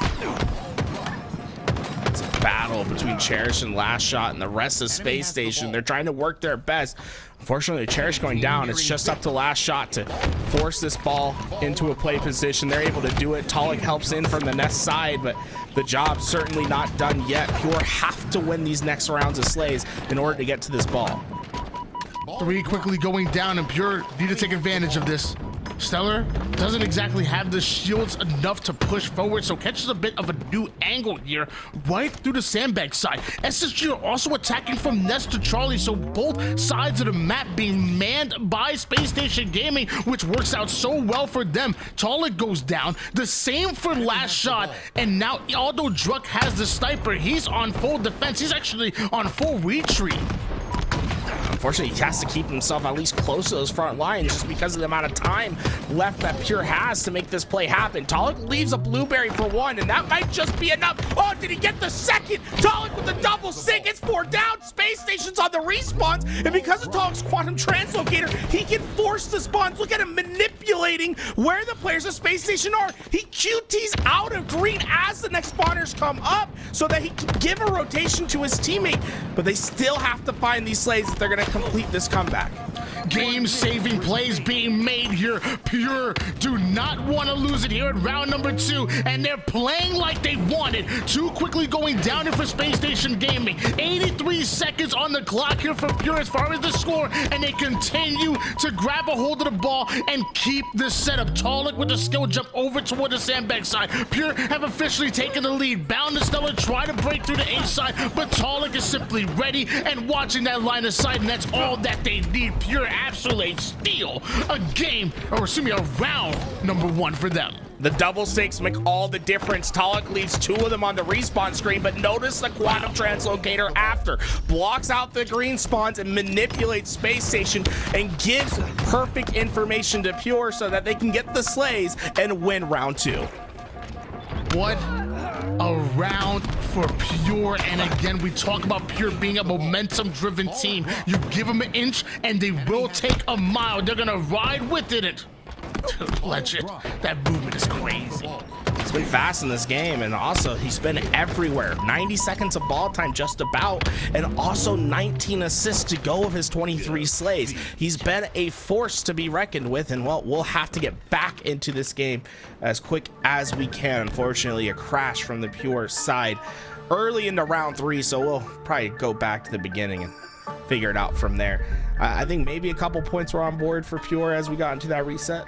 It's a battle between Cherish and Last Shot and the rest of Space Station. They're trying to work their best. Unfortunately, Cherish going down. It's just up to Last Shot to force this ball into a play position. They're able to do it. Talik helps in from the Nest side, but the job's certainly not done yet. Pure have to win these next rounds of slays in order to get to this ball. 3 quickly going down, and Pure need to take advantage of this. Stellar doesn't exactly have the shields enough to push forward, so catches a bit of a new angle here right through the sandbag side. SSG are also attacking from Nest to Charlie, so both sides of the map being manned by Space Station Gaming, which works out so well for them. Talik goes down, the same for Last Shot, and now although Druck has the sniper, he's on full defense. He's actually on full retreat. Unfortunately, he has to keep himself at least close to those front lines just because of the amount of time left that Pure has to make this play happen. Talik leaves a blueberry for 1, and that might just be enough. Oh, did he get the second? Talik with the double sig. It's 4 down. Space Station's on the respawns, and because of Talik's quantum translocator, he can force the spawns. Look at him manipulating where the players of Space Station are. He QTs out of green as the next spawners come up so that he can give a rotation to his teammate, but they still have to find these slays if they're going to complete this comeback. Game-saving plays being made here. Pure do not want to lose it here at round number 2, and they're playing like they want it. Too quickly going down here for Space Station Gaming. 83 seconds on the clock here for Pure as far as the score, and they continue to grab a hold of the ball and keep this setup. Talik with the skill jump over toward the sandbag side. Pure have officially taken the lead. Bound and Stellar try to break through the A side, but Talik is simply ready and watching that line of sight, and that's all that they need. Pure absolutely steal a game, or excuse me, a round number 1 for them. The double stakes make all the difference. Talik leaves 2 of them on the respawn screen, but notice the quantum translocator after. Blocks out the green spawns and manipulates Space Station and gives perfect information to Pure so that they can get the slays and win round 2. What a round for Pure, and again, we talk about Pure being a momentum-driven team. You give them an inch, and they will take a mile. They're gonna ride with it. Legend, that movement is crazy. He's been fast in this game, and also he's been everywhere. 90 seconds of ball time just about, and also 19 assists to go of his 23 slays. He's been a force to be reckoned with, and well, we'll have to get back into this game as quick as we can. Unfortunately, a crash from the Pure side early into round 3, so we'll probably go back to the beginning and figure it out from there. I think maybe a couple points were on board for Pure as we got into that reset.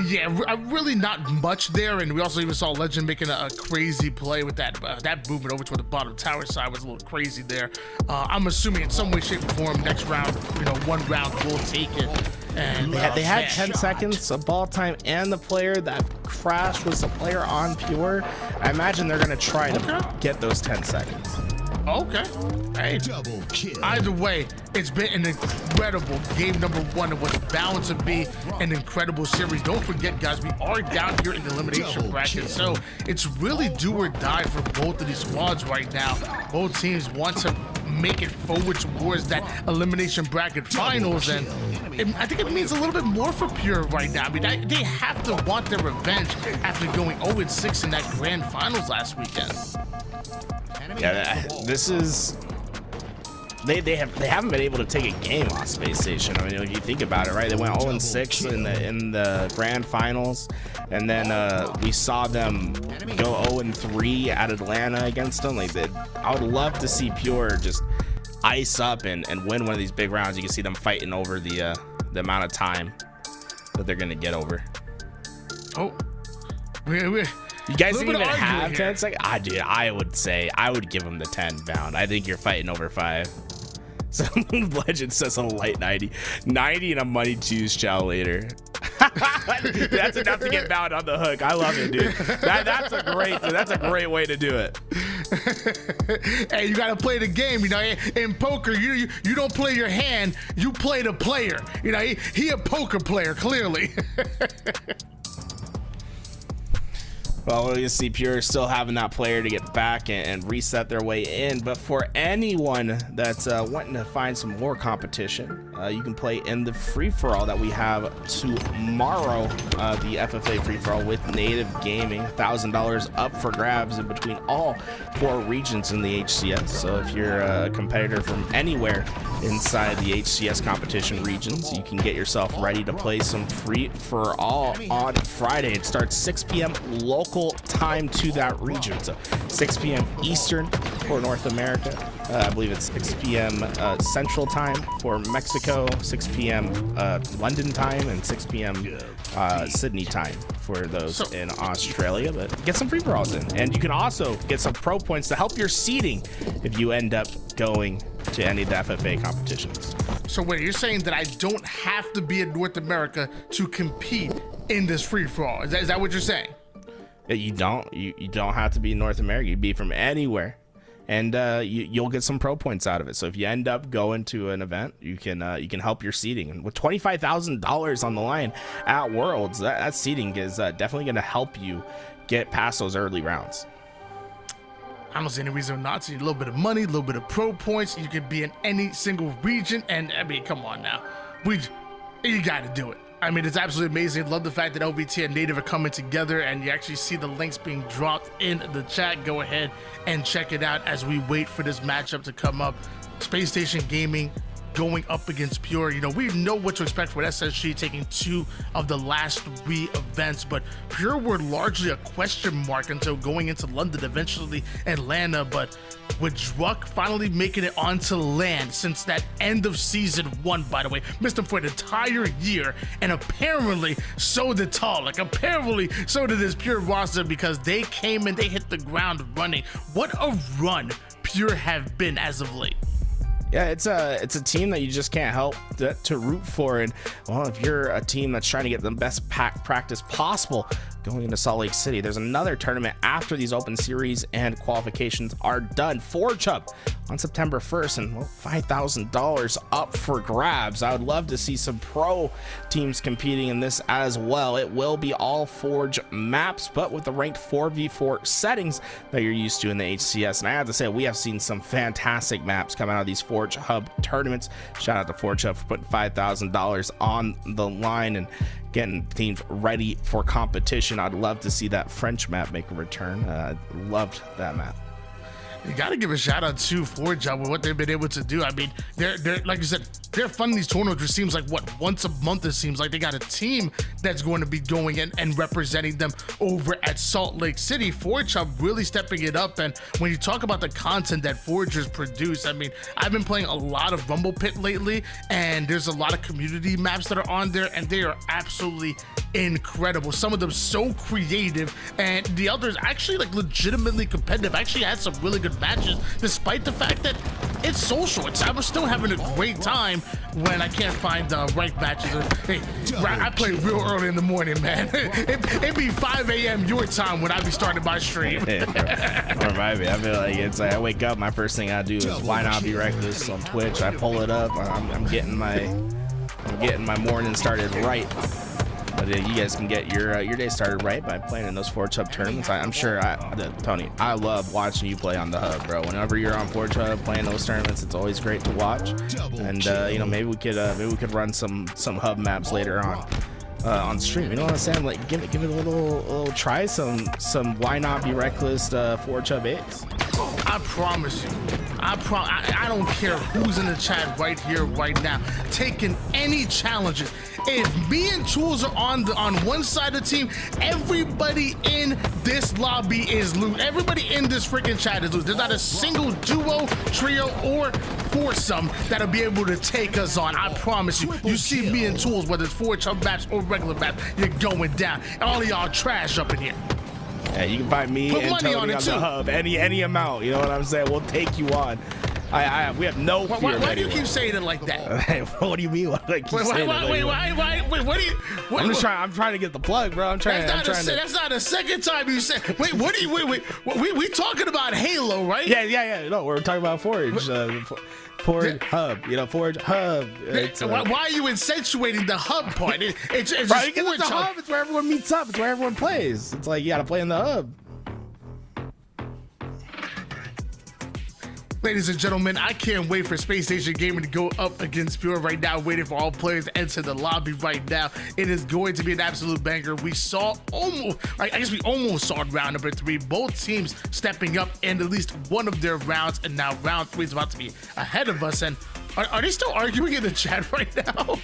Yeah, really not much there, and we also even saw Legend making a crazy play with that movement over toward the bottom tower side was a little crazy there. I'm assuming in some way, shape, or form, next round, 1 round will take it. And they had 10 seconds of ball time, and the player that crashed was the player on Pure. I imagine they're gonna try to get those 10 seconds. Okay. Hey, Double kill. either way, it's been an incredible game number 1 of what's bound to be an incredible series. Don't forget, guys, we are down here in the elimination bracket, so it's really do or die for both of these squads right now. Both teams want to make it forward towards that elimination bracket finals, and I think it means a little bit more for Pure right now. I mean, they have to want their revenge after going 0-6 in that grand finals last weekend. Yeah, this is they haven't been able to take a game off Space Station. I mean, if you think about it, right? They went 0-6 in the grand finals, and then we saw them go 0-3 at Atlanta against them. Like, I would love to see Pure just ice up and win one of these big rounds. You can see them fighting over the amount of time that they're gonna get over. Oh, you guys didn't even have 10 seconds? I would give them the 10 bound. I think you're fighting over 5. So Legend says a light 90 and a money juice chow later. That's enough to get bound on the hook. I love it, dude. That's a great way to do it. Hey, you gotta play the game. In poker, you don't play your hand, you play the player. He a poker player, clearly. Well, you see Pure still having that player to get back and reset their way in. But for anyone that's wanting to find some more competition, you can play in the free-for-all that we have tomorrow, the FFA free-for-all with Native Gaming. $1,000 up for grabs in between all 4 regions in the HCS. So if you're a competitor from anywhere inside the HCS competition regions, you can get yourself ready to play some free-for-all on Friday. It starts 6 p.m. local time to that region, so 6 p.m. Eastern for North America. I believe it's 6 p.m. Central time for Mexico, 6 p.m. London time, and 6 p.m. Sydney time for those in Australia. But get some free-for-alls in, and you can also get some pro points to help your seeding if you end up going to any of the FFA competitions. So wait, you're saying that I don't have to be in North America to compete in this free-for-all? Is that what you're saying? You don't have to be in North America. You'd be from anywhere, and you'll get some pro points out of it. So if you end up going to an event, you can help your seeding. And with $25,000 on the line at Worlds, that seeding is definitely going to help you get past those early rounds. I don't see any reason not to. A little bit of money, a little bit of pro points. You can be in any single region, and I mean, come on now, you got to do it. I mean, it's absolutely amazing. Love the fact that LVT and Native are coming together, and you actually see the links being dropped in the chat. Go ahead and check it out as we wait for this matchup to come up. Space Station Gaming, going up against Pure. You know, we know what to expect with SSG taking 2 of the last 3 events, but Pure were largely a question mark until going into London, eventually Atlanta. But with Druck finally making it onto land since that end of season 1, by the way, missed him for an entire year, and apparently so did Talik, apparently so did this Pure roster, because they came and they hit the ground running. What a run Pure have been as of late. Yeah, it's a team that you just can't help to root for. And well, if you're a team that's trying to get the best practice possible going into Salt Lake City, there's another tournament after these Open Series and qualifications are done. Forge Hub on September 1st, and well, $5,000 up for grabs. I would love to see some pro teams competing in this as well. It will be all Forge maps, but with the ranked 4v4 settings that you're used to in the HCS. And I have to say, we have seen some fantastic maps come out of these Forge Hub tournaments. Shout out to Forge Hub for putting $5,000 on the line and getting teams ready for competition. I'd love to see that French map make a return. Loved that map. You got to give a shout out to Forge Hub with what they've been able to do. I mean, they're like you said, they're funding these tournaments, which seems like once a month. It seems like they got a team that's going to be going and representing them over at Salt Lake City. Forge Hub really stepping it up. And when you talk about the content that Forgers produce, I mean, I've been playing a lot of Rumble Pit lately, and there's a lot of community maps that are on there, and they are absolutely incredible. Some of them so creative, and the others actually like legitimately competitive. I actually had some really good matches, despite the fact that it's social. I'm still having a great time when I can't find the right matches. Hey, I play real early in the morning, man. It'd be 5 a.m. your time when I be starting my stream. Remind me, I feel like it's like I wake up, my first thing I do is why not be reckless on Twitch. I pull it up. I'm getting my morning started right. But you guys can get your day started right by playing in those Forge Hub tournaments. I'm sure, Tony, I love watching you play on the Hub, bro. Whenever you're on Forge Hub playing those tournaments, it's always great to watch. And you know, maybe we could run some Hub maps later on stream. You know what I'm saying? Like give it a little try. Some why not be reckless Forge Hub 8s. I promise you, I don't care who's in the chat right here, right now, taking any challenges. If me and Tools are on one side of the team, everybody in this lobby is loot. Everybody in this freaking chat is loot. There's not a single duo, trio, or foursome that'll be able to take us on. I promise you. You see me and Tools, whether it's Forge Hub maps or regular maps, you're going down. All of y'all trash up in here. Yeah, you can find me and Tony on the Hub, any amount. You know what I'm saying? We'll take you on. We have no fear. Why do you keep saying it like that? What do you mean? What do you I'm trying to get the plug, bro. That's not the second time you said. Wait, we talking about Halo, right? Yeah. No, we're talking about Forge. Forge Hub, you know, Forge Hub. Why are you accentuating the Hub part? It's just Forge Hub. Hub. It's where everyone meets up. It's where everyone plays. It's like you gotta play in the Hub. Ladies and gentlemen, I can't wait for Space Station Gaming to go up against Pure right now, waiting for all players to enter the lobby right now. It is going to be an absolute banger. We almost saw round number 3. Both teams stepping up in at least one of their rounds, and now round 3 is about to be ahead of us. And are they still arguing in the chat right now?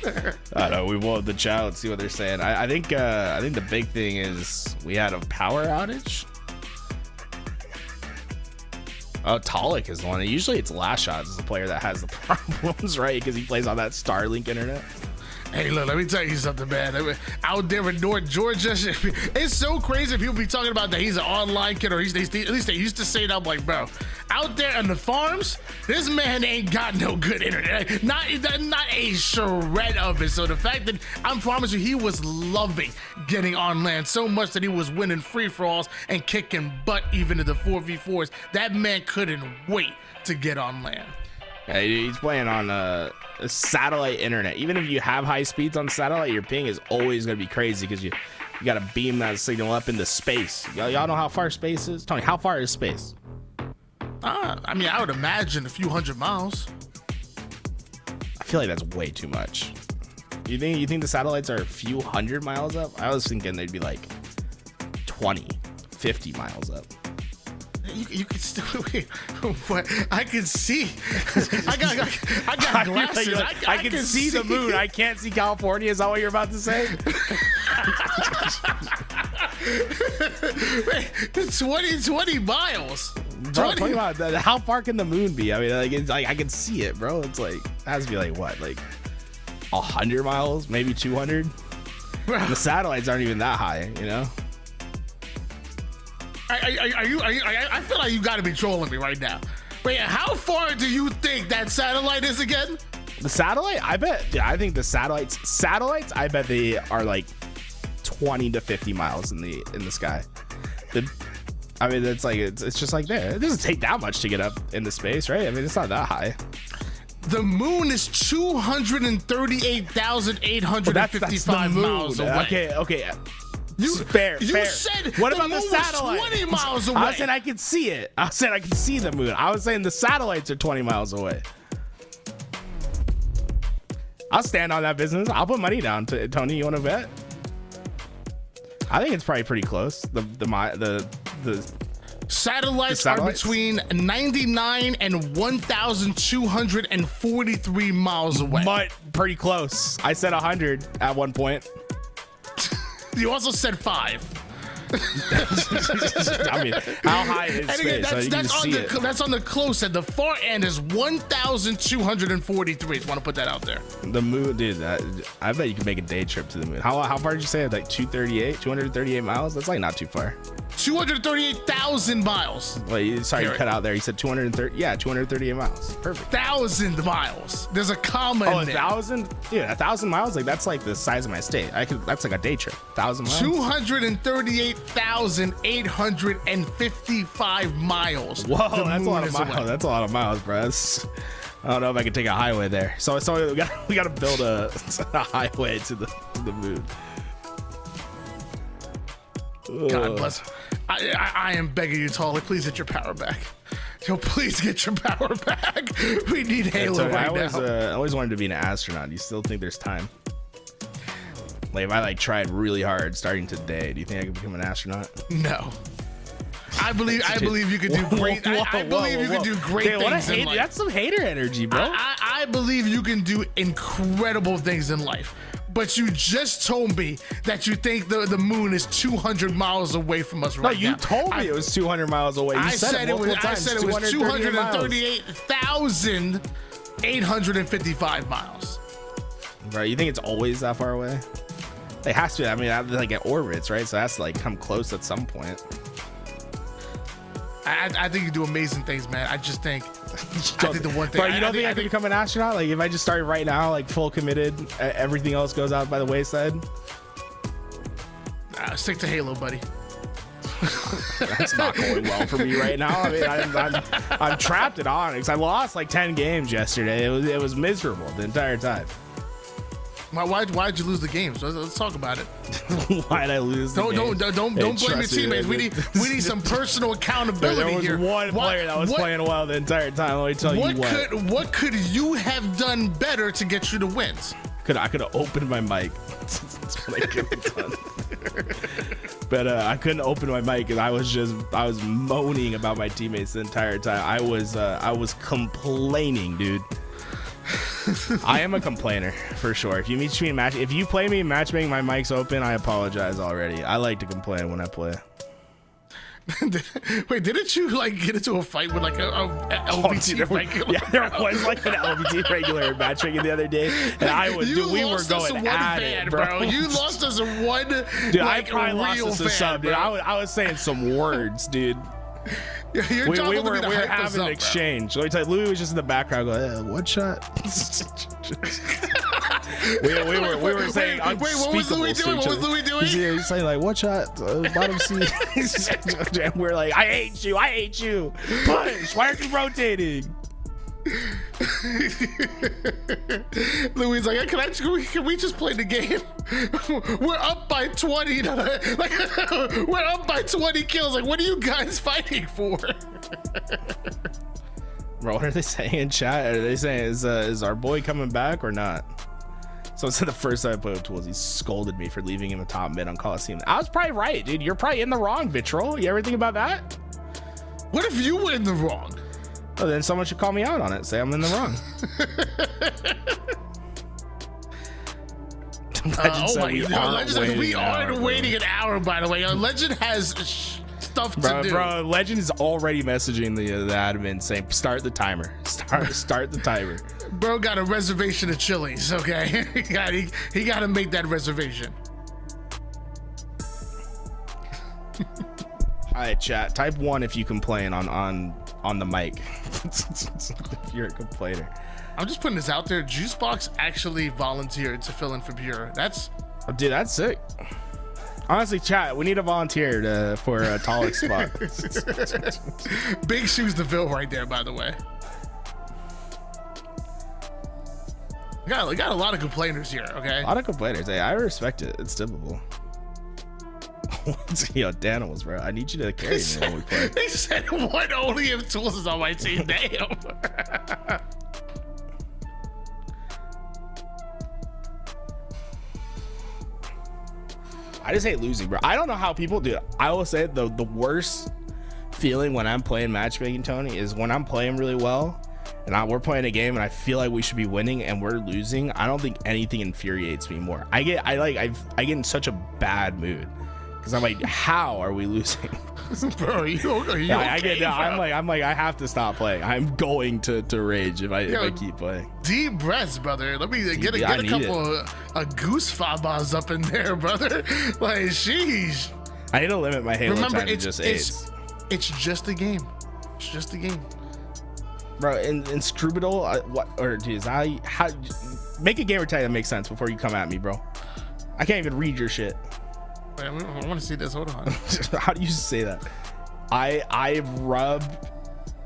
I know, we will the chat. Let's see what they're saying. I think the big thing is we had a power outage. Oh, Talik is the one. Usually it's Last Shots is the player that has the problems, right? Because he plays on that Starlink internet. Hey, look, let me tell you something, man. Out there in North Georgia, it's so crazy. People be talking about that he's an online kid, or at least they used to say that. I'm like, bro, out there on the farms, this man ain't got no good internet. Not a shred of it. So the fact that I promise you, he was loving getting on land so much that he was winning free-for-alls and kicking butt even in the 4v4s. That man couldn't wait to get on land. Yeah, he's playing on satellite internet. Even if you have high speeds on satellite, your ping is always going to be crazy because you got to beam that signal up into space. Y'all know how far space is? Tony, how far is space? I mean, I would imagine a few hundred miles. I feel like that's way too much. You think the satellites are a few hundred miles up? I was thinking they'd be like 20, 50 miles up. You can still wait. What? I can see. I got glasses. I can see the moon. I can't see California. Is that what you're about to say? Wait, 20 miles. Bro, 20 miles. How far can the moon be? I mean, like, it's like I can see it, bro. It's like it has to be like what, like 100 miles, maybe 200. The satellites aren't even that high, you know. Are you? I feel like you got to be trolling me right now. Wait, how far do you think that satellite is again? The satellite? I bet. Yeah, I think the satellites. I bet they are like 20 to 50 miles in the sky. I mean, it's like it's just like there. It doesn't take that much to get up into space, right? I mean, it's not that high. The moon is 238,855 miles away. Okay. Fair. Said what the about moon the satellites? was 20 miles away. I was saying I could see it. I was saying I could see the moon. I was saying the satellites are 20 miles away. I'll stand on that business. I'll put money down. Tony, you want to bet? I think it's probably pretty close. The satellites are between 99 and 1,243 miles away. But pretty close. I said 100 at one point. You also said 5. I mean, how high is space? That's on the close end. The far end is 1,243. Just want to put that out there. The moon, dude. I bet you can make a day trip to the moon. How far did you say? Like 238 miles? That's like not too far. 238,000 miles. Wait, sorry, you cut out there. You said 230. Yeah, 238 miles. Perfect. 1,000 miles. There's a comma in there. 1,000? Dude, 1,000 miles? Like that's like the size of my state. That's like a day trip. 1,000 miles. 238,855 miles. Whoa, that's a lot of miles. That's a lot of miles, bro. I don't know if I can take a highway there. So we got to build a highway to the moon. God bless. I am begging you, Tolly. Please get your power back. Yo, please get your power back. We need Halo right now. I always wanted to be an astronaut. Do you still think there's time? Like if I tried really hard starting today, do you think I could become an astronaut? No. I believe you could do great. I believe you can do great things in life. That's some hater energy, bro. I believe you can do incredible things in life. But you just told me that you think the moon is 200 miles away from us right now. No, you told me it was 200 miles away. I said it was 238,855 miles. Right, you think it's always that far away? It has to. I mean, like it orbits, right? So it has to like come close at some point. I think you do amazing things, man. I just think the one thing. Bro, you don't think I could become an astronaut? Like if I just started right now, like full committed, everything else goes out by the wayside. Stick to Halo, buddy. That's not going well for me right now. I mean, I'm trapped at Onyx. I lost like 10 games yesterday. It was miserable the entire time. Why'd you lose the games? Let's talk about it. Why'd I lose the games? Don't blame your teammates. We need some personal accountability here. There was one player that was playing well the entire time. Let me tell you what. What could you have done better to get you the wins? I could have opened my mic. That's what I could have done. But I couldn't open my mic because I was moaning about my teammates the entire time. I was complaining, dude. I am a complainer for sure. If you play me matchmaking, my mic's open, I apologize already. I like to complain when I play. Wait, didn't you get into a fight with like a LVT regular? Yeah, there was like an LVT regular matchmaking the other day, and we were going at it, bro. You lost us one. Dude, I probably lost us a sub, dude. I was saying some words, dude. We were having an exchange. Let me tell you, Louis was just in the background going, what shot? we were saying unspeakable to each other. What was Louis doing? He's saying like, what shot? Bottom C. And we're like, I hate you. Push. Why aren't you rotating? Louis like, can we just play the game? We're up by 20. We're up by 20 kills. Like, what are you guys fighting for? Bro, what are they saying in chat? Are they saying is our boy coming back or not? So it's the first time I played with Tools, he scolded me for leaving him a top mid on Coliseum. I was probably right, dude. You're probably in the wrong, Vitrol. You ever think about that? What if you were in the wrong? Oh, then someone should call me out on it. Say I'm in the wrong. Legend, we aren't waiting an hour, by the way. Legend has stuff to do. Bro, Legend is already messaging the admin saying, start the timer. Start the timer. Bro got a reservation at Chili's, okay? he got to make that reservation. All right, chat. Type 1 if you complain on the mic. If you're a complainer. I'm just putting this out there. Juicebox actually volunteered to fill in for Pure. Dude, that's sick. Honestly, chat, we need a volunteer for a Talik spot. Big shoes to fill right there, by the way. We got a lot of complainers here, okay? A lot of complainers. Hey, I respect it. It's typical. Yo, Danimals, bro. I need you to carry me when we play. They said one only if Tools is on my team. Damn. I just hate losing, bro. I don't know how people do it. I will say the worst feeling when I'm playing matchmaking, Tony, is when I'm playing really well and we're playing a game and I feel like we should be winning and we're losing. I don't think anything infuriates me more. I get in such a bad mood. Because I'm like, how are we losing? Bro, you okay, I'm like, I have to stop playing. I'm going to rage if I keep playing. Deep breaths, brother. Let me get a couple of goose fabas up in there, brother. Like, sheesh. I need to limit my Halo Remember, time to just 8. It's just a game. It's just a game. Bro, in Scrubidol, make a gamer tag that makes sense before you come at me, bro. I can't even read your shit. Wait, I want to see this. Hold on. How do you say that? I rub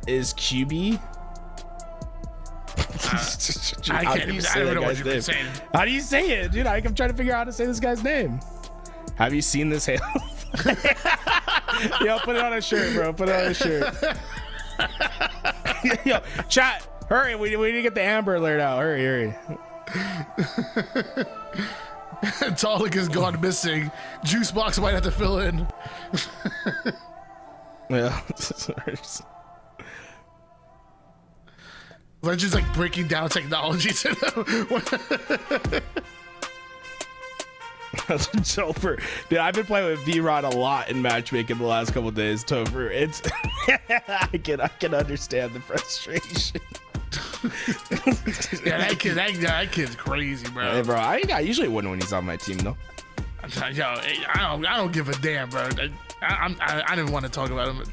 is QB. I can't even. I don't know what you're saying. How do you say it, dude? I'm trying to figure out how to say this guy's name. Have you seen this Halo? Yo, put it on a shirt, bro. Put it on a shirt. Yo, chat, hurry. We need to get the Amber Alert out. Hurry. Talik has gone missing. Juicebox might have to fill in. Yeah. Legend's like breaking down technology to them. Topher, dude, I've been playing with V-Rod a lot in matchmaking the last couple days. Topher, it's I can understand the frustration. Yeah, that kid's crazy, bro. Hey, bro, I usually win when he's on my team, though. Yo, I don't give a damn, bro. I didn't want to talk about him.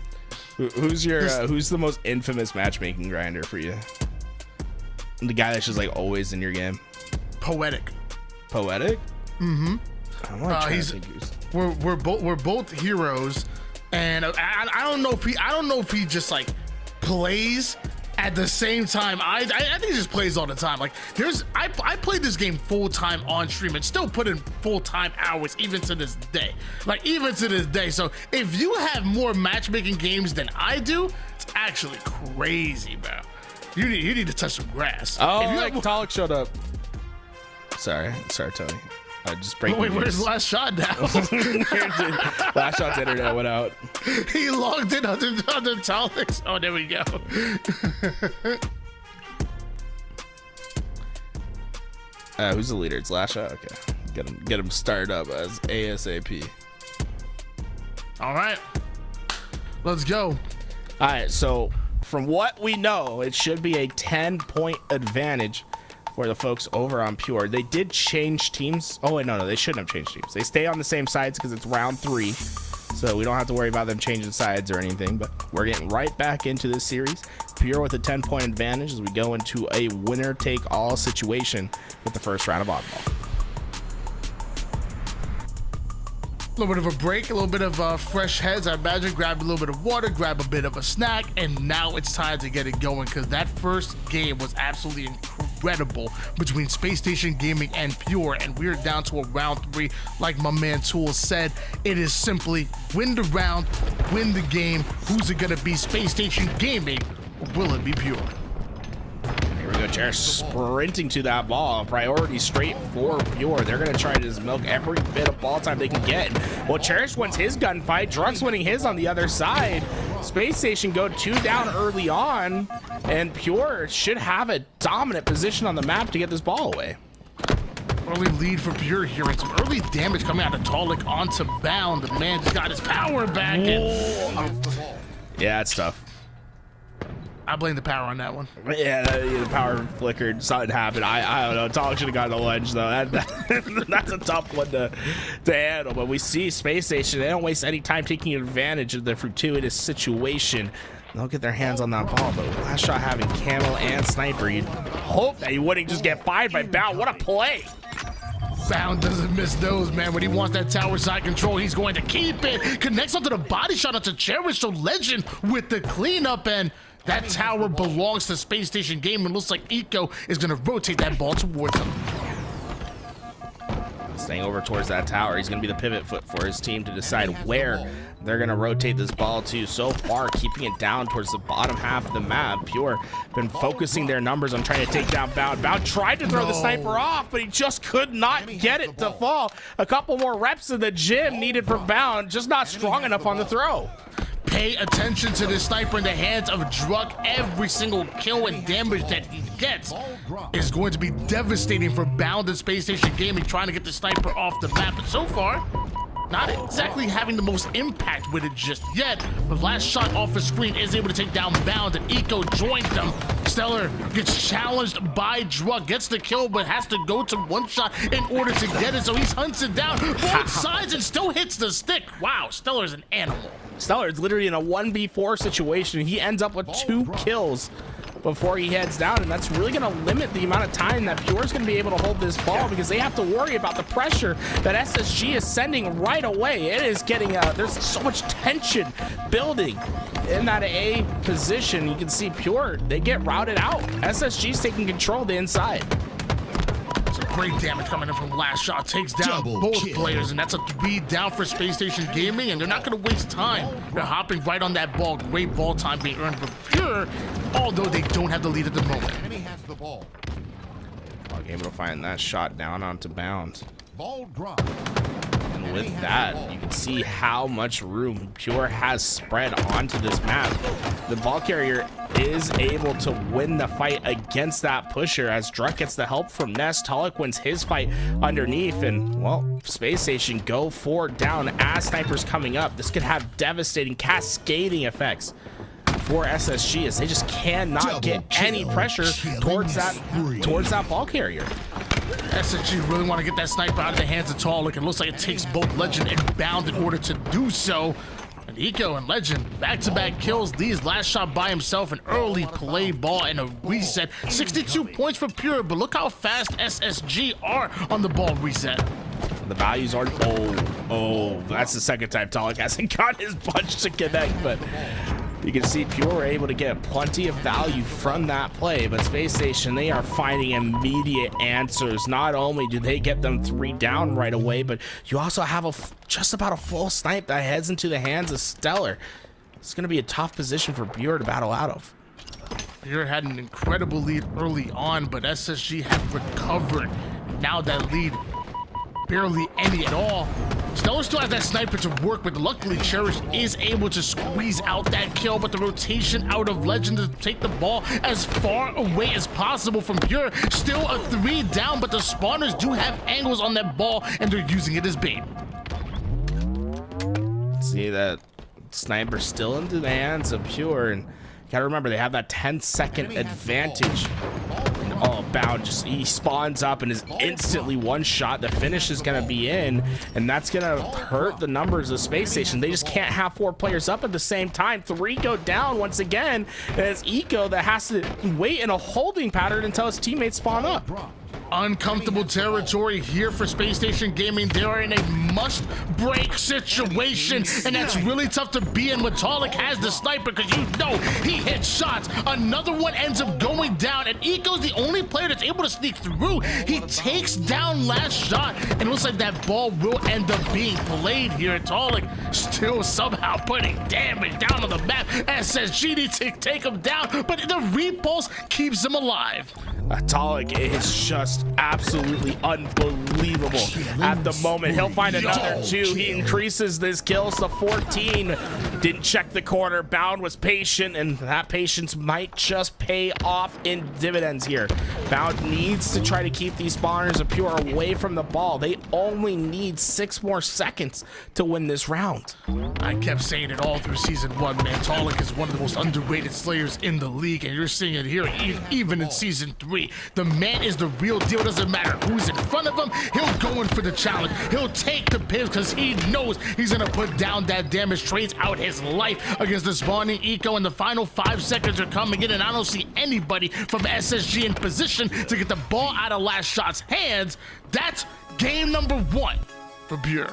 Who's the most infamous matchmaking grinder for you? The guy that's just like always in your game. Poetic. Mm-hmm. We're both heroes, and I don't know if he just like plays at the same time. I think he just plays all the time. Like I played this game full time on stream and still put in full time hours even to this day. So if you have more matchmaking games than I do, it's actually crazy, bro. You need to touch some grass. Oh, Talik showed up. Sorry, Tony. Just break. Wait, where's last shot now? Last shot's internet went out. He logged in under Talik's. Oh, there we go. Who's the leader? It's last shot. Okay, get him started up as ASAP. All right, let's go. All right, so from what we know, it should be a 10-point advantage for the folks over on Pure. They did change teams. Oh wait, no, they shouldn't have changed teams. They stay on the same sides because it's round 3, so we don't have to worry about them changing sides or anything. But we're getting right back into this series. Pure with a 10-point advantage as we go into a winner-take-all situation with the first round of Oddball. A little bit of a break, a little bit of fresh heads. I imagine grab a little bit of water, grab a bit of a snack, and now it's time to get it going because that first game was absolutely incredible between Space Station Gaming and Pure, and we're down to a round 3. Like my man Tool said, it is simply win the round, win the game. Who's it gonna be, Space Station Gaming, or will it be Pure? Here we go, Cherish sprinting to that ball. Priority straight for Pure. They're going to try to just milk every bit of ball time they can get. Well, Cherish wins his gunfight. Druck's winning his on the other side. Space Station go 2 down early on, and Pure should have a dominant position on the map to get this ball away. Early lead for Pure here, and some early damage coming out of Talik onto Bound. The man just got his power back. Yeah, it's tough. I blame the power on that one. Yeah, the power flickered. Something happened. I don't know. Talik should have gotten a ledge, though. That's a tough one to handle. But we see Space Station. They don't waste any time taking advantage of the fortuitous situation. They'll get their hands on that ball. But last shot having Camo and Sniper. You'd hope that he wouldn't just get fired by Bound. What a play. Bound doesn't miss those, man. When he wants that tower side control, he's going to keep it. Connects onto the body shot onto Cherish. So Legend with the cleanup, and that tower belongs to Space Station Gaming. Looks like Eco is going to rotate that ball towards him. Staying over towards that tower. He's going to be the pivot foot for his team to decide where they're going to rotate this ball to. So far, keeping it down towards the bottom half of the map. Pure been focusing their numbers on trying to take down Bound. Bound tried to throw the sniper off, but he just could not get it to fall. A couple more reps in the gym needed for Bound, just not strong enough on the throw. Pay attention to the sniper in the hands of Druk. Every single kill and damage that he gets is going to be devastating for Bound and Space Station Gaming, trying to get the sniper off the map. But so far, not exactly having the most impact with it just yet. But last shot off the screen is able to take down Bound, and Eco joins them. Stellar gets challenged by Druk, gets the kill, but has to go to one shot in order to get it. So he's hunted down both sides and still hits the stick. Wow, Stellar is an animal. Stellar is literally in a 1v4 situation. He ends up with 2 kills before he heads down, and that's really going to limit the amount of time that Pure is going to be able to hold this ball, because they have to worry about the pressure that SSG is sending right away. It is getting there's so much tension building in that A position. You can see Pure, they get routed out. SSG's taking control of the inside. Great damage coming in from last shot. Takes down both players, and that's a 3 down for Space Station Gaming, and they're not going to waste time. They're hopping right on that ball. Great ball time being earned for Pure, although they don't have the lead at the moment. Enemy has the ball. Able to find that shot down onto Bound. Ball dropped. And with that, you can see how much room Pure has spread onto this map. The ball carrier is able to win the fight against that pusher as Druk gets the help from Nest. Talik wins his fight underneath, and well, Space Station go 4 down as Sniper's coming up. This could have devastating cascading effects for SSG as they just cannot get any pressure towards that ball carrier. SSG really want to get that sniper out of the hands of Talik. It looks like it takes both Legend and Bound in order to do so. And Eco and Legend back-to-back kills. These last shot by himself, an early play ball and a reset. 62 points for Pure, but look how fast SSG are on the ball reset. The values are that's the second time Talik hasn't got his punch to connect, but you can see Pure were able to get plenty of value from that play, but Space Station, they are finding immediate answers. Not only do they get them 3 down right away, but you also have just about a full snipe that heads into the hands of Stellar. It's going to be a tough position for Pure to battle out of. Pure had an incredible lead early on, but SSG have recovered. Now that lead, barely any at all. Stellar still has that sniper to work with. Luckily, Cherish is able to squeeze out that kill, but the rotation out of Legend to take the ball as far away as possible from Pure. Still a 3 down, but the spawners do have angles on that ball, and they're using it as bait. See that sniper still into the hands of Pure, and you gotta remember they have that 10-second advantage. Oh, Bound he spawns up and is instantly one shot. The finish is gonna be in, and that's gonna hurt the numbers of Space Station. They just can't have 4 players up at the same time. 3 go down once again, and it's Eco that has to wait in a holding pattern until his teammates spawn up. Uncomfortable territory here for Space Station Gaming. They are in a must-break situation, and that's really tough to be in when Talik has the sniper, because you know he hits shots. Another one ends up going down, and Eco's the only player that's able to sneak through. He takes down last shot, and it looks like that ball will end up being played here. Talik still somehow putting damage down on the map. SSG needs to take him down, but the repulse keeps him alive. Talik is just absolutely unbelievable at the moment. He'll find another 2. He increases this kills to 14. Didn't check the corner. Bound was patient, and that patience might just pay off in dividends here. Bound needs to try to keep these spawners of Pure away from the ball. They only need 6 more seconds to win this round. I kept saying it all through season 1, man. Talik is one of the most underrated slayers in the league, and you're seeing it here even in season 3. The man is the real deal. Doesn't matter who's in front of him, he'll go in for the challenge. He'll take the pips because he knows he's gonna put down that damage, trades out his life against the spawning eco, and the final 5 seconds are coming in, and I don't see anybody from SSG in position to get the ball out of Last Shot's hands. That's game number 1 for Pure.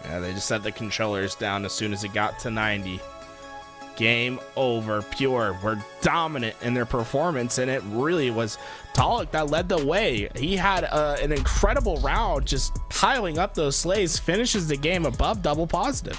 Yeah, they just set the controllers down as soon as it got to 90. Game over. Pure were dominant in their performance, and it really was Talik that led the way. He had an incredible round, just piling up those slays, finishes the game above double positive.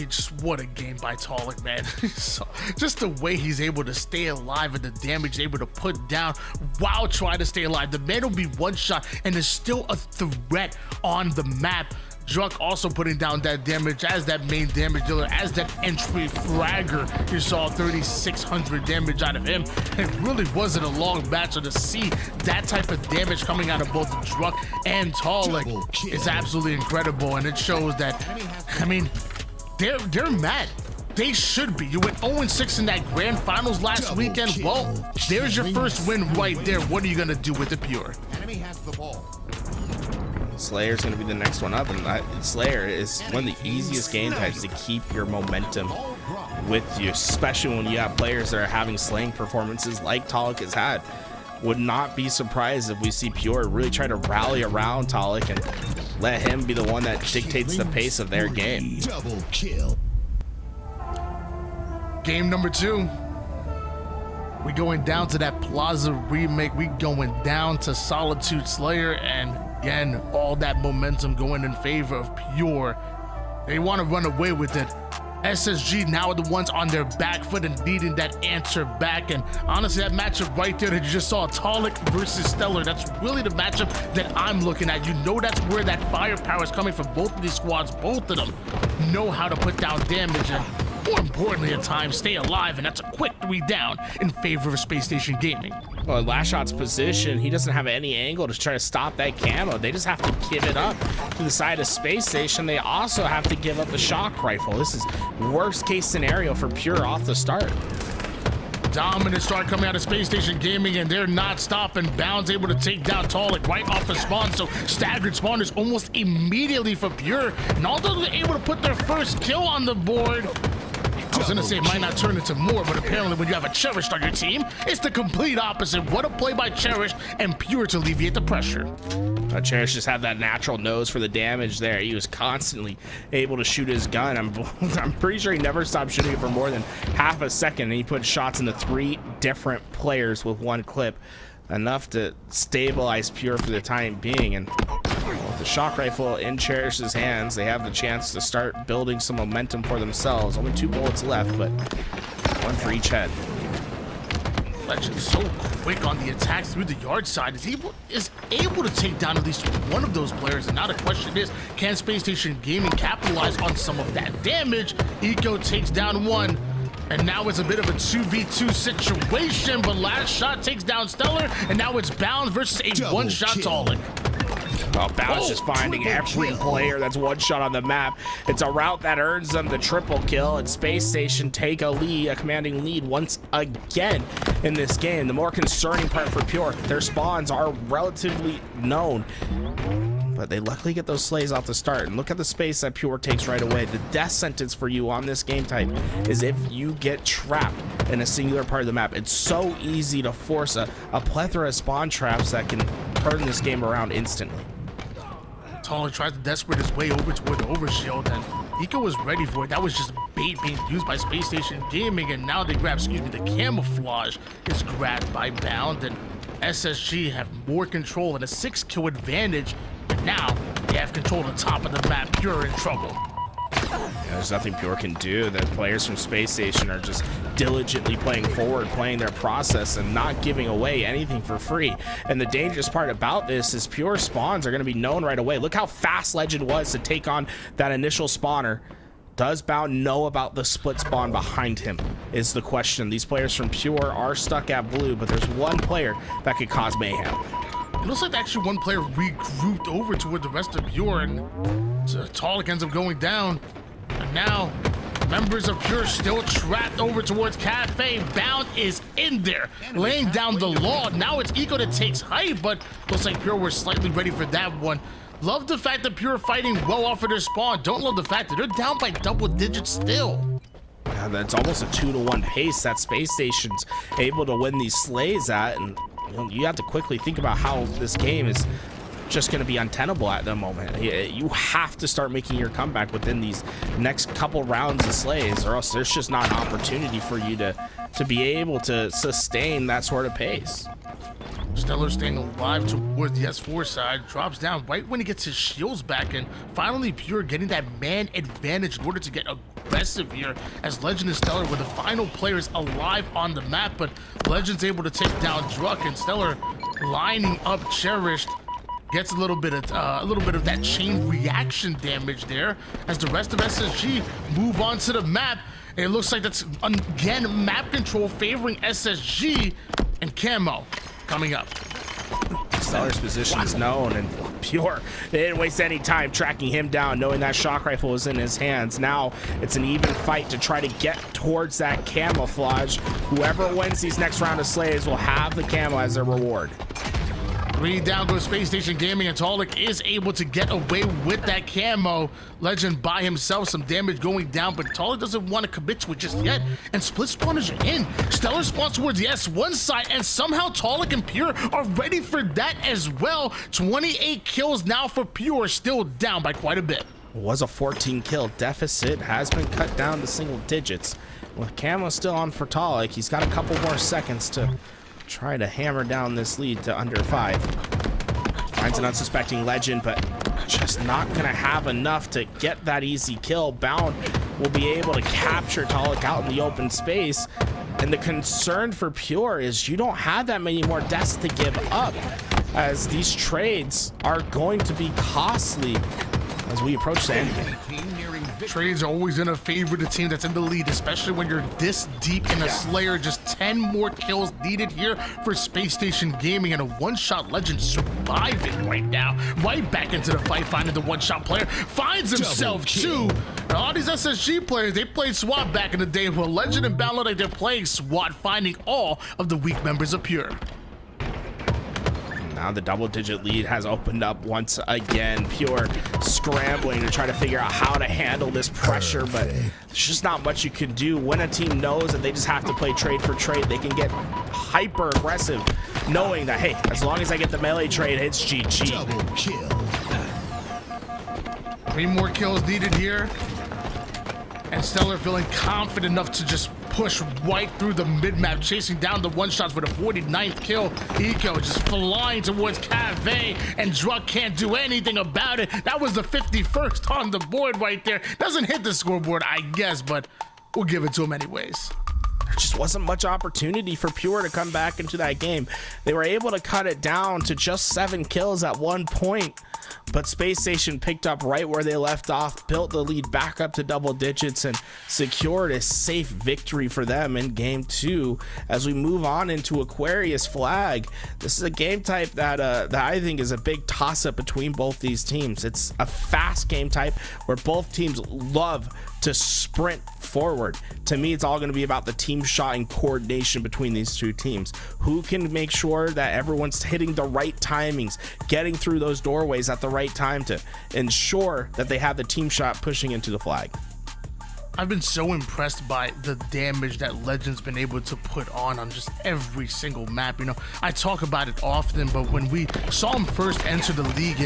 Just what a game by Talik, man. So, just the way he's able to stay alive and the damage he's able to put down while trying to stay alive. The man will be one shot and is still a threat on the map. Drunk also putting down that damage as that main damage dealer, as that entry fragger. You saw 3,600 damage out of him. It really wasn't a long match, so to see that type of damage coming out of both Drunk and Talik is absolutely incredible, and it shows that, I mean, they're mad. They should be. You went 0-6 in that grand finals last weekend. Well, there's your first win right there. What are you gonna do with the Pure? Enemy has the ball. Slayer's going to be the next one up, and Slayer is one of the easiest game types to keep your momentum with you, especially when you have players that are having slaying performances like Talik has had. Would not be surprised if we see Pure really try to rally around Talik and let him be the one that dictates the pace of their game. Double kill. Game number 2. We going down to that Plaza remake. We going down to Solitude Slayer, and again, all that momentum going in favor of Pure. They want to run away with it. SSG now are the ones on their back foot and needing that answer back. And honestly, that matchup right there that you just saw, Talik versus Stellar, that's really the matchup that I'm looking at. You know that's where that firepower is coming from both of these squads. Both of them know how to put down damage and, more importantly at times, stay alive, and that's a quick 3 down in favor of Space Station Gaming. Well, Last Shot's position, he doesn't have any angle to try to stop that camo. They just have to give it up to the side of Space Station. They also have to give up the shock rifle. This is worst case scenario for Pure off the start. Dominant start coming out of Space Station Gaming, and they're not stopping. Bound's able to take down Talik right off the spawn, so staggered spawners almost immediately for Pure. And although they're able to put their first kill on the board, I was gonna say it might not turn into more, but apparently when you have a Cherished on your team, it's the complete opposite. What a play by Cherished and Pure to alleviate the pressure. Cherish just had that natural nose for the damage there. He was constantly able to shoot his gun. I'm pretty sure he never stopped shooting it for more than half a second, and he put shots into 3 different players with 1 clip, enough to stabilize Pure for the time being. And with the shock rifle in Cherish's hands, they have the chance to start building some momentum for themselves. Only 2 bullets left, but 1 for each head. Legend so quick on the attack through the yard side, is able to take down at least one of those players. And now the question is, can Space Station Gaming capitalize on some of that damage? Eco takes down 1, and now it's a bit of a 2v2 situation, but Last Shot takes down Stellar, and now it's Bound versus a one-shot Talik. Well, Bounce is finding every player that's one shot on the map. It's a route that earns them the triple kill, and Space Station take a commanding lead once again in this game. The more concerning part for Pure, their spawns are relatively known, but they luckily get those slays off the start. And look at the space that Pure takes right away. The death sentence for you on this game type is if you get trapped in a singular part of the map. It's so easy to force a plethora of spawn traps that can turn this game around instantly. Talik tries to desperate his way over toward the overshield, and Eco was ready for it. That was just bait being used by Space Station Gaming, and now they grab, the camouflage is grabbed by Bound, and SSG have more control and a 6-kill advantage. And now they have control of the top of the map. Pure in trouble. There's nothing Pure can do. The players from Space Station are just diligently playing forward, playing their process, and not giving away anything for free. And the dangerous part about this is Pure spawns are going to be known right away. Look how fast Legend was to take on that initial spawner. Does Bound know about the split spawn behind him is the question. These players from Pure are stuck at blue, but there's one player that could cause mayhem. It looks like actually one player regrouped over toward the rest of Pure, and Talik ends up going down. And now, members of Pure still trapped over towards Cafe. Bound is in there, laying down the law. Now it's Eco that takes height, but looks like Pure were slightly ready for that one. Love the fact that Pure fighting well off of their spawn. Don't love the fact that they're down by double digits still. Yeah, that's almost a 2-to-1 pace that Space Station's able to win these slays at, and you have to quickly think about how this game is just going to be untenable at the moment. You have to start making your comeback within these next couple rounds of slays, or else there's just not an opportunity for you to be able to sustain that sort of pace. Stellar staying alive towards the S4 side, drops down right when he gets his shields back, and finally Pure getting that man advantage in order to get aggressive here, as Legend and Stellar were the final players alive on the map, but Legend's able to take down Druck, and Stellar lining up Cherished. Gets a little bit of that chain reaction damage there, as the rest of SSG move on to the map. And it looks like that's again map control favoring SSG, and Camo coming up. Stellar's position is known, and Pure, they didn't waste any time tracking him down, knowing that shock rifle was in his hands. Now it's an even fight to try to get towards that camouflage. Whoever wins these next round of slays will have the camo as their reward. 3 down goes Space Station Gaming, and Talik is able to get away with that camo. Legend by himself, some damage going down, but Talik doesn't want to commit to it just yet. And split spawners are in. Stellar spawns towards the S1 side, and somehow Talik and Pure are ready for that as well. 28 kills now for Pure, still down by quite a bit. It was a 14 kill deficit, has been cut down to single digits. With camo still on for Talik, he's got a couple more seconds to try to hammer down this lead to under 5. Finds an unsuspecting Legend, but just not gonna have enough to get that easy kill. Bound will be able to capture Talik out in the open space, and the concern for Pure is you don't have that many more deaths to give up, as these trades are going to be costly as we approach the end game. Trades are always in a favor of the team that's in the lead, especially when you're this deep in a Slayer. Just 10 more kills needed here for Space Station Gaming, and a one-shot Legend surviving right now. Right back into the fight, finding the one-shot player. Finds himself too. All these SSG players, they played SWAT back in the day. Well, Legend and Bound look like they're playing SWAT, finding all of the weak members of Pure. Now the double-digit lead has opened up once again. Pure scrambling to try to figure out how to handle this pressure, but there's just not much you can do. When a team knows that they just have to play trade for trade, they can get hyper aggressive, knowing that, hey, as long as I get the melee trade, it's GG. Double kill. 3 more kills needed here, and Stellar feeling confident enough to just push right through the mid-map, chasing down the one-shots for the 49th kill. Eco just flying towards Cafe, and Druck can't do anything about it. That was the 51st on the board right there. Doesn't hit the scoreboard, I guess, but we'll give it to him anyways. There just wasn't much opportunity for Pure to come back into that game. They were able to cut it down to just 7 kills at one point, but Space Station picked up right where they left off, built the lead back up to double digits, and secured a safe victory for them in game 2. As we move on into Aquarius Flag, this is a game type that I think is a big toss-up between both these teams. It's a fast game type where both teams love to sprint forward. To me, it's all going to be about the team shot and coordination between these two teams. Who can make sure that everyone's hitting the right timings, getting through those doorways at the right time to ensure that they have the team shot pushing into the flag. I've been so impressed by the damage that Legend's been able to put on just every single map. You know, I talk about it often, but when we saw him first enter the league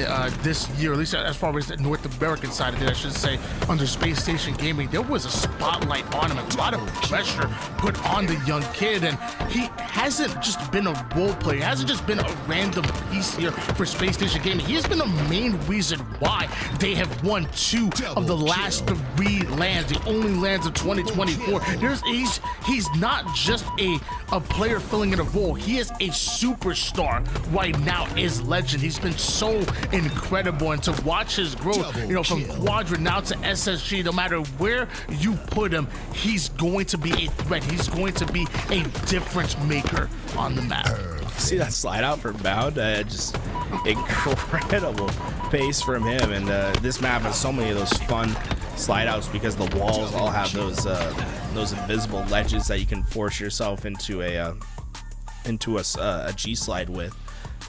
this year, at least as far as the North American side of it, I should say, under Space Station Gaming, there was a spotlight on him, a lot of pressure put on the young kid, and he hasn't just been a role player, he hasn't just been a random piece here for Space Station Gaming. He has been the main reason why they have won 2 of the last 3 lands, the only lands of 2024. He's not just a player filling in a role. He is a superstar right now. Is Legend. He's been so incredible, and to watch his growth, you know, from Quadrant now to SSG, no matter where you put him, he's going to be a threat. He's going to be a difference maker on the map. See that slide out for Bound? Just incredible pace from him, and this map has so many of those fun slide outs because the walls all have those invisible ledges that you can force yourself into a G slide with.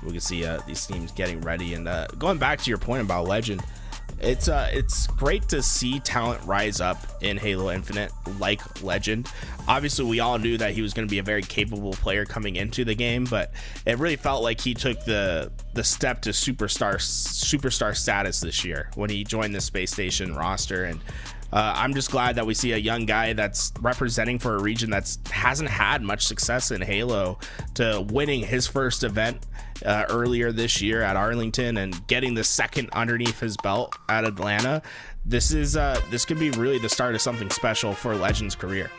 We can see these teams getting ready, and going back to your point about Legend, it's great to see talent rise up in Halo Infinite like Legend. Obviously, we all knew that he was going to be a very capable player coming into the game, but it really felt like he took the step to superstar status this year when he joined the Space Station roster. And I'm just glad that we see a young guy that's representing for a region that hasn't had much success in Halo to winning his first event earlier this year at Arlington and getting the second underneath his belt at Atlanta. This could be really the start of something special for Legend's career.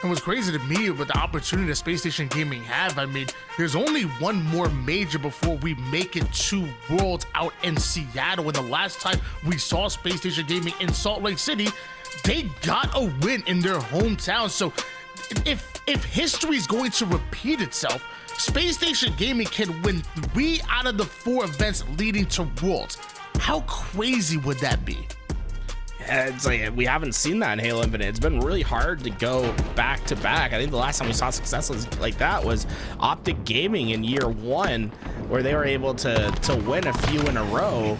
And what's crazy to me with the opportunity that Space Station Gaming have, I mean, there's only one more major before we make it to Worlds out in Seattle. And the last time we saw Space Station Gaming in Salt Lake City, they got a win in their hometown. So if history is going to repeat itself, Space Station Gaming can win 3 out of the 4 events leading to Worlds. How crazy would that be? It's like we haven't seen that in Halo Infinite. It's been really hard to go back to back. I think the last time we saw successes like that was OpTic Gaming in year 1, where they were able to win a few in a row.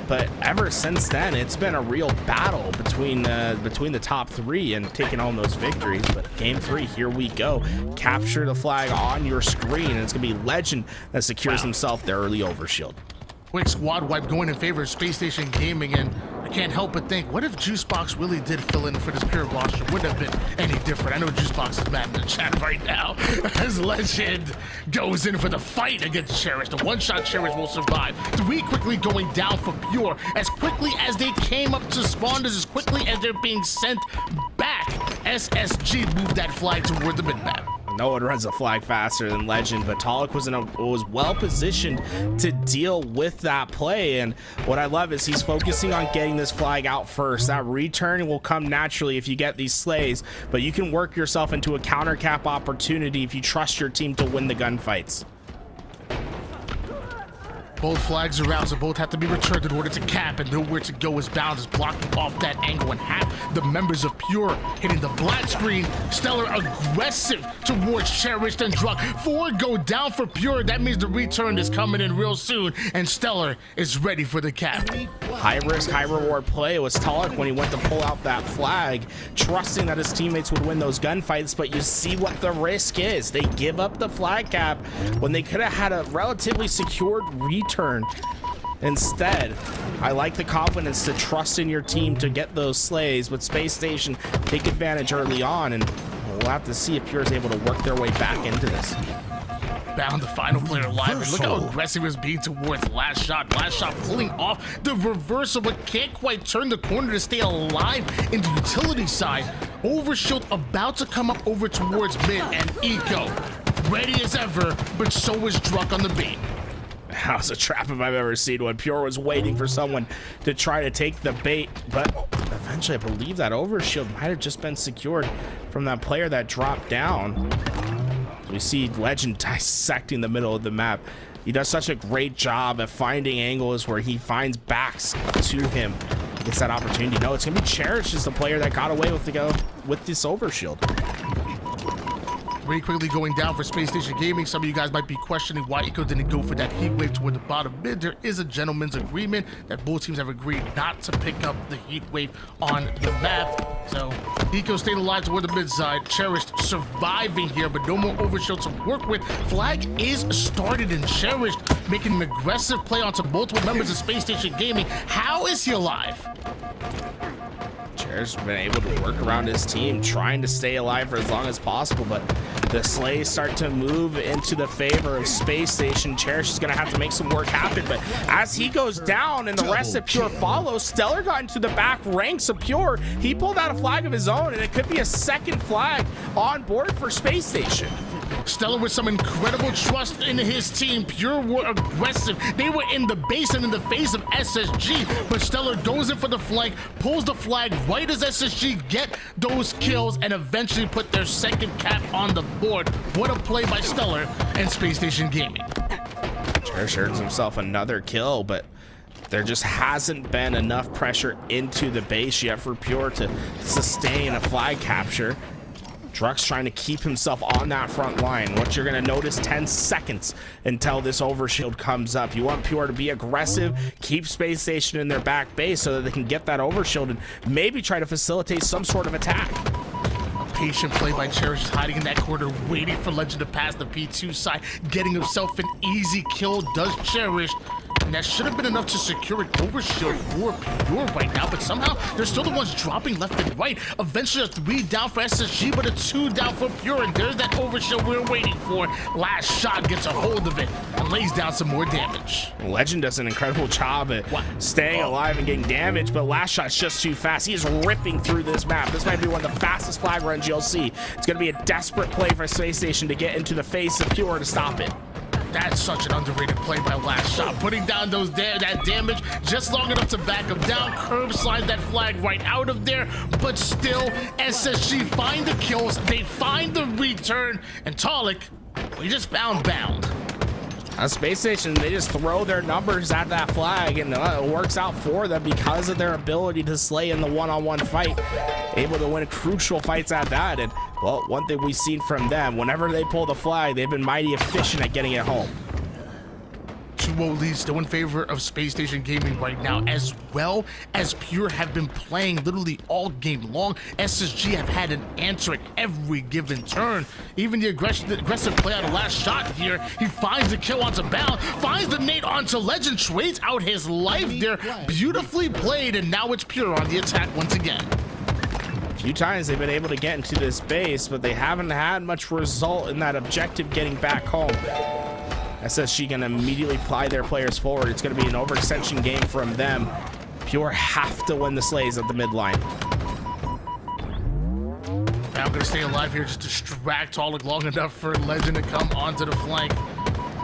But ever since then, it's been a real battle between the top 3 and taking home those victories. But game 3, here we go. Capture the flag on your screen, and it's gonna be Legend that secures himself the early overshield. Quick squad wipe going in favor of Space Station Gaming, and I can't help but think, what if Juicebox really did fill in for this pure roster? Wouldn't have been any different. I know Juicebox is mad in the chat right now as Legend goes in for the fight against Cherish. The one-shot Cherish will survive. 3 quickly going down for Pure. As quickly as they came up to spawn, as quickly as they're being sent back, SSG moved that flag toward the mid-map. No one runs a flag faster than Legend, but Talik was well positioned to deal with that play. And what I love is he's focusing on getting this flag out first. That return will come naturally if you get these slays, but you can work yourself into a counter cap opportunity if you trust your team to win the gunfights. Both flags are out, so both have to be returned in order to cap, and nowhere to go as Bound is blocking off that angle, and half the members of Pure hitting the black screen. Stellar aggressive towards Cherish and Druk. 4 go down for Pure. That means the return is coming in real soon, and Stellar is ready for the cap. High risk, high reward play was Talik when he went to pull out that flag, trusting that his teammates would win those gunfights. But you see what the risk is. They give up the flag cap when they could have had a relatively secured return. Instead, I like the confidence to trust in your team to get those slays, but Space Station take advantage early on, and we'll have to see if Pure is able to work their way back into this. Bound, the final player alive, and look how aggressive he's being towards Last Shot. Last Shot pulling off the reversal, but can't quite turn the corner to stay alive in the utility side. Overshield about to come up over towards mid, and Eco ready as ever, but so is Druk on the bait. That was a trap if I've ever seen one. Pure was waiting for someone to try to take the bait, but eventually I believe that overshield might have just been secured from that player that dropped down. We see Legend dissecting the middle of the map. He does such a great job at finding angles where he finds backs to him. He gets that opportunity. No, it's gonna be Cherish is the player that got away with this overshield. Very quickly going down for Space Station Gaming. Some of you guys might be questioning why Eco didn't go for that heat wave toward the bottom mid. There is a gentleman's agreement that both teams have agreed not to pick up the heat wave on the map. So Eco stayed alive toward the mid side. Cherished surviving here, but no more overshield to work with. Flag is started and Cherished making an aggressive play onto multiple members of Space Station Gaming. How is he alive? Cherish's been able to work around his team, trying to stay alive for as long as possible, but the slays start to move into the favor of Space Station. Cherish is going to have to make some work happen, but as he goes down and the rest of Pure follows, Stellar got into the back ranks of Pure. He pulled out a flag of his own, and it could be a second flag on board for Space Station. Stellar with some incredible trust in his team. Pure were aggressive. They were in the base and in the face of SSG, but Stellar goes in for the flank, pulls the flag right as SSG get those kills and eventually put their second cap on the board. What a play by Stellar and Space Station Gaming. Cherish earns himself another kill, but there just hasn't been enough pressure into the base yet for Pure to sustain a flag capture. Drux trying to keep himself on that front line. What you're going to notice, 10 seconds until this overshield comes up. You want Pure to be aggressive, keep Space Station in their back base so that they can get that overshield and maybe try to facilitate some sort of attack. A patient play by Cherish, hiding in that corner, waiting for Legend to pass the P2 side, getting himself an easy kill, does Cherish. And that should have been enough to secure an overshield for Pure right now, but somehow they're still the ones dropping left and right. Eventually a 3 down for SSG, but a 2 down for Pure, and there's that overshield we're waiting for. Last shot gets a hold of it and lays down some more damage. Legend does an incredible job at staying alive and getting damage, but last shot's just too fast. He is ripping through this map. This might be one of the fastest flag runs you'll see. It's going to be a desperate play for Space Station to get into the face of Pure to stop it. That's such an underrated play by Last Shot, putting down that damage just long enough to back him down, curb slide that flag right out of there, but still SSG find the kills, they find the return, and Talik, we just found bound. Space Station, they just throw their numbers at that flag, and it works out for them because of their ability to slay in the one-on-one fight, able to win crucial fights at that. And well, one thing we've seen from them, whenever they pull the flag, they've been mighty efficient at getting it home. 2-0 lead still in favor of Space Station Gaming right now, as well as Pure have been playing literally all game long. SSG have had an answer at every given turn. Even the aggressive play out of Last Shot here. He finds the kill onto Bound, finds the nade onto Legend, trades out his life there. Beautifully played, and now it's Pure on the attack once again. A few times they've been able to get into this base, but they haven't had much result in that objective getting back home. SSG gonna immediately fly their players forward. It's gonna be an overextension game from them. Pure have to win the slays at the midline. Now I'm gonna stay alive here, just distract Talik long enough for Legend to come onto the flank.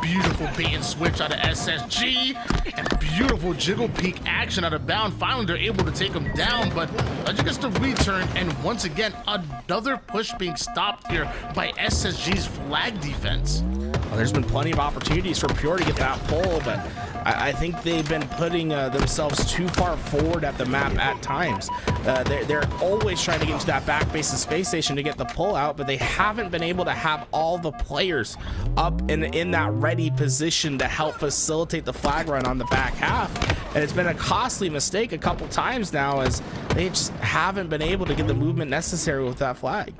Beautiful bait and switch out of SSG, and beautiful jiggle peek action out of Bound. Finally, they're able to take him down, but Legend gets the return, and once again, another push being stopped here by SSG's flag defense. Well, there's been plenty of opportunities for Pure to get that pull, but I think they've been putting themselves too far forward at the map at times. They're always trying to get into that back base of Space Station to get the pull out, but they haven't been able to have all the players up and in that ready position to help facilitate the flag run on the back half. And it's been a costly mistake a couple times now, as they just haven't been able to get the movement necessary with that flag.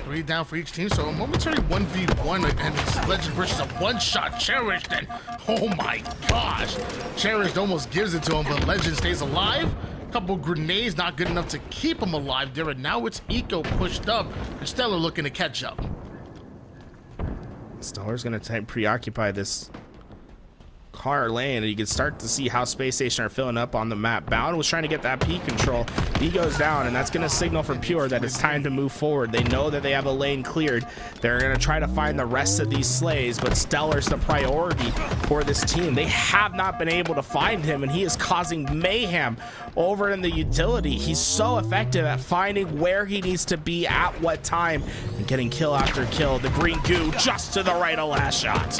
3 down for each team, so a momentary 1v1, and it's Legend versus a one-shot Cherished, and oh my gosh, Cherished almost gives it to him, but Legend stays alive. Couple grenades, not good enough to keep him alive there, and now it's Eco pushed up, and Stellar looking to catch up. Stellar's gonna preoccupy this car lane, and you can start to see how Space Station are filling up on the map. Bound was trying to get that P control. He goes down, and that's going to signal from Pure that it's time to move forward. They know that they have a lane cleared. They're going to try to find the rest of these slays, but Stellar's the priority for this team. They have not been able to find him, and he is causing mayhem over in the utility. He's so effective at finding where he needs to be at what time and getting kill after kill. The green goo just to the right of Last Shot.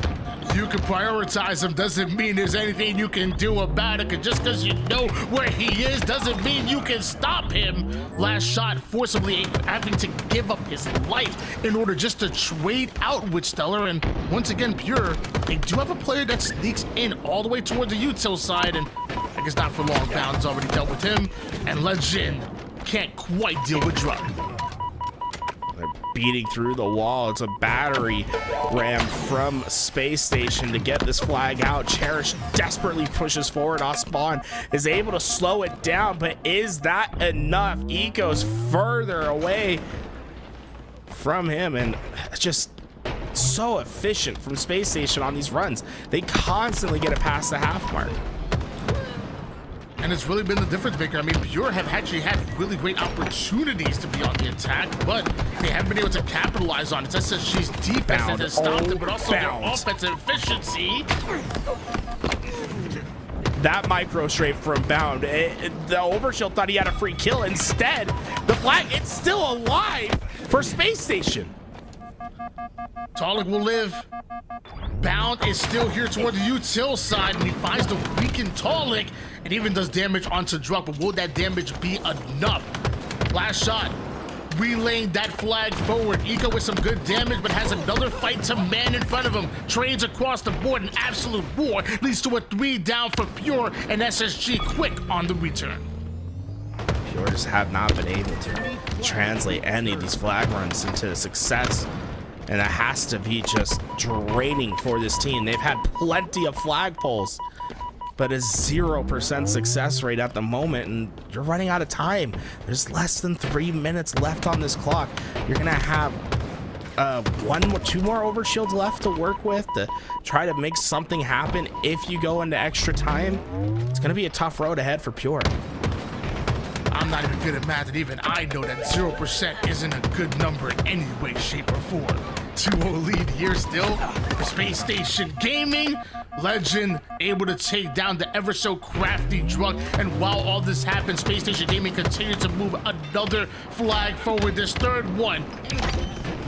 You can prioritize him doesn't mean there's anything you can do about it. Cause just because you know where he is doesn't mean you can stop him. Last shot, forcibly having to give up his life in order just to trade out with Stellar. And once again, Pure, they do have a player that sneaks in all the way toward the util side, and I guess not for long. Bound's already dealt with him, and Legend can't quite deal with Drug. They're beating through the wall. It's a battery ram from Space Station to get this flag out. Cherish desperately pushes forward. Ospawn is able to slow it down, but is that enough? Eco's further away from him, and just so efficient from Space Station on these runs. They constantly get it past the half mark. And it's really been the difference maker. I mean, Pure have actually had really great opportunities to be on the attack, but they haven't been able to capitalize on it. It's SSG's defense that has stopped it, but also their offensive efficiency. That micro strafe from Bound. The Overshield thought he had a free kill. Instead, the flag, it's still alive for Space Station. Talik will live. Bound is still here toward the util side, and he finds the weakened Talik and even does damage onto Druk, but will that damage be enough? Last shot, relaying that flag forward. Eco with some good damage, but has another fight to man in front of him. Trades across the board, an absolute war. Leads to a 3 down for Pure, and SSG quick on the return. Pure just have not been able to translate any of these flag runs into success. And it has to be just draining for this team. They've had plenty of flagpoles, but a 0% success rate at the moment, and you're running out of time. There's less than 3 minutes left on this clock. You're gonna have 2 more overshields left to work with to try to make something happen. If you go into extra time, it's gonna be a tough road ahead for Pure. I'm not even good at math, and even I know that 0% isn't a good number in any way, shape, or form. 2-0 lead here still for Space Station Gaming. Legend able to take down the ever so crafty Drug, and while all this happens, Space Station Gaming continues to move another flag forward. This third one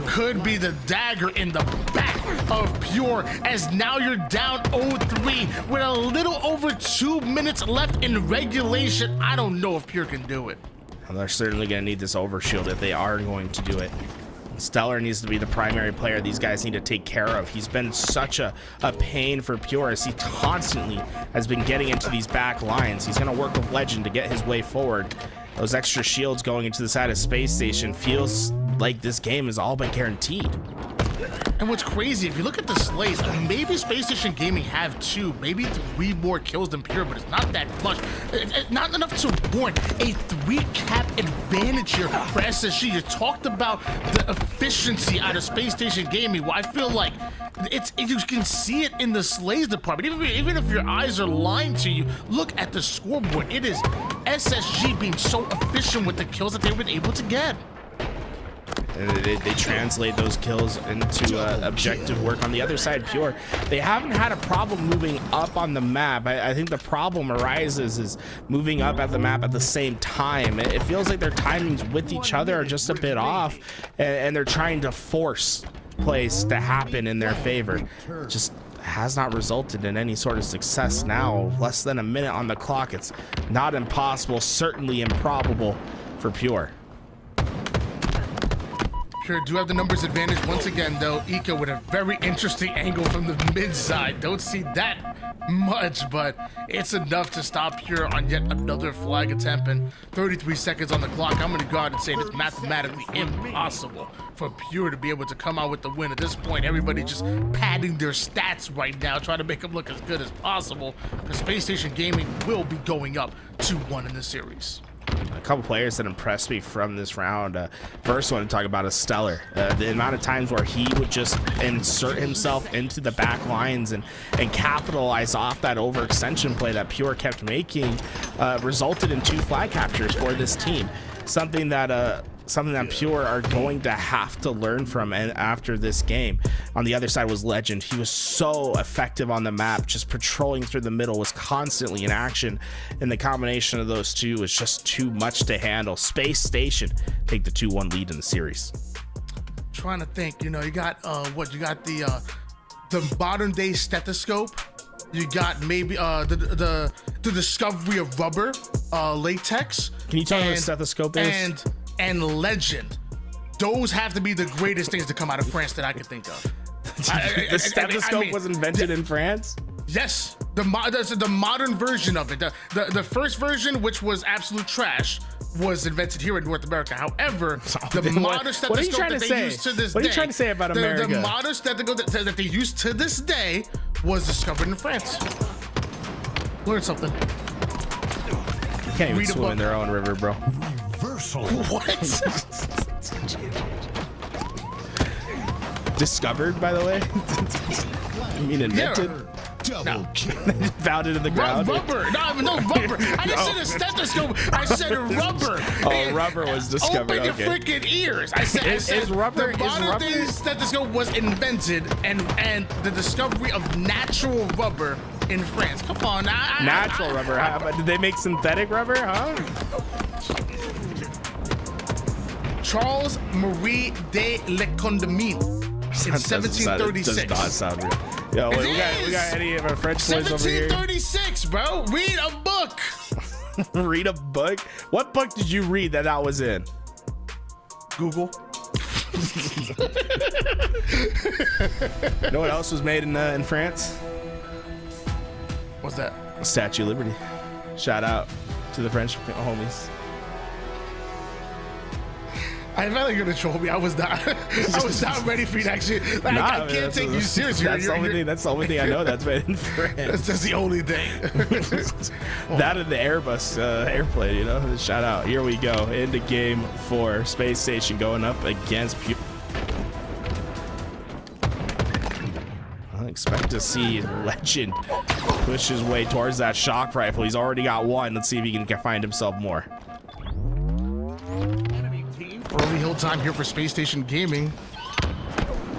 could be the dagger in the back of Pure, as now you're down 0-3 with a little over 2 minutes left in regulation. I don't know if Pure can do it. And they're certainly going to need this overshield if they are going to do it. Stellar needs to be the primary player these guys need to take care of. He's been such a pain for Pure, as he constantly has been getting into these back lines. He's going to work with Legend to get his way forward. Those extra shields going into the side of Space Station feels like this game is all but guaranteed. And what's crazy, if you look at the slays, maybe Space Station Gaming have 2, maybe 3 more kills than Pure, but it's not that much. It's not enough to warrant a 3-cap advantage here for SSG. You talked about the efficiency out of Space Station Gaming. Well, I feel like you can see it in the slays department. Even if your eyes are lying to you, look at the scoreboard. It is SSG being so efficient with the kills that they've been able to get. And they translate those kills into objective work. On the other side, Pure, they haven't had a problem moving up on the map. I think the problem arises is moving up at the map at the same time. It feels like their timings with each other are just a bit off, and they're trying to force plays to happen in their favor. It just has not resulted in any sort of success now. Less than a minute on the clock. It's not impossible, certainly improbable for Pure. Pure do have the numbers advantage once again, though. Eco with a very interesting angle from the mid side. Don't see that much, but it's enough to stop Pure on yet another flag attempt. And 33 seconds on the clock. I'm going to go out and say it's mathematically impossible for Pure to be able to come out with the win. At this point, everybody just padding their stats right now, trying to make them look as good as possible, because Space Station Gaming will be going up 2-1 in the series. A couple players that impressed me from this round. First one to talk about is Stellar. The amount of times where he would just insert himself into the back lines and capitalize off that overextension play that Pure kept making resulted in 2 flag captures for this team. Something that Pure are going to have to learn from after this game. On the other side was Legend. He was so effective on the map, just patrolling through the middle, was constantly in action, and the combination of those two was just too much to handle. Space Station take the 2-1 lead in the series. Trying to think, you got the the modern day stethoscope. You got maybe the discovery of rubber, latex. Can you tell me what a stethoscope is? And Legend. Those have to be the greatest things to come out of France that I could think of. The stethoscope was invented in France? Yes, the modern version of it. The first version, which was absolute trash, was invented here in North America. However, the modern stethoscope that they use to this day. What are you trying to say about America? The modern stethoscope that they use to this day was discovered in France. Learn something. You can't even swim in their own river, bro. Reversal. What? Discovered, by the way? You mean invented? Double kill. Found it in the ground. Rubber. No rubber. I didn't say a stethoscope. I said rubber. Oh, rubber was discovered. Open Okay. your freaking ears. I said Is rubber- the modern day stethoscope was invented and the discovery of natural rubber in France. Come on. Natural rubber. Did they make synthetic rubber? Huh? Charles Marie de Le Condamine in 1736. Does not sound real. Yo, wait, we got any of our French boys over here? 1736, bro. Read a book. Read a book? What book did you read that was in? Google. You know what else was made in France? What's that? Statue of Liberty. Shout out to the French homies. I felt like you're gonna troll me. I was not ready for you to actually. Like, I can't take you seriously. That's the only thing I know that's made in France. That's the only thing. That and the Airbus airplane, you know. Shout out. Here we go into game 4. Space Station going up against Pure. I expect to see Legend push his way towards that shock rifle. He's already got one. Let's see if he can find himself more. Early hill time here for Space Station Gaming.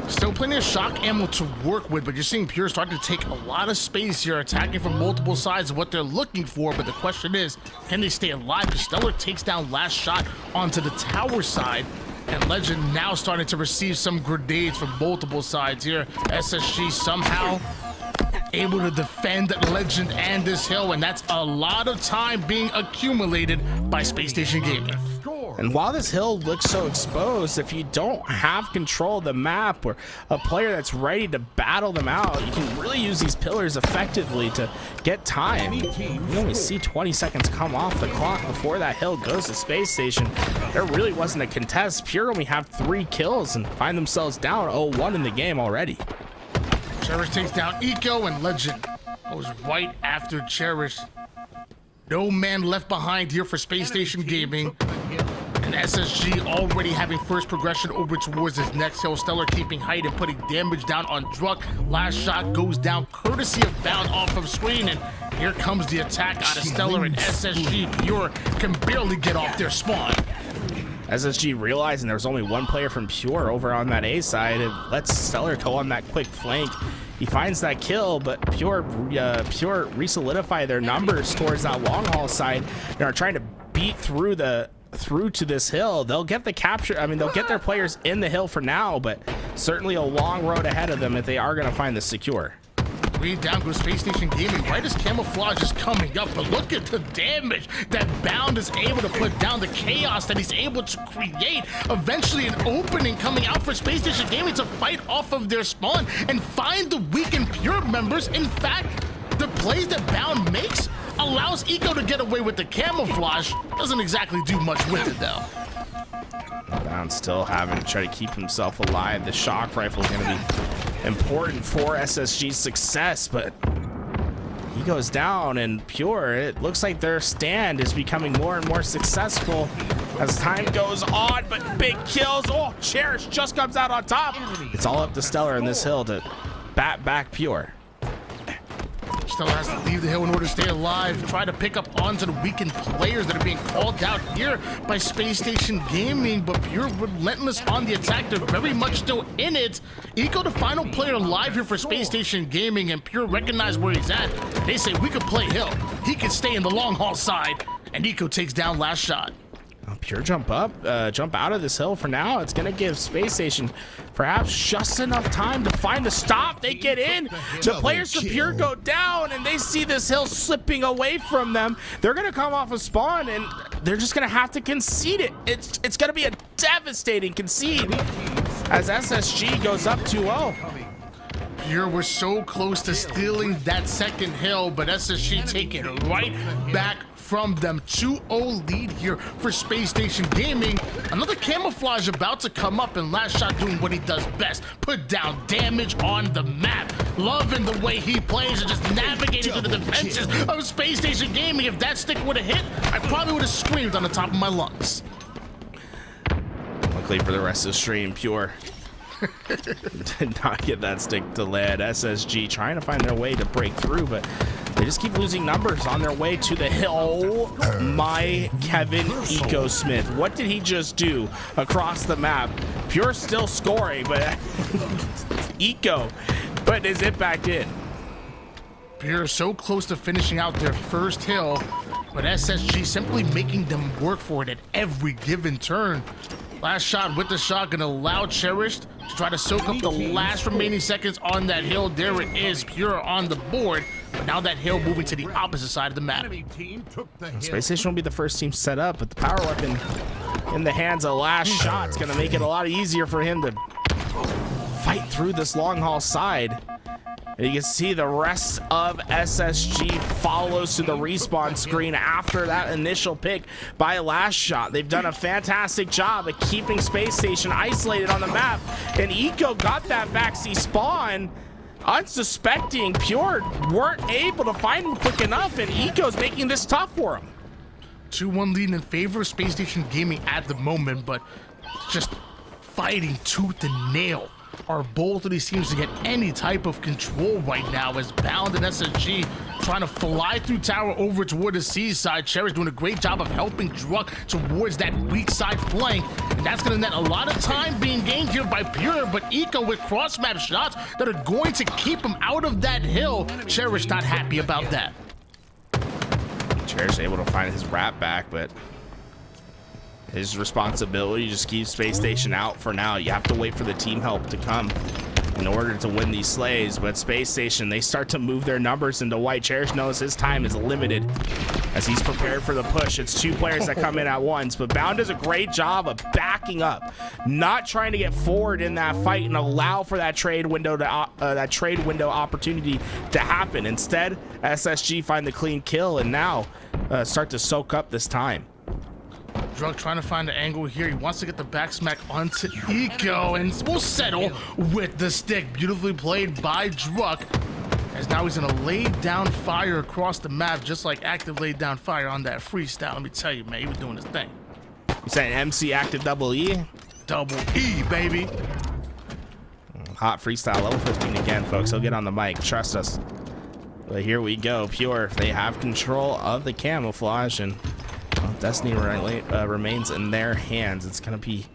Still plenty of shock ammo to work with, but you're seeing Pure starting to take a lot of space here, attacking from multiple sides of what they're looking for. But the question is, can they stay alive? Because Stellar takes down last shot onto the tower side, and Legend now starting to receive some grenades from multiple sides here. SSG somehow able to defend Legend and this hill, and that's a lot of time being accumulated by Space Station Gaming. And while this hill looks so exposed, if you don't have control of the map or a player that's ready to battle them out, you can really use these pillars effectively to get time. You only see 20 seconds come off the clock before that hill goes to Space Station. There really wasn't a contest. Pure only have 3 kills and find themselves down 0-1 in the game already. Cherish takes down Eco, and Legend goes right after Cherish. No man left behind here for Space Station Gaming. And SSG already having first progression over towards his next hill. Stellar keeping height and putting damage down on Druk. Last shot goes down courtesy of Bound off of screen. And here comes the attack out of Stellar, and SSG Pure can barely get off their spawn. SSG realizing there's only one player from Pure over on that A side, and lets Stellar go on that quick flank. He finds that kill, but Pure re-solidify their numbers towards that long haul side and are trying to beat through to this hill. They'll get the capture. I mean, they'll get their players in the hill for now, but certainly a long road ahead of them if they are going to find this secure. Way down goes Space Station Gaming right as Camouflage is coming up, but look at the damage that Bound is able to put down, the chaos that he's able to create. Eventually an opening coming out for Space Station Gaming to fight off of their spawn and find the weakened Pure members. In fact, the plays that Bound makes allows Eco to get away with the camouflage. Doesn't exactly do much with it though. Bound still having to try to keep himself alive. The shock rifle is going to be important for SSG's success, but he goes down, and Pure, it looks like their stand is becoming more and more successful as time goes on, but big kills. Oh, Cherish just comes out on top. It's all up to Stellar in this hill to bat back Pure. Stellar has to leave the hill in order to stay alive, try to pick up onto the weakened players that are being called out here by Space Station Gaming, but Pure relentless on the attack. They're very much still in it. Eco, the final player alive here for Space Station Gaming, and Pure recognize where he's at. They say we could play hill. He can stay in the long haul side, and Eco takes down last shot. Pure jump out of this hill for now. It's going to give Space Station Perhaps just enough time to find the stop. They get in. The players from Pure go down, and they see this hill slipping away from them. They're going to come off a spawn, and they're just going to have to concede it. It's going to be a devastating concede as SSG goes up 2-0. Pure were so close to stealing that second hill, but SSG take it right back from them. 2-0 lead here for Space Station Gaming. Another camouflage about to come up, and Last Shot doing what he does best, put down damage on the map. Loving the way he plays and just navigating through the defenses of Space Station Gaming. If that stick would have hit, I probably would have screamed on the top of my lungs. Luckily for the rest of the stream, Pure did not get that stick to land. SSG trying to find their way to break through, but they just keep losing numbers on their way to the hill. Oh my Kevin Eco Smith, what did he just do across the map? Pure still scoring, but Eco putting his hit back in. Pure so close to finishing out their first hill, but SSG simply making them work for it at every given turn. Last Shot with the shotgun allowed Cherished to try to soak up the last remaining seconds on that hill. There it is, Pure on the board. But now that hill moving to the opposite side of the map. Space Station will be the first team set up, but the power weapon in the hands of Last Shot is going to make it a lot easier for him to fight through this long haul side. And you can see the rest of SSG follows to the respawn screen after that initial pick by Last Shot. They've done a fantastic job of keeping Space Station isolated on the map, and Eco got that backseat spawn. Unsuspecting, Pure weren't able to find him quick enough, and Eco's making this tough for him. 2-1 lead in favor of Space Station Gaming at the moment, but just fighting tooth and nail are both of these teams to get any type of control right now, as Bound and SSG trying to fly through tower over toward the seaside. Cherish doing a great job of helping Druck towards that weak side flank, and that's going to net a lot of time being gained here by Pure, but Eco with cross map shots that are going to keep him out of that hill. Cherish not happy about that. Cherish able to find his wrap back, but his responsibility just keeps Space Station out for now. You have to wait for the team help to come in order to win these slays. But Space Station, they start to move their numbers into white. Cherish knows his time is limited as he's prepared for the push. It's two players that come in at once, but Bound does a great job of backing up, not trying to get forward in that fight and allow for that trade window to opportunity to happen. Instead, SSG find the clean kill and now start to soak up this time. Druck trying to find the angle here. He wants to get the back smack onto Eco, and we'll settle with the stick. Beautifully played by Druck, as now he's gonna lay down fire across the map, just like Active laid down fire on that freestyle. Let me tell you, man, he was doing his thing. You saying MC Active double E? Double E, baby. Hot freestyle, level 15 again, folks. He'll get on the mic, trust us. But here we go. Pure, they have control of the camouflage, and Destiny remains in their hands. It's going to be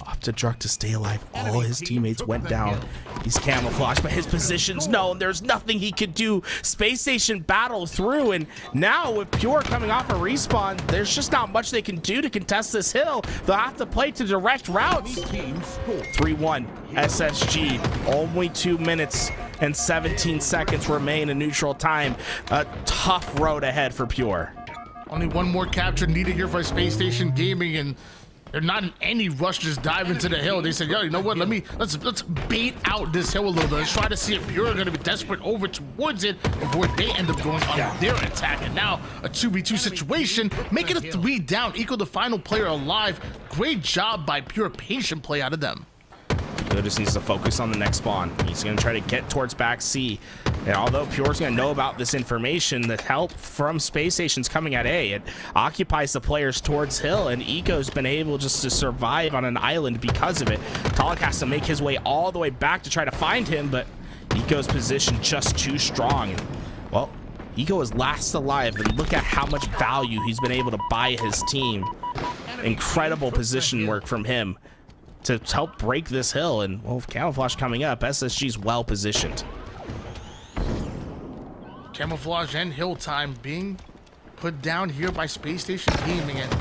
up to Druck to stay alive. All his teammates went down. He's camouflaged, but his position's known. There's nothing he could do. Space Station battle through, and now with Pure coming off a respawn, there's just not much they can do to contest this hill. They'll have to play to direct routes. 3-1 SSG. Only 2 minutes and 17 seconds remain in neutral time. A tough road ahead for Pure. Only one more capture needed here for Space Station Gaming, and they're not in any rush to just dive into the hill. They said, yo, you know what, let's bait out this hill a little bit. Let's try to see if Pure are going to be desperate over towards it before they end up going on their attack. And now a 2v2 situation, making it 3 down, equal the final player alive. Great job by Pure, patient play out of them. He just needs to focus on the next spawn. He's going to try to get towards back C. And although Pure's going to know about this information, the help from Space Station's coming at A. It occupies the players towards hill, and Eco's been able just to survive on an island because of it. Talik has to make his way all the way back to try to find him, but Eco's position just too strong. And, well, Eco is last alive, and look at how much value he's been able to buy his team. Incredible position work from him to help break this hill, and well, with camouflage coming up, SSG's well positioned. Camouflage and hill time being put down here by Space Station Gaming, and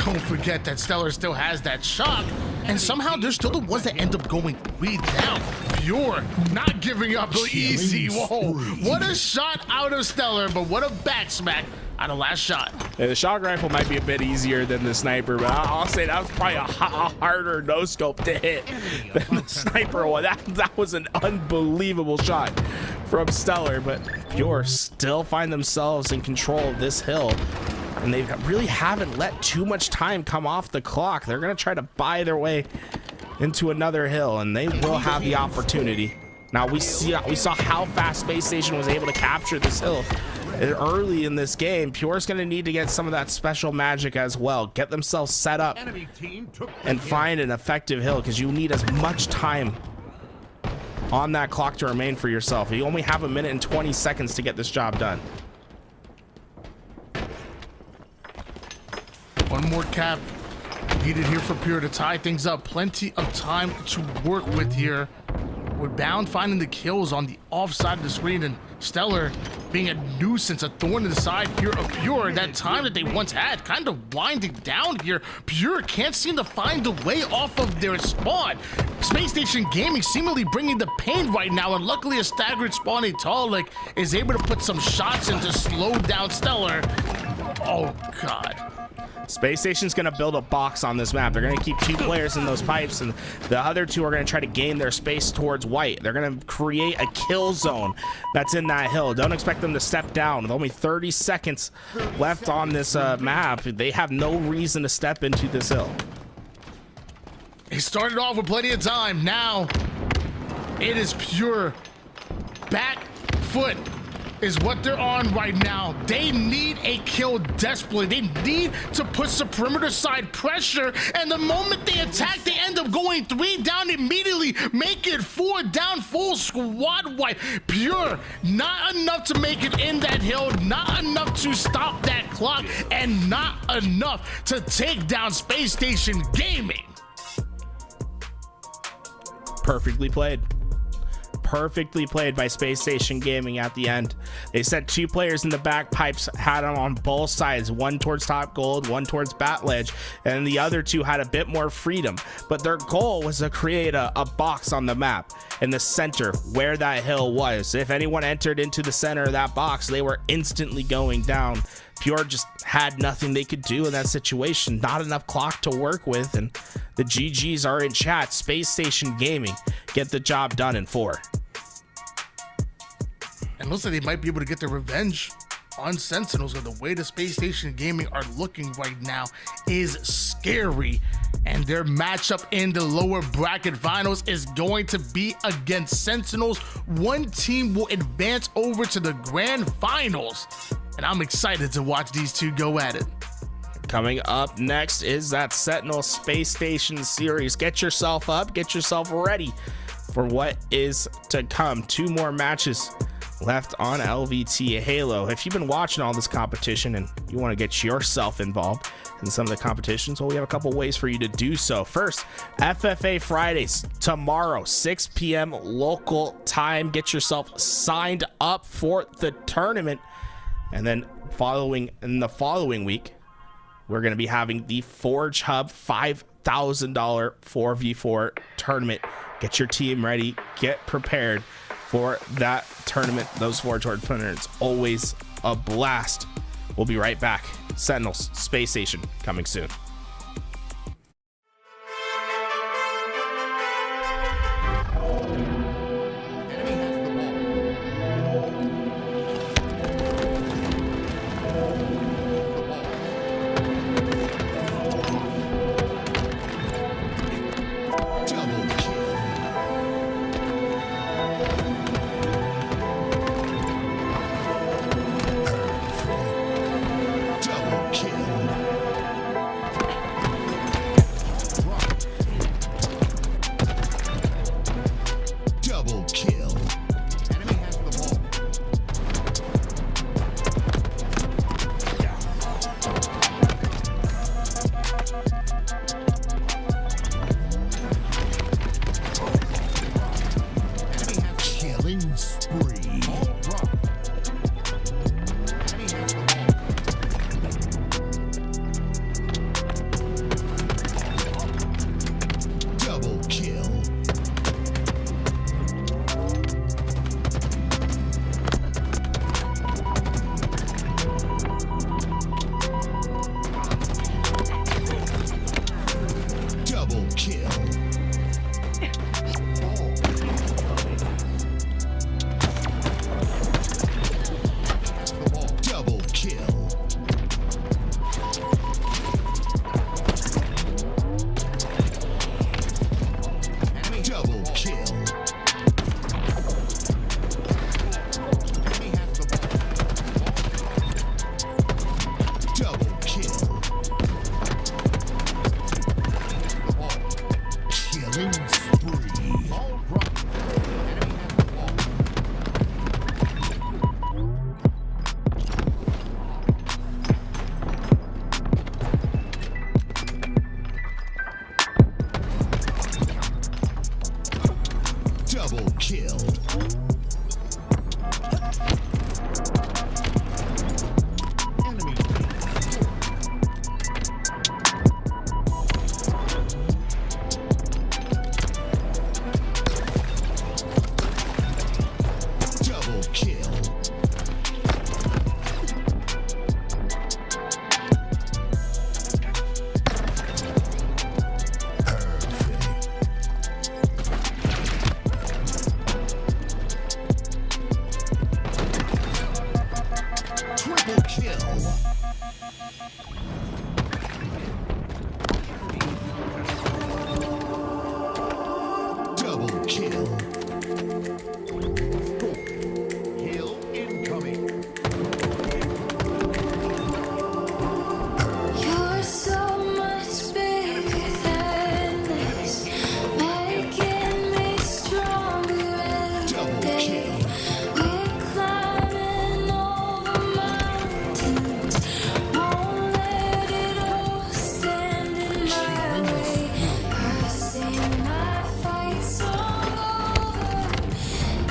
don't forget that Stellar still has that shock and somehow they're still the ones that end up going 3 down. Pure not giving up easy. Whoa, what a shot out of Stellar, but what a back smack out of last shot. Yeah, the shock rifle might be a bit easier than the sniper, but I'll say that was probably a harder no scope to hit than the sniper one. That was an unbelievable shot from Stellar, but Pure still find themselves in control of this hill, and they really haven't let too much time come off the clock. They're gonna try to buy their way into another hill, and they will have the opportunity. Now we saw how fast Space Station was able to capture this hill early in this game. Pure's going to need to get some of that special magic as well, get themselves set up and find an effective hill, because you need as much time on that clock to remain for yourself. You only have 1 minute and 20 seconds to get this job done. One more cap needed here for Pure to tie things up. Plenty of time to work with here. We're bound finding the kills on the offside of the screen, and Stellar being a nuisance, a thorn in the side here of Pure. That time that they once had kind of winding down here. Pure can't seem to find the way off of their spawn. Space Station Gaming seemingly bringing the pain right now, and luckily a staggered spawn Italic is able to put some shots in to slow down Stellar. Oh God. Space Station's going to build a box on this map. They're going to keep 2 players in those pipes, and the other 2 are going to try to gain their space towards white. They're going to create a kill zone that's in that hill. Don't expect them to step down. With only 30 seconds left on this map, they have no reason to step into this hill. He started off with plenty of time. Now it is Pure back foot is what they're on right now. They need a kill desperately. They need to put some perimeter side pressure, and the moment they attack, they end up going 3 down immediately, make it 4 down, full squad wipe. Pure, not enough to make it in that hill, not enough to stop that clock, and not enough to take down Space Station Gaming. Perfectly played. Perfectly played by Space Station Gaming at the end. They sent 2 players in the back pipes, had them on both sides, one towards top gold, one towards bat ledge, and the other 2 had a bit more freedom. But their goal was to create a box on the map in the center where that hill was. If anyone entered into the center of that box, they were instantly going down. Pure just had nothing they could do in that situation. Not enough clock to work with, and the GGs are in chat. Space Station Gaming get the job done in 4. And looks like they might be able to get their revenge on Sentinels, or the way the Space Station Gaming are looking right now is scary. And their matchup in the lower bracket finals is going to be against Sentinels. One team will advance over to the grand finals, and I'm excited to watch these 2 go at it. Coming up next is that Sentinel Space Station series. Get yourself up, get yourself ready for what is to come. 2 more matches left on LVT Halo. If you've been watching all this competition and you want to get yourself involved in some of the competitions, well, we have a couple ways for you to do so. First, FFA Fridays tomorrow, 6 p.m. local time. Get yourself signed up for the tournament, and then in the following week, we're going to be having the Forge Hub $5,000 4v4 tournament. Get your team ready, get prepared for that tournament. Those Forge Horde tournaments, always a blast. We'll be right back. Sentinels Space Station coming soon. kill. Enemy double kill. Triple kill. Double kill. Kill incoming. You're so much bigger than this, making me stronger every Double day. kill. We're climbing over mountains, won't let it all stand in my way. I sing my fight song over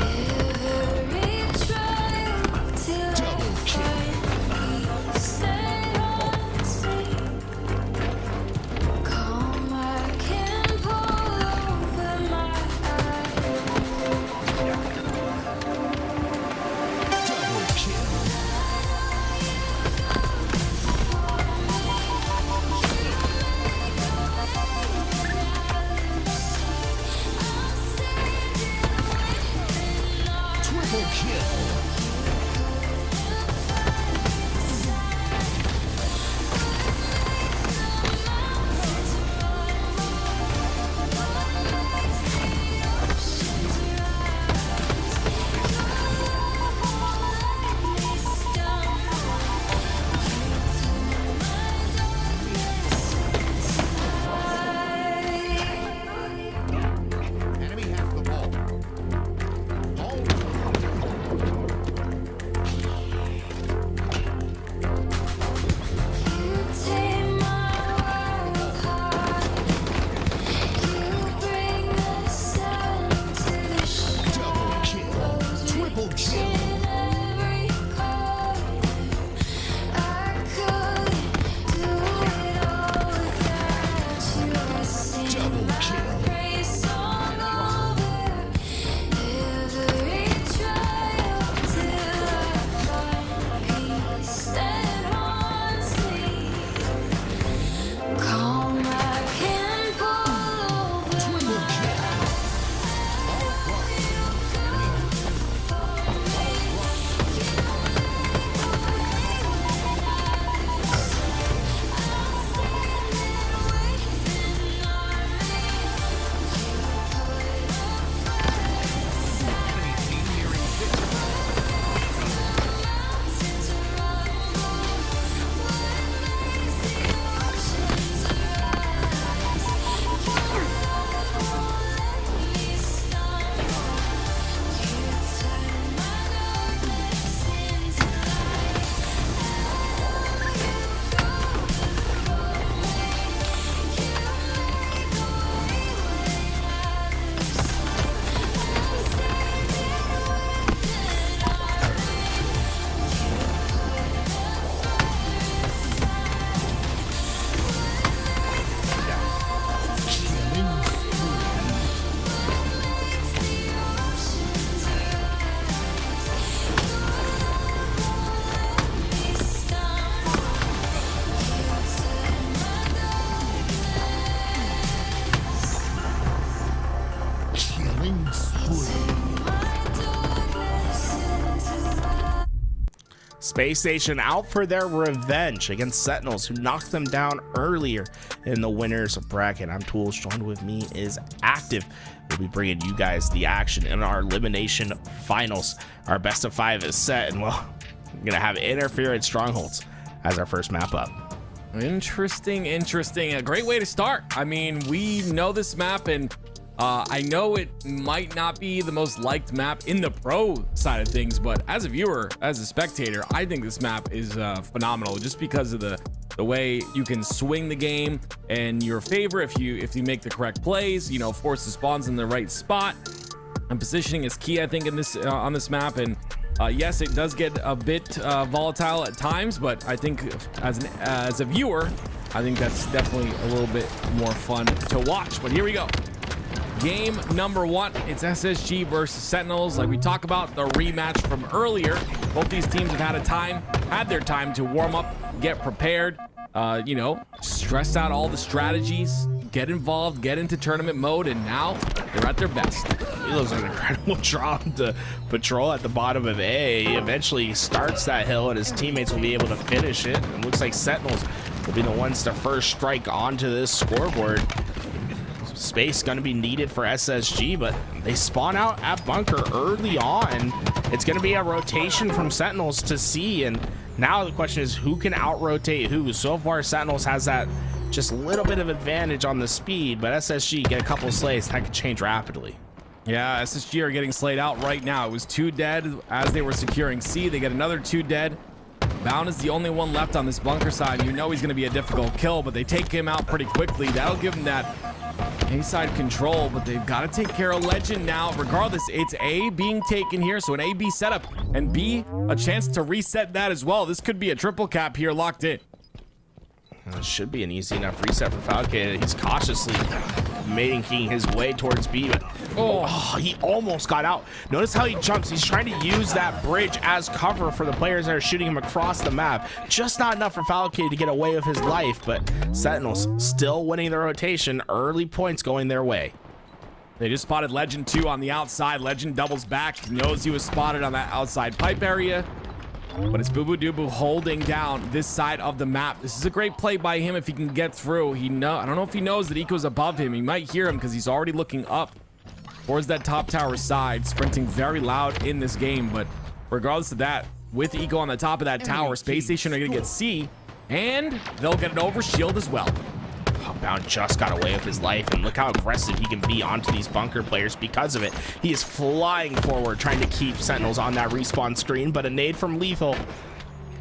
every trial till Double I kill. find peace that haunts me. Calm, I can pull over my eyes. Double kill. Triple kill. Enemy has the ball. You tame my wild heart. You bring the sun to the shore. Double kill. Triple kill. In every corner, I couldn't do it all without you. I sing Double my kill. praise song over every trial till I find peace that haunts me. Calm, I can pull over. Killing spree. Space Station out for their revenge against Sentinels, who knocked them down earlier in the winners bracket. I'm Tools. Joined with me is Active. We'll be bringing you guys the action in our elimination finals. Our best of 5 is set, and well, we're gonna have Interference Strongholds as our first map up. Interesting. A great way to start. I mean, we know this map, and I know it might not be the most liked map in the pro side of things, but as a viewer, as a spectator, I think this map is phenomenal just because of the way you can swing the game in your favor if you make the correct plays, you know, force the spawns in the right spot. And positioning is key, I think, in this on this map. And yes, it does get a bit volatile at times, but I think as a viewer, I think that's definitely a little bit more fun to watch. But here we go. Game number 1. It's SSG versus Sentinels. Like we talked about the rematch from earlier. Both these teams have had their time to warm up, get prepared, you know, stress out all the strategies, get involved, get into tournament mode, and now they're at their best. Hilo's an incredible draw to patrol at the bottom of A. He eventually starts that hill, and his teammates will be able to finish it. It looks like Sentinels will be the ones to first strike onto this scoreboard. Space going to be needed for SSG, but they spawn out at bunker early on. It's going to be a rotation from Sentinels to C, and now the question is who can out-rotate who. So far, Sentinels has that just a little bit of advantage on the speed, but SSG get a couple of slays. That could change rapidly. Yeah, SSG are getting slayed out right now. It was 2 dead as they were securing C. They get another 2 dead. Bound is the only one left on this bunker side. You know he's going to be a difficult kill, but they take him out pretty quickly. That'll give him that A-side control, but they've got to take care of Legend now. Regardless, it's A being taken here, so an A-B setup, and B, a chance to reset that as well. This could be a triple cap here locked in. It should be an easy enough reset for Falcon. He's cautiously making his way towards B, but he almost got out. Notice how he jumps. He's trying to use that bridge as cover for the players that are shooting him across the map. Just not enough for Falcon to get away with his life, but Sentinels still winning the rotation. Early points going their way. They just spotted Legend 2 on the outside. Legend doubles back. He knows he was spotted on that outside pipe area. But it's Bubu holding down this side of the map. This is a great play by him if he can get through. I don't know if he knows that Eco's above him. He might hear him because he's already looking up towards that top tower side, sprinting very loud in this game. But regardless of that, with Eco on the top of that tower, Space Station are going to get C, and they'll get an overshield as well. Bound just got away with his life, and look how aggressive he can be onto these bunker players because of it. He is flying forward, trying to keep Sentinels on that respawn screen, but a nade from Lethal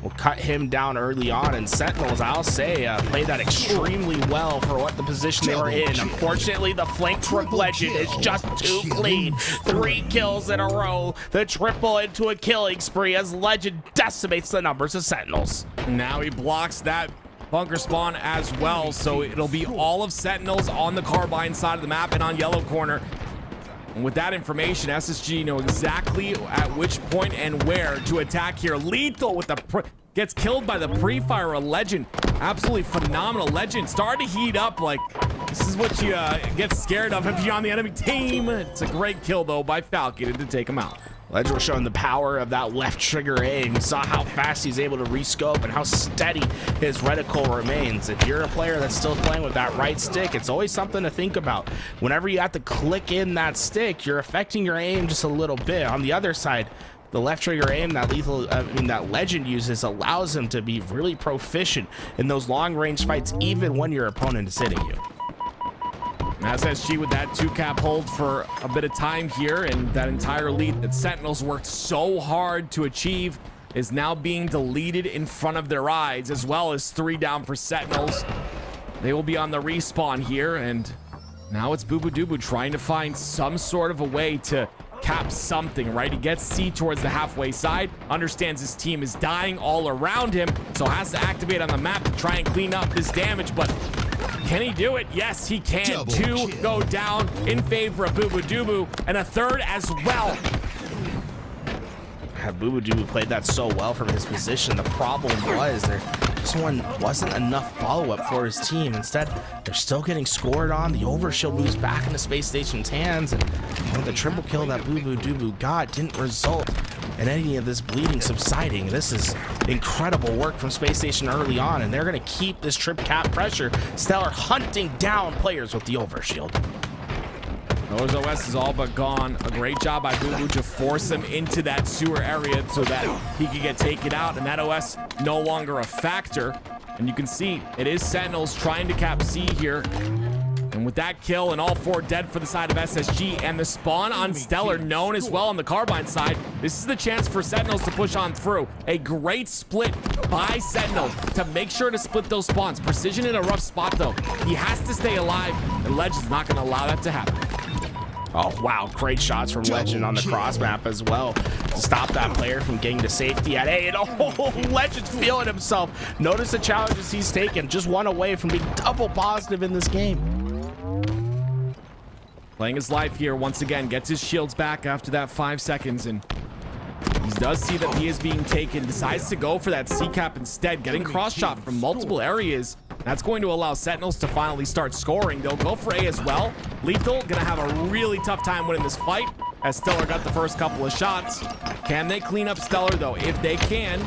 will cut him down early on, and Sentinels, I'll say, played that extremely well for what the position they were in. Unfortunately, the flank from Legend is just too clean. 3 kills in a row, the triple into a killing spree as Legend decimates the numbers of Sentinels. Now he blocks that bunker spawn as well, so it'll be all of Sentinels on the carbine side of the map and on yellow corner. And with that information, SSG know exactly at which point and where to attack here. Lethal with the gets killed by the pre-fire. A Legend, absolutely phenomenal. Legend starting to heat up. Like, this is what you get scared of if you're on the enemy team. It's a great kill though by Falcon to take him out. Legend was showing the power of that left trigger aim. You saw how fast he's able to rescope and how steady his reticle remains. If you're a player that's still playing with that right stick, it's always something to think about. Whenever you have to click in that stick, you're affecting your aim just a little bit. On the other side, the left trigger aim that that Legend uses allows him to be really proficient in those long range fights, even when your opponent is hitting you. SSG with that 2-cap hold for a bit of time here, and that entire lead that Sentinels worked so hard to achieve is now being deleted in front of their eyes, as well as 3 down for Sentinels. They will be on the respawn here, and now it's Bubu trying to find some sort of a way to cap something, right? He gets C towards the halfway side, understands his team is dying all around him, so has to activate on the map to try and clean up this damage, but can he do it? Yes, he can. 2 go down in favor of Bubu, and a 3rd as well. Bubu played that so well from his position. The problem was there just wasn't enough follow-up for his team. Instead, they're still getting scored on. The overshield moves back into Space Station's hands, and the triple kill that Bubu got didn't result in any of this bleeding subsiding. This is incredible work from Space Station early on, and they're going to keep this trip cap pressure. Stellar hunting down players with the overshield. Those OS is all but gone. A great job by Bubu to force him into that sewer area so that he could get taken out, and that OS no longer a factor. And you can see it is Sentinels trying to cap C here. And with that kill and all 4 dead for the side of SSG and the spawn on Stellar known as well on the carbine side, this is the chance for Sentinels to push on through. A great split by Sentinels to make sure to split those spawns. Precision in a rough spot though. He has to stay alive, and Legend's not going to allow that to happen. Oh, wow. Great shots from Legend on the cross map as well to stop that player from getting to safety at A. And oh, Legend's feeling himself. Notice the challenges he's taken. Just one away from being double positive in this game. Playing his life here once again. Gets his shields back after that 5 seconds. And he does see that he is being taken. Decides to go for that C-cap instead. Getting cross-shot from multiple areas. That's going to allow Sentinels to finally start scoring. They'll go for A as well. Lethal gonna have a really tough time winning this fight as Stellar got the first couple of shots. Can they clean up Stellar though? If they can,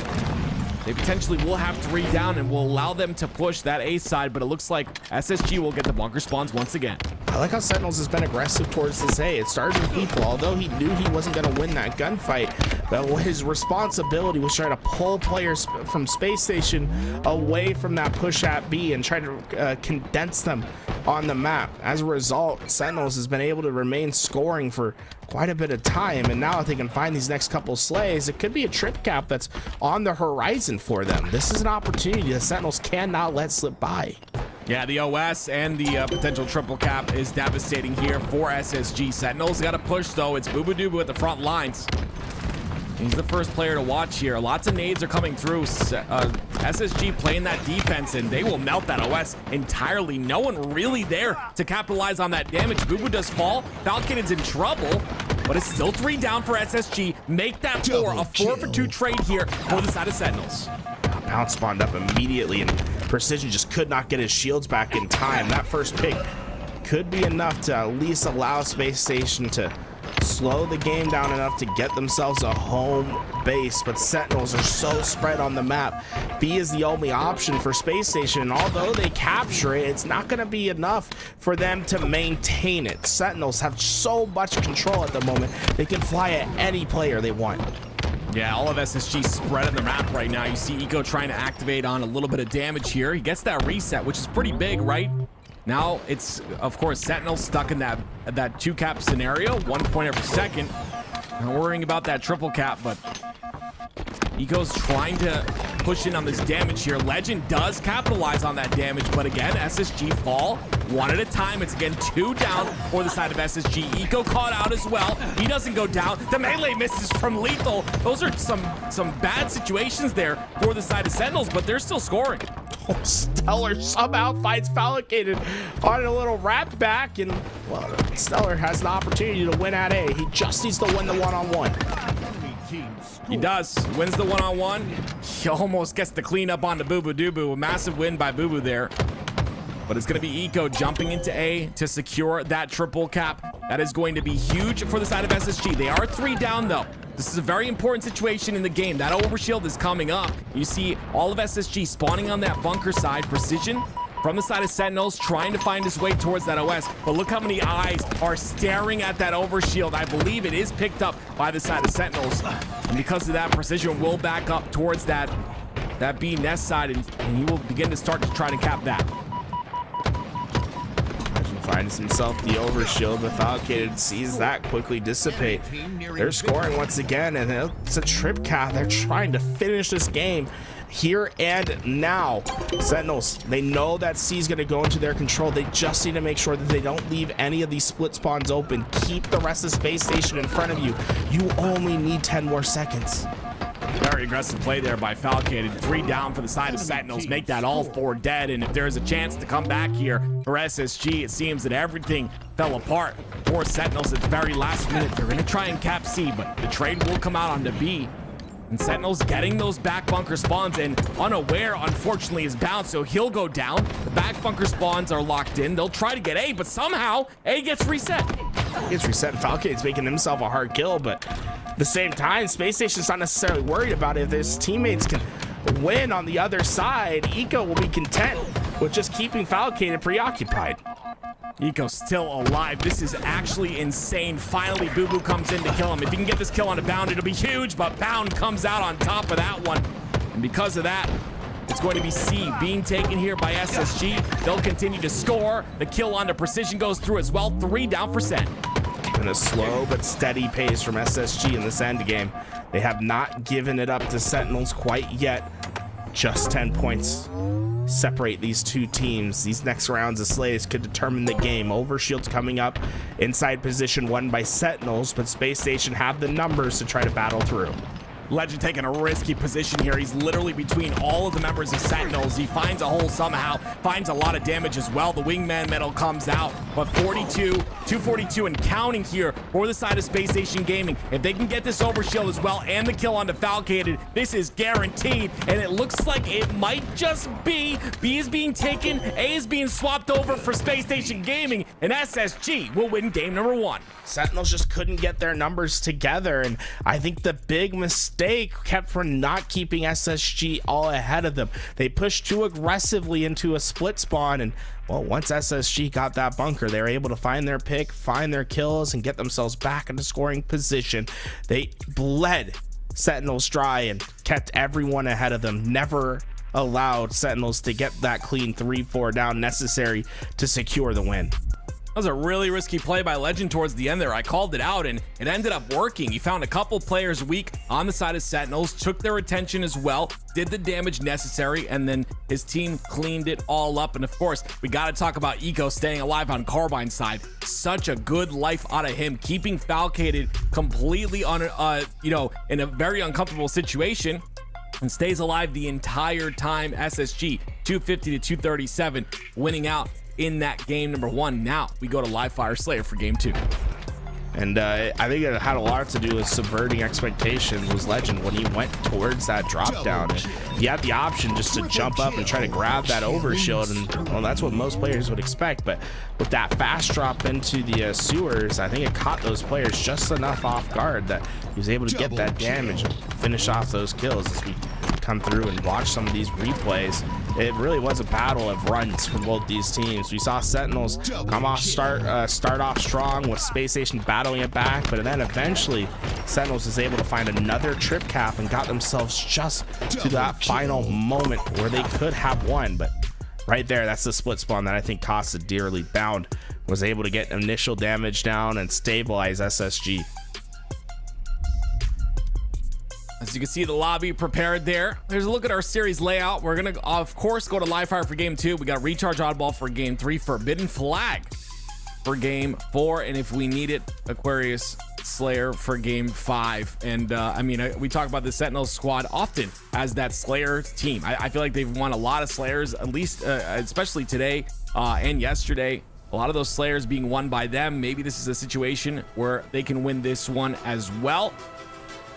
they potentially will have 3 down and will allow them to push that A side, but it looks like SSG will get the bunker spawns once again. I like how Sentinels has been aggressive towards this A. It started with Lethal, although he knew he wasn't going to win that gunfight. But his responsibility was trying to pull players from Space Station away from that push at B and try to condense them on the map. As a result, Sentinels has been able to remain scoring for quite a bit of time, and now if they can find these next couple slays, it could be a trip cap that's on the horizon for them. This is an opportunity that Sentinels cannot let slip by. Yeah, the OS and the potential triple cap is devastating here for SSG. Sentinels got to push though. It's Boo Boo Doo at the front lines. He's the first player to watch here. Lots of nades are coming through. SSG playing that defense, and they will melt that OS entirely. No one really there to capitalize on that damage. Boo Boo does fall. Falcon is in trouble, but it's still 3 down for SSG. Make that 4. A 4-for-2 trade here for the side of Sentinels. Pounce spawned up immediately, and Precision just could not get his shields back in time. That first pick could be enough to at least allow Space Station to slow the game down enough to get themselves a home base, but Sentinels are so spread on the map. B is the only option for Space Station, and although they capture it, it's not going to be enough for them to maintain it. Sentinels have so much control at the moment. They can fly at any player they want. Yeah, all of SSG spread on the map right now. You see Eco trying to activate on a little bit of damage here. He gets that reset, which is pretty big, right? Now it's, of course, Sentinels stuck in that 2-cap scenario, 1 point every second. Not worrying about that triple cap, but Eco's trying to push in on this damage here. Legend does capitalize on that damage, but again, SSG fall 1 at a time. It's again 2 down for the side of SSG. Eco caught out as well. He doesn't go down. The melee misses from Lethal. Those are some bad situations there for the side of Sentinels, but they're still scoring. Oh, Stellar somehow finds Falcated on a little wrap back, and well, Stellar has the opportunity to win at A. He just needs to win the one-on-one. He does. Wins the one-on-one. He almost gets the cleanup on the Boo Boo Doo Boo. A massive win by Boo Boo there. But it's going to be Eco jumping into A to secure that triple cap. That is going to be huge for the side of SSG. They are 3 down though. This is a very important situation in the game. That overshield is coming up. You see all of SSG spawning on that bunker side. Precision from the side of Sentinels trying to find his way towards that OS. But look how many eyes are staring at that overshield. I believe it is picked up by the side of Sentinels. And because of that, Precision will back up towards that B nest side, and he will begin to start to try to cap that. Finds himself the overshield, but Falcated sees that quickly dissipate. They're scoring once again, and it's a trip cap. They're trying to finish this game here and now. Sentinels, they know that C is going to go into their control. They just need to make sure that they don't leave any of these split spawns open. Keep the rest of Space Station in front of you. You only need 10 more seconds. Very aggressive play there by Falcated. 3 down for the side of Sentinels. Make that all 4 dead. And if there's a chance to come back here for SSG, it seems that everything fell apart for Sentinels at the very last minute. They're going to try and cap C, but the trade will come out onto B. And Sentinels getting those back bunker spawns, and Unaware, unfortunately, is bound, so he'll go down. The back bunker spawns are locked in. They'll try to get A, but somehow A gets reset. Gets reset, and Falcade's making himself a hard kill, but at the same time, Space Station's not necessarily worried about it. If his teammates can win on the other side, Eco will be content with just keeping Falcade preoccupied. Eco's still alive. This is actually insane. Finally, Boo Boo comes in to kill him. If he can get this kill on a Bound, it'll be huge, but Bound comes out on top of that one. And because of that, it's going to be C being taken here by SSG. They'll continue to score. The kill on the Precision goes through as well. 3 down for Sen. And a slow but steady pace from SSG in this end game. They have not given it up to Sentinels quite yet. Just 10 points. separate these two teams. These next rounds of slays could determine the game. Overshield's coming up inside position 1 by Sentinels, but Space Station have the numbers to try to battle through. Legend taking a risky position here. He's literally between all of the members of Sentinels. He finds a hole somehow, finds a lot of damage as well. The wingman medal comes out, but 242 and counting here for the side of Space Station Gaming. If they can get this overshield as well and the kill on Defalcated, this is guaranteed. And it looks like it might just be B is being taken, A is being swapped over for Space Station Gaming, and SSG will win game number 1. Sentinels just couldn't get their numbers together, and I think the big mistake kept from not keeping SSG all ahead of them. They pushed too aggressively into a split spawn, and well, once SSG got that bunker, they were able to find their pick, find their kills, and get themselves back into scoring position. They bled Sentinels dry and kept everyone ahead of them, never allowed Sentinels to get that clean 3-4 down necessary to secure the win. That was a really risky play by Legend towards the end there. I called it out and it ended up working. He found a couple players weak on the side of Sentinels, took their attention as well, did the damage necessary, and then his team cleaned it all up. And of course, we got to talk about Eco staying alive on Carbine's side. Such a good life out of him, keeping Falcated completely on, in a very uncomfortable situation, and stays alive the entire time. SSG 250 to 237, winning out in that game number 1. Now we go to Live Fire Slayer for game 2. And I think it had a lot to do with subverting expectations. Was Legend when he went towards that drop down, and he had the option just to jump up and try to grab that overshield, and well, that's what most players would expect. But with that fast drop into the sewers, I think it caught those players just enough off guard that he was able to get that damage and finish off those kills. As we come through and watch some of these replays, it really was a battle of runs for both these teams. We saw Sentinels come off start off strong with Space Station battling it back, but then eventually Sentinels was able to find another trip cap and got themselves just to that final moment where they could have won. But right there, that's the split spawn that I think cost it dearly. Bound was able to get initial damage down and stabilize SSG. As you can see, the lobby prepared there. There's a look at our series layout. We're going to, of course, go to Live Fire for game 2. We got Recharge Oddball for game 3, Forbidden Flag for game 4, and if we need it, Aquarius Slayer for game 5. And we talk about the Sentinels squad often as that Slayer team. I feel like they've won a lot of Slayers, at least, especially today and yesterday. A lot of those Slayers being won by them. Maybe this is a situation where they can win this one as well.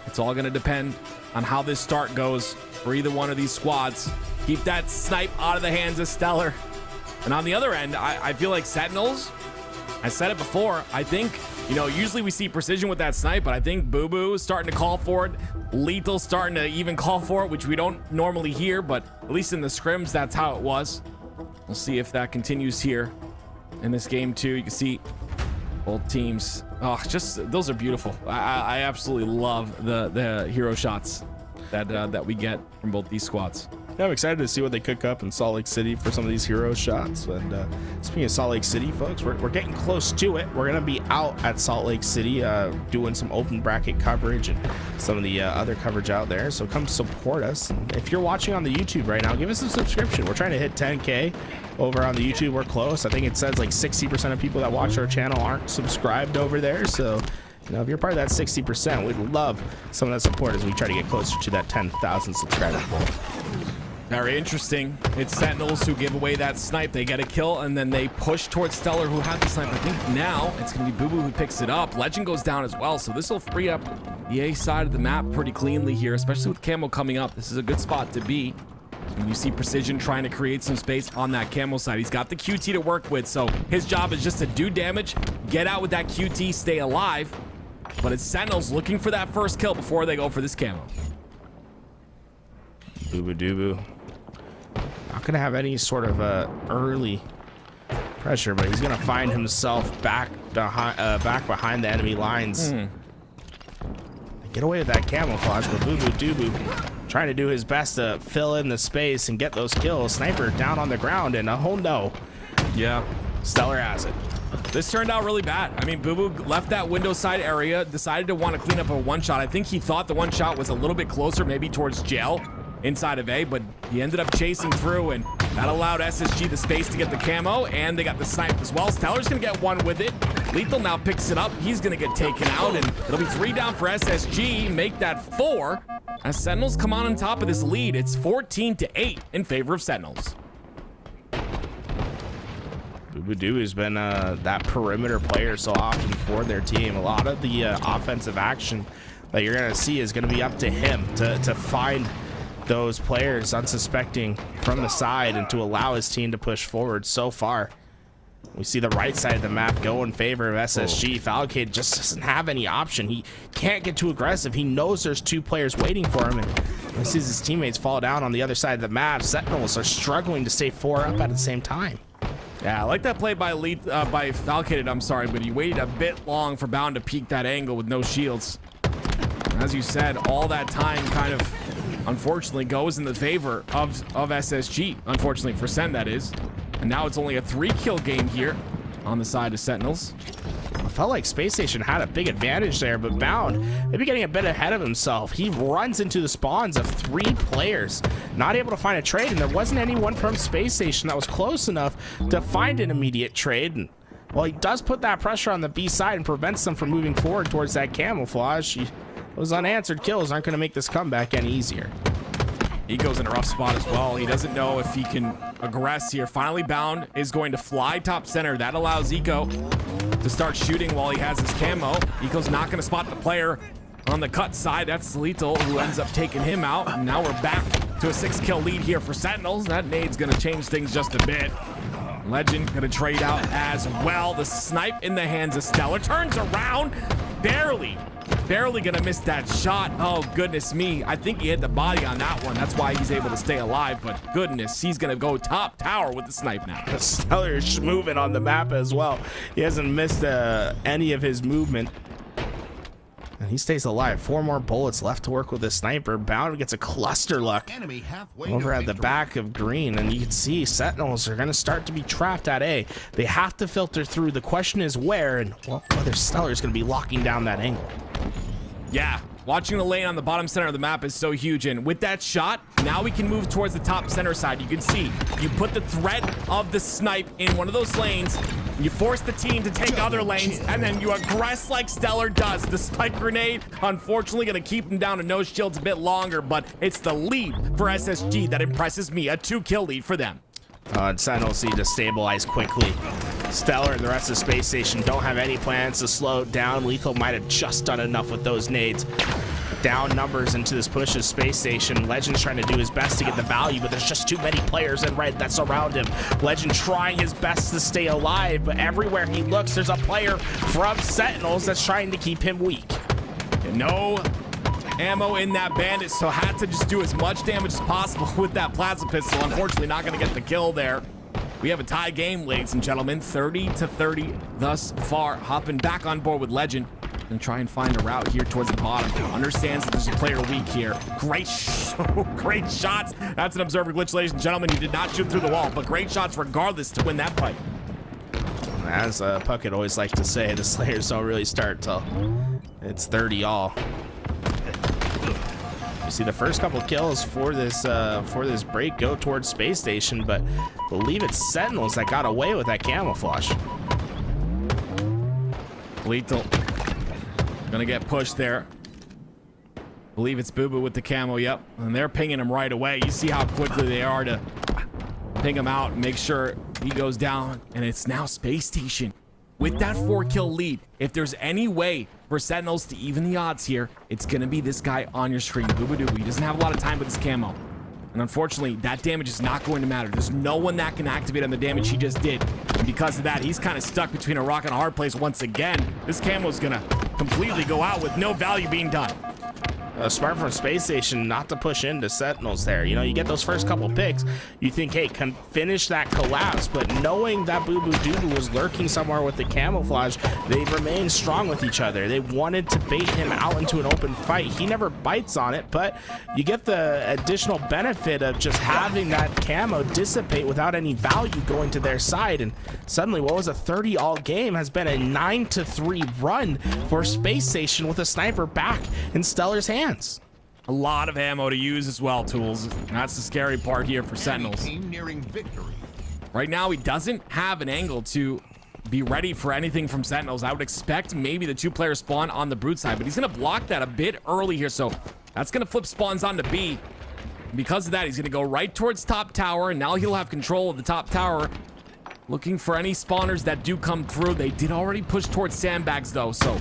It's all going to depend on how this start goes for either one of these squads. Keep that snipe out of the hands of Stellar. And on the other end, I feel like Sentinels, I said it before, I think, usually we see precision with that snipe, but I think Boo Boo is starting to call for it. Lethal starting to even call for it, which we don't normally hear, but at least in the scrims, that's how it was. We'll see if that continues here in this game too. You can see both teams. Oh, just those are beautiful. I absolutely love the hero shots that we get from both these squads. Yeah, I'm excited to see what they cook up in Salt Lake City for some of these hero shots. And speaking of Salt Lake City, folks, we're getting close to it. We're gonna be out at Salt Lake City doing some open bracket coverage and some of the other coverage out there. So come support us. And if you're watching on the YouTube right now, give us a subscription. We're trying to hit 10K over on the YouTube. We're close. I think it says like 60% of people that watch our channel aren't subscribed over there. So if you're part of that 60%, we'd love some of that support as we try to get closer to that 10,000 subscriber goal. Very interesting. It's Sentinels who give away that snipe. They get a kill and then they push towards Stellar, who had the snipe. I think now it's going to be Boo Boo who picks it up. Legend goes down as well, so this will free up the A side of the map pretty cleanly here, especially with Camo coming up. This is a good spot to be. And you see Precision trying to create some space on that Camo side. He's got the QT to work with, so his job is just to do damage, get out with that QT, stay alive. But it's Sentinels looking for that first kill before they go for this Camo. Boo Boo Doo Boo. Not gonna have any sort of early pressure, but he's gonna find himself back behind the enemy lines. Get away with that camouflage, but Boo Boo Doo Boo trying to do his best to fill in the space and get those kills. Sniper down on the ground, and oh no, yeah, Stellar has it. This turned out really bad. I mean, Boo Boo left that window side area, decided to want to clean up a one shot. I think he thought the one shot was a little bit closer, maybe towards jail inside of A, but he ended up chasing through and That allowed SSG the space to get the camo, and they got the snipe as well. Stellar's gonna get one with it. Lethal now picks it up. He's gonna get taken out, and it'll be 3 down for SSG. Make that 4 as Sentinels come on top of this lead. It's 14-8 in favor of Sentinels. Boobadoo has been that perimeter player so often for their team. A lot of the offensive action that you're gonna see is gonna be up to him to find those players unsuspecting from the side and to allow his team to push forward. So far, we see the right side of the map go in favor of SSG. Falcade just doesn't have any option. He can't get too aggressive. He knows there's 2 players waiting for him, and he sees his teammates fall down on the other side of the map. Sentinels are struggling to stay 4 up at the same time. Yeah, I like that play by Falcade, I'm sorry, but he waited a bit long for Bound to peek that angle with no shields. As you said, all that time kind of unfortunately goes in the favor of SSG, unfortunately for Sen, that is. And now it's only a 3-kill game here on the side of Sentinels. I felt like Space Station had a big advantage there, but Bound maybe getting a bit ahead of himself. He runs into the spawns of 3 players, not able to find a trade, and there wasn't anyone from Space Station that was close enough to find an immediate trade. And well, he does put that pressure on the B side and prevents them from moving forward towards that camouflage. Those unanswered kills aren't going to make this comeback any easier. Eco's in a rough spot as well. He doesn't know if he can aggress here. Finally, Bound is going to fly top center. That allows Eco to start shooting while he has his camo. Eco's not going to spot the player on the cut side. That's Lethal, who ends up taking him out. And now we're back to a 6-kill lead here for Sentinels. That nade's going to change things just a bit. Legend going to trade out as well. The snipe in the hands of Stellar. Turns around. Barely gonna miss that shot. Oh, goodness me. I think he hit the body on that one. That's why he's able to stay alive, but goodness, he's gonna go top tower with the snipe now. Stellar is moving on the map as well. He hasn't missed any of his movement. And he stays alive. 4 more bullets left to work with the sniper. Bound gets a cluster luck Enemy halfway over to at the victory. back of green, and you can see Sentinels are going to start to be trapped at A. They have to filter through. The question is where, and well, whether Stellar is going to be locking down that angle. Yeah, watching the lane on the bottom center of the map is so huge, and with that shot, now we can move towards the top center side. You can see, you put the threat of the snipe in one of those lanes, you force the team to take other lanes, and then you aggress like Stellar does. The spike grenade, unfortunately, gonna keep him down to no shields a bit longer, but it's the lead for SSG that impresses me. A 2-kill lead for them. And Sentinels need to stabilize quickly. Stellar and the rest of Space Station don't have any plans to slow it down. Lethal might have just done enough with those nades. Down numbers into this push of Space Station. Legend's trying to do his best to get the value, but there's just too many players in red that surround him. Legend trying his best to stay alive, but everywhere he looks, there's a player from Sentinels that's trying to keep him weak. And no ammo in that bandit, so had to just do as much damage as possible with that plasma pistol. Unfortunately, not going to get the kill there. We have a tie game, ladies and gentlemen, 30-30 thus far. Hopping back on board with Legend and try and find a route here towards the bottom. Understands that there's a player weak here. Great shots. That's an observer glitch, ladies and gentlemen. He did not shoot through the wall, but great shots regardless to win that fight. As Puckett always likes to say, the Slayers don't really start till it's 30 all. You see the first couple kills for this break go towards Space Station, but I believe it's Sentinels that got away with that camouflage. Lethal gonna get pushed there. Believe it's Boo Boo with the camo, yep. And they're pinging him right away. You see how quickly they are to ping him out and make sure he goes down. And it's now Space Station with that 4-kill lead. If there's any way for Sentinels to even the odds here, it's gonna be this guy on your screen, Boo Boo Doo. He doesn't have a lot of time with his camo. And unfortunately, that damage is not going to matter. There's no one that can activate on the damage he just did. And because of that, he's kind of stuck between a rock and a hard place once again. This camo's gonna completely go out with no value being done. Smart from Space Station not to push into Sentinels there. You know, you get those first couple picks, you think, hey, can finish that collapse, but knowing that Boo Boo Doo Doo was lurking somewhere with the camouflage, they remained strong with each other. They wanted to bait him out into an open fight. He never bites on it, but you get the additional benefit of just having that camo dissipate without any value going to their side, and suddenly what was a 30-all game has been a 9-3 run for Space Station with a sniper back in Stellar's hands. A lot of ammo to use as well, Tools. That's the scary part here for Sentinels. Team nearing victory. Right now, he doesn't have an angle to be ready for anything from Sentinels. I would expect maybe the 2-player spawn on the Brute side, but he's going to block that a bit early here, so that's going to flip spawns onto B. Because of that, he's going to go right towards top tower, and now he'll have control of the top tower, looking for any spawners that do come through. They did already push towards sandbags, though, so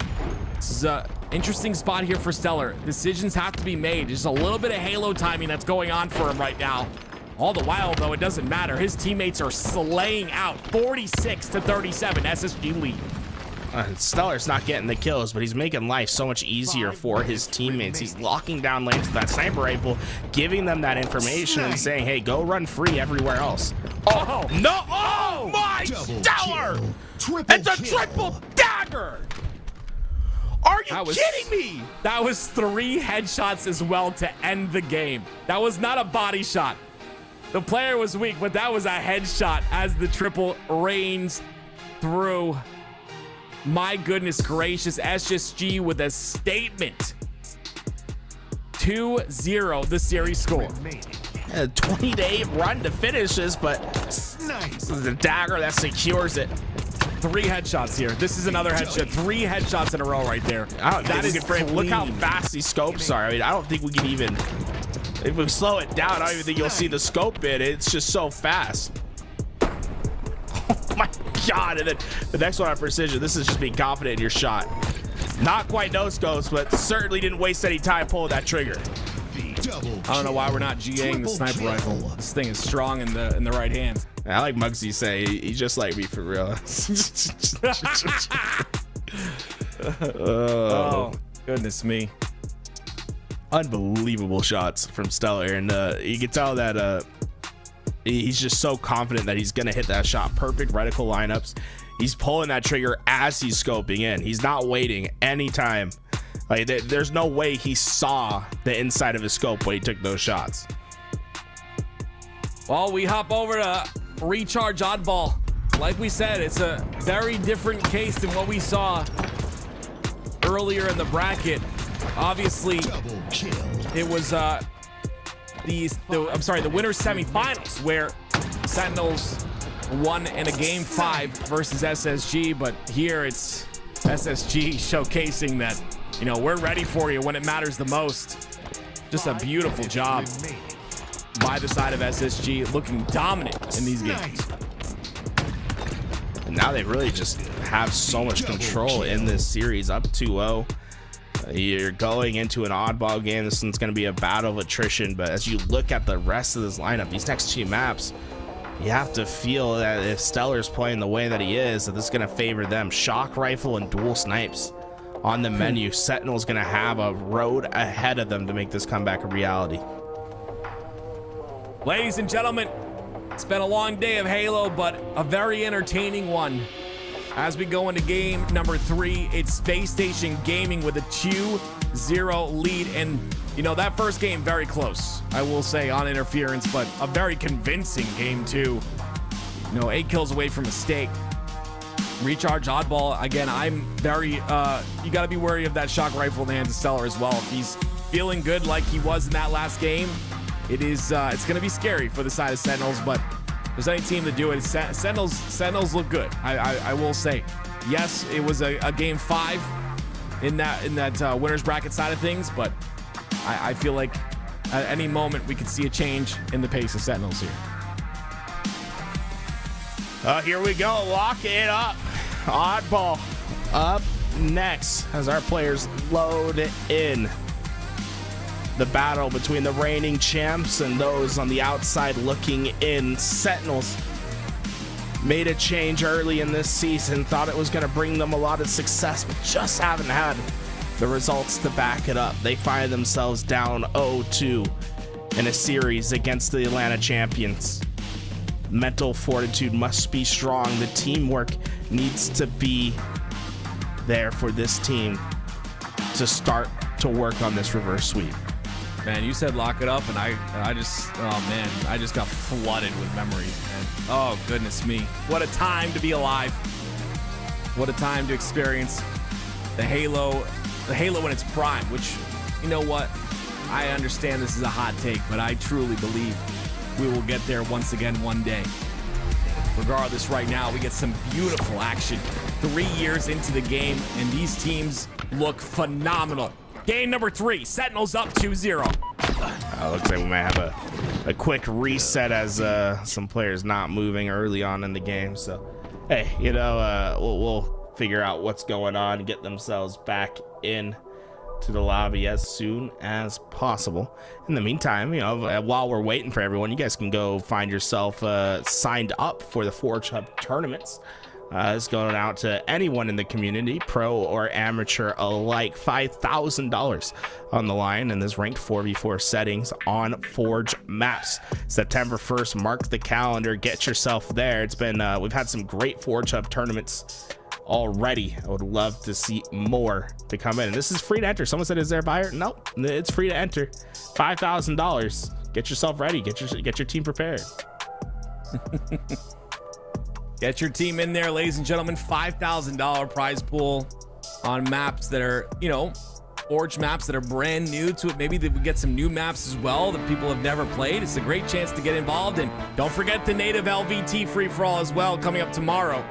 this is an interesting spot here for Stellar. Decisions have to be made. Just a little bit of Halo timing that's going on for him right now. All the while, though, it doesn't matter. His teammates are slaying out 46-37 SSG lead. Stellar's not getting the kills, but he's making life so much easier for his teammates. He's locking down lanes with that sniper rifle, giving them that information and saying, hey, go run free everywhere else. Oh, no. Oh, my Stellar. It's a triple dagger. Are you kidding me? That was 3 headshots as well to end the game. That was not a body shot. The player was weak, but that was a headshot as the triple rains through. My goodness gracious, SSG with a statement. 2-0 the series score. A 20-8 run to finish this, but the dagger that secures it. 3 headshots here. This is another headshot. 3 headshots in a row right there. That is great. Look how fast these scopes are. I mean, I don't think we can even, if we slow it down, I don't even think you'll see the scope in. It's just so fast. Oh my God. And then the next one on precision. This is just being confident in your shot. Not quite no scopes, but certainly didn't waste any time pulling that trigger. I don't know why we're not GAing the sniper rifle. This thing is strong in the right hand. I like Muggsy say he's just like me for real. Oh, goodness me. Unbelievable shots from Stellar, and you can tell that he's just so confident that he's gonna hit that shot. Perfect reticle lineups. He's pulling that trigger as he's scoping in. He's not waiting anytime. Like there's no way he saw the inside of his scope when he took those shots. Well, we hop over to recharge Oddball. Like we said, it's a very different case than what we saw earlier in the bracket. Obviously, it was the winners semifinals where Sentinels won in a game 5 versus SSG, but here it's SSG showcasing that, you know, we're ready for you when it matters the most. Just a beautiful job by the side of SSG, looking dominant in these games. And now they really just have so much control in this series, up 2-0. You're going into an oddball game. This one's going to be a battle of attrition, but as you look at the rest of this lineup, these next 2 maps, you have to feel that if Stellar's playing the way that he is, that this is going to favor them. Shock rifle and dual snipes on the menu. Sentinel's going to have a road ahead of them to make this comeback a reality. Ladies and gentlemen, it's been a long day of Halo, but a very entertaining one. As we go into game number 3, it's Space Station Gaming with a 2-0 lead. And, you know, that first game, very close, I will say, on interference, but a very convincing game, too. You know, 8 kills away from a stake. Recharge Oddball, again, I'm very, you got to be wary of that shock rifle in the hands of Stellar as well. If he's feeling good like he was in that last game, it is, it's going to be scary for the side of Sentinels, but if there's any team to do it, Sentinels look good. I will say, yes, it was a game 5 in that winners bracket side of things, but I feel like at any moment we could see a change in the pace of Sentinels here. Here we go, lock it up. Oddball up next as our players load in. The battle between the reigning champs and those on the outside looking in. Sentinels made a change early in this season, thought it was going to bring them a lot of success, but just haven't had the results to back it up. They find themselves down 0-2 in a series against the Atlanta champions. Mental fortitude must be strong. The teamwork needs to be there for this team to start to work on this reverse sweep. Man, you said lock it up, and I just got flooded with memories, man. Oh, goodness me. What a time to be alive. What a time to experience the Halo in its prime, which, you know what? I understand this is a hot take, but I truly believe we will get there once again one day. Regardless, right now, we get some beautiful action. 3 years into the game, and these teams look phenomenal. Game number 3, Sentinels up 2-0. Looks like we might have a quick reset as some players not moving early on in the game. So, hey, you know, we'll figure out what's going on and get themselves back in to the lobby as soon as possible. In the meantime, you know, while we're waiting for everyone, you guys can go find yourself signed up for the Forge Hub tournaments. It's going out to anyone in the community, pro or amateur alike. $5,000 on the line in this ranked 4v4 settings on Forge maps. September 1st, mark the calendar, get yourself there. It's been we've had some great Forge Hub tournaments already. I would love to see more to come in, and this is free to enter. Someone said, is there a buyer? Nope, it's free to enter. $5,000. Get yourself ready, get your team prepared. Get your team in there, ladies and gentlemen. $5,000 prize pool on maps that are, you know, Forge maps that are brand new to it. Maybe we get some new maps as well that people have never played. It's a great chance to get involved. And don't forget the native LVT free-for-all as well, coming up tomorrow.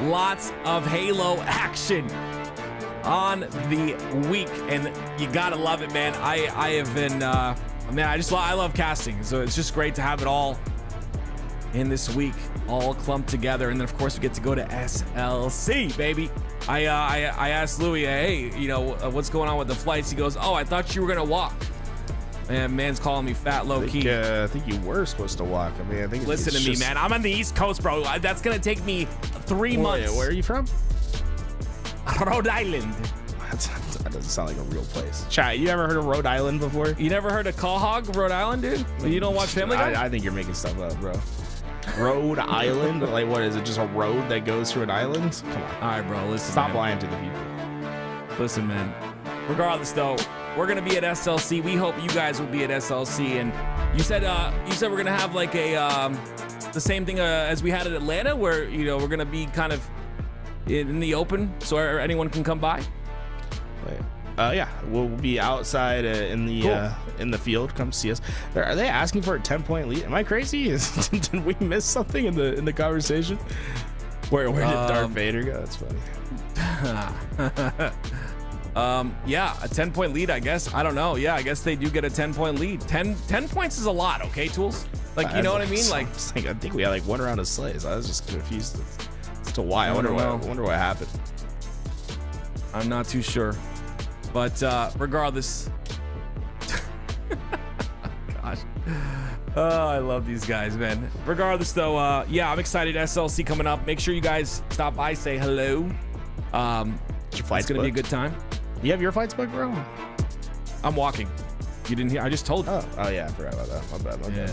Lots of Halo action on the week, and you gotta love it, man. I have been, man, I love casting, so it's just great to have it all in this week, all clumped together. And then of course we get to go to SLC, baby. I asked Louis, hey, you know, what's going on with the flights? He goes, oh, I thought you were gonna walk. And man's calling me fat, low key. I think you were supposed to walk. I mean, I think. Listen to me, man. I'm on the East Coast, bro. That's gonna take me 3 months. Where are you from? Rhode Island. That doesn't sound like a real place. Chat, you ever heard of Rhode Island before? You never heard of Quahog, Rhode Island, dude? You don't watch Family Guy? I think you're making stuff up, bro. Rhode Island? Like, what is it? Just a road that goes through an island? Come on. All right, bro. Listen. Stop man. lying to the people. Listen, man. Regardless, though, we're gonna be at SLC. We hope you guys will be at SLC. And you said we're gonna have like a the same thing as we had at Atlanta, where you know we're gonna be kind of in the open, so anyone can come by. Wait. Yeah, we'll be outside in the field. Come see us. Are they asking for a 10-point lead? Am I crazy? Did we miss something in the conversation? Where did Darth Vader go? That's funny. Yeah, a 10-point lead, I guess. I don't know. Yeah, I guess they do get a 10-point lead. 10 points is a lot, okay, Tools? Like, you know what I mean? Like, I think we had like one round of slays. I was just confused as to why. I wonder what happened. I'm not too sure. But regardless, gosh, oh, I love these guys, man. Regardless, though, yeah, I'm excited. SLC coming up. Make sure you guys stop by, say hello. It's gonna be a good time. You have your flights booked, bro? I'm walking. You didn't hear? I just told you. Oh yeah, I forgot about that. My bad. Yeah.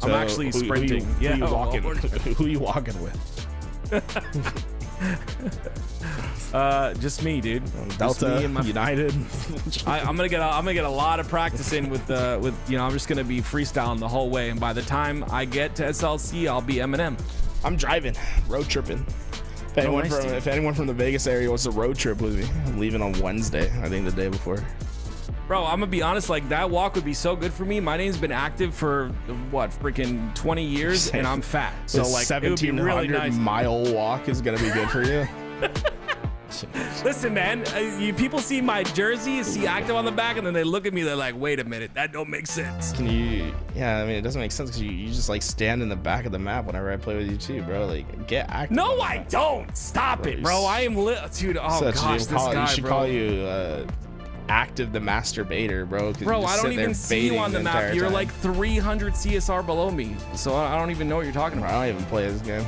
So I'm actually sprinting. Who you walking? Who you walking with? Just me, dude. Delta, United. I'm gonna get a lot of practice in with you know, I'm just gonna be freestyling the whole way, and by the time I get to SLC, I'll be Eminem. I'm driving, road tripping. If anyone from the Vegas area wants to road trip with me, I'm leaving on Wednesday. I think the day before. Bro, I'm gonna be honest, like that walk would be so good for me. My name's been active for what, freaking 20 years, and I'm fat. So like, it would be really nice. 1700-mile walk is gonna be good for you. Listen, man, people see my jersey, see active on the back, and then they look at me, they're like, wait a minute, that don't make sense. Yeah, I mean, it doesn't make sense because you just like stand in the back of the map whenever I play with you too, bro. Like, get active. No, I don't. Stop it, bro. I am dude. Oh gosh, this guy, you should call you Active the Masturbator, bro. Bro, I don't even see you on the map. You're like 300 CSR below me, so I don't even know what you're talking about. I don't even play this game.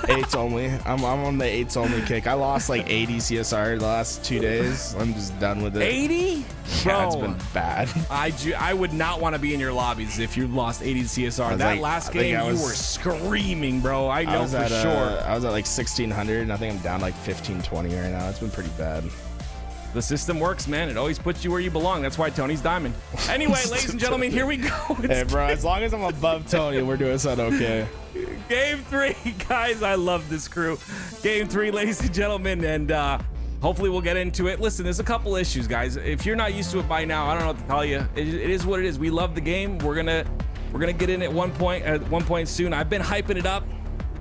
8s only. I'm on the 8s only kick. I lost like 80 CSR the last 2 days. I'm just done with it. 80? Yeah, it's been bad. I would not want to be in your lobbies if you lost 80 CSR. That last game, you were screaming, bro. I know for sure. I was at like 1600, and I think I'm down like 1520 right now. It's been pretty bad. The system works, man. It always puts you where you belong. That's why Tony's diamond. Anyway, ladies and gentlemen, here we go. Hey, bro, as long as I'm above Tony, we're doing something okay. Game 3, guys. I love this crew. Game 3, ladies and gentlemen. And hopefully we'll get into it. Listen, there's a couple issues, guys. If you're not used to it by now, I don't know what to tell you. It is what it is. We love the game. We're gonna get in at one point soon. I've been hyping it up.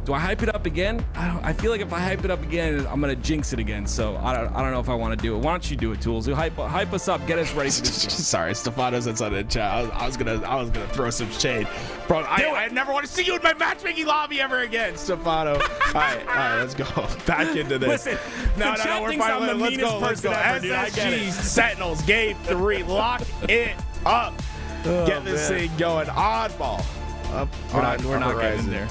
Do I hype it up again? I feel like if I hype it up again, I'm gonna jinx it again. So I don't know if I want to do it. Why don't you do it, Tools? Hype us up, get us ready for this game. Sorry, Stefano said something in chat. I was gonna throw some shade, bro. I never want to see you in my matchmaking lobby ever again, Stefano. all right, let's go back into this. Listen, no, the chat we're thinks I'm the let's meanest go. Let's go. person ever, dude. I get SSG it. Sentinels game 3. Lock it up. Get this thing going. Oddball. We're not getting in there.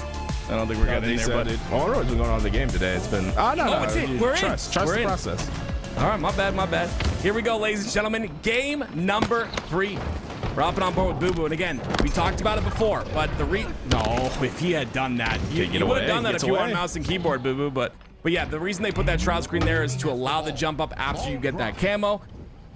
I don't think we're getting in there, but I don't know what's been going on in the game today. It's been no, it's it. We're trust in. We're the in. process. All right, my bad. Here we go, ladies and gentlemen. Game number 3. We're hopping on board with Boo Boo, and again, we talked about it before, but if he had done that, you would have done that if you were on mouse and keyboard, Boo Boo. But yeah, the reason they put that shroud screen there is to allow the jump up after you get that camo.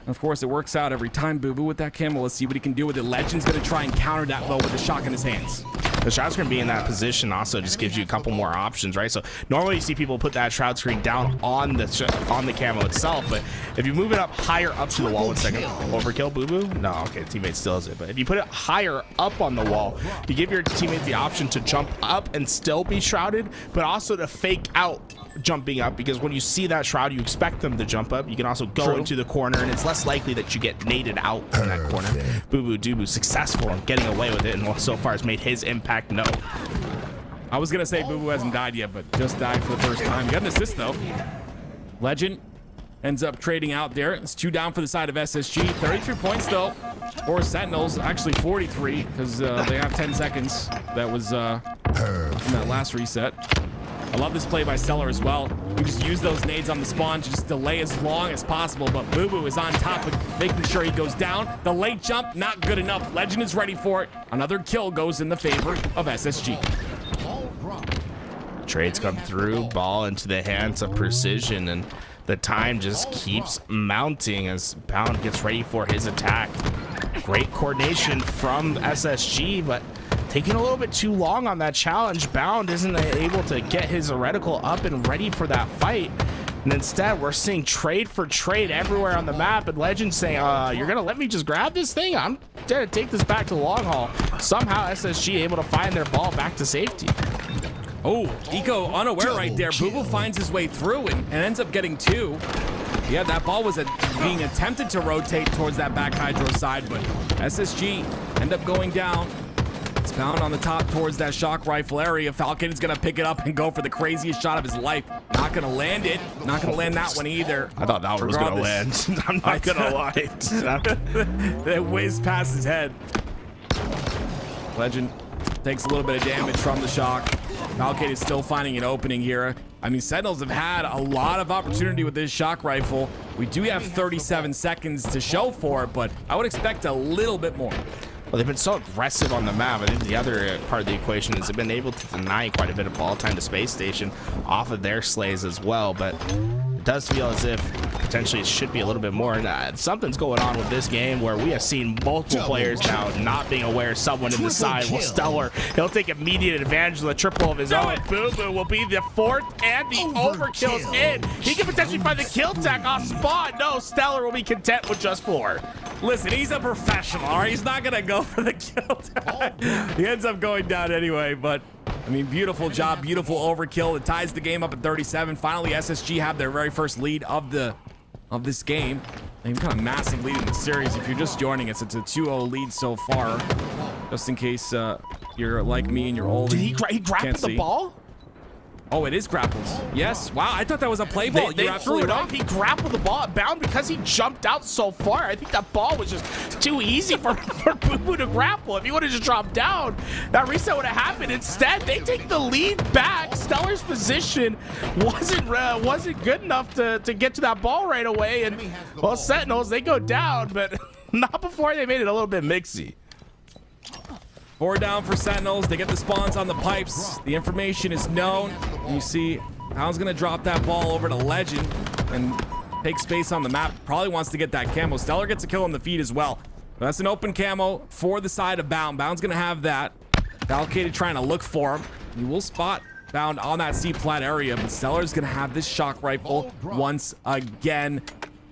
Of course, it works out every time, Boo Boo, with that camo. Let's see what he can do with it. Legend's gonna try and counter that though with the shock in his hands. The shroud screen being in that position also just gives you a couple more options, right? So normally you see people put that shroud screen down on the camo itself, but if you move it up higher up to the wall, 1 second, overkill, Boo Boo? No, okay, teammate still has it, but if you put it higher up on the wall, you give your teammate the option to jump up and still be shrouded, but also to fake out jumping up, because when you see that shroud, you expect them to jump up. You can also go into the corner, and it's less likely that you get naded out from that corner. Boo Boo Doo successful in getting away with it, and so far has made his impact known. I was gonna say Boo Boo hasn't died yet, but just died for the first time. Got an assist though. Legend ends up trading out there. It's 2 down for the side of SSG. 33 points though, or Sentinels. Actually 43 because they have 10 seconds. That was in that last reset. I love this play by Stellar as well. You just use those nades on the spawn to just delay as long as possible, but Boo Boo is on top of making sure he goes down. The late jump, not good enough. Legend is ready for it. Another kill goes in the favor of SSG. Trades come through, ball into the hands of Precision, and the time just keeps mounting as Bound gets ready for his attack. Great coordination from SSG, but taking a little bit too long on that challenge. Bound isn't able to get his reticle up and ready for that fight. And instead, we're seeing trade for trade everywhere on the map. And Legend saying, you're going to let me just grab this thing? I'm going to take this back to the long haul. Somehow, SSG able to find their ball back to safety. Oh, Eco unaware right there. Boo Boo finds his way through and ends up getting 2. Yeah, that ball was being attempted to rotate towards that back hydro side, but SSG end up going down. It's Bound on the top towards that shock rifle area. Falcon is going to pick it up and go for the craziest shot of his life. Not going to land it. Not going to land that one either. I thought that one was going to land. I'm not going to lie. It whizzed past his head. Legend takes a little bit of damage from the shock. Falcon is still finding an opening here. I mean, Sentinels have had a lot of opportunity with this shock rifle. We do have 37 seconds to show for it, but I would expect a little bit more. Well, they've been so aggressive on the map. I think the other part of the equation is they've been able to deny quite a bit of ball time to Space Station off of their slays as well, but it does feel as if potentially it should be a little bit more. And something's going on with this game where we have seen multiple players now not being aware of someone in the side. Well, Stellar, he'll take immediate advantage of the triple of his own. Boo Boo will be the 4th, and the overkill's in. He can potentially find the kill tech off spawn. No, Stellar will be content with just 4. Listen, he's a professional, all right? He's not going to go for the kill tag. He ends up going down anyway, but I mean, beautiful job, beautiful overkill. It ties the game up at 37. Finally, SSG have their very first lead of this game. They've got a massive lead in the series. If you're just joining us, it's a 2-0 lead so far. Just in case you're like me and you're old. Did he grapple the ball? Oh, it is grapples. Yes. Wow, I thought that was a play ball. They threw it off. He grappled the ball at Bound because he jumped out so far. I think that ball was just too easy for Boo Boo to grapple. If he would have just dropped down, that reset would have happened. Instead, they take the lead back. Stellar's position wasn't good enough to get to that ball right away. And, well, Sentinels, they go down, but not before they made it a little bit mixy. 4 down for Sentinels. They get the spawns on the pipes. The information is known. You see, Pound's gonna drop that ball over to Legend and take space on the map. Probably wants to get that camo. Stellar gets a kill on the feed as well. But that's an open camo for the side of Bound. Bound's gonna have that. Valkated trying to look for him. He will spot found on that C plat area, but Stellar's gonna have this shock rifle once again.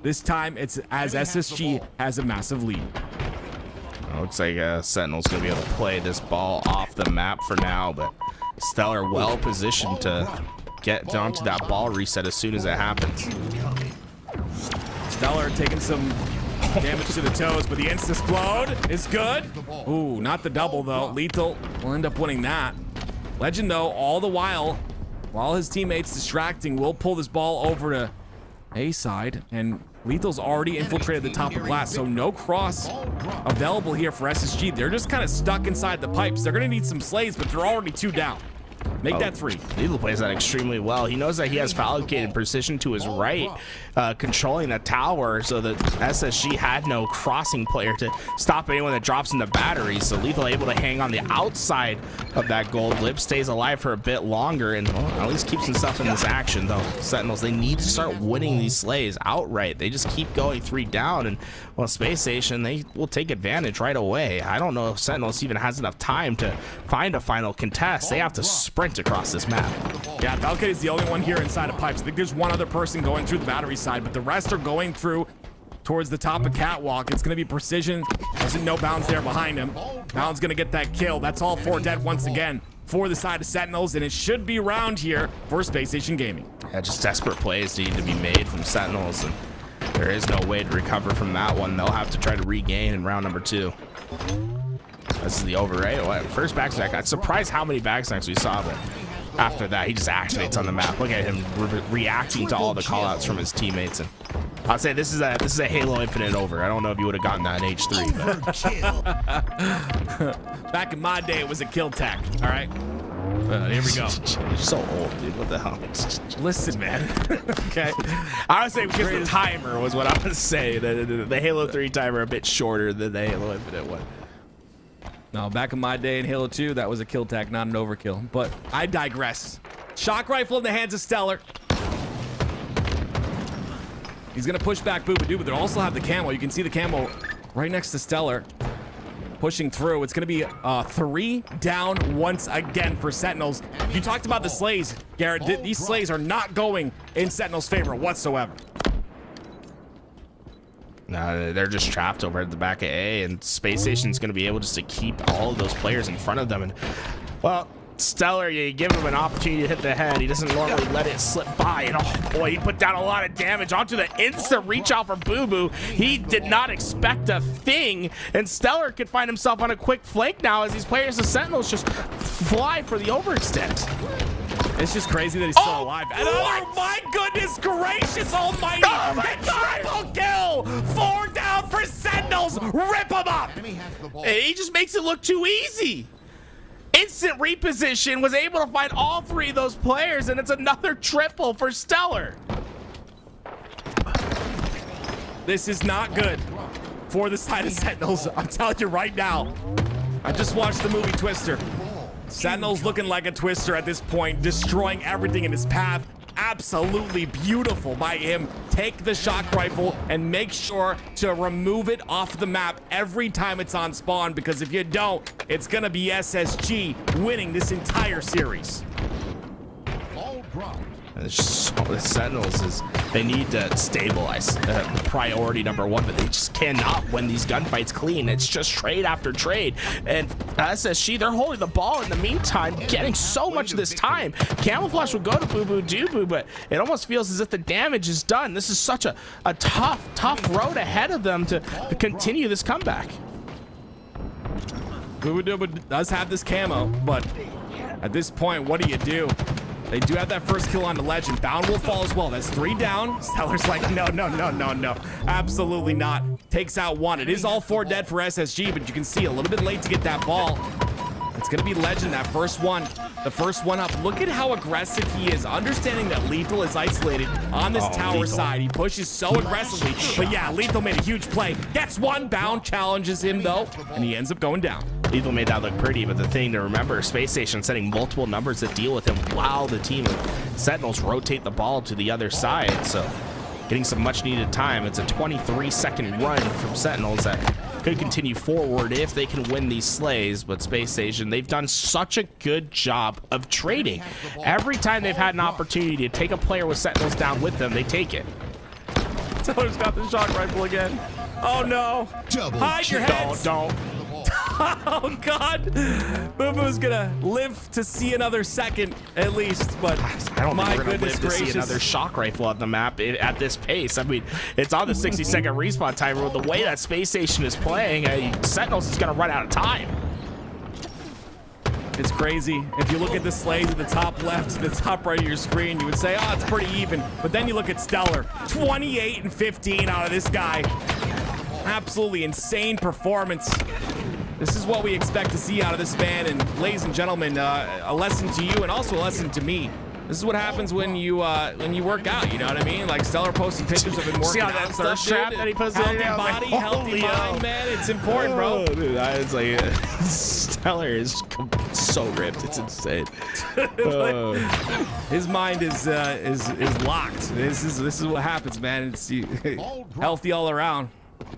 This time it's as SSG has a massive lead. It looks like Sentinel's gonna be able to play this ball off the map for now, but Stellar well positioned to get down to that ball reset as soon as it happens. Stellar taking some damage to the toes, but the insta-explode is good. Ooh, not the double though. Lethal will end up winning that. Legend though, all the while his teammates distracting, will pull this ball over to A side, and Lethal's already infiltrated the top of glass, so no cross available here for SSG. They're just kind of stuck inside the pipes. They're gonna need some slays, but they're already 2 down. Make that 3. Lethal plays that extremely well. He knows that he has allocated precision to his right, controlling the tower, so that SSG had no crossing player to stop anyone that drops in the battery. So Lethal able to hang on the outside of that gold. Lib stays alive for a bit longer and at least keeps himself in this action, though. Sentinels, they need to start winning these slays outright. They just keep going 3 down, and well, Space Station, they will take advantage right away. I don't know if Sentinels even has enough time to find a final contest. They have to sprint across this map. Yeah, Valkyrie is the only one here inside of pipes. I think there's one other person going through the battery side, but the rest are going through towards the top of catwalk. It's going to be precision. There's no Bounds there behind him. Bounds going to get that kill. That's all 4 dead once again for the side of Sentinels, and it should be round here for Space Station Gaming. Yeah, just desperate plays need to be made from Sentinels, and there is no way to recover from that one. They'll have to try to regain in round number 2. This is the over, right? What, first backsnack. I'm surprised how many backsnacks we saw, but after that, he just activates on the map. Look at him reacting to all the callouts from his teammates. And I'll say this is a Halo Infinite over. I don't know if you would have gotten that in H3. Back in my day, it was a kill tack. All right. Here we go. You're so old, dude. What the hell? Listen, man. Okay. I would say because the timer was what I would say. The Halo 3 timer a bit shorter than the Halo Infinite one. No, back in my day in Halo 2, that was a kill tack, not an overkill. But I digress. Shock rifle in the hands of Stellar. He's going to push back Boobadoo, but they also have the camo. You can see the camo right next to Stellar. Pushing through. It's going to be 3 down once again for Sentinels. You talked about the slays, Garrett. These slays are not going in Sentinels' favor whatsoever. No, they're just trapped over at the back of A, and Space Station's going to be able just to keep all of those players in front of them. And, well, Stellar, you give him an opportunity to hit the head. He doesn't normally let it slip by. And, oh, boy, he put down a lot of damage onto the instant reach out for Boo Boo. He did not expect a thing, and Stellar could find himself on a quick flank now as these players of Sentinels just fly for the overextend. It's just crazy that he's still alive. And oh my goodness gracious almighty! Oh my God! Triple kill! 4 down for Sentinels! Rip him up! He just makes it look too easy. Instant reposition, was able to find all 3 of those players, and it's another triple for Stellar. This is not good for the side of Sentinels. I'm telling you right now. I just watched the movie Twister. Sentinel's looking like a Twister at this point, destroying everything in his path. Absolutely beautiful by him. Take the shock rifle and make sure to remove it off the map every time it's on spawn, because if you don't, it's gonna be SSG winning this entire series. It's just, the Sentinels they need to stabilize. Priority number 1, but they just cannot win these gunfights clean. It's just trade after trade, and SSG, they're holding the ball in the meantime, getting so much of this time. Camouflage will go to Boo Boo Doo Boo, but it almost feels as if the damage is done. This is such a tough road ahead of them to continue this comeback. Boo Boo Doo Boo does have this camo, but at this point, what do? They do have that first kill on the Legend. Bound will fall as well. That's 3 down. Stellar's like, no. Absolutely not. Takes out 1. It is all 4 dead for SSG, but you can see a little bit late to get that ball. It's going to be Legend, that first one. The first one up. Look at how aggressive he is. Understanding that Lethal is isolated on this tower side. He pushes so aggressively. But yeah, Lethal made a huge play. Gets 1. Bound challenges him, though, and he ends up going down. Lethal made that look pretty, but the thing to remember, Space Station setting multiple numbers to deal with him while the team of Sentinels rotate the ball to the other side. So getting some much needed time. It's a 23-second run from Sentinels that could continue forward if they can win these slays. But Space Station, they've done such a good job of trading. Every time they've had an opportunity to take a player with Sentinels down with them, they take it. Teller's got the shock rifle again. Oh no. Hide your heads. Don't. Oh God. Boo-Boo's gonna live to see another second at least, but I don't my think we're gonna goodness live to see gracious. another shock rifle on the map at this pace. I mean, it's on the 60-second respawn timer. With the way that Space Station is playing, Sentinels is gonna run out of time. It's crazy. If you look at the slays at the top left, the top right of your screen, you would say, oh, it's pretty even. But then you look at Stellar, 28 and 15 out of this guy. Absolutely insane performance. This is what we expect to see out of this man. And ladies and gentlemen, a lesson to you and also a lesson to me. This is what happens when you work out, you know what I mean? Like Stellar posting pictures of him working See how out. that thirst trap that he puts in healthy there? I was like, body, healthy holy mind, hell. man. It's important, bro. Oh, dude, I was like, Stellar is so ripped. It's insane. His mind is locked. This is what happens, man. It's healthy all around.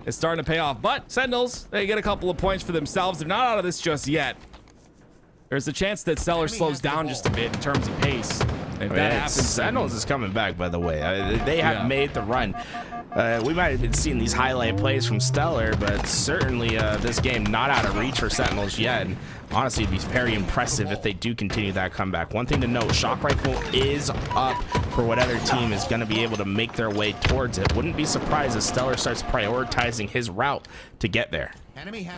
It's starting to pay off. But Sentinels, they get a couple of points for themselves. They're not out of this just yet. There's a chance that Stellar slows down just a bit in terms of pace. If that happens, Sentinels is coming back, by the way. They have made the run. We might have been seeing these highlight plays from Stellar, but certainly this game not out of reach for Sentinels yet. And honestly, it'd be very impressive if they do continue that comeback. One thing to note, Shock Rifle is up for what other team is going to be able to make their way towards it. Wouldn't be surprised if Stellar starts prioritizing his route to get there.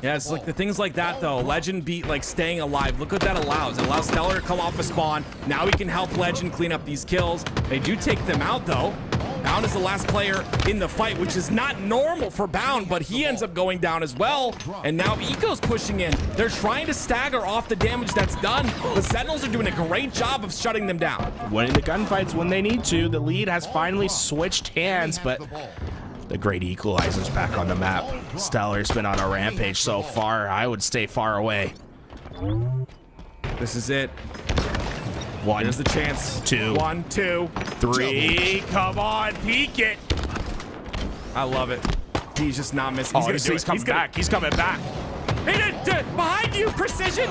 Yeah, it's like the things like that though. Legend beat like staying alive. Look what that allows. It allows Stellar to come off a spawn. Now he can help Legend clean up these kills. They do take them out though. Bound is the last player in the fight, which is not normal for Bound, but he ends up going down as well. And now Eco's pushing in. They're trying to stagger off the damage that's done. The Sentinels are doing a great job of shutting them down. Winning the gunfights when they need to. The lead has finally switched hands, but the great equalizer's back on the map. Stellar's been on a rampage so far. I would stay far away. This is it. One. There's the chance. 2. 1, 2, 3. Come on, peek it. I love it. He's just not missing. He's Oh, gonna do he's it. coming back. He's coming back. Behind you, Precision.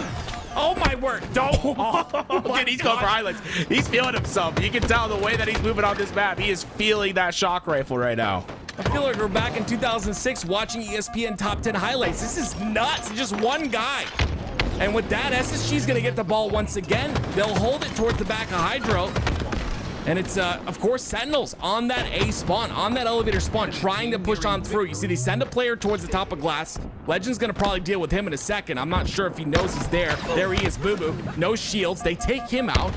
Oh my word. Don't. Dude, he's going for highlights. He's feeling himself. You can tell the way that he's moving on this map. He is feeling that shock rifle right now. I feel like we're back in 2006 watching ESPN Top 10 highlights. This is nuts. Just one guy. And with that, SSG's going to get the ball once again. They'll hold it towards the back of Hydro. And it's, of course, Sentinels on that A spawn, on that elevator spawn, trying to push on through. You see, they send a player towards the top of glass. Legend's going to probably deal with him in a second. I'm not sure if he knows he's there. There he is, Boo-Boo. No shields. They take him out.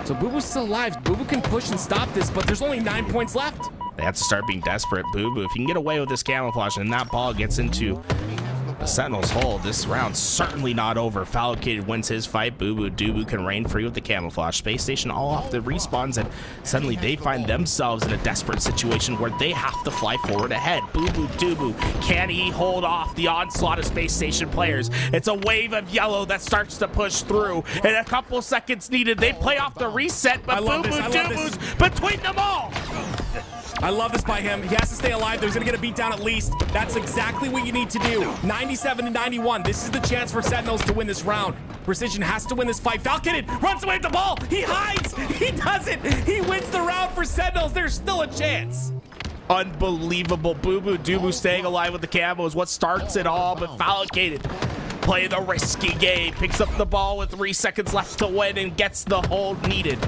So Boo-Boo's still alive. Boo-Boo can push and stop this, but there's only 9 points left. They have to start being desperate. Boo-Boo, if he can get away with this camouflage and that ball gets into the Sentinel's hole, this round's certainly not over. Fallocated wins his fight. Boo-Boo Doo-Boo can reign free with the camouflage. Space Station all off the respawns, and suddenly they find themselves in a desperate situation where they have to fly forward ahead. Boo-Boo Doo-Boo, can he hold off the onslaught of Space Station players? It's a wave of yellow that starts to push through, and a couple seconds needed. They play off the reset, but Boo-Boo Doo-Boo's between them all. I love this by him. He has to stay alive. He's going to get a beat down at least. That's exactly what you need to do. 97 to 91. This is the chance for Sentinels to win this round. Precision has to win this fight. Falcon runs away with the ball. He hides. He doesn't. He wins the round for Sentinels. There's still a chance. Unbelievable. Boo-Boo Doo-Boo staying alive with the camo is what starts it all, but Fallocated play the risky game, picks up the ball with 3 seconds left to win and gets the hold needed.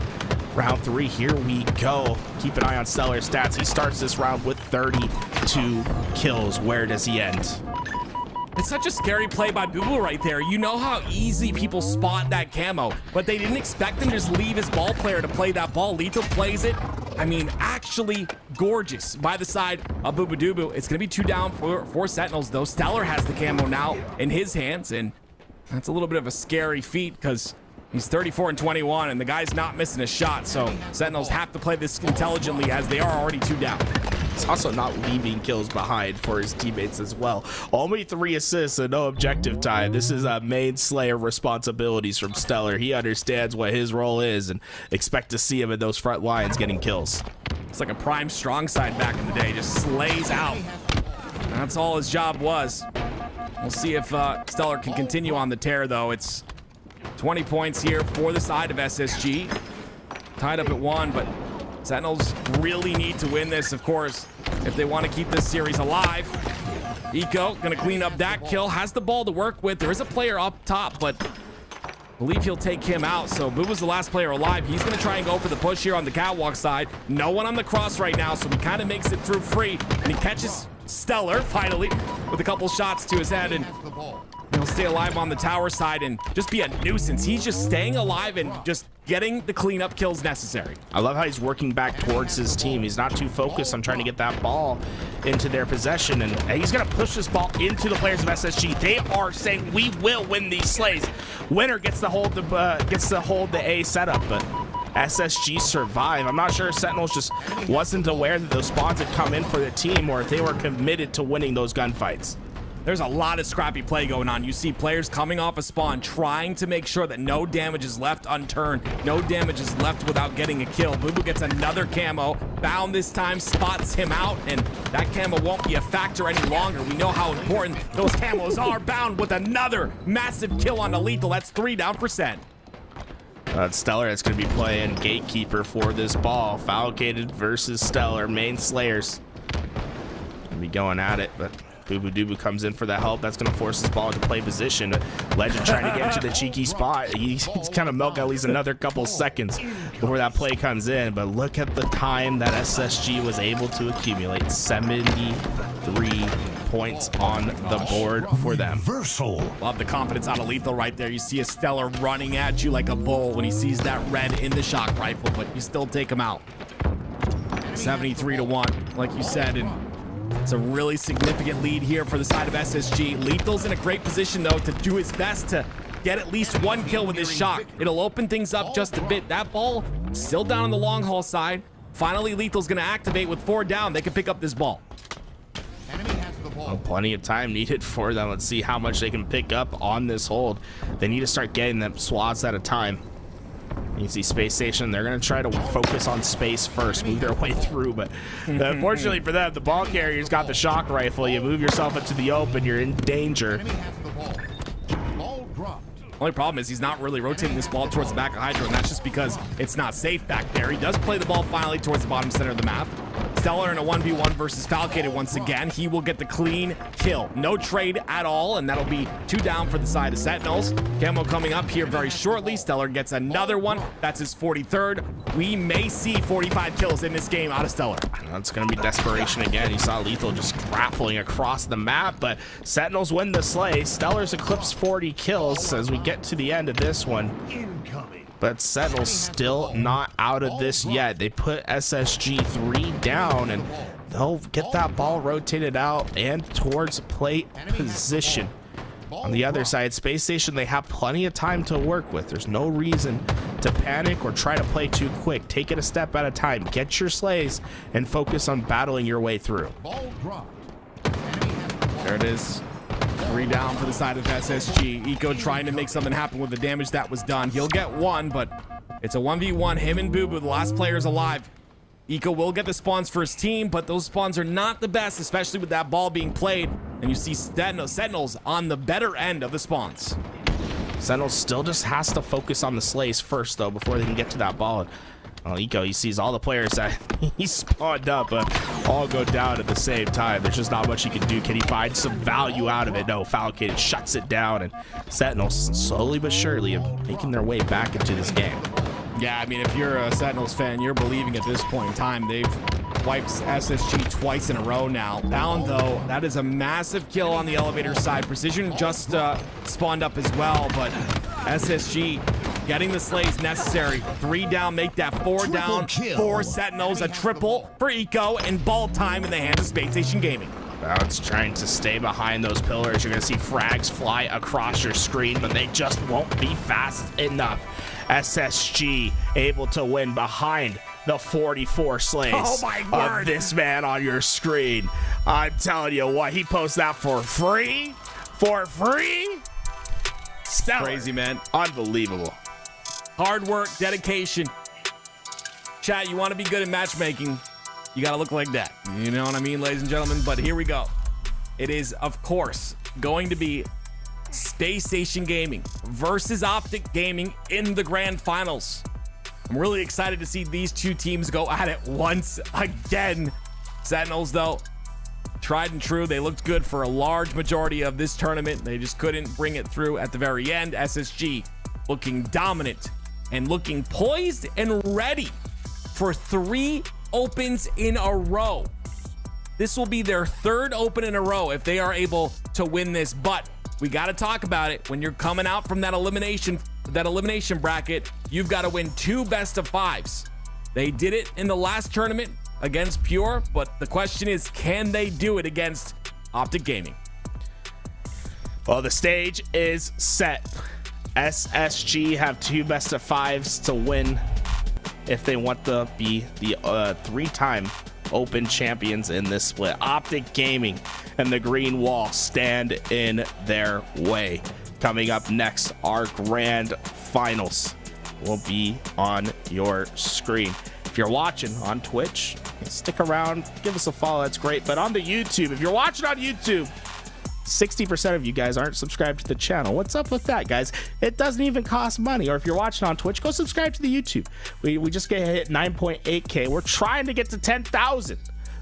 Round 3, here we go. Keep an eye on Stellar's stats. He starts this round with 32 kills. Where does he end? It's such a scary play by Boo-Boo right there. You know how easy people spot that camo, but they didn't expect him to just leave his ball player to play that ball. Lethal plays it. I mean, actually gorgeous by the side of Boo-Boo Doo-Boo. It's going to be 2 down for Sentinels, though. Stellar has the camo now in his hands, and that's a little bit of a scary feat because he's 34 and 21, and the guy's not missing a shot, so Sentinels have to play this intelligently as they are already 2 down. He's also not leaving kills behind for his teammates as well. Only 3 assists and no objective time. This is a main slayer responsibilities from Stellar. He understands what his role is and expect to see him in those front lines getting kills. It's like a prime strong side back in the day, just slays out. That's all his job was. We'll see if Stellar can continue on the tear, though. It's 20 points here for the side of SSG. Tied up at 1, but Sentinels really need to win this, of course, if they want to keep this series alive. Eco going to clean up that kill. Has the ball to work with. There is a player up top, but I believe he'll take him out. So Boo was the last player alive. He's going to try and go for the push here on the catwalk side. No one on the cross right now, so he kind of makes it through free. And he catches Stellar, finally, with a couple shots to his head. And he'll stay alive on the tower side and just be a nuisance. He's just staying alive and just getting the cleanup kills necessary. I love how he's working back towards his team. He's not too focused on trying to get that ball into their possession, and he's gonna push this ball into the players of SSG. They are saying, we will win these slays. Winner gets to hold the A setup, but SSG survive. I'm not sure if Sentinels just wasn't aware that those spawns had come in for the team, or if they were committed to winning those gunfights. There's a lot of scrappy play going on. You see players coming off a spawn trying to make sure that no damage is left unturned, no damage is left without getting a kill. Boo Boo gets another camo, bound this time, spots him out, and that camo won't be a factor any longer. We know how important those camos are. Bound with another massive kill on the lethal. That's 3 down for Sen. Stellar is going to be playing gatekeeper for this ball. Falcated versus Stellar, main slayers. Gonna be going at it, but Boo Boo Doo comes in for the help. That's going to force this ball into play position. Legend trying to get into the cheeky spot. He's kind of milk at least another couple seconds before that play comes in. But look at the time that SSG was able to accumulate. 73 points on the board for them. Love the confidence out of lethal right there. You see a Stellar running at you like a bull when he sees that red in the shock rifle, but you still take him out. 73-1, like you said, and it's a really significant lead here for the side of SSG. Lethal's in a great position, though, to do his best to get at least 1 kill with his shock. It'll open things up just a bit. That ball still down on the long haul side. Finally, Lethal's going to activate with 4 down. They can pick up this ball. Well, plenty of time needed for them. Let's see how much they can pick up on this hold. They need to start getting them swaths at a time. You see Space Station, they're going to try to focus on space first, move their way through, but unfortunately for them, the ball carrier's got the shock rifle. You move yourself into the open, you're in danger. Only problem is he's not really rotating this ball towards the back of Hydra, and that's just because it's not safe back there. He does play the ball finally towards the bottom center of the map. Stellar in a 1v1 versus Falcated once again. He will get the clean kill. No trade at all, and that'll be 2 down for the side of Sentinels. Camo coming up here very shortly. Stellar gets another one. That's his 43rd. We may see 45 kills in this game out of Stellar. That's going to be desperation again. You saw Lethal just grappling across the map, but Sentinels win the slay. Stellar's eclipsed 40 kills as we get to the end of this one. But Sentinels still not out of this yet. They put SSG 3 down, and they'll get that ball rotated out and towards plate position. On the other side, Space Station, they have plenty of time to work with. There's no reason to panic or try to play too quick. Take it a step at a time. Get your slays and focus on battling your way through. There it is. 3 down for the side of SSG. Eco trying to make something happen with the damage that was done. He'll get 1, but it's a 1v1. Him and Boo Boo, the last players alive. Eco will get the spawns for his team, but those spawns are not the best, especially with that ball being played. And you see Sentinels on the better end of the spawns. Sentinels still just has to focus on the slays first, though, before they can get to that ball. Eco, he sees all the players that he spawned up all go down at the same time. There's just not much he can do. Can he find some value out of it? No, Falcon shuts it down, and Sentinels slowly but surely are making their way back into this game. Yeah, I mean, if you're a Sentinels fan, you're believing at this point in time. They've wiped SSG twice in a row now. Down, though, that is a massive kill on the elevator side. Precision just spawned up as well, but SSG getting the slays necessary. 3 down, make that 4 down. 4 Sentinels, a triple for Eco, and ball time in the hands of Space Station Gaming. It's trying to stay behind those pillars. You're going to see frags fly across your screen, but they just won't be fast enough. SSG able to win behind the 44 slays of this man on your screen. I'm telling you what, he posts that for free? For free? Stellar. Crazy, man. Unbelievable. Hard work, dedication. Chat, you want to be good at matchmaking, you got to look like that. You know what I mean, ladies and gentlemen? But here we go. It is, of course, going to be Space Station Gaming versus OpTic Gaming in the grand finals. I'm really excited to see these two teams go at it once again. Sentinels, though, tried and true. They looked good for a large majority of this tournament. They just couldn't bring it through at the very end. SSG looking dominant and looking poised and ready for 3 opens in a row. This will be their 3rd open in a row if they are able to win this. But we got to talk about it. When you're coming out from that elimination bracket, you've got to win 2 best-of-5s. They did it in the last tournament against Pure, but the question is, can they do it against OpTic Gaming? Well, the stage is set. SSG have 2 best-of-5s to win if they want to be the 3-time Open champions in this split. OpTic Gaming and the Green Wall stand in their way. Coming up next, our grand finals will be on your screen. If you're watching on Twitch, stick around, give us a follow. That's great. But on the YouTube, if you're watching on YouTube, 60% of you guys aren't subscribed to the channel. What's up with that, guys? It doesn't even cost money. Or if you're watching on Twitch, go subscribe to the YouTube. We just get hit 9.8K. We're trying to get to 10,000.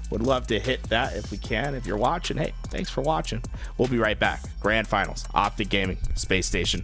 Would love to hit that if we can. If you're watching, hey, thanks for watching. We'll be right back. Grand finals, OpTic Gaming, Space Station.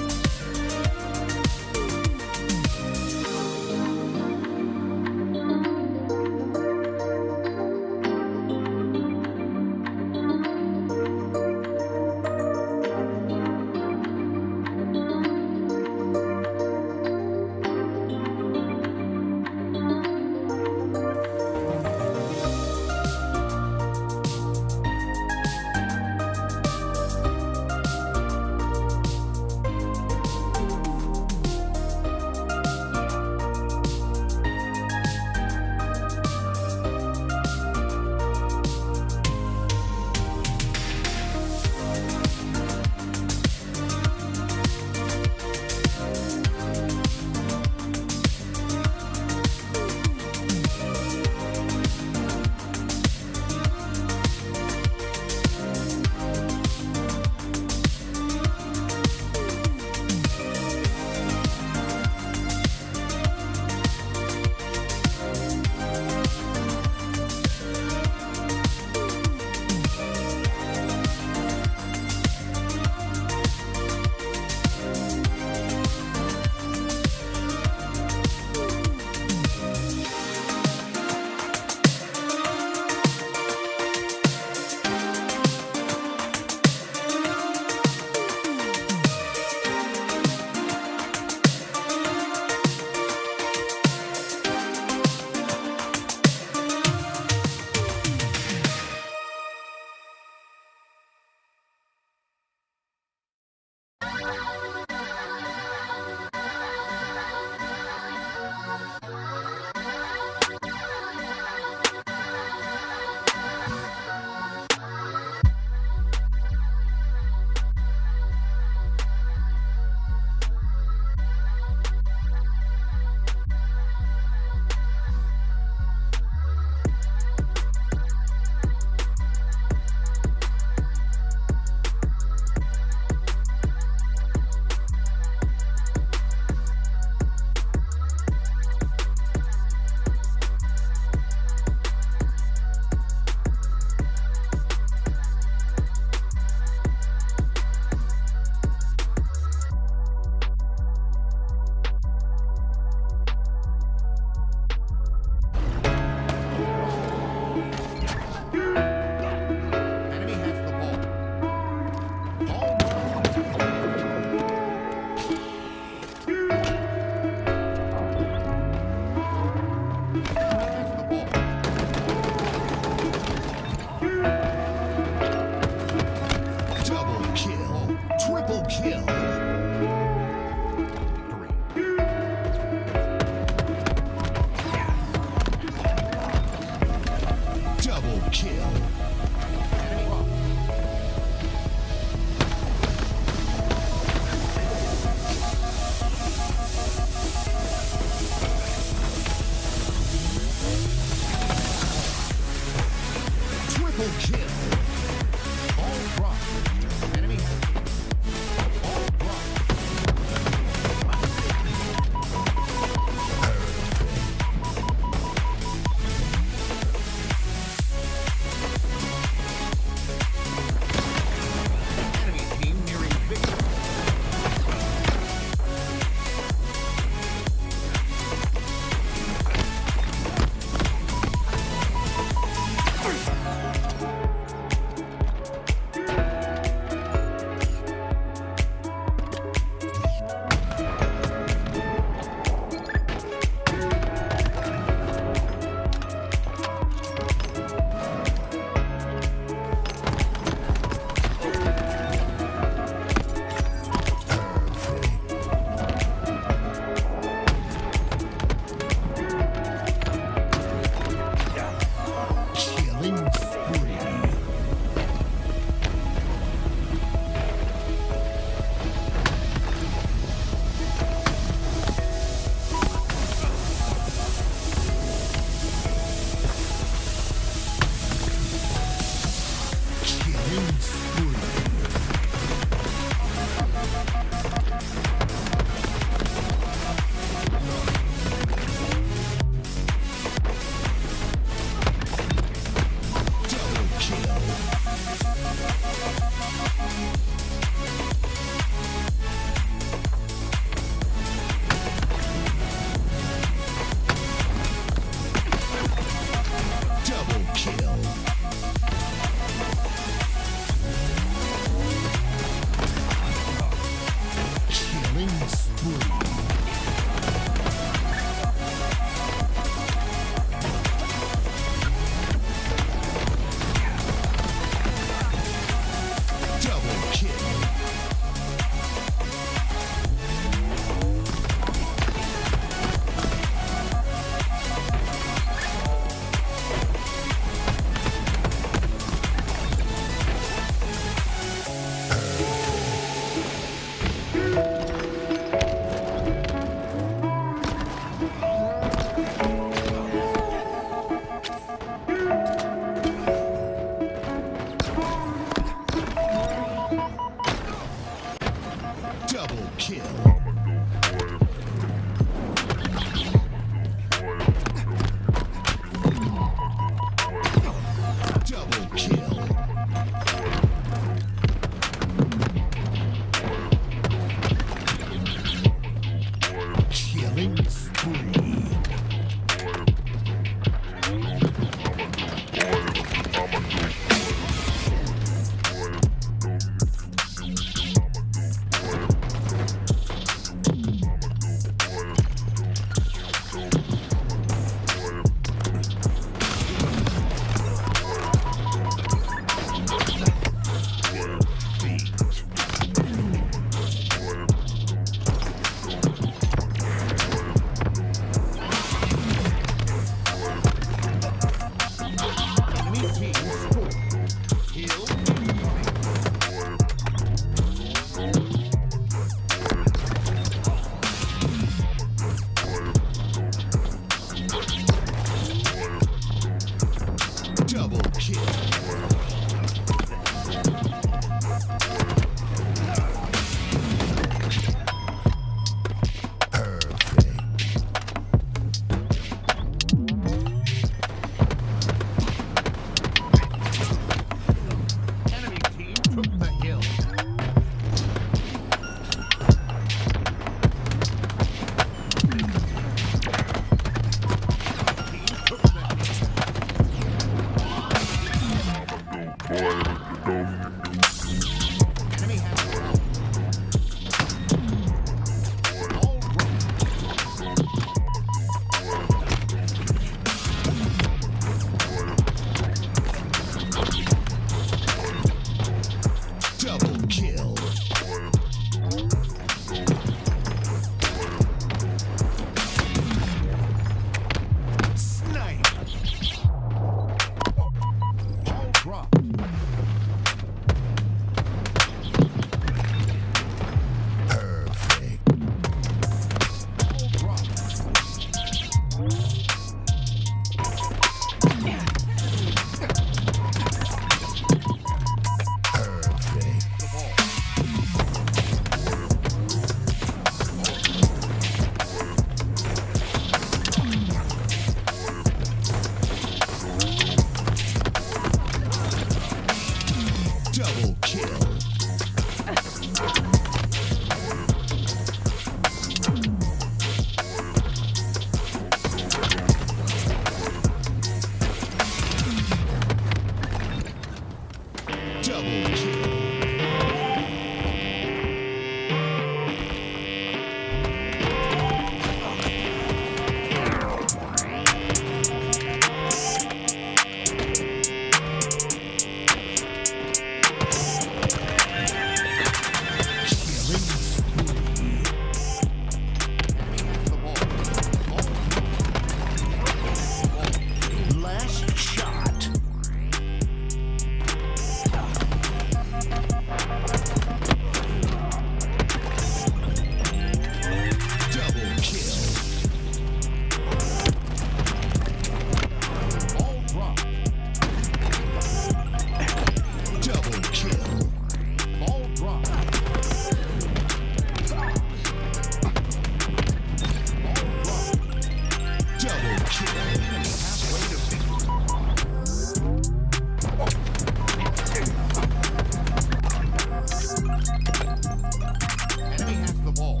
Enemy has the ball.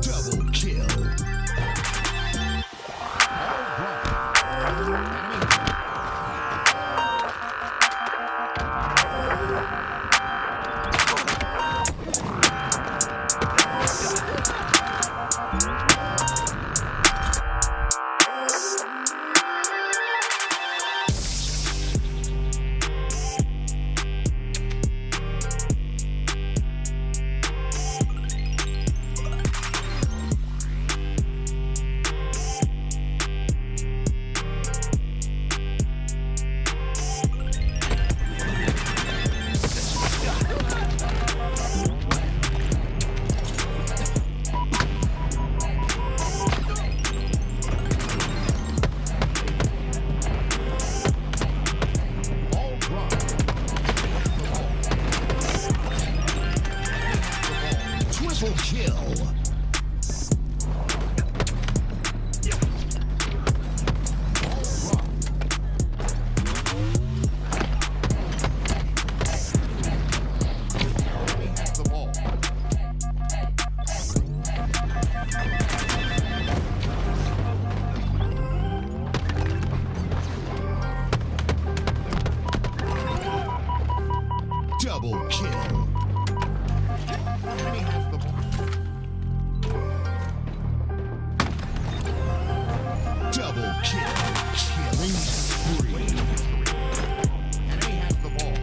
Double kill. Ball dropped. Enemy ball dropped. Triple kill. Ball dropped. Enemy has the ball. Double kill. Enemy has the ball. Double kill. Killing spree. Enemy has the ball.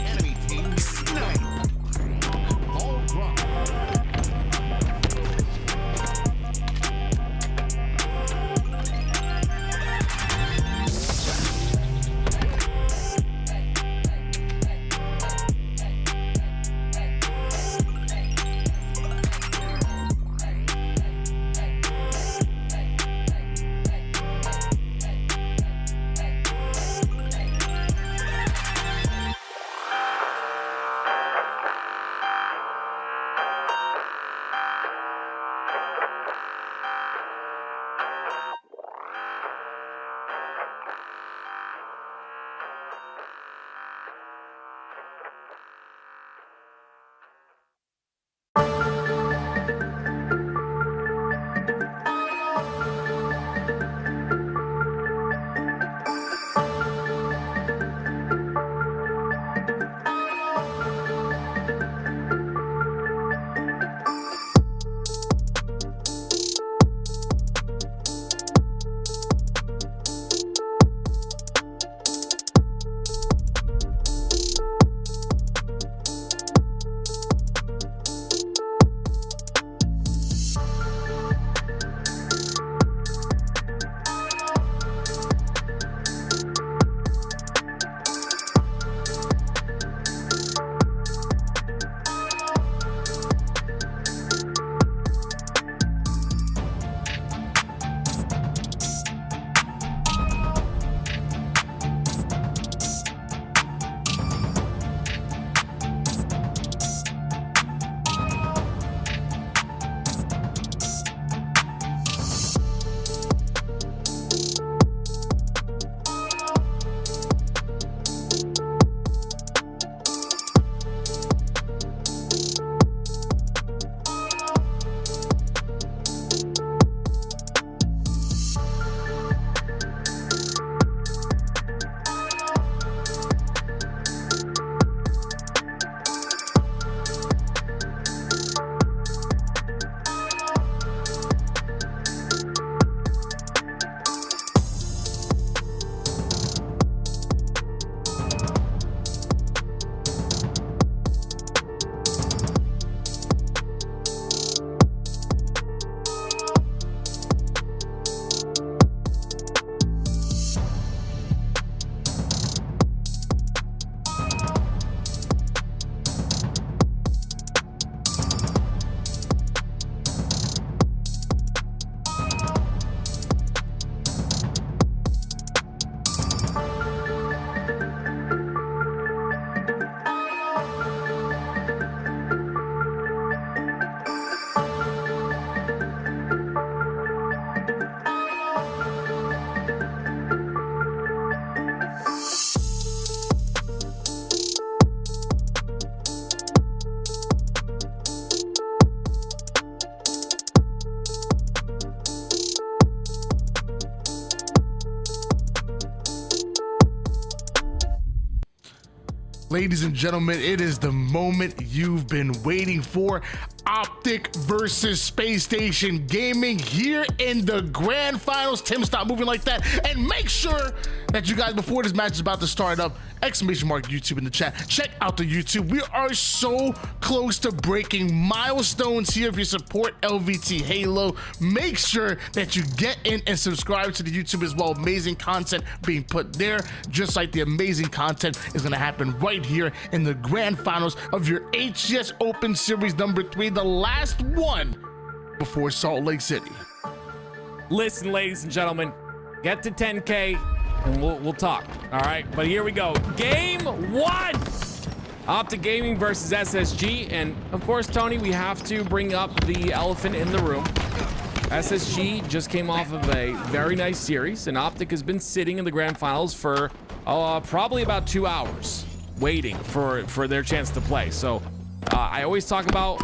Enemy team snipe. Ball dropped. Ladies and gentlemen, it is the moment you've been waiting for. OpTic versus Space Station Gaming here in the grand finals. Tim, stop moving like that. And make sure that you guys, before this match is about to start up, exclamation mark YouTube in the chat. Check out the YouTube. We are so close to breaking milestones here. If you support LVT Halo, make sure that you get in and subscribe to the YouTube as well. Amazing content being put there, just like the amazing content is going to happen right here in the grand finals of your HCS Open Series number 3, the last one before Salt Lake City. Listen, ladies and gentlemen, get to 10K and we'll talk. All right, but here we go. Game 1. OpTic Gaming versus SSG, and of course, Tony, we have to bring up the elephant in the room. SSG just came off of a very nice series, and OpTic has been sitting in the grand finals for probably about 2 hours, waiting for their chance to play. So I always talk about,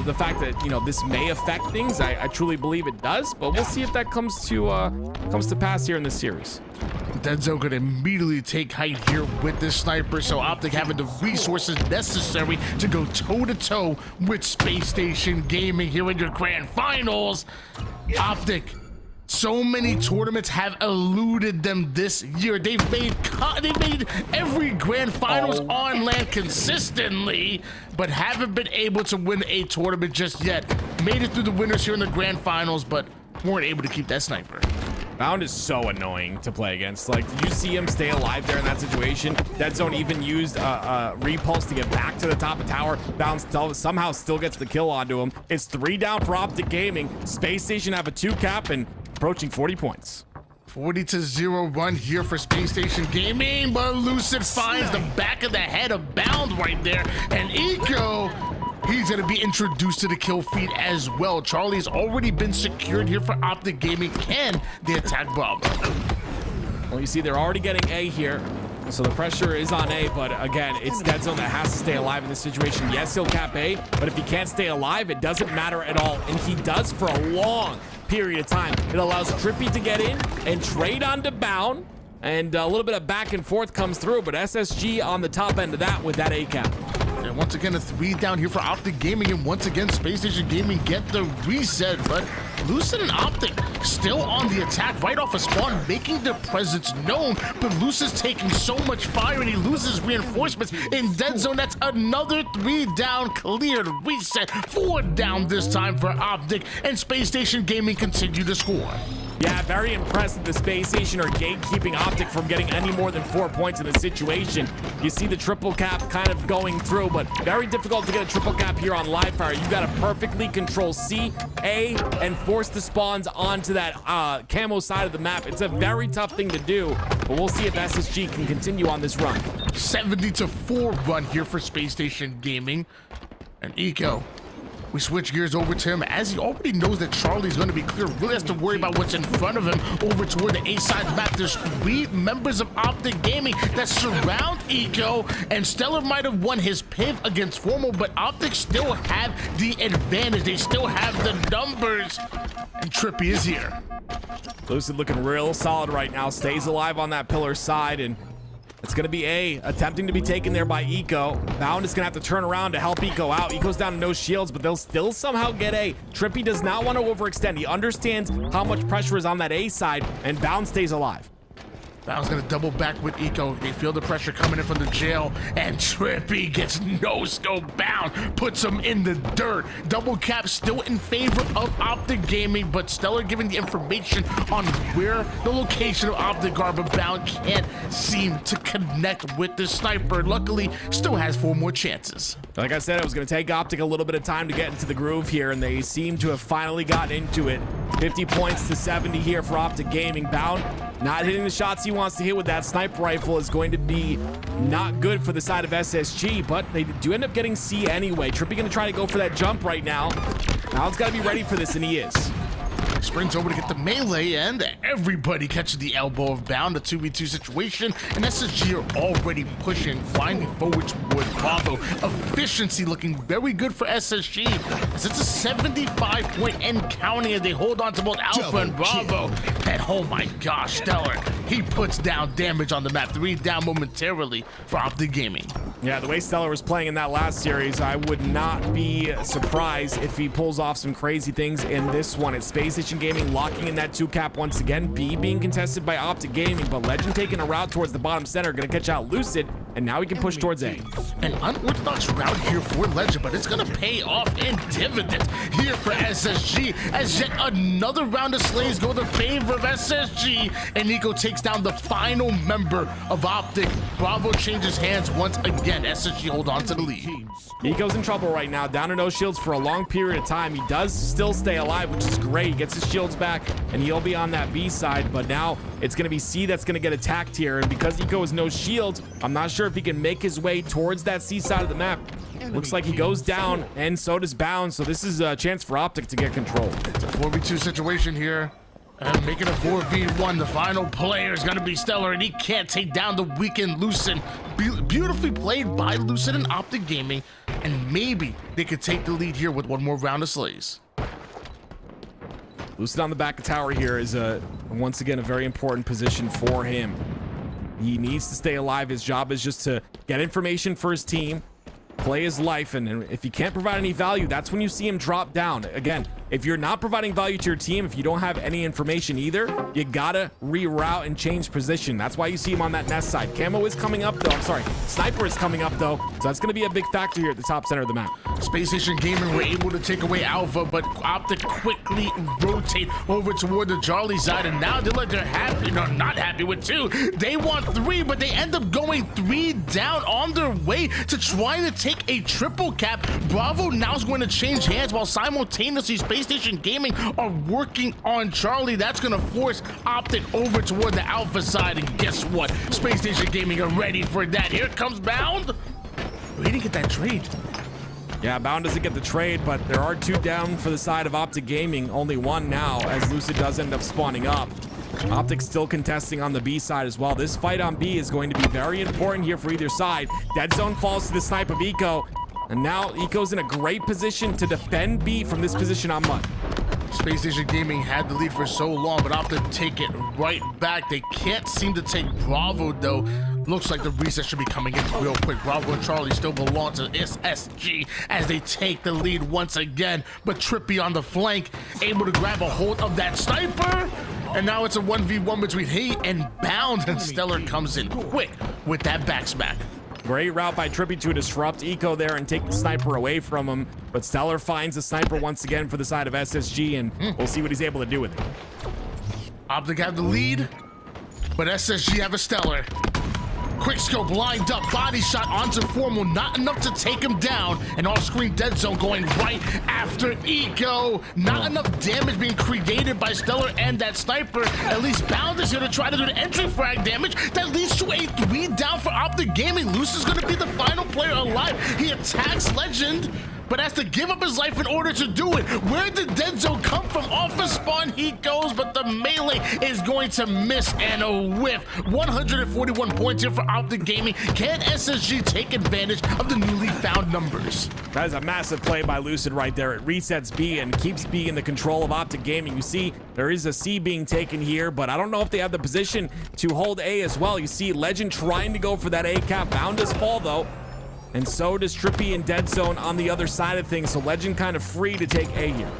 the fact that, this may affect things. I truly believe it does, but we'll see if that comes to pass here in this series. Dead Zone could immediately take height here with this sniper, so OpTic having the resources necessary to go toe-to-toe with Space Station Gaming here in your grand finals. OpTic, so many tournaments have eluded them this year. They've made every grand finals on land consistently, but haven't been able to win a tournament just yet. Made it through the winners here in the grand finals, but weren't able to keep that sniper. Bound is so annoying to play against. Like, did you see him stay alive there in that situation? Dead Zone even used a repulse to get back to the top of tower. Bound somehow still gets the kill onto him. It's 3 down for OpTic Gaming. Space Station have a 2 cap and approaching 40 points. 40-0 run here for Space Station Gaming, but Lucid finds the back of the head of Bound right there, and Eco, he's going to be introduced to the kill feed as well. Charlie's already been secured here for OpTic Gaming. Can they attack Bob? Well, you see, they're already getting A here, so the pressure is on A, but again, it's Dead Zone that has to stay alive in this situation. Yes, he'll cap A, but if he can't stay alive, it doesn't matter at all, and he does for a long period of time. It allows Trippy to get in and trade onto Bound, and a little bit of back and forth comes through, but SSG on the top end of that with that A cap. And once again, a 3 down here for OpTic Gaming, and once again, Space Station Gaming get the reset, but Lucid and OpTic still on the attack right off a spawn, making their presence known, but Lucid's taking so much fire and he loses reinforcements in Dead Zone. That's another 3 down cleared, reset, 4 down this time for OpTic, and Space Station Gaming continue to score. Yeah, very impressed that the Space Station are gatekeeping OpTic from getting any more than 4 points in this situation. You see the triple cap kind of going through, but very difficult to get a triple cap here on live fire. You got to perfectly control C, A, and force the spawns onto that camo side of the map. It's a very tough thing to do, but we'll see if SSG can continue on this run. 70-4 run here for Space Station Gaming, and Eco, we switch gears over to him as he already knows that Charlie's going to be clear. Really has to worry about what's in front of him over toward the A side map. There's 3 members of OpTic Gaming that surround Eco, and Stellar might have won his piv against Formal, but OpTic still have the advantage. They still have the numbers, and Trippy is here. Lucid looking real solid right now. Stays alive on that pillar side, and it's going to be A, attempting to be taken there by Eco. Bound is going to have to turn around to help Eco out. Eco's down to no shields, but they'll still somehow get A. Trippy does not want to overextend. He understands how much pressure is on that A side, and Bound stays alive. Bound's gonna double back with Eco. They feel the pressure coming in from the jail, and Trippy gets no-scope. Bound puts him in the dirt. Double cap still in favor of OpTic Gaming, but Stellar giving the information on where the location of OpTic are, but Bound can't seem to connect with the sniper. Luckily, still has 4 more chances. Like I said, it was going to take OpTic a little bit of time to get into the groove here, and they seem to have finally gotten into it. 50 points to 70 here for OpTic Gaming. Bound not hitting the shots he wants to hit with that sniper rifle is going to be not good for the side of SSG, but they do end up getting C anyway. Trippy going to try to go for that jump right now. Bound's got to be ready for this, and he is. Sprints over to get the melee, and everybody catches the elbow of Bound. A 2v2 situation, and SSG are already pushing, finding forward toward Bravo. Efficiency looking very good for SSG, as it's a 75-point end counting as they hold on to both Alpha and Bravo. And oh my gosh, Stellar he puts down damage on the map. 3 down momentarily for OpTic Gaming. Yeah, the way Stellar was playing in that last series, I would not be surprised if he pulls off some crazy things in this one. It's Space Station Gaming locking in that 2-cap once again. B being contested by OpTic Gaming, but Legend taking a route towards the bottom center, gonna catch out Lucid, and now he can push towards A. An unorthodox route here for Legend, but it's gonna pay off in dividends here for SSG as yet another round of slays go in the favor of SSG, and Nico takes down the final member of OpTic. Bravo changes hands once again. SSG hold on to the lead. Nico's in trouble right now, down to no shields for a long period of time. He does still stay alive, which is great. He gets his shields back, and he'll be on that B side, but now it's going to be C that's going to get attacked here, and because Nico has no shields, I'm not sure if he can make his way towards that C side of the map. Looks like he goes down, and so does Bound, so this is a chance for OpTic to get control. It's a 4v2 situation here. And making a 4v1, the final player is going to be Stellar, and he can't take down the weakened Lucid. Beautifully played by Lucid and OpTic Gaming, and maybe they could take the lead here with one more round of slays. Lucid on the back of tower here is once again a very important position for him. He needs to stay alive. His job is just to get information for his team, play his life, and if he can't provide any value, that's when you see him drop down. Again, if you're not providing value to your team, if you don't have any information either, you gotta reroute and change position. That's why you see him on that nest side. Camo is coming up though. I'm sorry, Sniper is coming up though, so that's gonna be a big factor here at the top center of the map. Space Station Gaming were able to take away Alpha, but OpTic quickly rotate over toward the Charlie side, and now they're like they're happy, no, not happy with 2. They want 3, but they end up going 3 down on their way to trying to take a triple cap. Bravo now is going to change hands while simultaneously Space Station Gaming are working on Charlie. That's going to force OpTic over toward the Alpha side, and guess what? Space Station Gaming are ready for that. Here comes Bound. We didn't get that trade. Yeah, Bound doesn't get the trade, but there are 2 down for the side of OpTic Gaming. Only 1 now, as Lucid does end up spawning up. OpTic still contesting on the B side as well. This fight on B is going to be very important here for either side. Dead zone falls to the snipe of Eco, and now Eco's in a great position to defend B from this position on Mud. Space Station Gaming had the lead for so long, but OpTic take it right back. They can't seem to take Bravo though. Looks like the reset should be coming in real quick. Bravo and Charlie still belong to SSG as they take the lead once again. But Trippy on the flank, able to grab a hold of that sniper. And now it's a 1v1 between he and Bound, and Stellar comes in quick with that back smack. Great route by Trippy to disrupt Eco there and take the sniper away from him. But Stellar finds the sniper once again for the side of SSG, and we'll see what he's able to do with it. OpTic have the lead, but SSG have a Stellar. Quick scope lined up, body shot onto Formal, not enough to take him down, and off-screen dead zone going right after Eco. Not enough damage being created by Stellar and that sniper. At least Bound is here to try to do the entry frag damage. That leads to a 3 down for OpTic Gaming. Luce is going to be the final player alive. He attacks Legend, but has to give up his life in order to do it. Where did dead zone come from? Off a spawn he goes, but the melee is going to miss and a whiff. 141 points here for OpTic Gaming. Can SSG take advantage of the newly found numbers? That is a massive play by Lucid right there. It resets B and keeps B in the control of OpTic Gaming. You see, there is a C being taken here, but I don't know if they have the position to hold A as well. You see Legend trying to go for that A cap. Bound does fall though. And so does Trippy and Dead Zone on the other side of things. So Legend kind of free to take A here.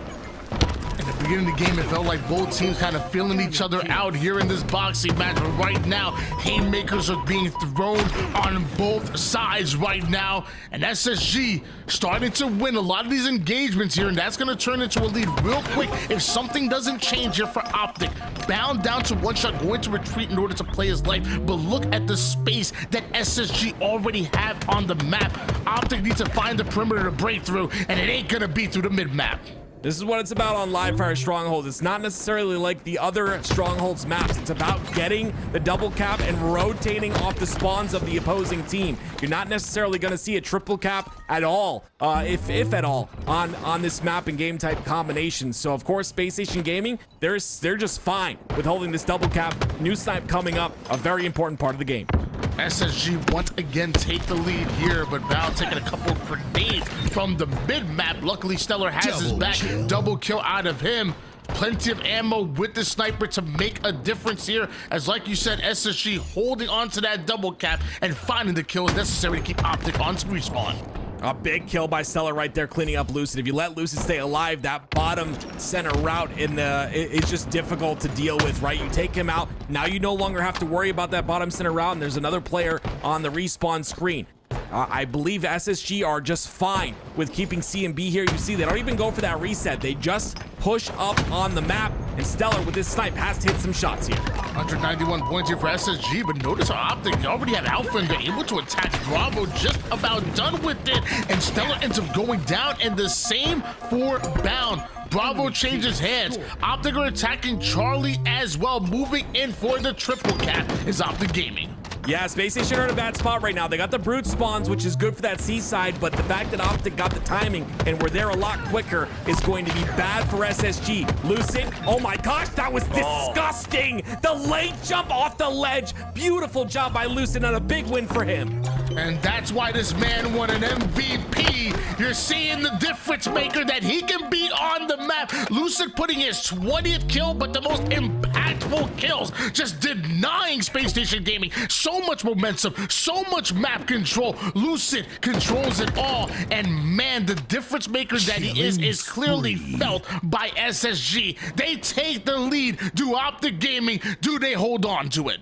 In the beginning of the game, it felt like both teams kind of feeling each other out here in this boxing match. But right now, haymakers are being thrown on both sides right now. And SSG starting to win a lot of these engagements here. And that's going to turn into a lead real quick if something doesn't change here for OpTic. Bound down to 1 shot, going to retreat in order to play his life. But look at the space that SSG already have on the map. OpTic needs to find the perimeter to break through, and it ain't going to be through the mid-map. This is what it's about on Live Fire Stronghold. It's not necessarily like the other Strongholds maps. It's about getting the double cap and rotating off the spawns of the opposing team. You're not necessarily going to see a triple cap at all, if at all, on this map and game type combination. So of course, Space Station Gaming, they're just fine with holding this double cap. New snipe coming up, a very important part of the game. SSG once again take the lead here, but Bound taking a couple grenades from the mid-map. Luckily, Stellar has his back. Double kill out of him. Plenty of ammo with the sniper to make a difference here, as like you said, SSG holding on to that double cap and finding the kills necessary to keep OpTic on respawn. A big kill by Stellar right there, cleaning up Lucid. If you let Lucid stay alive, that bottom center route it's just difficult to deal with, right? You take him out, now you no longer have to worry about that bottom center route, and there's another player on the respawn screen. I believe SSG are just fine with keeping C and B here. You see, they don't even go for that reset. They just push up on the map, and Stellar with his snipe has to hit some shots here. 191 points here for SSG, but notice how OpTic already have Alpha and they're able to attack Bravo, just about done with it, and Stellar ends up going down, and the same for Bound. Bravo changes hands. OpTic are attacking Charlie as well, moving in for the triple cap is OpTic Gaming. Yeah, Space Station are in a bad spot right now. They got the brute spawns, which is good for that seaside, but the fact that OpTic got the timing and were there a lot quicker is going to be bad for SSG. Lucid, oh my gosh, that was disgusting. The late jump off the ledge. Beautiful job by Lucid and a big win for him. And that's why this man won an MVP. You're seeing the difference maker that he can beat on the map. Lucid putting his 20th kill, but the most impactful kills, just denying Space Station Gaming so much momentum, so much map control. Lucid controls it all, and man, the difference maker that he is clearly felt by SSG. They take the lead. Do OpTic Gaming, do they hold on to it?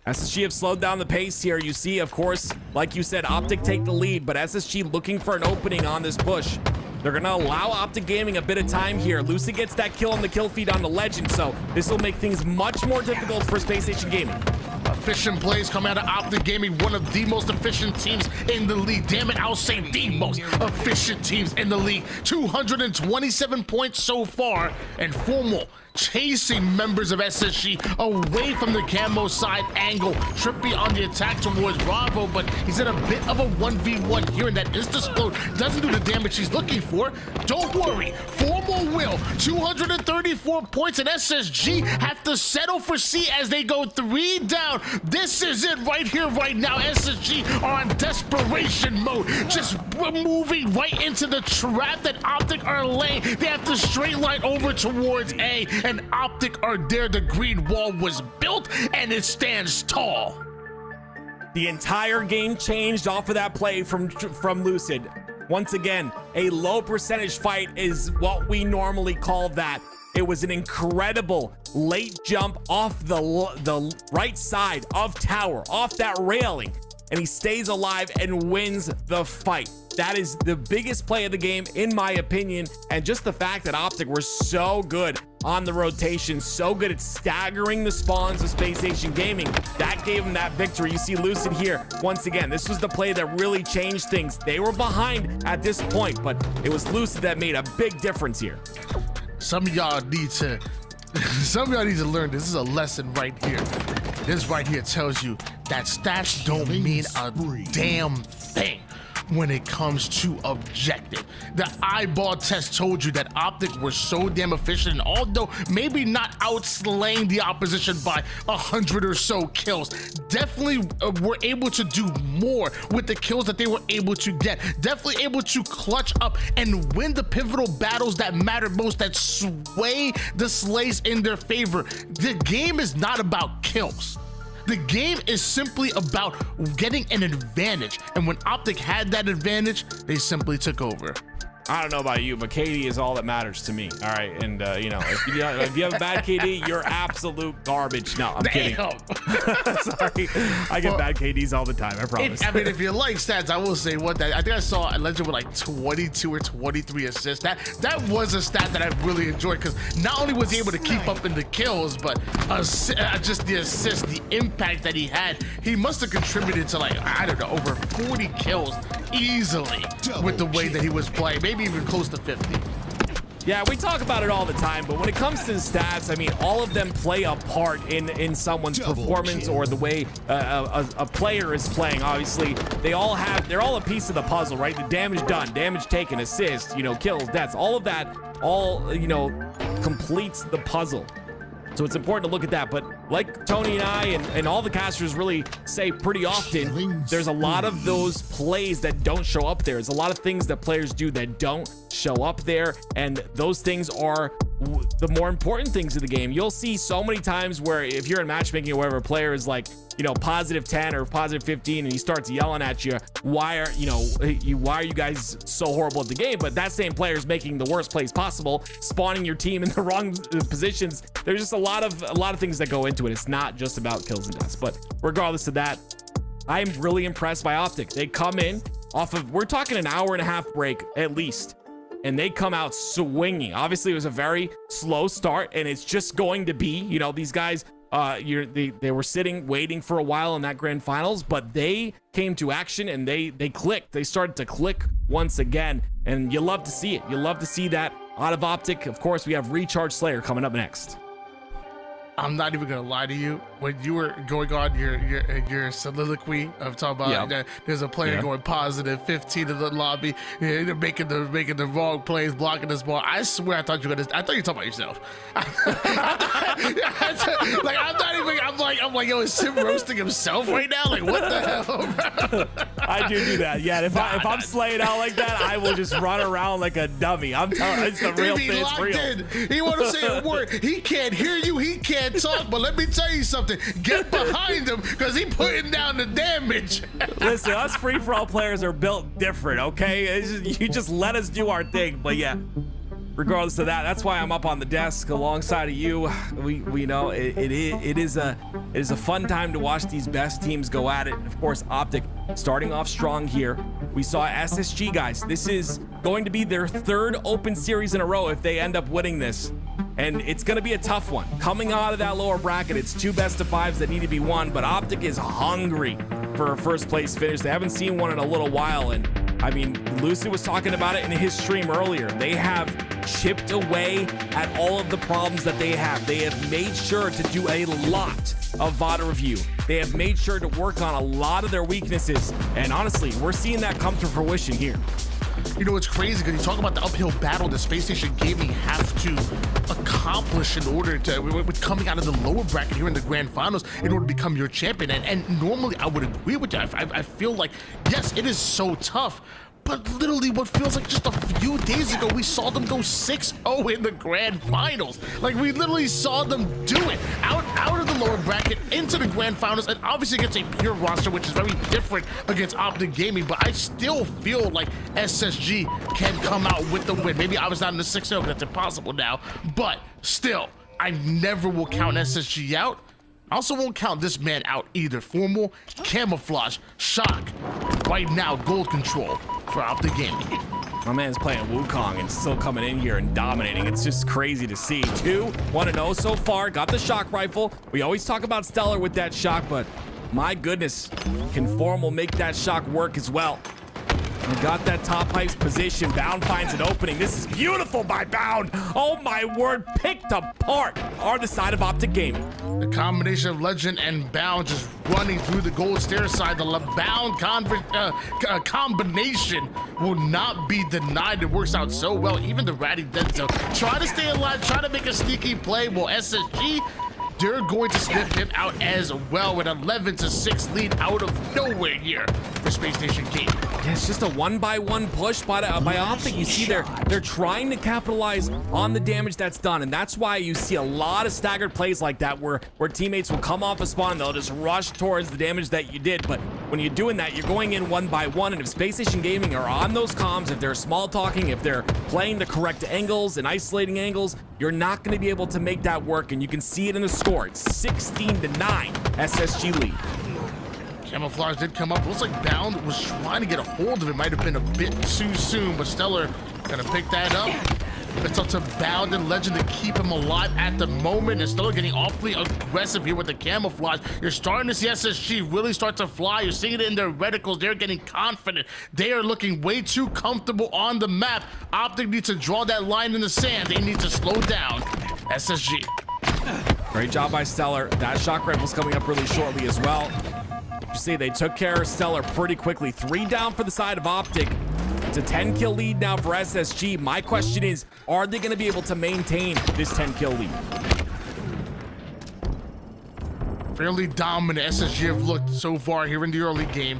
SSG have slowed down the pace here. You see, of course, like you said, OpTic take the lead, but SSG looking for an opening on this push. They're gonna allow OpTic Gaming a bit of time here. Lucid gets that kill on the kill feed on the legend, so this will make things much more difficult for Space Station Gaming. Efficient plays come out of OpTic Gaming, one of the most efficient teams in the league. Damn it, I'll say the most efficient teams in the league. 227 points so far, and Formal chasing members of SSG away from the camo side angle. Trippy on the attack towards Bravo, but he's in a bit of a 1v1 here, and that insta-explode doesn't do the damage he's looking for. Don't worry, Formal will. 234 points, and SSG have to settle for C as they go 3 down. This is it right here, right now. SSG are on desperation mode, just moving right into the trap that OpTic are laying. They have to straight line over towards A, and OpTic are there. The green wall was built, and it stands tall. The entire game changed off of that play from Lucid. Once again, a low percentage fight is what we normally call that. It was an incredible late jump off the right side of tower, off that railing, and he stays alive and wins the fight. That is the biggest play of the game, in my opinion, and just the fact that OpTic were so good on the rotation, so good at staggering the spawns of Space Station Gaming, that gave him that victory. You see Lucid here, once again, this was the play that really changed things. They were behind at this point, but it was Lucid that made a big difference here. Some of y'all need to learn this. This is a lesson right here. This right here tells you that stats don't mean a damn thing when it comes to objective. The eyeball test told you that OpTic were so damn efficient, and although maybe not outslaying the opposition by 100 or so kills, definitely were able to do more with the kills that they were able to get. Definitely able to clutch up and win the pivotal battles that matter most, that sway the slays in their favor. The game is not about kills. The game is simply about getting an advantage, and when OpTic had that advantage, they simply took over. I don't know about you, but KD is all that matters to me. All right, and you know, if you have a bad KD, you're absolute garbage. No, I'm kidding. Sorry, I get bad KDs all the time. I promise. I mean, if you like stats, I will say I think I saw a legend with like 22 or 23 assists. That was a stat that I really enjoyed, because not only was he able to keep up in the kills, but just the assists, the impact that he had. He must have contributed to, like, I don't know, over 40 kills easily with the way that he was playing. Maybe even close to 50. Yeah, we talk about it all the time, but when it comes to the stats, I mean, all of them play a part in someone's performance or the way a player is playing. Obviously, they're all a piece of the puzzle, right? The damage done, damage taken, assists, kills, deaths, all of that, completes the puzzle. So it's important to look at that, but like Tony and I and all the casters really say pretty often, there's a lot of those plays that don't show up there. There's a lot of things that players do that don't show up there, and those things are the more important things of the game. You'll see so many times where if you're in matchmaking or whatever, a player is like, you know, positive 10 or positive 15, and he starts yelling at you, why are you guys so horrible at the game? But that same player is making the worst plays possible, spawning your team in the wrong positions. There's just a lot of things that go into it. It's not just about kills and deaths. But regardless of that, I'm really impressed by OpTic. They come in off of, we're talking an hour and a half break at least, and they come out swinging. Obviously, it was a very slow start, and it's just going to be, you know, these guys, they were sitting waiting for a while in that grand finals, but they came to action and they clicked. They started to click once again, and you love to see it. You love to see that out of OpTic. Of course, we have Recharge Slayer coming up next. I'm not even gonna lie to you. When you were going on your soliloquy of talking about there's a player going positive 15 in the lobby, they're making the wrong plays, blocking this ball. I swear I thought you were talking about yourself. I'm like, yo, is Sim roasting himself right now? Like, what the hell, bro? I do that. Yeah, if I'm slaying out like that, I will just run around like a dummy. I'm telling you, it's the real thing. It's real. He want to say a word. He can't hear you. He can't talk. But let me tell you something. Get behind him because he putting down the damage. Listen, us free-for-all players are built different, okay? You just let us do our thing. But yeah, regardless of that, that's why I'm up on the desk alongside of you. We know it is a fun time to watch these best teams go at it. Of course, OpTic starting off strong here. We saw SSG, guys. This is going to be their third Open Series in a row if they end up winning this. And it's going to be a tough one. Coming out of that lower bracket, it's 2 best-of-5s that need to be won, but OpTic is hungry for a first-place finish. They haven't seen one in a little while, and I mean, Lucid was talking about it in his stream earlier. They have chipped away at all of the problems that they have. They have made sure to do a lot of VOD review. They have made sure to work on a lot of their weaknesses, and honestly, we're seeing that come to fruition here. You know, it's crazy because you talk about the uphill battle the Space Station Gaming have to accomplish in order to, with coming out of the lower bracket here in the grand finals, in order to become your champion. And normally I would agree with you. I feel like, yes, it is so tough. But literally what feels like just a few days ago, we saw them go 6-0 in the grand finals. Like, we literally saw them do it out of the lower bracket into the grand finals, and obviously against a pure roster, which is very different against OpTic Gaming. But I still feel like SSG can come out with the win. Maybe I was not in the 6-0 because that's impossible now, but still, I never will count SSG out. I also won't count this man out either. Formal, Camouflage, Shock, right now, Gold Control for OpTic Gaming. My man's playing Wukong and still coming in here and dominating. It's just crazy to see. 1-0 so far, got the Shock Rifle. We always talk about Stellar with that Shock, but my goodness, can Formal make that Shock work as well? We got that top pipes position. Bound finds an opening. This is beautiful by Bound. Oh my word, picked apart on the side of OpTic Gaming. The combination of Legend and Bound just running through the gold stair side. The Bound combination will not be denied. It works out so well. Even the Ratty Denzel try to stay alive, try to make a sneaky play. Well, SSG, they're going to sniff him out as well with 11-6 lead out of nowhere here for Space Station Gaming. Yeah, it's just a 1-by-1 push by OpTic. You see they're trying to capitalize on the damage that's done, and that's why you see a lot of staggered plays like that where teammates will come off a spawn and they'll just rush towards the damage that you did. But when you're doing that, you're going in 1-by-1, and if Space Station Gaming are on those comms, if they're small talking, if they're playing the correct angles and isolating angles, you're not going to be able to make that work, and you can see it in the score. It's 16-9 SSG lead. Camouflage did come up. Looks like Bound was trying to get a hold of it. Might have been a bit too soon, but Stellar gonna pick that up. It's up to Bound and Legend to keep him alive at the moment. And Stellar getting awfully aggressive here with the Camouflage. You're starting to see SSG really start to fly. You're seeing it in their reticles. They're getting confident. They are looking way too comfortable on the map. OpTic needs to draw that line in the sand. They need to slow down SSG. Great job by Stellar. That Shock Rifle's coming up really shortly as well. You see, they took care of Stellar pretty quickly. 3 down for the side of OpTic. It's a 10-kill lead now for SSG. My question is, are they going to be able to maintain this 10-kill lead? Fairly dominant SSG have looked so far here in the early game.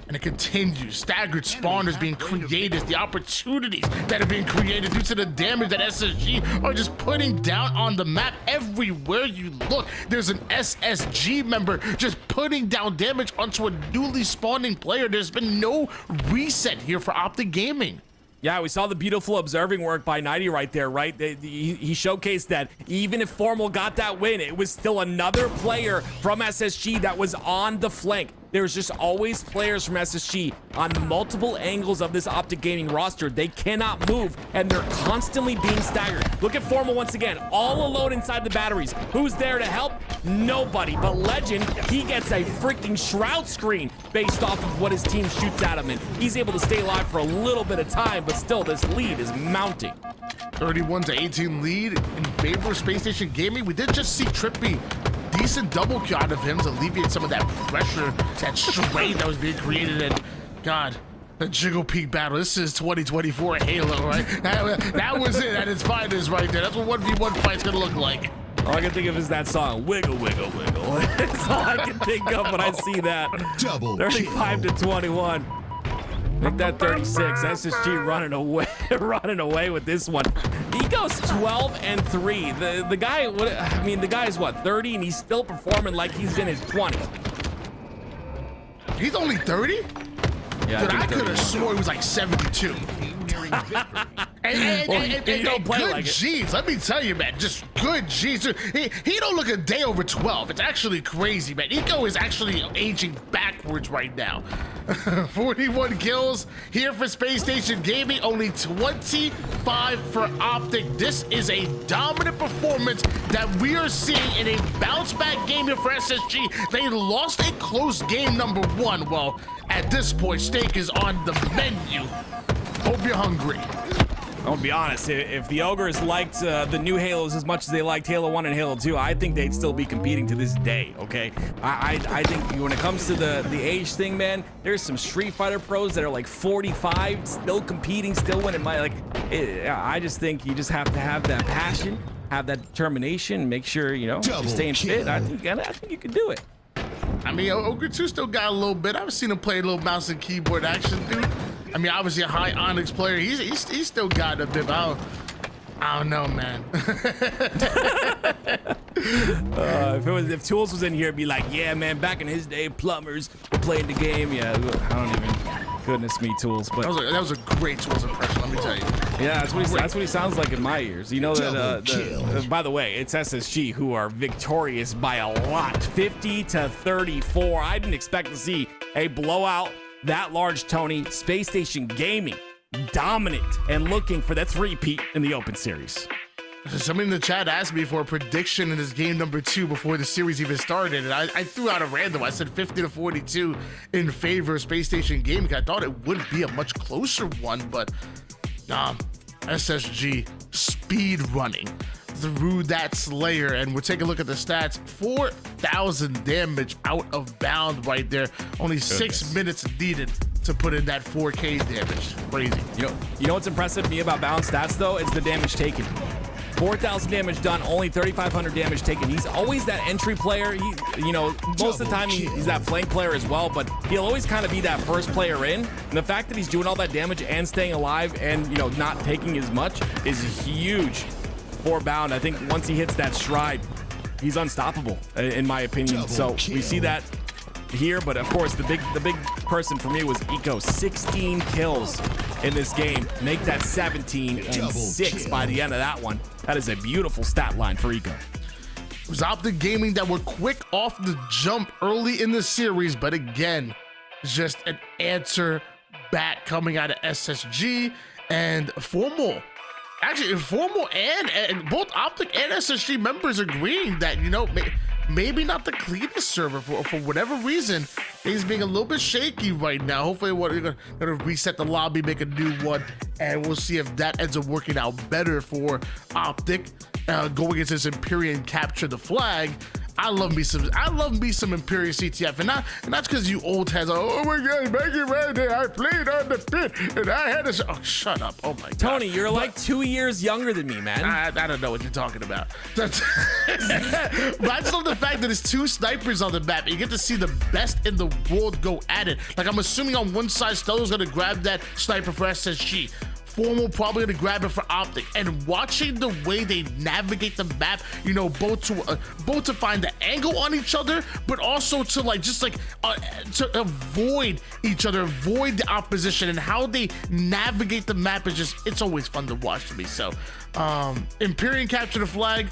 And it continues. Staggered spawners being created. The opportunities that are being created due to the damage that SSG are just putting down on the map. Everywhere you look, there's an SSG member just putting down damage onto a newly spawning player. There's been no reset here for OpTic Gaming. Yeah, we saw the beautiful observing work by 90 right there, right? He showcased that even if Formal got that win, it was still another player from SSG that was on the flank. There's just always players from SSG on multiple angles of this OpTic Gaming roster. They cannot move, and they're constantly being staggered. Look at Formal once again, all alone inside the batteries. Who's there to help? Nobody. But Legend, he gets a freaking shroud screen based off of what his team shoots at him, and he's able to stay alive for a little bit of time, but still this lead is mounting. 31-18 lead in favor of Space Station Gaming. We did just see Trippy decent double kill out of him to alleviate some of that pressure, that strain that was being created. And God, the Jiggle Peak battle. This is 2024 Halo, right? That was it at its finest right there. That's what 1v1 fight's gonna look like. All I can think of is that song, Wiggle, Wiggle, Wiggle. That's all I can think of when I see that. Double 35-21. Make that 36. SSG running away with this one. He goes 12-3. The guy, the guy is what, 30, and he's still performing like he's in his 20s. He's only 30? Yeah, Dude, I could have swore he was like 72. And you don't play good like it. G's, let me tell you, man, just good G's. He don't look a day over 12. It's actually crazy, man. Eco is actually aging backwards right now. 41 kills here for Space Station Gaming, only 25 for OpTic. This is a dominant performance that we are seeing in a bounce back game here for SSG. They lost a close game number 1. Well, at this point, steak is on the menu. Hope you're hungry. I'll be honest, if the Ogres liked the new Halos as much as they liked Halo 1 and Halo 2, I think they'd still be competing to this day, okay? I think when it comes to the age thing, man, there's some Street Fighter pros that are like 45, still competing, still winning. I just think you just have to have that passion, have that determination, make sure, you're staying fit. I think you can do it. I mean, Ogre 2 still got a little bit. I've seen him play a little mouse and keyboard action, dude. I mean, obviously a high Onyx player. He's still got a bit. I don't know, man. If Tools was in here, it'd be like, yeah, man, back in his day, plumbers played the game. Yeah, I don't even. Goodness me, Tools. But that was a great Tools impression. Let me tell you. Yeah, that's what he sounds like in my ears. You know that. By the way, it's SSG who are victorious by a lot, 50-34. I didn't expect to see a blowout that large, Tony. Space Station Gaming dominant and looking for that three-peat in the Open Series. Somebody in the chat asked me for a prediction in this game number 2 before the series even started, and I threw out a random. I said 50-42 in favor of Space Station Gaming. I thought it would be a much closer one, but SSG speed running through that Slayer, and we'll take a look at the stats. 4,000 damage out of bound right there. Only 6 minutes needed to put in that 4K damage. Crazy. You know what's impressive to me about bound stats though? It's the damage taken. 4,000 damage done, only 3,500 damage taken. He's always that entry player. Most of the time he's that flank player as well, but he'll always kind of be that first player in. And the fact that he's doing all that damage and staying alive and, not taking as much is huge for bound. I think once he hits that stride, he's unstoppable, in my opinion. So we see that here, but of course the big person for me was Eco. 16 kills in this game, make that 17 and 6 by the end of that one. That is a beautiful stat line for Eco. It was OpTic Gaming that were quick off the jump early in the series, but again, just an answer back coming out of SSG and Formal. Actually, Formal and both OpTic and SSG members agreeing that, maybe not the cleanest server for whatever reason. Things being a little bit shaky right now. Hopefully, we're gonna reset the lobby, make a new one, and we'll see if that ends up working out better for OpTic going into this Empyrean capture the flag. I love me some Imperial CTF, and that's because you old heads are, oh my god, back in my day, I played on the pit and I had a oh shut up. Oh my god. Tony, you're like 2 years younger than me, man. I don't know what you're talking about. But I just love the fact that there's 2 snipers on the map. You get to see the best in the world go at it. Like, I'm assuming on one side, Stellar's gonna grab that sniper for SSG. Formal probably gonna grab it for OpTic, and watching the way they navigate the map, you know, both to find the angle on each other, but also to to avoid each other, avoid the opposition, and how they navigate the map is just, it's always fun to watch to me. So, Empyrean capture the flag,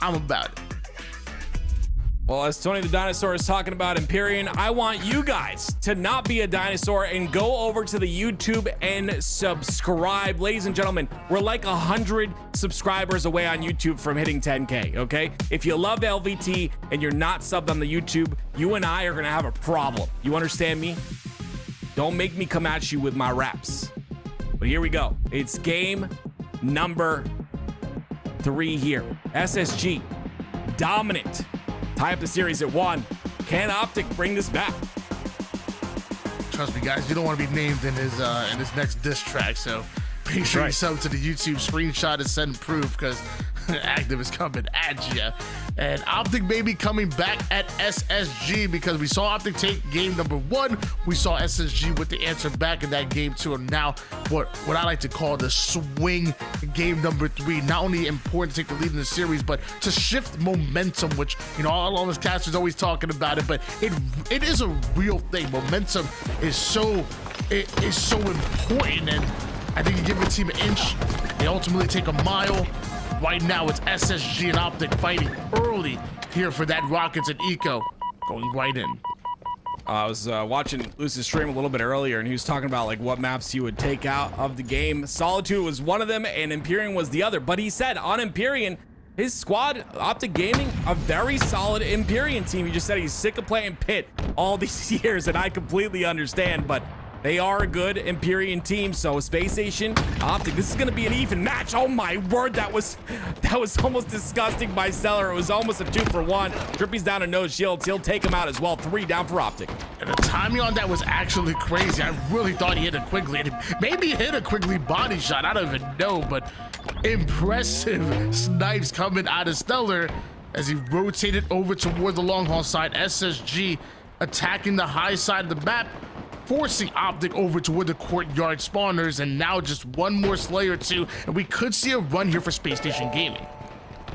I'm about it. Well, as Tony the Dinosaur is talking about Empyrean, I want you guys to not be a dinosaur and go over to the YouTube and subscribe. Ladies and gentlemen, we're like 100 subscribers away on YouTube from hitting 10K, okay? If you love LVT and you're not subbed on the YouTube, you and I are gonna have a problem. You understand me? Don't make me come at you with my raps. But here we go. It's game number 3 here. SSG, dominant. Tie up the series at 1. Can OpTic bring this back? Trust me, guys, you don't want to be named in his next diss track, so make sure you sub to the YouTube, screenshot and send proof, because Active is coming at you. And OpTic may be coming back at SSG, because we saw OpTic take game number 1. We saw SSG with the answer back in that game 2. And now what I like to call the swing game number 3. Not only important to take the lead in the series, but to shift momentum, which, you know, all of us casters always talking about it, but it is a real thing. Momentum is so important, and I think you give a team an inch, they ultimately take a mile. Right now, it's SSG and OpTic fighting early here for that Rockets and Eco going right in. I was watching Luce's stream a little bit earlier, and he was talking about like what maps he would take out of the game. Solitude was one of them, and Empyrean was the other. But he said on Empyrean, his squad, OpTic Gaming, a very solid Empyrean team. He just said he's sick of playing Pit all these years, and I completely understand, but they are a good Empyrean team. So Space Station, OpTic, this is going to be an even match. Oh my word, that was almost disgusting by Stellar. It was almost a 2-for-1. Drippy's down to no shields. He'll take him out as well. 3 down for OpTic. And the timing on that was actually crazy. I really thought he hit a Quigley. Maybe he hit a Quiglly body shot. I don't even know, but impressive snipes coming out of Stellar as he rotated over toward the long haul side. SSG attacking the high side of the map, forcing OpTic over toward the courtyard spawners, and now just one more Slayer or 2, and we could see a run here for Space Station Gaming.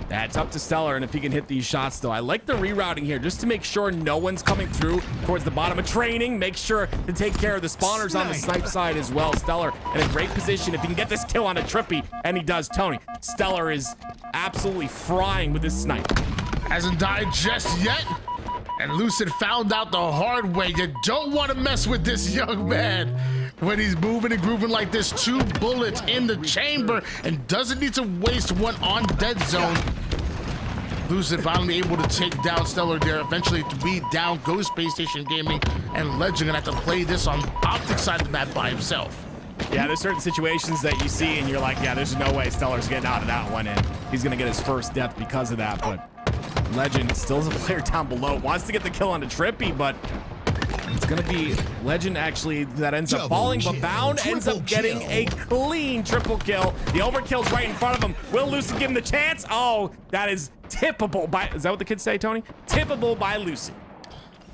That's up to Stellar, and if he can hit these shots, though. I like the rerouting here, just to make sure no one's coming through towards the bottom of training. Make sure to take care of the spawners on the snipe side as well. Stellar in a great position. If he can get this kill on a Trippy, and he does, Tony, Stellar is absolutely frying with this snipe. Hasn't died just yet. And Lucid found out the hard way. You don't want to mess with this young man when he's moving and grooving like this. 2 bullets in the chamber and doesn't need to waste one on dead zone. Lucid finally able to take down Stellar there. Eventually 3 down goes Space Station Gaming, and Legend gonna have to play this on OpTic side of the map by himself. Yeah, there's certain situations that you see and you're like, yeah, there's no way Stellar's getting out of that one, and he's gonna get his first death because of that. But Legend still is a player down below, wants to get the kill on a Trippy, but it's gonna be Legend actually that ends up falling, but Bound ends up getting a clean triple kill. The overkill's right in front of him. Will Lucid give him the chance? Oh, that is tippable by, is that what the kids say, Tony? Tippable by Lucid.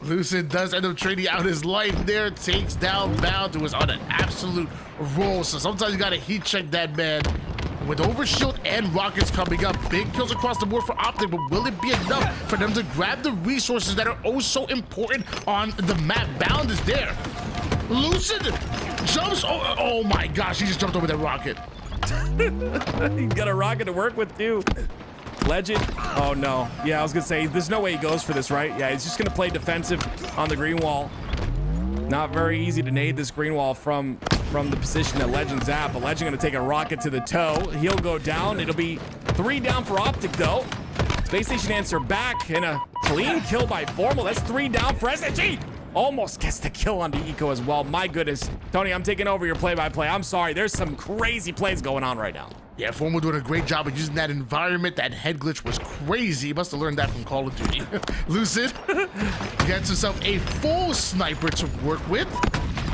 Lucid does end up trading out his life there, takes down Bound, who was on an absolute roll. So sometimes you gotta heat check that man. With Overshield and Rockets coming up, big kills across the board for OpTic, but will it be enough for them to grab the resources that are oh so important on the map? Bound is there. Lucid jumps, oh my gosh, he just jumped over that rocket. He's got a rocket to work with too. Legend, oh no. Yeah, I was gonna say, there's no way he goes for this, right? Yeah, he's just gonna play defensive on the green wall. Not very easy to nade this green wall from the position that Legend's at, but Legend gonna take a rocket to the toe. He'll go down. It'll be 3 down for OpTic though. Space Station answer back, and a clean kill by Formal. That's 3 down for SSG. Almost gets the kill onto Eco as well. My goodness. Tony, I'm taking over your play-by-play. I'm sorry. There's some crazy plays going on right now. Yeah, Formal doing a great job of using that environment. That head glitch was crazy. He must have learned that from Call of Duty. Lucid gets himself a full sniper to work with.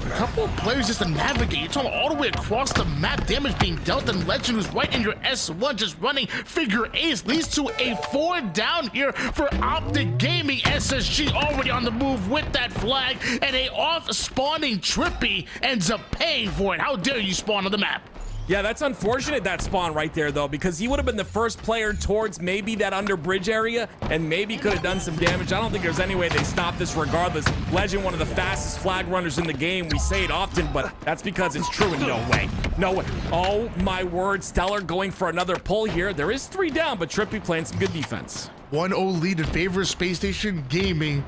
A couple of players just to navigate. You're talking all the way across the map. Damage being dealt, and Legend, who's right in your S1, just running figure eights, leads to a 4 down here for OpTic Gaming. SSG already on the move with that flag, and a off-spawning Trippy ends up paying for it. How dare you spawn on the map? Yeah, that's unfortunate, that spawn right there, though, because he would have been the first player towards maybe that under bridge area and maybe could have done some damage. I don't think there's any way they stop this regardless. Legend, one of the fastest flag runners in the game. We say it often, but that's because it's true, and no way. No way. Oh, my word. Stellar going for another pull here. There is 3 down, but Trippy playing some good defense. 1-0 lead in favor of Space Station Gaming.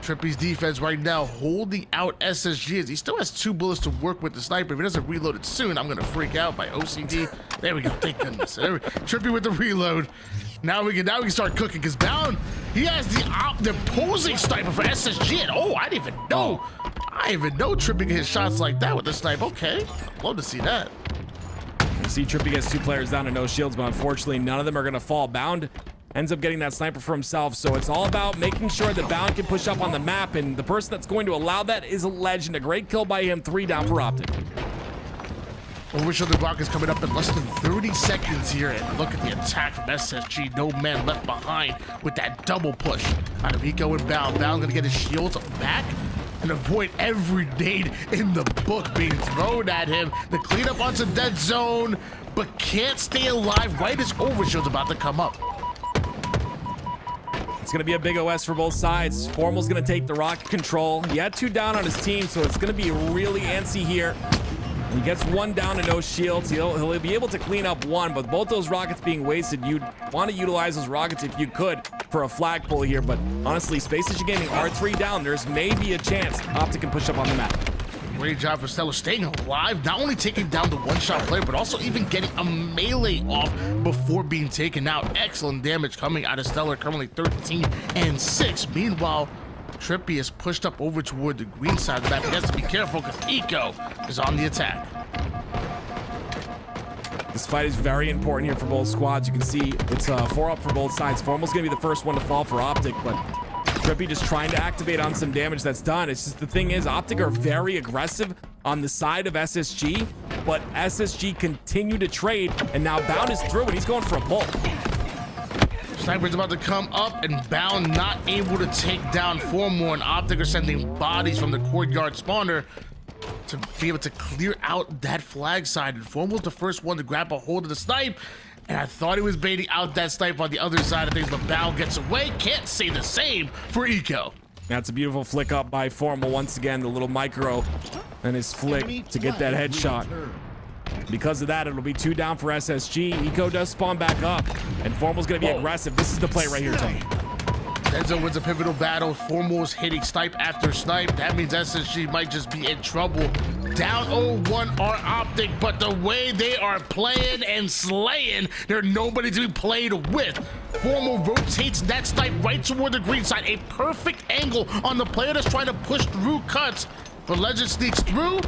Trippy's defense right now holding out SSG as he still has 2 bullets to work with the sniper. If he doesn't reload it soon, I'm gonna freak out by OCD. There we go, thank goodness. Trippy with the reload. Now we can start cooking, because Bound, he has the opposing sniper for SSG. And oh, I didn't even know. I didn't even know Trippy can hit shots like that with the sniper. Okay, love to see that. You see Trippy gets 2 players down and no shields, but unfortunately none of them are gonna fall. Bound ends up getting that sniper for himself, so it's all about making sure that Bound can push up on the map, and the person that's going to allow that is a Legend. A great kill by him. 3 down for OpTic. Overshield the Rockets coming up in less than 30 seconds here, and look at the attack from SSG. No man left behind with that double push out of Eco and Bound. Bound gonna get his shields back and avoid every nade in the book being thrown at him. The cleanup onto dead zone, but can't stay alive right as Overshield's about to come up. It's going to be a big OS for both sides. Formal's going to take the rocket control. He had 2 down on his team, so it's going to be really antsy here. He gets 1 down and no shields. He'll be able to clean up 1, but both those rockets being wasted, you'd want to utilize those rockets if you could for a flag pull here. But honestly, Space Station Gaming are 3 down. There's maybe a chance OpTic can push up on the map. Great job for Stellar staying alive, not only taking down the one-shot player, but also even getting a melee off before being taken out. Excellent damage coming out of Stellar, currently 13 and 6. Meanwhile, Trippy is pushed up over toward the green side of the map. He has to be careful because Eco is on the attack. This fight is very important here for both squads. You can see it's 4 up for both sides. Formal's going to be the first one to fall for OpTic, but Trippy just trying to activate on some damage that's done. It's just the thing is, OpTic are very aggressive on the side of SSG, but SSG continue to trade, and now Bound is through and he's going for a pull. Sniper's about to come up, and Bound not able to take down Formal, and OpTic are sending bodies from the courtyard spawner to be able to clear out that flag side. And Formal's the first one to grab a hold of the snipe, and I thought he was baiting out that snipe on the other side of things, but Bound gets away. Can't say the same for Eco. That's a beautiful flick up by Formal. Once again, the little micro and his flick to get that headshot. Because of that, it'll be 2 down for SSG. Eco does spawn back up, and Formal's gonna be aggressive. This is the play right here, Tony. Denzel wins a pivotal battle. Formal's hitting snipe after snipe. That means SSG might just be in trouble. Down 0-1 are OpTic, but the way they are playing and slaying, they're nobody to be played with. Formal rotates that snipe right toward the green side. A perfect angle on the player that's trying to push through cuts. But Legend sneaks through,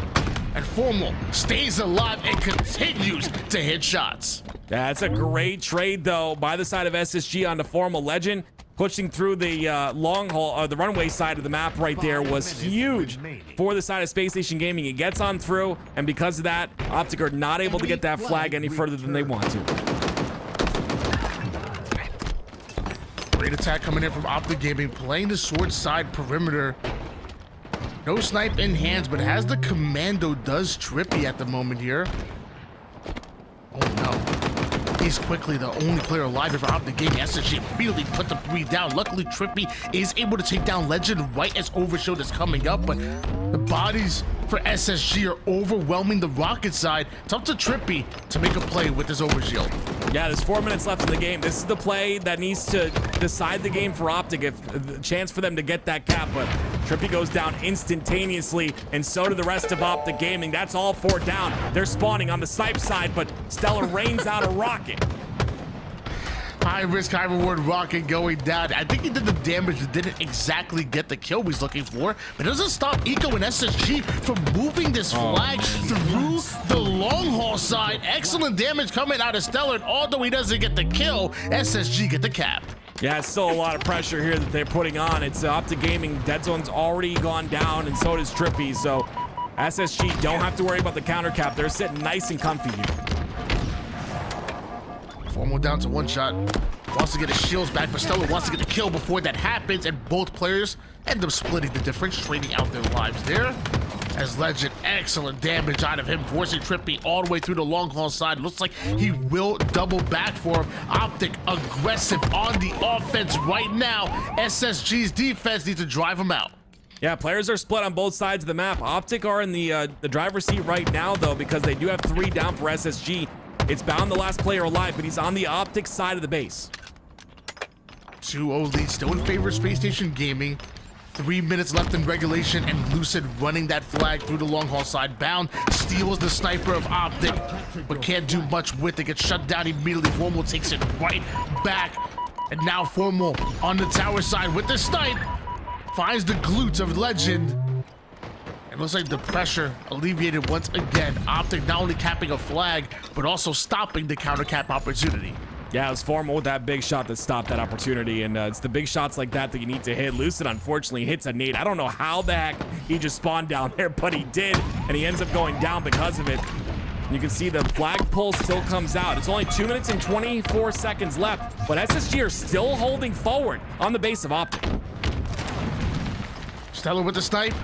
and Formal stays alive and continues to hit shots. That's a great trade, though, by the side of SSG onto Formal. Legend pushing through the long haul, the runway side of the map right there was huge for the side of Space Station Gaming. It gets on through, and because of that, OpTic are not able to get that flag any further than they want to. Great attack coming in from OpTic Gaming, playing the sword side perimeter. No snipe in hands, but has the commando, does Trippy at the moment here. Oh no. He's quickly the only player alive here for OpTic Gaming. SSG immediately put the 3 down. Luckily, Trippy is able to take down Legend right as Overshield is coming up, but the bodies for SSG are overwhelming the rocket side. It's up to Trippy to make a play with his Overshield. Yeah, there's 4 minutes left in the game. This is the play that needs to decide the game for OpTic, if the chance for them to get that cap, but Trippy goes down instantaneously, and so do the rest of OpTic Gaming. That's all 4 down. They're spawning on the snipe side, but Stellar rains out a rocket. High risk, high reward rocket going down. I think he did the damage that didn't exactly get the kill he's looking for, but it doesn't stop Eco and SSG from moving this flag through the long haul side. Excellent damage coming out of Stellar, and although he doesn't get the kill, SSG get the cap. Yeah, it's still a lot of pressure here that they're putting on. It's OpTic Gaming. Dead Zone's already gone down, and so does Trippy. So SSG don't have to worry about the counter cap. They're sitting nice and comfy here. Formal down to one shot. Wants to get his shields back, but Stellar wants to get the kill before that happens, and both players end up splitting the difference, trading out their lives there. As Legend, excellent damage out of him, forcing Trippy all the way through the long haul side. Looks like he will double back for him. OpTic aggressive on the offense right now. SSG's defense needs to drive him out. Yeah, players are split on both sides of the map. OpTic are in the driver's seat right now, though, because they do have 3 down for SSG. It's bound the last player alive, but he's on the OpTic side of the base. 2-0 lead, still in favor of Space Station Gaming. 3 minutes left in regulation, and Lucid running that flag through the long haul side. Bound steals the sniper of OpTic, but can't do much with it. Gets shut down immediately. Formal takes it right back. And now Formal on the tower side with the snipe. Finds the glutes of Legend. It looks like the pressure alleviated once again. OpTic not only capping a flag, but also stopping the counter cap opportunity. Yeah, it was Formal with that big shot that stopped that opportunity, and it's the big shots like that that you need to hit. Lucid unfortunately hits a nade. I don't know how the heck he just spawned down there, but he did, and he ends up going down because of it. You can see the flagpole still comes out. It's only 2 minutes and 24 seconds left, but SSG are still holding forward on the base of OpTic. Stellar with the snipe.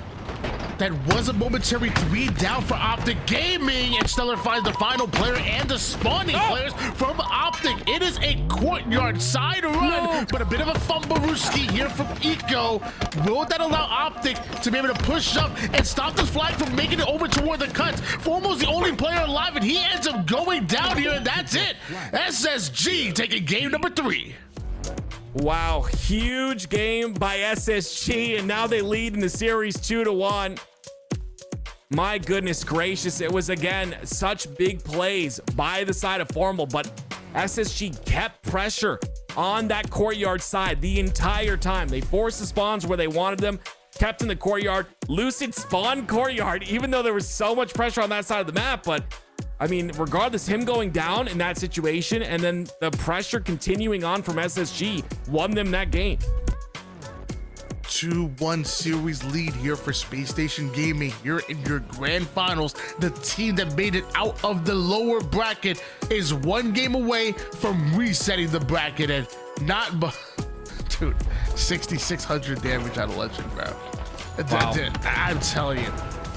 That was a momentary 3 down for OpTic Gaming, and Stellar finds the final player and the spawning players from OpTic. It is a courtyard side run, but a bit of a fumblerooski here from Eco. Will that allow OpTic to be able to push up and stop this flag from making it over toward the cuts? Formal's the only player alive, and he ends up going down here, and that's it. SSG taking game number 3. Wow, huge game by SSG, and now they lead in the series 2-1. My goodness gracious, it was again such big plays by the side of Formal, but SSG kept pressure on that courtyard side the entire time. They forced the spawns where they wanted them, kept in the courtyard. Lucid spawned courtyard, even though there was so much pressure on that side of the map, but I mean, regardless, him going down in that situation and then the pressure continuing on from SSG won them that game. 2-1 series lead here for Space Station Gaming. You're in your grand finals. The team that made it out of the lower bracket is 1 game away from resetting the bracket, and not but dude, 6,600 damage out of Legend, bro. Wow. I'm telling you,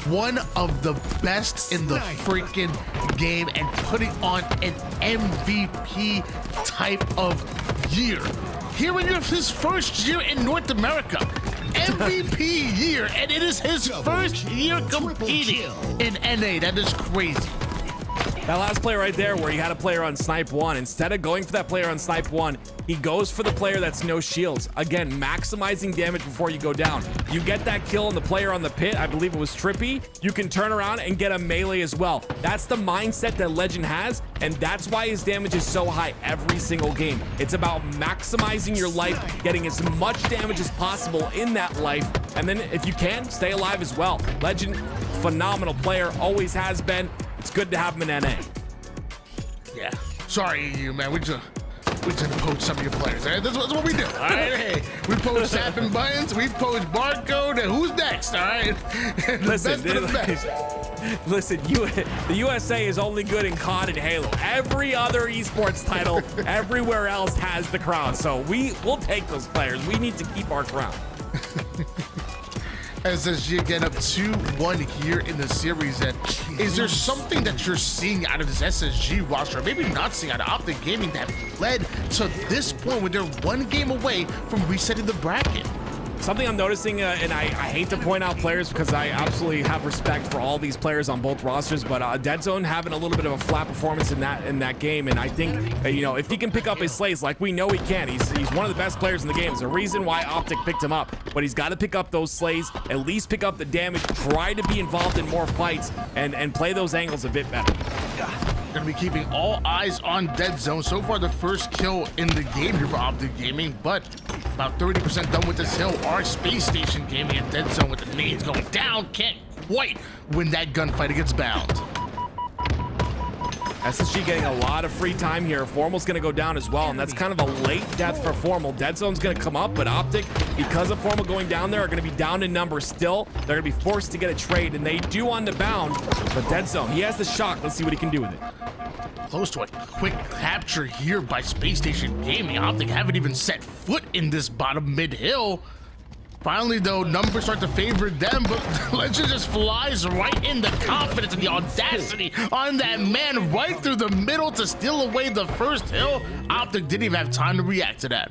one of the best in the freaking game, and putting on an MVP type of year. Here in his first year in North America, MVP year, and it is his first year competing in NA. That is crazy. That last play right there where he had a player on snipe 1, instead of going for that player on snipe 1, he goes for the player that's no shields. Again, maximizing damage before you go down. You get that kill on the player on the pit, I believe it was Trippy, you can turn around and get a melee as well. That's the mindset that Legend has, and that's why his damage is so high every single game. It's about maximizing your life, getting as much damage as possible in that life, and then if you can, stay alive as well. Legend, phenomenal player, always has been. It's good to have him in NA. Yeah. Sorry, you man. We just poach some of your players. All right? That's what we do. All right. Hey, we poach Sap and Buttons. We poach Barcode. And who's next? All right. Listen, the USA is only good in COD and Halo. Every other esports title, everywhere else has the crown. So we'll take those players. We need to keep our crown. SSG again up 2-1 here in the series. And is there something that you're seeing out of this SSG roster, or maybe not seeing out of OpTic Gaming, that led to this point where they're 1 game away from resetting the bracket? something I'm noticing, and I hate to point out players because I absolutely have respect for all these players on both rosters, but Dead Zone having a little bit of a flat performance in that game, and I think if he can pick up his slays like we know he can, he's one of the best players in the game. There's a reason why OpTic picked him up, but he's got to pick up those slays, at least pick up the damage, try to be involved in more fights, and play those angles a bit better. Gonna be keeping all eyes on Dead Zone. So far, the first kill in the game here for OpTic Gaming, but about 30% done with this hill are Space Station Gaming and Dead Zone with the nades going down. Can't quite win that gunfight against Bound. SSG getting a lot of free time here. Formal's going to go down as well, and that's kind of a late death for Formal. Dead Zone's going to come up, but OpTic, because of Formal going down there, are going to be down in numbers still. They're going to be forced to get a trade, and they do on the Bound, but Dead Zone, he has the shock. Let's see what he can do with it. Close to a quick capture here by Space Station Gaming. OpTic haven't even set foot in this bottom mid-hill. Finally, though, numbers start to favor them, but Legend just flies right in. The confidence and the audacity on that man right through the middle to steal away the first hill. OpTic didn't even have time to react to that.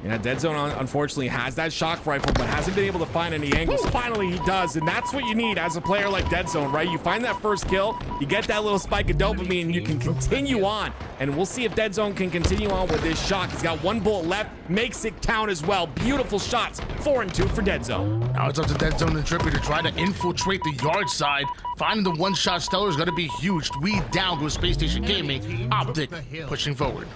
Yeah, Dead Zone unfortunately has that shock rifle, but hasn't been able to find any angles. Finally, he does, and that's what you need as a player like Dead Zone, right? You find that first kill, you get that little spike of dopamine, and you can continue on. And we'll see if Dead Zone can continue on with this shock. He's got one bullet left, makes it count as well. Beautiful shots, 4 and 2 for Dead Zone. Now it's up to Dead Zone and Trippy to try to infiltrate the yard side. Finding the one-shot Stellar is going to be huge. 3 down to Space Station Gaming. OpTic pushing forward.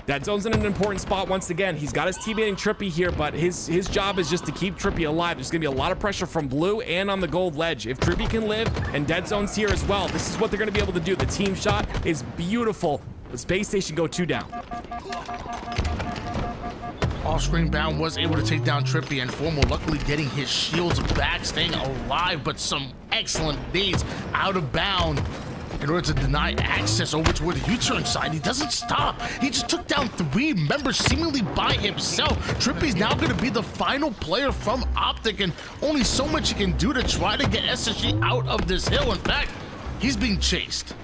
Dead Zone's in an important spot once again. He's got his teammate Trippy here, but his job is just to keep Trippy alive. There's gonna be a lot of pressure from blue and on the gold ledge. If Trippy can live and Dead Zone's here as well, this is what they're gonna be able to do. The team shot is beautiful. The Space Station go 2 down. Off-screen Bound was able to take down Trippy, and Formal luckily getting his shields back, staying alive, but some excellent nades out of Bound in order to deny access over toward the U-turn side. He doesn't stop. He just took down 3 members seemingly by himself. Trippy's now going to be the final player from OpTic, and only so much he can do to try to get SSG out of this hill. In fact, he's being chased.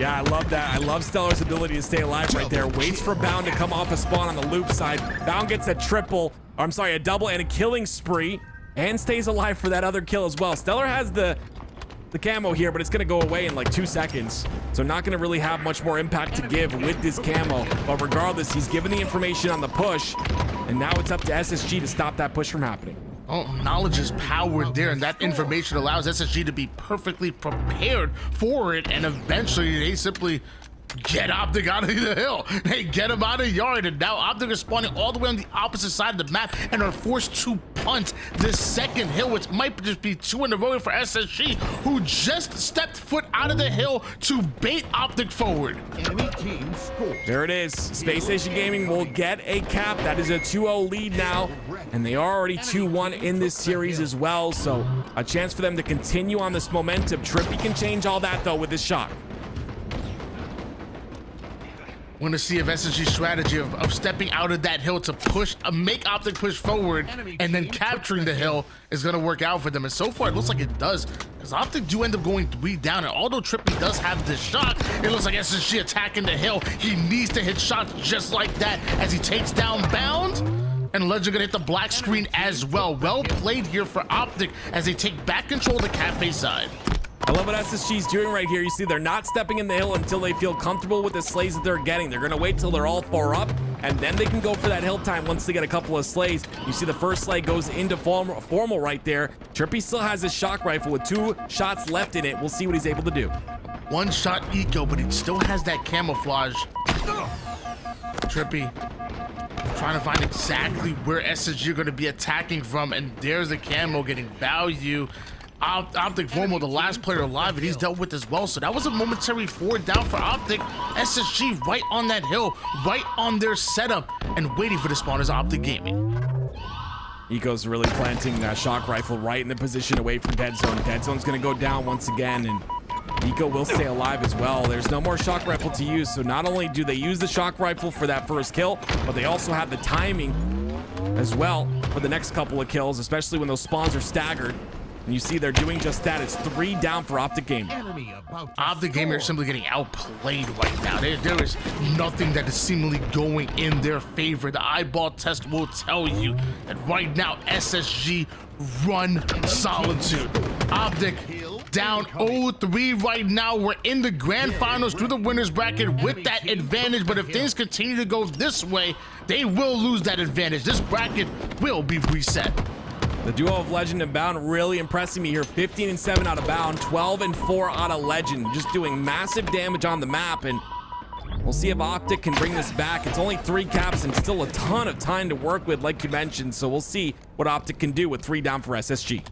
Yeah, I love that. I love Stellar's ability to stay alive right there. Waits for Bound to come off a spawn on the loop side. Bound gets a double and a killing spree, and stays alive for that other kill as well. Stellar has the camo here, but it's gonna go away in like 2 seconds. So not gonna really have much more impact to give with this camo. But regardless, he's given the information on the push, and now it's up to SSG to stop that push from happening. Oh, knowledge is power there, and that information allows SSG to be perfectly prepared for it, and eventually they simply get OpTic out of the hill. They get him out of yard, and now OpTic is spawning all the way on the opposite side of the map and are forced to punt this second hill, which might just be 2 in a row for SSG, who just stepped foot out of the hill to bait OpTic forward. Enemy team score. There it is. Space Station Gaming will get a cap. That is a 2-0 lead now, and they are already 2-1 in this series as well, so a chance for them to continue on this momentum. Trippy can change all that, though, with this shot. Want to see if SSG's strategy of stepping out of that hill to push, make OpTic push forward and then capturing the hill is going to work out for them. And so far, it looks like it does, because OpTic do end up going 3 down. And although Trippy does have this shot, it looks like SSG attacking the hill. He needs to hit shots just like that as he takes down Bound. And Legend gonna hit the black screen as well. Well played here for OpTic as they take back control of the cafe side. I love what SSG's doing right here. You see, they're not stepping in the hill until they feel comfortable with the slays that they're getting. They're going to wait till they're all 4 up, and then they can go for that hill time once they get a couple of slays. You see the first slay goes into Formal right there. Trippy still has his shock rifle with 2 shots left in it. We'll see what he's able to do. 1-shot eco, but he still has that camouflage. Trippy trying to find exactly where SSG are going to be attacking from, and there's the camo getting value. OpTic Formal, the last player alive, and he's dealt with as well. So that was a momentary 4 down for OpTic. SSG right on that hill, right on their setup, and waiting for the spawn is OpTic Gaming. Eco's really planting that shock rifle right in the position away from Dead Zone. Dead Zone's going to go down once again, and Eco will stay alive as well. There's no more shock rifle to use, so not only do they use the shock rifle for that first kill, but they also have the timing as well for the next couple of kills, especially when those spawns are staggered. And you see they're doing just that. It's 3 down for OpTic Gaming. Enemy about to OpTic Gaming are simply getting outplayed right now. There is nothing that is seemingly going in their favor. The eyeball test will tell you that right now SSG run Solitude. OpTic down 0-3 right now. We're in the grand finals through the winners bracket with that advantage, but if things continue to go this way, they will lose that advantage. This bracket will be reset. The duo of Legend and Bound really impressing me here. 15-7 out of Bound, 12-4 out of Legend. Just doing massive damage on the map, and we'll see if OpTic can bring this back. It's only 3 caps and still a ton of time to work with, like you mentioned, so we'll see what OpTic can do with 3 down for SSG.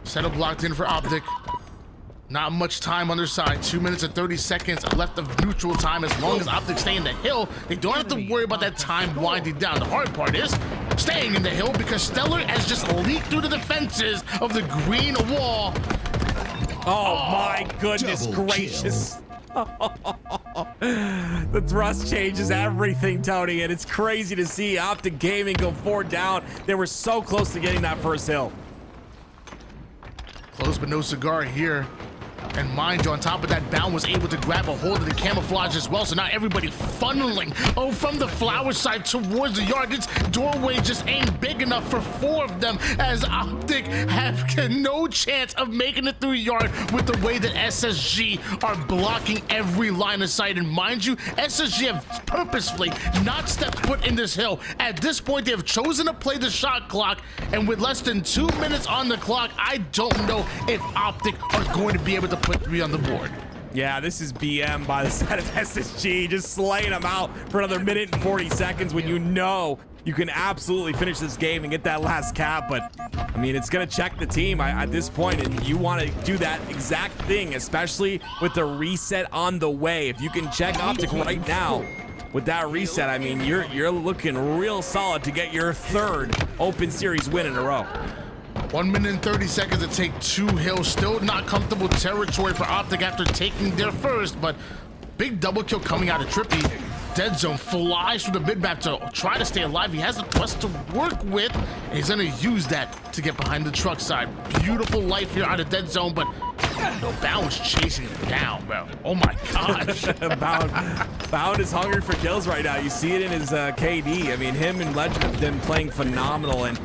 Setup locked in for OpTic. Not much time on their side. 2 minutes and 30 seconds left of neutral time. As long as OpTic stay in the hill, they don't have to worry about that time winding down. The hard part is staying in the hill because Stellar has just leaked through the defenses of the green wall. Oh my goodness gracious. The thrust changes everything, Tony, and it's crazy to see OpTic Gaming go 4 down. They were so close to getting that first hill. Close but no cigar here. And mind you, on top of that, Bound was able to grab a hold of the camouflage as well. So now everybody funneling from the flower side towards the yard. This doorway just ain't big enough for 4 of them, as OpTic have no chance of making it through yard with the way that SSG are blocking every line of sight. And mind you, SSG have purposefully not stepped foot in this hill. At this point, they have chosen to play the shot clock, and with less than 2 minutes on the clock, I don't know if OpTic are going to be able to put 3 on the board. Yeah, this is BM by the side of SSG, just slaying them out for another minute and 40 seconds when you know you can absolutely finish this game and get that last cap. But I mean, it's gonna check the team at this point, and you want to do that exact thing, especially with the reset on the way. If you can check OpTic right now with that reset, I mean, you're looking real solid to get your 3rd Open Series win in a row. 1 minute and 30 seconds to take 2 hills. Still not comfortable territory for OpTic after taking their first, but big double kill coming out of Trippy. Dead Zone flies through the mid map to try to stay alive. He has a quest to work with, and he's gonna use that to get behind the truck side. Beautiful life here out of Dead Zone, but no, Bound was chasing him down, bro. Oh my gosh. Bound is hungry for kills right now. You see it in his KD. I mean, him and Legend have been playing phenomenal, and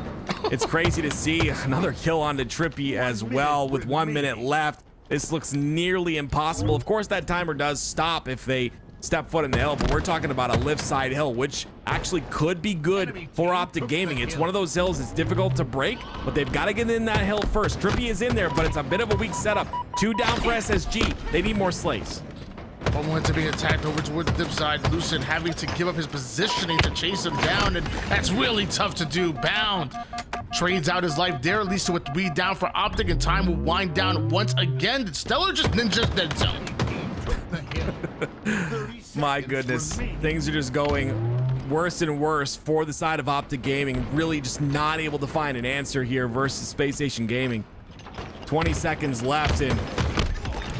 it's crazy to see another kill onto Trippy as well with 1 minute left. This looks nearly impossible. Of course, that timer does stop if they step foot in the hill, but we're talking about a lift side hill, which actually could be good for OpTic Gaming. It's one of those hills that's difficult to break, but they've got to get in that hill first. Trippy is in there, but it's a bit of a weak setup. 2 down for SSG. They need more slays. One to be attacked over towards the dip side. Lucid having to give up his positioning to chase him down, and that's really tough to do. Bound trades out his life there, leads to a 3 down for OpTic, and time will wind down once again. Stellar just ninjas Dead Zone. My goodness, things are just going worse and worse for the side of OpTic Gaming. Really just not able to find an answer here versus Space Station Gaming. 20 seconds left, and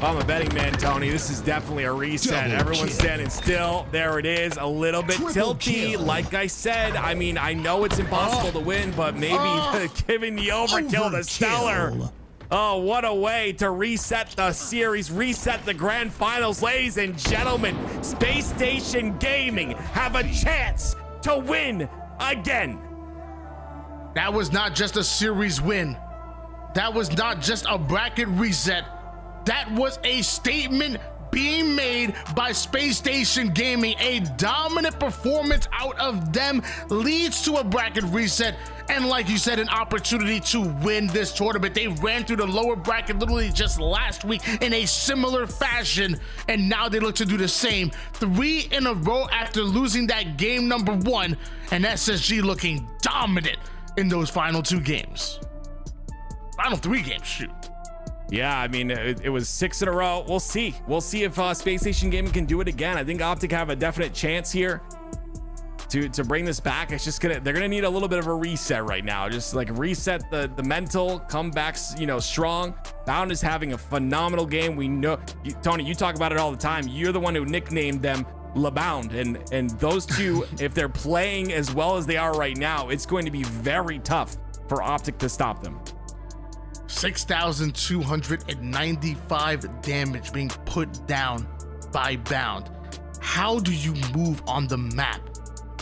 I'm a betting man, Tony. This is definitely a reset. Everyone's standing still. There it is. A little bit tilty. Like I said, I mean, I know it's impossible to win, but maybe giving the overkill to Stellar. Oh, what a way to reset the series, reset the grand finals. Ladies and gentlemen, Space Station Gaming have a chance to win again. That was not just a series win. That was not just a bracket reset. That was a statement being made by Space Station Gaming. A dominant performance out of them leads to a bracket reset, and like you said, an opportunity to win this tournament. They ran through the lower bracket literally just last week in a similar fashion, and now they look to do the same. 3 in a row after losing that game number 1, and SSG looking dominant in those final 2 games. Final 3 games, shoot. Yeah, I mean, it was 6 in a row. We'll see. We'll see if Space Station Gaming can do it again. I think OpTic have a definite chance here to bring this back. It's just they're gonna need a little bit of a reset right now. Just like reset the mental, come back, strong. Bound is having a phenomenal game. We know, Tony, you talk about it all the time. You're the one who nicknamed them LeBound, and those two, if they're playing as well as they are right now, it's going to be very tough for OpTic to stop them. 6,295 damage being put down by Bound. How do you move on the map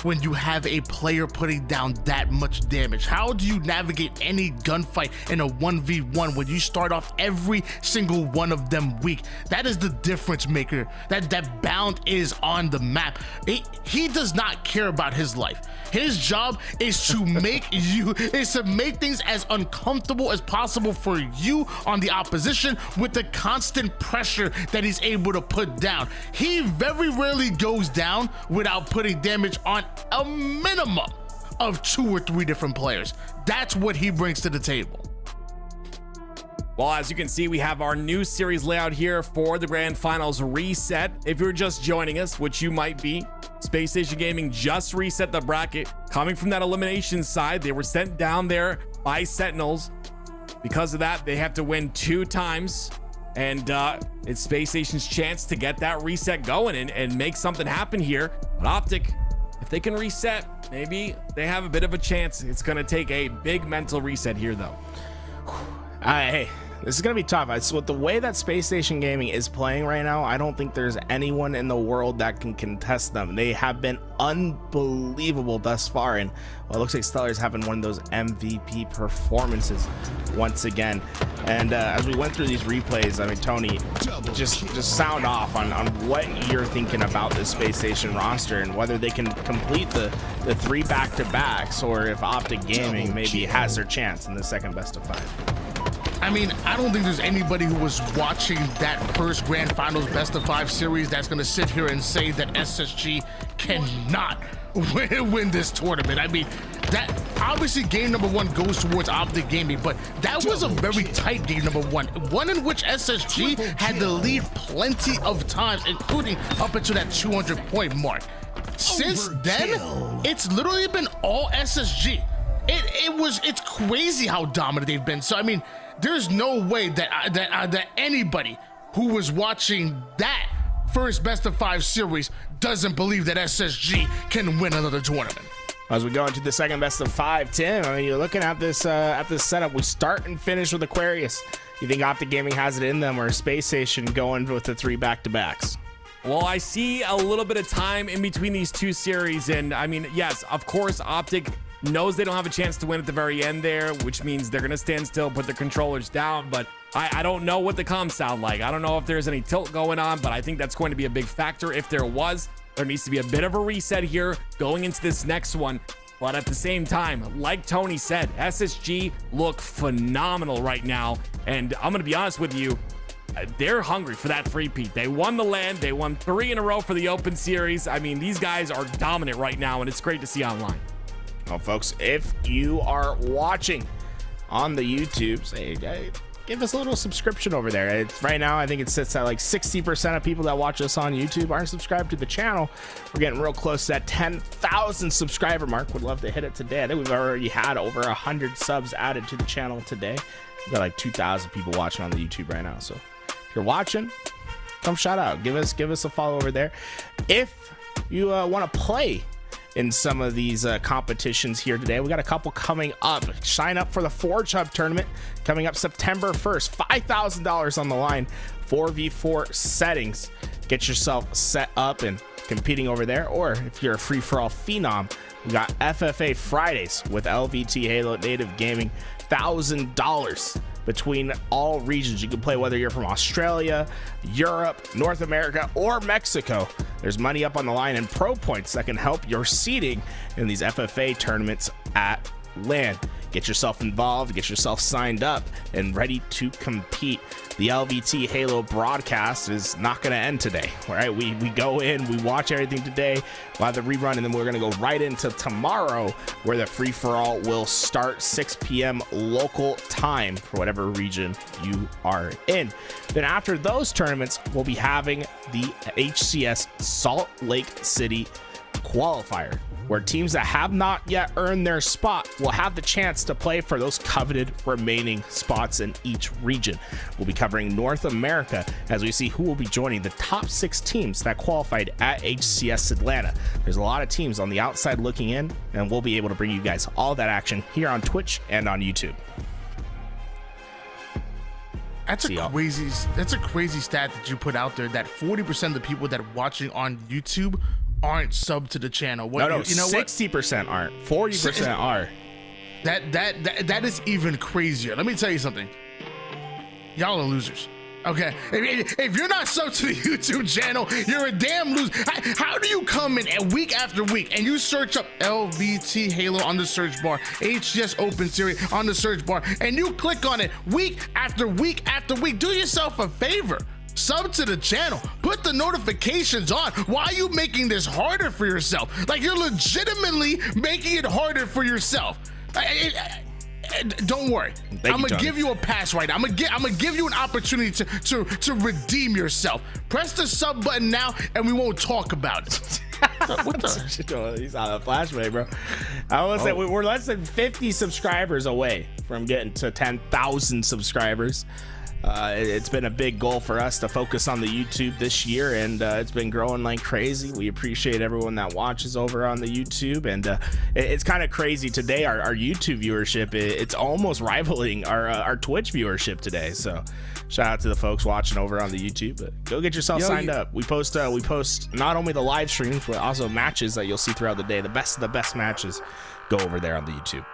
when you have a player putting down that much damage? How do you navigate any gunfight in a 1v1 when you start off every single one of them weak? That is the difference maker that Bound is on the map. He does not care about his life. His job is to make make things as uncomfortable as possible for you on the opposition with the constant pressure that he's able to put down. He very rarely goes down without putting damage on a minimum of 2 or 3 different players. That's what he brings to the table. Well, as you can see, we have our new series layout here for the Grand Finals reset. If you're just joining us, which you might be, Space Station Gaming just reset the bracket. Coming from that elimination side, they were sent down there by Sentinels. Because of that, they have to win 2 times. And it's Space Station's chance to get that reset going and make something happen here. But OpTic, if they can reset, maybe they have a bit of a chance. It's going to take a big mental reset here, though. Hey, this is going to be tough. It's with the way that Space Station Gaming is playing right now, I don't think there's anyone in the world that can contest them. They have been unbelievable thus far, and well, it looks like Stellar's having one of those MVP performances once again. And as we went through these replays, I mean, Tony, just sound off on what you're thinking about this Space Station roster and whether they can complete the 3 back-to-backs, or if OpTic Gaming maybe has their chance in the second best of 5. I mean, I don't think there's anybody who was watching that first Grand Finals Best of 5 series that's going to sit here and say that SSG cannot win this tournament. I mean, that obviously game number 1 goes towards OpTic Gaming, but that was a very tight game number 1 in which SSG had to lead plenty of times, including up into that 200-point mark. Since then, it's literally been all SSG. It's crazy how dominant they've been. So I mean, there's no way that anybody who was watching that first best of 5 series doesn't believe that SSG can win another tournament. As we go into the second best of 5, Tim, I mean, you're looking at this setup. We start and finish with Aquarius. You think OpTic Gaming has it in them, or Space Station going with the 3 back-to-backs? Well, I see a little bit of time in between these 2 series, and I mean, yes, of course, OpTic knows they don't have a chance to win at the very end there, which means they're going to stand still, put the controllers down. But I don't know what the comms sound like. I don't know if there's any tilt going on, but I think that's going to be a big factor. If there was, there needs to be a bit of a reset here going into this next one. But at the same time, like Tony said, SSG look phenomenal right now. And I'm going to be honest with you, they're hungry for that three-peat. They won the land. They won 3 in a row for the Open Series. I mean, these guys are dominant right now, and it's great to see online. Well, folks, if you are watching on the YouTube, say, give us a little subscription over there. Right now, I think it sits at like 60% of people that watch us on YouTube aren't subscribed to the channel. We're getting real close to that 10,000 subscriber mark. Would love to hit it today. I think we've already had over 100 subs added to the channel today. We've got like 2,000 people watching on the YouTube right now. So if you're watching, come shout out. Give us a follow over there. If you want to play in some of these competitions here today, we got a couple coming up. Sign up for the Forge Hub tournament coming up September 1st. $5,000 on the line, 4v4 settings. Get yourself set up and competing over there. Or if you're a free-for-all phenom, we got FFA Fridays with LVT Halo Native Gaming, $1,000 between all regions. You can play whether you're from Australia, Europe, North America, or Mexico. There's money up on the line and pro points that can help your seeding in these FFA tournaments at LAN. Get yourself involved, get yourself signed up, and ready to compete. The LVT Halo broadcast is not going to end today. All right, we go in, we watch everything today, we'll have the rerun, and then we're going to go right into tomorrow, where the free-for-all will start 6 p.m. local time for whatever region you are in. Then after those tournaments, we'll be having the HCS Salt Lake City qualifier, where teams that have not yet earned their spot will have the chance to play for those coveted remaining spots in each region. We'll be covering North America as we see who will be joining the top 6 teams that qualified at HCS Atlanta. There's a lot of teams on the outside looking in, and we'll be able to bring you guys all that action here on Twitch and on YouTube. That's See a y'all. crazy stat that you put out there, that 40% of the people that are watching on YouTube aren't subbed to the channel. What, No, you know what? 60% aren't. 40% are. That is even crazier. Let me tell you something. Y'all are losers. Okay, if you're not subbed to the YouTube channel, you're a damn loser. How do you come in and week after week and you search up LVT Halo on the search bar, HCS Open Series on the search bar, and you click on it week after week after week? Do yourself a favor. Sub to the channel. Put the notifications on. Why are you making this harder for yourself? Like, you're legitimately making it harder for yourself. Don't worry. I'm gonna give you a pass right now. I'm gonna give you an opportunity to redeem yourself. Press the sub button now, and we won't talk about it. What the? He's on a flashback, bro. I was say we're less than 50 subscribers away from getting to 10,000 subscribers. It's been a big goal for us to focus on the YouTube this year, and it's been growing like crazy. We appreciate everyone that watches over on the YouTube, and it's kind of crazy today. Our YouTube viewership, it's almost rivaling our Twitch viewership today. So shout out to the folks watching over on the YouTube. But go get yourself signed up. We post not only the live streams, but also matches that you'll see throughout the day. The best of the best matches go over there on the YouTube.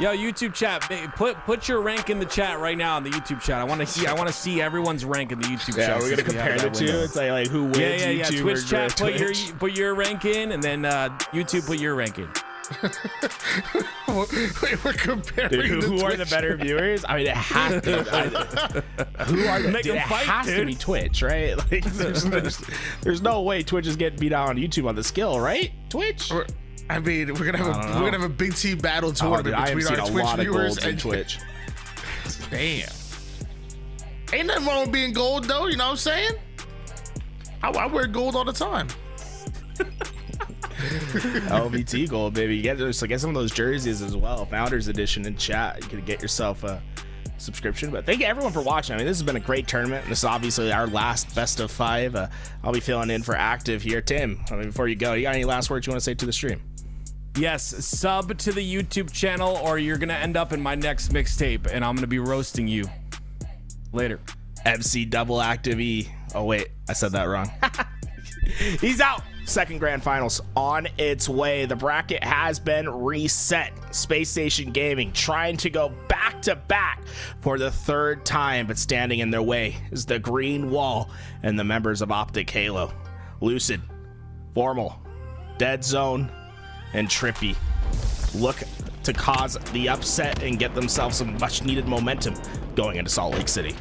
Yo, YouTube chat, put your rank in the chat right now on the YouTube chat. I want to see everyone's rank in the YouTube chat. Yeah, we're gonna compare the two. It's like who wins. Yeah. YouTube Twitch or chat, Twitch. put your rank in, and then YouTube put your rank in. We're comparing. Dude, who are the better viewers? I mean, it has to. Who are the? Make Dude, them it fight, has to dude. be Twitch, right? Like, there's no way Twitch is getting beat out on YouTube on the skill, right? Twitch. I mean, we're gonna have a big team battle tournament I have between seen our a Twitch lot of viewers golds in and Twitch. Damn. Ain't nothing wrong with being gold, though. You know what I'm saying? I wear gold all the time. LVT gold, baby. Get some of those jerseys as well. Founders edition in chat. You can get yourself a subscription. But thank you everyone for watching. I mean, this has been a great tournament. This is obviously our last best of 5. I'll be filling in for Active here. Tim, I mean, before you go, you got any last words you want to say to the stream? Yes, sub to the YouTube channel, or you're gonna end up in my next mixtape, and I'm gonna be roasting you. Later. MC double Active E. Oh wait, I said that wrong. He's out. Second grand finals on its way. The bracket has been reset. Space Station Gaming trying to go back to back for the third time, but standing in their way is the Green Wall and the members of OpTic Halo. Lucid, Formal, Dead Zone, and Trippy look to cause the upset and get themselves some much needed momentum going into Salt Lake City.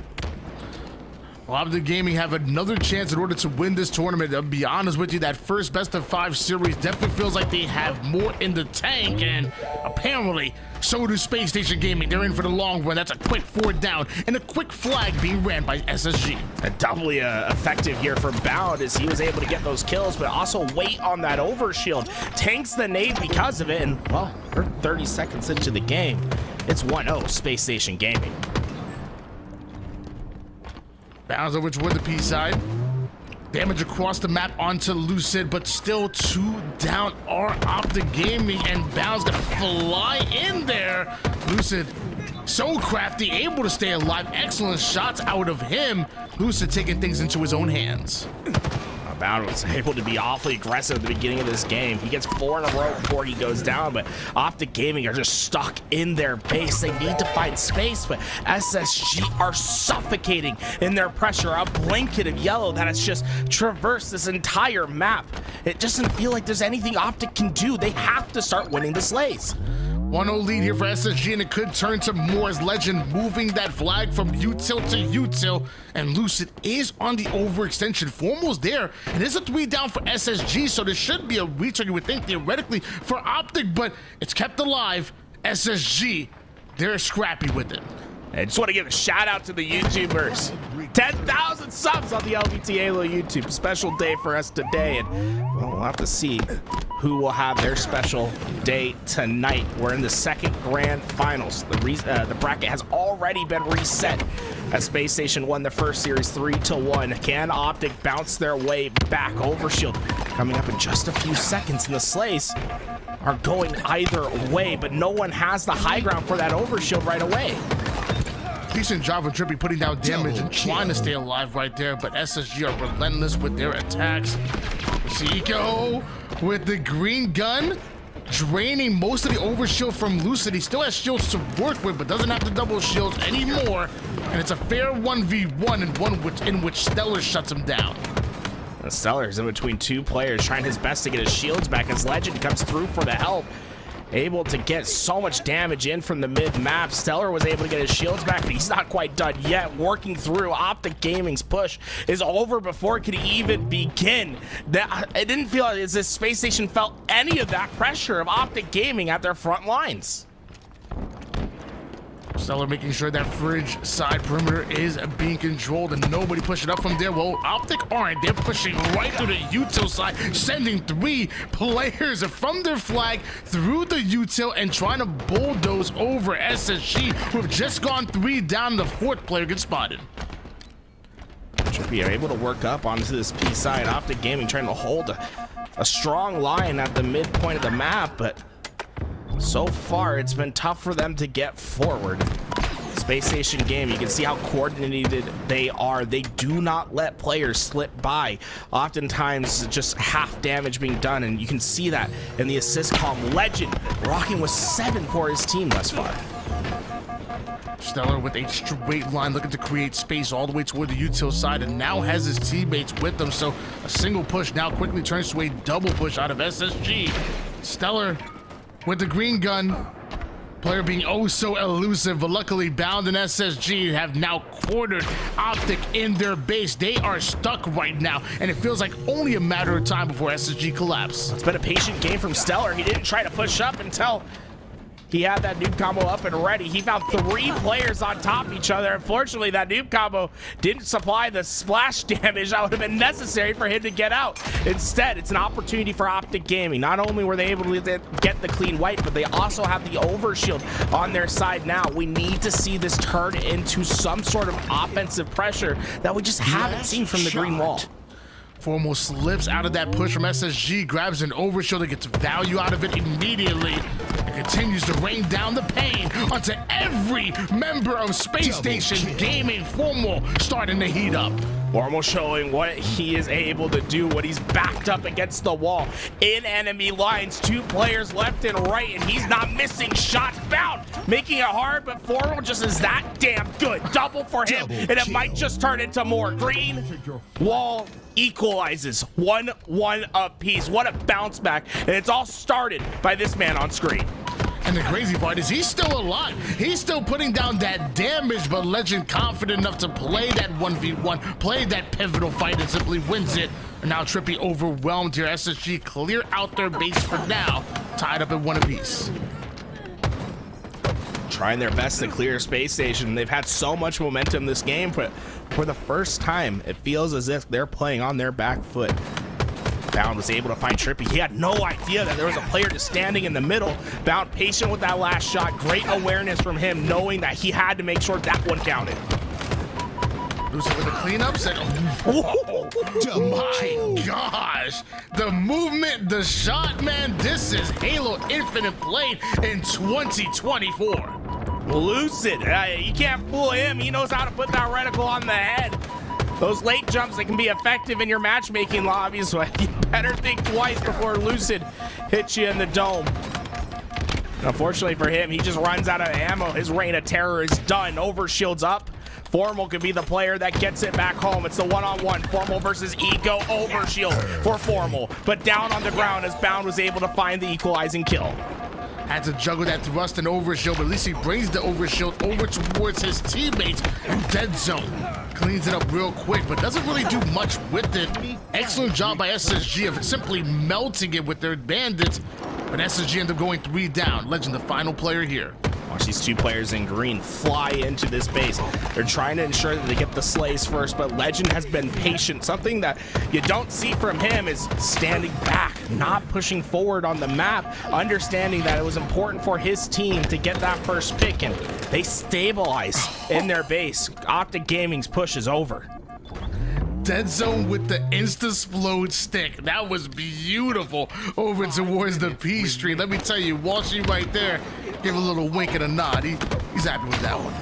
Well, OpTic Gaming have another chance in order to win this tournament. I'll be honest with you, that first best of 5 series definitely feels like they have more in the tank, and apparently so do Space Station Gaming. They're in for the long run. That's a quick 4 down and a quick flag being ran by SSG. And doubly effective here from Bound as he was able to get those kills, but also wait on that overshield. Tanks the nade because of it, and well, we're 30 seconds into the game. It's 1-0 Space Station Gaming. Bounds over toward the P side. Damage across the map onto Lucid, but still 2 down are OpTic Gaming, and Bounds gonna fly in there. Lucid, so crafty, able to stay alive. Excellent shots out of him. Lucid taking things into his own hands. Bound was able to be awfully aggressive at the beginning of this game. He gets 4 in a row before he goes down, but OpTic Gaming are just stuck in their base. They need to find space, but SSG are suffocating in their pressure. A blanket of yellow that has just traversed this entire map. It doesn't feel like there's anything OpTic can do. They have to start winning the slays. 1-0 lead here for SSG, and it could turn to Moore's Legend, moving that flag from util to util, and Lucid is on the overextension. Formal's there, and it's a 3 down for SSG, so there should be a return, you would think, theoretically, for OpTic, but it's kept alive. SSG, they're scrappy with it. I just want to give a shout out to the YouTubers. 10,000 subs on the LVT Halo YouTube. Special day for us today, and well, we'll have to see who will have their special day tonight. We're in the second grand finals. The bracket has already been reset as Space Station won the first series 3-1. Can OpTic bounce their way back? Overshield coming up in just a few seconds, and the slays are going either way, but no one has the high ground for that overshield right away. Decent job of Drippy putting down damage and trying to stay alive right there, but SSG are relentless with their attacks. We see Eco with the green gun, draining most of the overshield from Lucid. He still has shields to work with, but doesn't have the double shields anymore. And it's a fair 1v1 and one in which Stellar shuts him down. Stellar is in between two players, trying his best to get his shields back as Legend comes through for the help. Able to get so much damage in from the mid-map. Stellar was able to get his shields back, but he's not quite done yet. Working through, OpTic Gaming's push is over before it could even begin. It didn't feel as if Space Station felt any of that pressure of OpTic Gaming at their front lines. Stellar making sure that fridge side perimeter is being controlled and nobody pushing up from there. Well, OpTic aren't. They're pushing right through the util side, sending 3 players from their flag through the util and trying to bulldoze over SSG, who have just gone 3 down. The 4th player gets spotted. Trippy are able to work up onto this P side. OpTic Gaming trying to hold a strong line at the midpoint of the map, but so far, it's been tough for them to get forward. Space Station game, you can see how coordinated they are. They do not let players slip by. Oftentimes, just half damage being done, and you can see that in the assist column. Legend rocking with 7 for his team thus far. Stellar with a straight line, looking to create space all the way toward the util side, and now has his teammates with them. So a single push now quickly turns to a double push out of SSG. Stellar with the green gun, player being oh so elusive, but luckily Bound and SSG have now cornered OpTic in their base. They are stuck right now, and it feels like only a matter of time before SSG collapse. It's been a patient game from Stellar. He didn't try to push up until he had that noob combo up and ready. He found 3 players on top of each other. Unfortunately, that noob combo didn't supply the splash damage that would have been necessary for him to get out. Instead, it's an opportunity for OpTic Gaming. Not only were they able to get the clean wipe, but they also have the overshield on their side now. We need to see this turn into some sort of offensive pressure that we just haven't seen from the green wall. Formal slips out of that push from SSG, grabs an overshield and gets value out of it immediately, and continues to rain down the pain onto every member of Space Station Gaming. Formal starting to heat up. Formal showing what he is able to do when he's backed up against the wall in enemy lines. 2 players left and right, and he's not missing shots. Bound making it hard, but Formal just is that damn good. Double for him, and it might just turn into more. Green wall equalizes 1-1 apiece. What a bounce back, and it's all started by this man on screen. And the crazy part is he's still alive. He's still putting down that damage, but Legend confident enough to play that 1v1, play that pivotal fight, and simply wins it. And now Trippy overwhelmed here. SSG clear out their base for now, tied up at 1 apiece. Trying their best to clear Space Station. They've had so much momentum this game, but for the first time, it feels as if they're playing on their back foot. Bound was able to find Trippy. He had no idea that there was a player just standing in the middle. Bound patient with that last shot. Great awareness from him, knowing that he had to make sure that one counted. Lucid with the cleanups and oh my gosh, the movement, the shot, man. This is Halo Infinite played in 2024. Lucid, you can't fool him. He knows how to put that reticle on the head. Those late jumps that can be effective in your matchmaking lobbies, so you better think twice before Lucid hits you in the dome. Unfortunately for him, he just runs out of ammo. His reign of terror is done. Overshield's up. Formal could be the player that gets it back home. It's the one-on-one. Formal versus Ego. Overshield for Formal, but down on the ground as Bound was able to find the equalizing kill. Had to juggle that thrust and overshield, but at least he brings the overshield over towards his teammates. And Dead Zone cleans it up real quick, but doesn't really do much with it. Excellent job by SSG of simply melting it with their bandits, but SSG ended up going 3 down. Legend, the final player here. Watch these 2 players in green fly into this base. They're trying to ensure that they get the slays first, but Legend has been patient. Something that you don't see from him is standing back, not pushing forward on the map, understanding that it was important for his team to get that first pick, and they stabilize in their base. OpTic Gaming's push is over. Dead Zone with the Insta-Splode stick. That was beautiful over towards the P Street. Let me tell you, Walshy right there gave a little wink and a nod. He's happy with that one.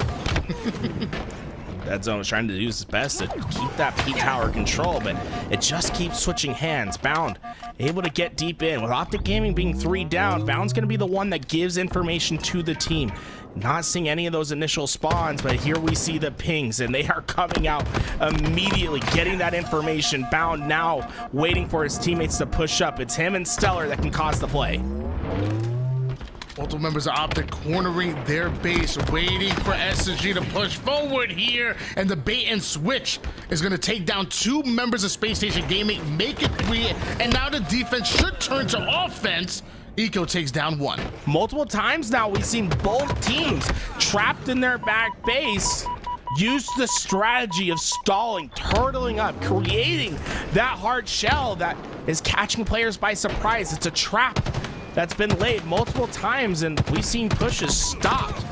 That zone is trying to do his best to keep that P tower control, but it just keeps switching hands. Bound able to get deep in. With OpTic Gaming being 3 down, Bound's going to be the one that gives information to the team. Not seeing any of those initial spawns, but here we see the pings, and they are coming out immediately, getting that information. Bound now waiting for his teammates to push up. It's him and Stellar that can cause the play. Multiple members of OpTic cornering their base, waiting for SSG to push forward here, and the bait and switch is going to take down 2 members of Space Station Gaming, make it 3, and now the defense should turn to offense. Eco takes down 1. Multiple times now we've seen both teams trapped in their back base use the strategy of stalling, turtling up, creating that hard shell that is catching players by surprise. It's a trap that's been laid multiple times, and we've seen pushes stopped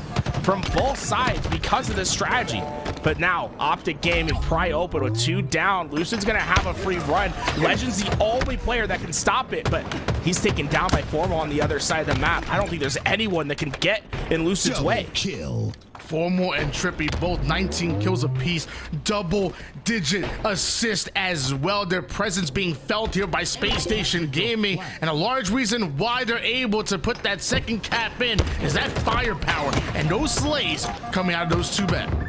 from both sides because of this strategy. But now OpTic Gaming pry open with 2 down. Lucid's gonna have a free run. Legend's the only player that can stop it, but he's taken down by Formal on the other side of the map. I don't think there's anyone that can get in Lucid's way. Kill. Formal and Trippy, both 19 kills apiece, double-digit assist as well. Their presence being felt here by Space Station Gaming, and a large reason why they're able to put that second cap in is that firepower and those slays coming out of those 2 men.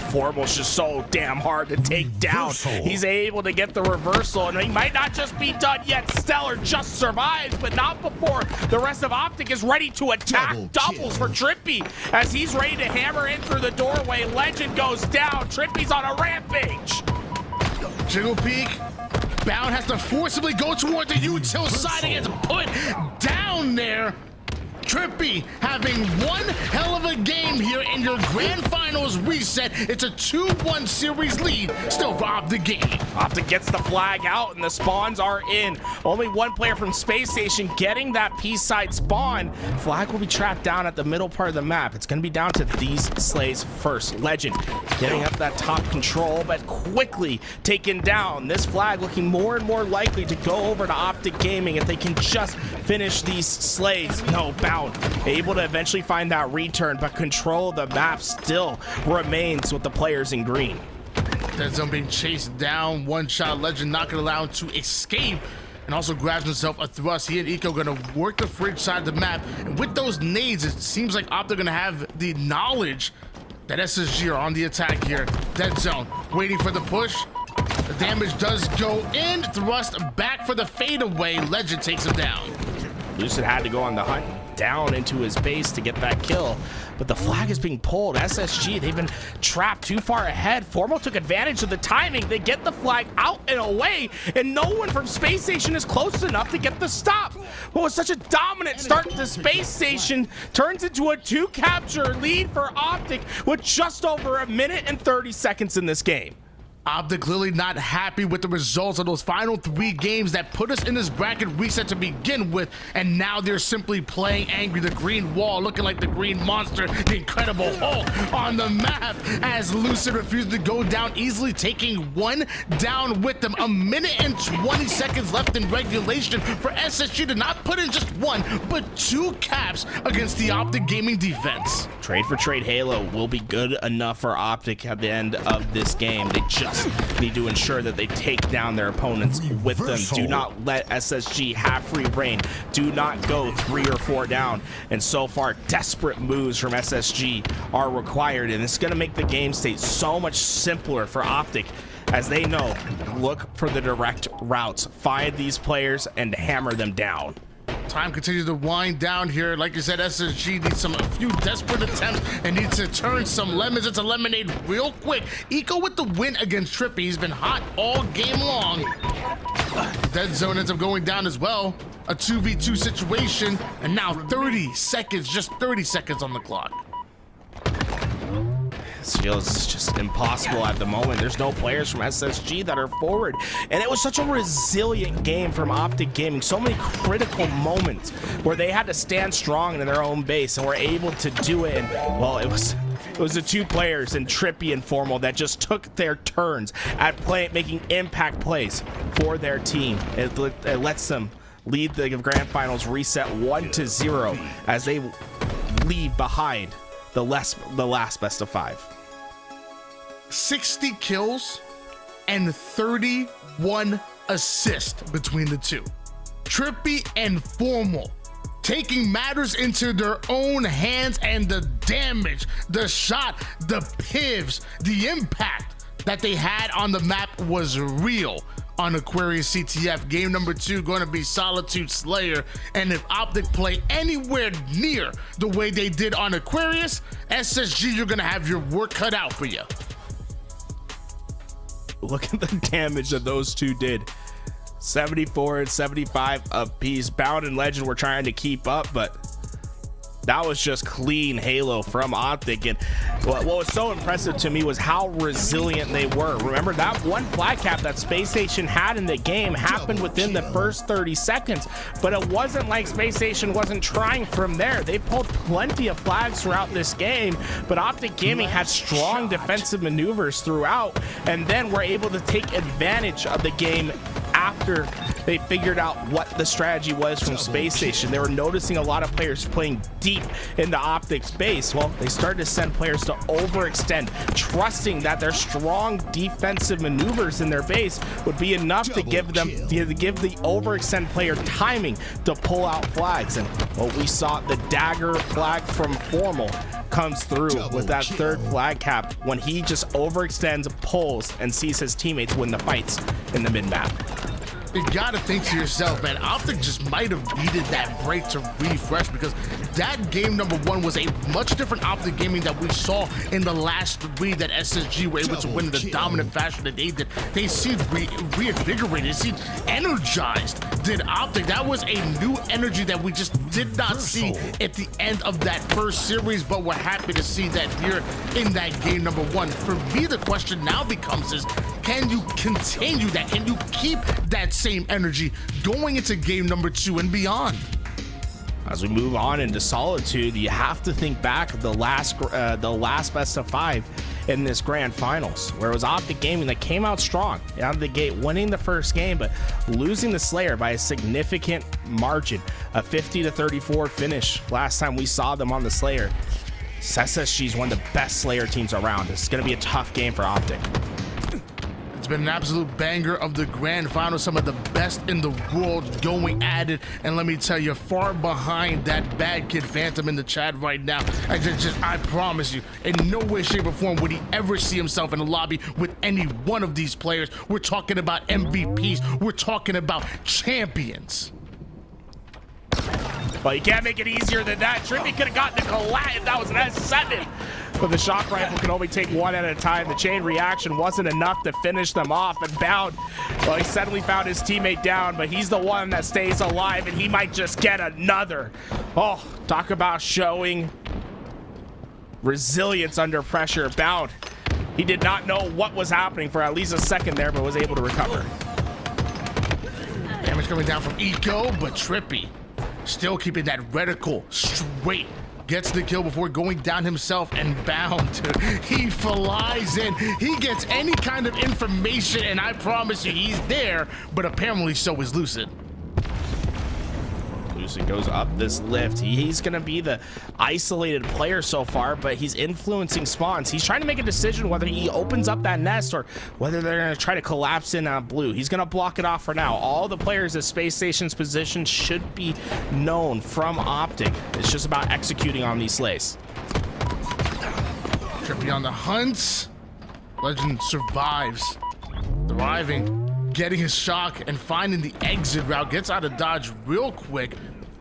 Formal's just so damn hard to take down. He's able to get the reversal, and he might not just be done yet. Stellar just survives, but not before the rest of OpTic is ready to attack. Doubles for Trippy as he's ready to hammer in through the doorway. Legend goes down. Trippy's on a rampage. Jiggle peek. Bound has to forcibly go toward the util side and gets put down there. Trippy having one hell of a game here in your grand finals reset. It's a 2-1 series lead still for OpTic Gaming. OpTic gets the flag out and the spawns are in. Only one player from Space Station getting that P-side spawn. Flag will be trapped down at the middle part of the map. It's going to be down to these slays first. Legend getting up that top control, but quickly taken down. This flag looking more and more likely to go over to OpTic Gaming if they can just finish these slays. No, Bound able to eventually find that return, but control of the map still remains with the players in green. Dead Zone being chased down. One shot. Legend not going to allow him to escape, and also grabs himself a thrust. He and Eco going to work the fridge side of the map, and with those nades, it seems like OpTic going to have the knowledge that SSG are on the attack here. Dead Zone waiting for the push. The damage does go in. Thrust back for the fadeaway. Legend takes him down. Lucid had to go on the hunt down into his base to get that kill, but the flag is being pulled. SSG, they've been trapped too far ahead. Formal took advantage of the timing. They get the flag out and away, and no one from Space Station is close enough to get the stop. What was such a dominant start to Space Station turns into a 2-capture lead for OpTic with just over 1 minute and 30 seconds in this game. OpTic clearly not happy with the results of those final 3 games that put us in this bracket reset to begin with, and now they're simply playing angry. The green wall looking like the green monster, the Incredible Hulk on the map, as Lucid refused to go down easily, taking 1 down with them. 1 minute and 20 seconds left in regulation for SSG to not put in just 1 but 2 caps against the OpTic Gaming defense. Trade for trade Halo will be good enough for OpTic at the end of this game. They just need to ensure that they take down their opponents with them. Do not let SSG have free reign. Do not go 3 or 4 down. And so far, desperate moves from SSG are required, and it's going to make the game state so much simpler for OpTic, as they know, look for the direct routes, find these players, and hammer them down. Time continues to wind down here. Like you said, SSG needs a few desperate attempts and needs to turn some lemons into lemonade real quick. Eco with the win against Trippy. He's been hot all game long. Dead Zone ends up going down as well. A 2v2 situation, and now 30 seconds, just 30 seconds on the clock. This feels just impossible at the moment. There's no players from SSG that are forward, and it was such a resilient game from OpTic Gaming. So many critical moments where they had to stand strong in their own base and were able to do it. And well, it was the 2 players in Trippy and Formal that just took their turns at making impact plays for their team. It lets them lead the grand finals reset 1-0 as they leave behind the last best of 5. 60 kills and 31 assists between the two. Trippy and Formal taking matters into their own hands, and the damage, the shot, the pivs, the impact that they had on the map was real on Aquarius CTF. Game number 2 going to be Solitude Slayer, and if OpTic play anywhere near the way they did on Aquarius, SSG, you're going to have your work cut out for you. Look at the damage that those two did. 74 and 75 apiece. Bound and Legend were trying to keep up, but that was just clean Halo from OpTic. And what was so impressive to me was how resilient they were. Remember, that one flag cap that Space Station had in the game happened within the first 30 seconds, but it wasn't like Space Station wasn't trying from there. They pulled plenty of flags throughout this game, but OpTic Gaming had strong defensive maneuvers throughout, and then were able to take advantage of the game after they figured out what the strategy was from Space Station. They were noticing a lot of players playing deep into OpTic's base. Well, they started to send players to overextend, trusting that their strong defensive maneuvers in their base would be enough to give them the overextend player timing to pull out flags. And what we saw, the dagger flag from Formal comes through with that third flag cap when he just overextends, pulls, and sees his teammates win the fights in the mid-map. You gotta think to yourself, man, OpTic just might have needed that break to refresh, because that game number 1 was a much different OpTic Gaming that we saw in the last 3 that SSG were able to win in the dominant fashion that they did. They seemed reinvigorated, they seemed energized. Did OpTic, that was a new energy that we just did not see at the end of that first series, but we're happy to see that here in that game number 1. For me, the question now becomes is, can you continue that? Can you keep that same energy going into game number 2 and beyond? As we move on into Solitude, you have to think back of the last best of 5 in this grand finals, where it was OpTic Gaming that came out strong out of the gate, winning the first game, but losing the Slayer by a significant margin, a 50-34 finish last time we saw them on the Slayer. SSG is one of the best Slayer teams around. It's going to be a tough game for OpTic. It's been an absolute banger of the grand final, some of the best in the world going at it, and let me tell you, far behind that bad kid Phantom in the chat right now. I promise you, in no way, shape, or form would he ever see himself in a lobby with any one of these players. We're talking about MVPs, we're talking about champions. Well, you can't make it easier than that. Trippy could have gotten the collapse if that was an S7. But the shock rifle can only take one at a time. The chain reaction wasn't enough to finish them off. And Bound, well, he suddenly found his teammate down, but he's the one that stays alive, and he might just get another. Oh, talk about showing resilience under pressure. Bound, he did not know what was happening for at least a second there, but was able to recover. Damage coming down from Eco, but Trippy still keeping that reticle straight. Gets the kill before going down himself, and Bound, he flies in. He gets any kind of information, and I promise you he's there, but apparently so is Lucid. Lucid goes up this lift. He's going to be the isolated player so far, but he's influencing spawns. He's trying to make a decision whether he opens up that nest or whether they're going to try to collapse in on blue. He's going to block it off for now. All the players at Space Station's position should be known from OpTic. It's just about executing on these slays. Trippy on the hunt. Legend survives. Thriving, getting his shock and finding the exit route. Gets out of dodge real quick.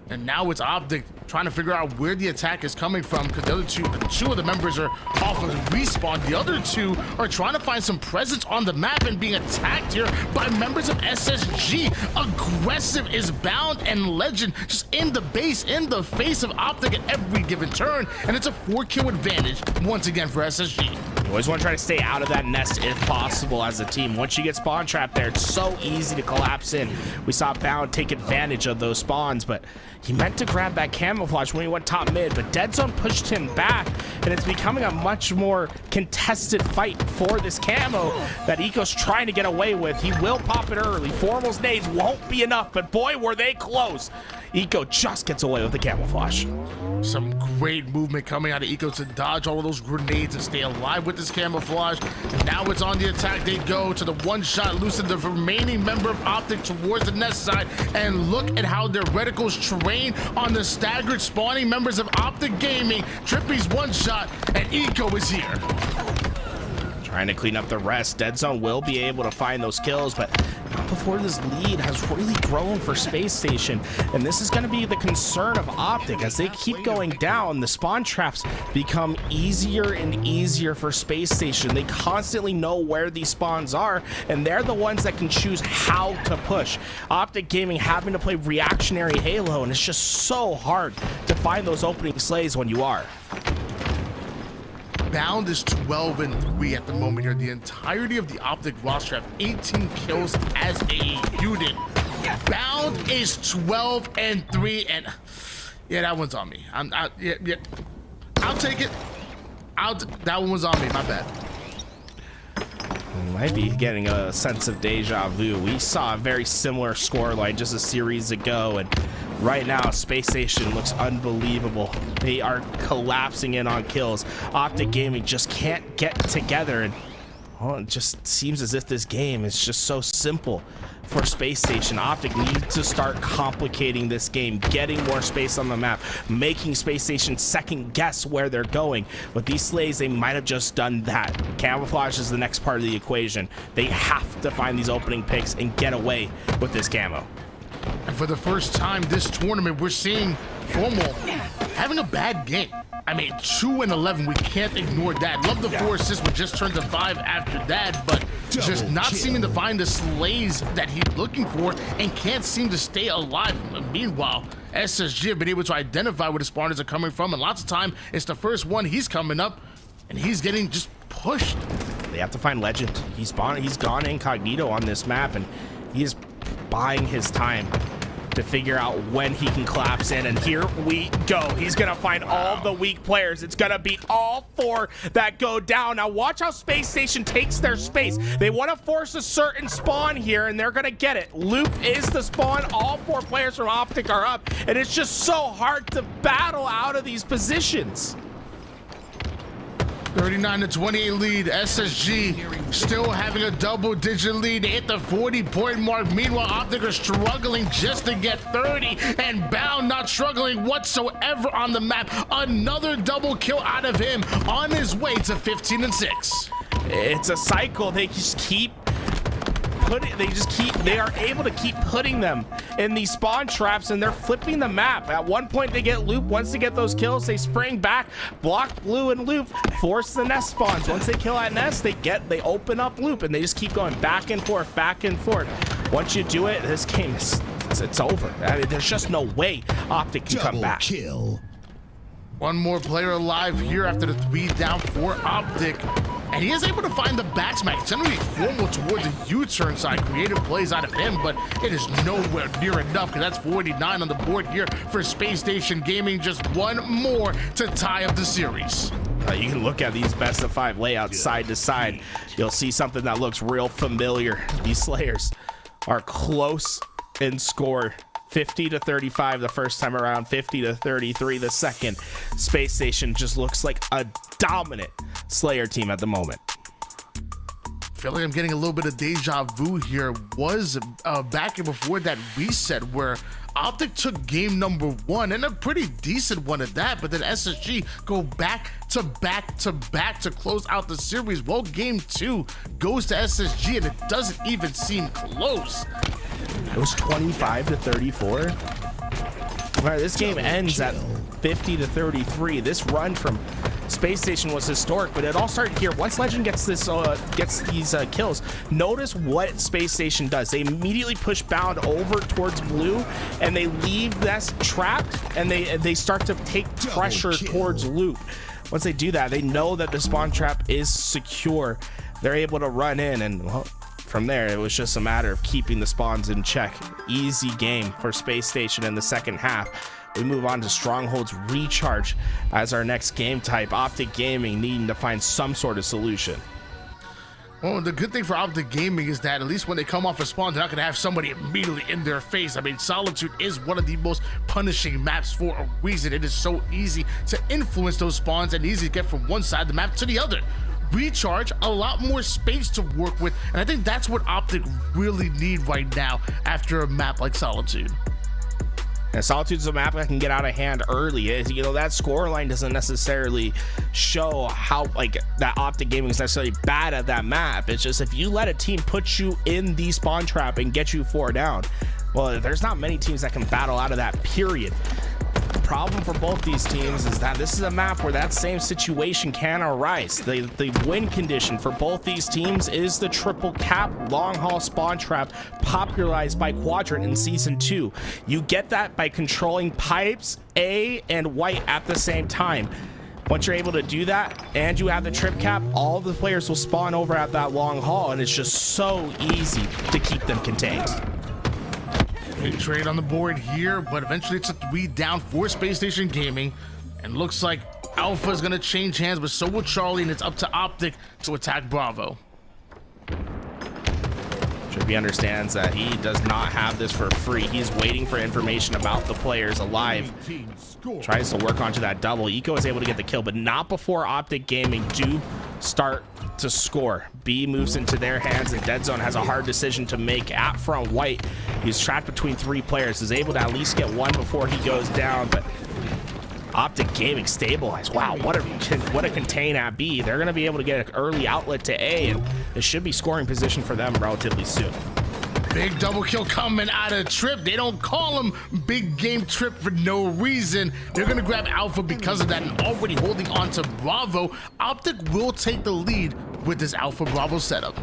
And now it's OpTic trying to figure out where the attack is coming from, because the other two of the members are off of respawn. The other two are trying to find some presence on the map and being attacked here by members of SSG. Aggressive is Bound and Legend just in the base, in the face of OpTic at every given turn, and it's a 4-kill advantage once again for SSG. You always want to try to stay out of that nest if possible as a team. Once you get spawn trapped there, it's so easy to collapse in. We saw Bound take advantage of those spawns, but he meant to grab that camouflage when he went top mid, but Dead Zone pushed him back, and it's becoming a much more contested fight for this camo that Eco's trying to get away with. He will pop it early. Formal's nades won't be enough, but boy, were they close. Eco just gets away with the camouflage. Some great movement coming out of Eco to dodge all of those grenades and stay alive with this camouflage. And now it's on the attack. They go to the one-shot, loosen the remaining member of OpTic towards the nest side. And look at how their reticles train on the staggered spawning members of OpTic Gaming. Trippy's one-shot, and Eco is here. Trying to clean up the rest. Dead Zone will be able to find those kills, but not before this lead has really grown for Space Station. And this is going to be the concern of OpTic. As they keep going down, the spawn traps become easier and easier for Space Station. They constantly know where these spawns are, and they're the ones that can choose how to push. OpTic Gaming having to play reactionary Halo, and it's just so hard to find those opening slays when you are. Bound is 12-3 at the moment here. The entirety of the OpTic roster have 18 kills as a unit. Bound is 12-3, and yeah, that one's on me. Yeah, I'll take it. That one was on me. My bad. We might be getting a sense of deja vu. We saw a very similar scoreline just a series ago, and right now Space Station looks unbelievable. They are collapsing in on kills. OpTic Gaming just can't get together, and well, it just seems as if this game is just so simple for Space Station. OpTic needs to start complicating this game, getting more space on the map, making Space Station second guess where they're going. With these slays, they might have just done that. Camouflage is the next part of the equation. They have to find these opening picks and get away with this camo. And for the first time this tournament, we're seeing Formal having a bad game. I mean, 2-11, we can't ignore that. Love the 4 assists, but just turned to 5 after that, but just not seeming to find the slays that he's looking for and can't seem to stay alive. Meanwhile, SSG have been able to identify where the spawners are coming from, and lots of time it's the first one he's coming up, and he's getting just pushed. They have to find Legend. He's gone incognito on this map, and he is buying his time to figure out when he can collapse in, and here we go. He's gonna find all the weak players. It's gonna be all 4 that go down. Now watch how Space Station takes their space. They want to force a certain spawn here, and they're gonna get it. Loop is the spawn. All 4 players from OpTic are up, and it's just so hard to battle out of these positions. 39-28 lead. SSG still having a double-digit lead. They hit the 40-point mark. Meanwhile, OpTic are struggling just to get 30, and Bound not struggling whatsoever on the map. Another double kill out of him on his way to 15-6. It's a cycle. They just keep they are able to keep putting them in these spawn traps, and they're flipping the map. At one point they get Loop. Once they get those kills, they spring back, block Blue and Loop, force the nest spawns. Once they kill that nest, they open up Loop, and they just keep going back and forth, back and forth. Once you do it, this game is it's over. I mean, there's just no way OpTic can come back. Kill. One more player alive here after the 3 down for OpTic. And he is able to find the back smack. It's going to be Formal towards the U-turn side. Creative plays out of him, but it is nowhere near enough, because that's 49 on the board here for Space Station Gaming. Just one more to tie up the series. You can look at these best of 5 layouts side to side. You'll see something that looks real familiar. These Slayers are close in score. 50-35 the first time around, 50-33 the second. Space Station just looks like a dominant Slayer team at the moment. I feel like I'm getting a little bit of deja vu here. Was back before that reset where OpTic took game number 1, and a pretty decent one at that, but then SSG go back to back to back to close out the series. Well, game 2 goes to SSG, and it doesn't even seem close. It was 25-34. All right, this game ends at 50-33. This run from Space Station was historic, but it all started here. Once Legend gets these kills, notice what Space Station does. They immediately push Bound over towards Blue, and they leave Nest trapped, and they start to take pressure towards Loop. Once they do that, they know that the spawn trap is secure. They're able to run in, and well, from there, it was just a matter of keeping the spawns in check. Easy game for Space Station in the second half. We move on to Stronghold's Recharge as our next game type. OpTic Gaming needing to find some sort of solution. Well, the good thing for OpTic Gaming is that at least when they come off a spawn, they're not going to have somebody immediately in their face. I mean, Solitude is one of the most punishing maps for a reason. It is so easy to influence those spawns and easy to get from one side of the map to the other. Recharge, a lot more space to work with, and I think that's what OpTic really need right now after a map like Solitude. And Solitude's a map that can get out of hand early. You know, that scoreline doesn't necessarily show how, like, that OpTic Gaming is necessarily bad at that map. It's just if you let a team put you in the spawn trap and get you 4 down, well, there's not many teams that can battle out of that, period. The problem for both these teams is that this is a map where that same situation can arise. The win condition for both these teams is the triple cap long haul spawn trap popularized by Quadrant in Season 2. You get that by controlling pipes, A, and white at the same time. Once you're able to do that and you have the trip cap, all the players will spawn over at that long haul, and it's just so easy to keep them contained. Big trade on the board here, but eventually it's a 3 down for Space Station Gaming. And looks like Alpha is going to change hands, but so will Charlie, and it's up to OpTic to attack Bravo. Trippy understands that he does not have this for free. He's waiting for information about the players alive. Tries to work onto that double. Eco is able to get the kill, but not before OpTic Gaming do start to score. B moves into their hands, and Dead Zone has a hard decision to make at front white. He's trapped between 3 players. Is able to at least get 1 before he goes down, but OpTic Gaming stabilized. Wow, what a contain at B. They're going to be able to get an early outlet to A, and it should be scoring position for them relatively soon. Big double kill coming out of Trip. They don't call him Big Game Trip for no reason. They're going to grab Alpha because of that, and already holding on to Bravo. OpTic will take the lead with this Alpha Bravo setup.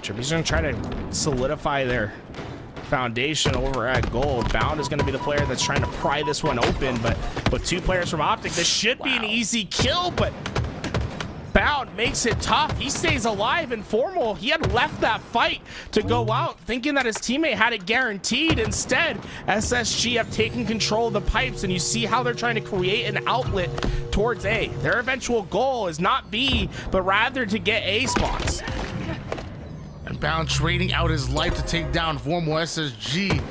Trippy's going to try to solidify their foundation over at gold. Bound is going to be the player that's trying to pry this one open, but with 2 players from OpTic, this should be an easy kill, but Bound makes it tough. He stays alive and formal. He had left that fight to go out thinking that his teammate had it guaranteed. Instead, SSG have taken control of the pipes, and you see how they're trying to create an outlet towards A. Their eventual goal is not B, but rather to get A spawns. And Bound trading out his life to take down formal SSG.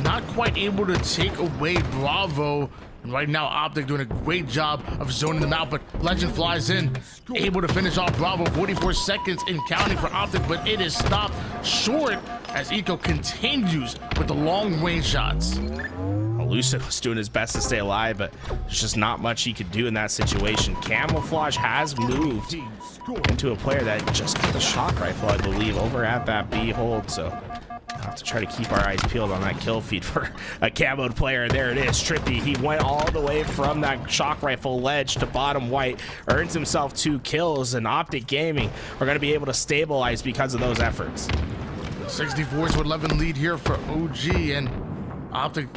Not quite able to take away Bravo. And right now, OpTic doing a great job of zoning them out, but Legend flies in, able to finish off Bravo. 44 seconds in counting for OpTic, but it is stopped short as Eco continues with the long range shots. Lucid was doing his best to stay alive, but there's just not much he could do in that situation. Camouflage has moved into a player that just got the shock rifle, I believe, over at that B hold, so I'll have to try to keep our eyes peeled on that kill feed for a camoed player. There it is, Trippy. He went all the way from that shock rifle ledge to bottom white, earns himself 2 kills, and OpTic Gaming are going to be able to stabilize because of those efforts. 64 to 11 lead here for OG, and OpTic,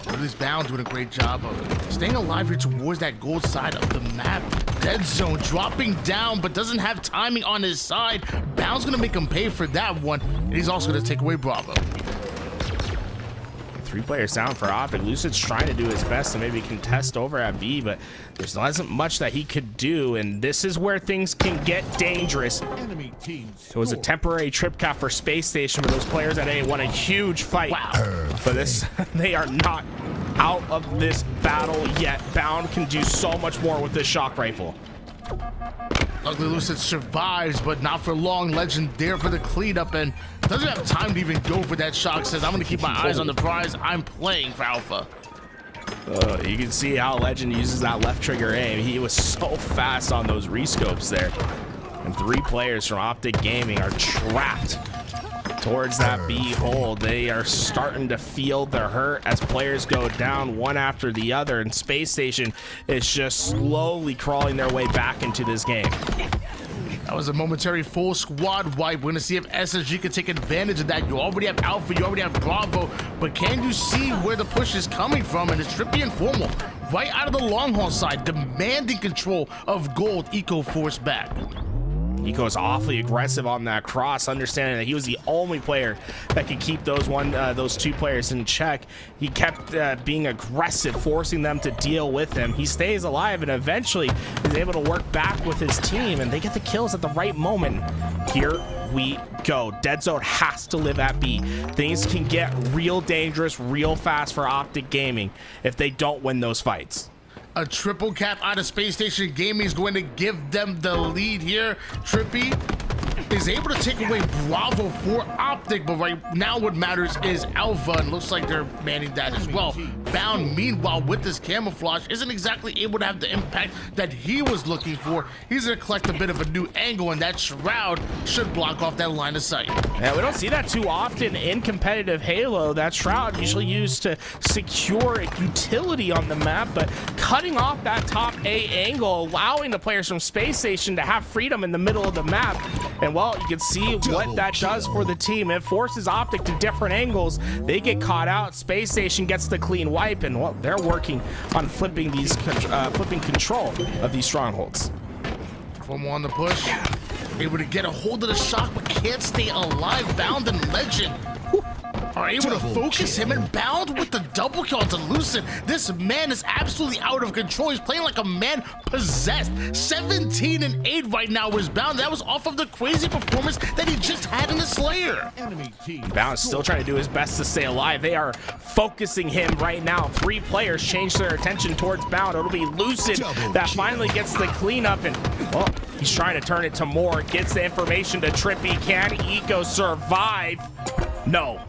at least Bound, doing a great job of staying alive here towards that gold side of the map. Dead Zone dropping down, but doesn't have timing on his side. Bound's gonna make him pay for that one, and he's also gonna take away Bravo. 3 players down for OpTic. Lucid's trying to do his best to maybe contest over at B, but there wasn't much that he could do, and this is where things can get dangerous. It was a temporary trip cap for Space Station, but those players at A won a huge fight. Wow. But this, they are not out of this battle yet. Bound can do so much more with this shock rifle. Luckily, Lucid survives, but not for long. Legend there for the cleanup, and doesn't have time to even go for that shock. Says, I'm going to keep my eyes on the prize. I'm playing for Alpha. You can see how Legend uses that left trigger aim. He was so fast on those rescopes there. And 3 players from OpTic Gaming are trapped towards that B hole. They are starting to feel the hurt as players go down one after the other, and Space Station is just slowly crawling their way back into this game. That was a momentary full squad wipe. We're going to see if SSG can take advantage of that. You already have Alpha, you already have Bravo, but can you see where the push is coming from? And it's Trippy and Formal right out of the long haul side, demanding control of gold. Eco force back. He goes awfully aggressive on that cross, understanding that he was the only player that could keep those two players in check. He kept being aggressive, forcing them to deal with him. He stays alive and eventually is able to work back with his team, and they get the kills at the right moment. Here we go. Dead Zone has to live at B. Things can get real dangerous real fast for OpTic Gaming if they don't win those fights. A triple cap out of Space Station Gaming is going to give them the lead here. Trippy is able to take away Bravo for OpTic, but right now what matters is Alpha, and looks like they're manning that as well. Bound, meanwhile, with this camouflage, isn't exactly able to have the impact that he was looking for. He's going to collect a bit of a new angle, and that Shroud should block off that line of sight. Yeah, we don't see that too often in competitive Halo. That Shroud usually used to secure utility on the map, but cutting off that top A angle, allowing the players from Space Station to have freedom in the middle of the map. And well, you can see what that does for the team. It forces OpTic to different angles. They get caught out. Space Station gets the clean wipe, and well, they're working on flipping control of these strongholds. From on the push, able to get a hold of the shock, but can't stay alive. Bound and Legend are able to focus him, and Bound with the double kill onto Lucid. This man is absolutely out of control. He's playing like a man possessed. 17 and 8 right now is Bound. That was off of the crazy performance that he just had in the Slayer. Bound still trying to do his best to stay alive. They are focusing him right now. 3 players change their attention towards Bound. It'll be Lucid that finally gets the cleanup, and well, he's trying to turn it to more. Gets the information to Trippy. Can Eco survive? No.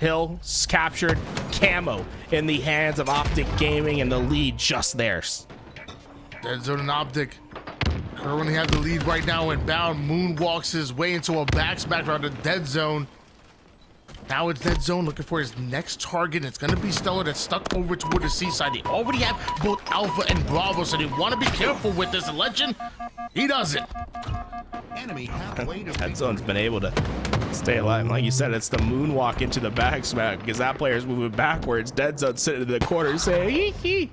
Hill's captured. Camo in the hands of OpTic Gaming, and the lead just theirs. Dead Zone and OpTic currently have the lead right now, and Bound moonwalks his way into a back smack around the Dead Zone. Now it's Dead Zone looking for his next target. It's going to be Stellar that's stuck over toward the seaside. They already have both Alpha and Bravo, so they want to be careful with this. Legend, he doesn't. Enemy halfway to Dead Zone's been able to stay alive. Like you said, it's the moonwalk into the back smack because that player's moving backwards. Dead Zone sitting in the corner saying, hee.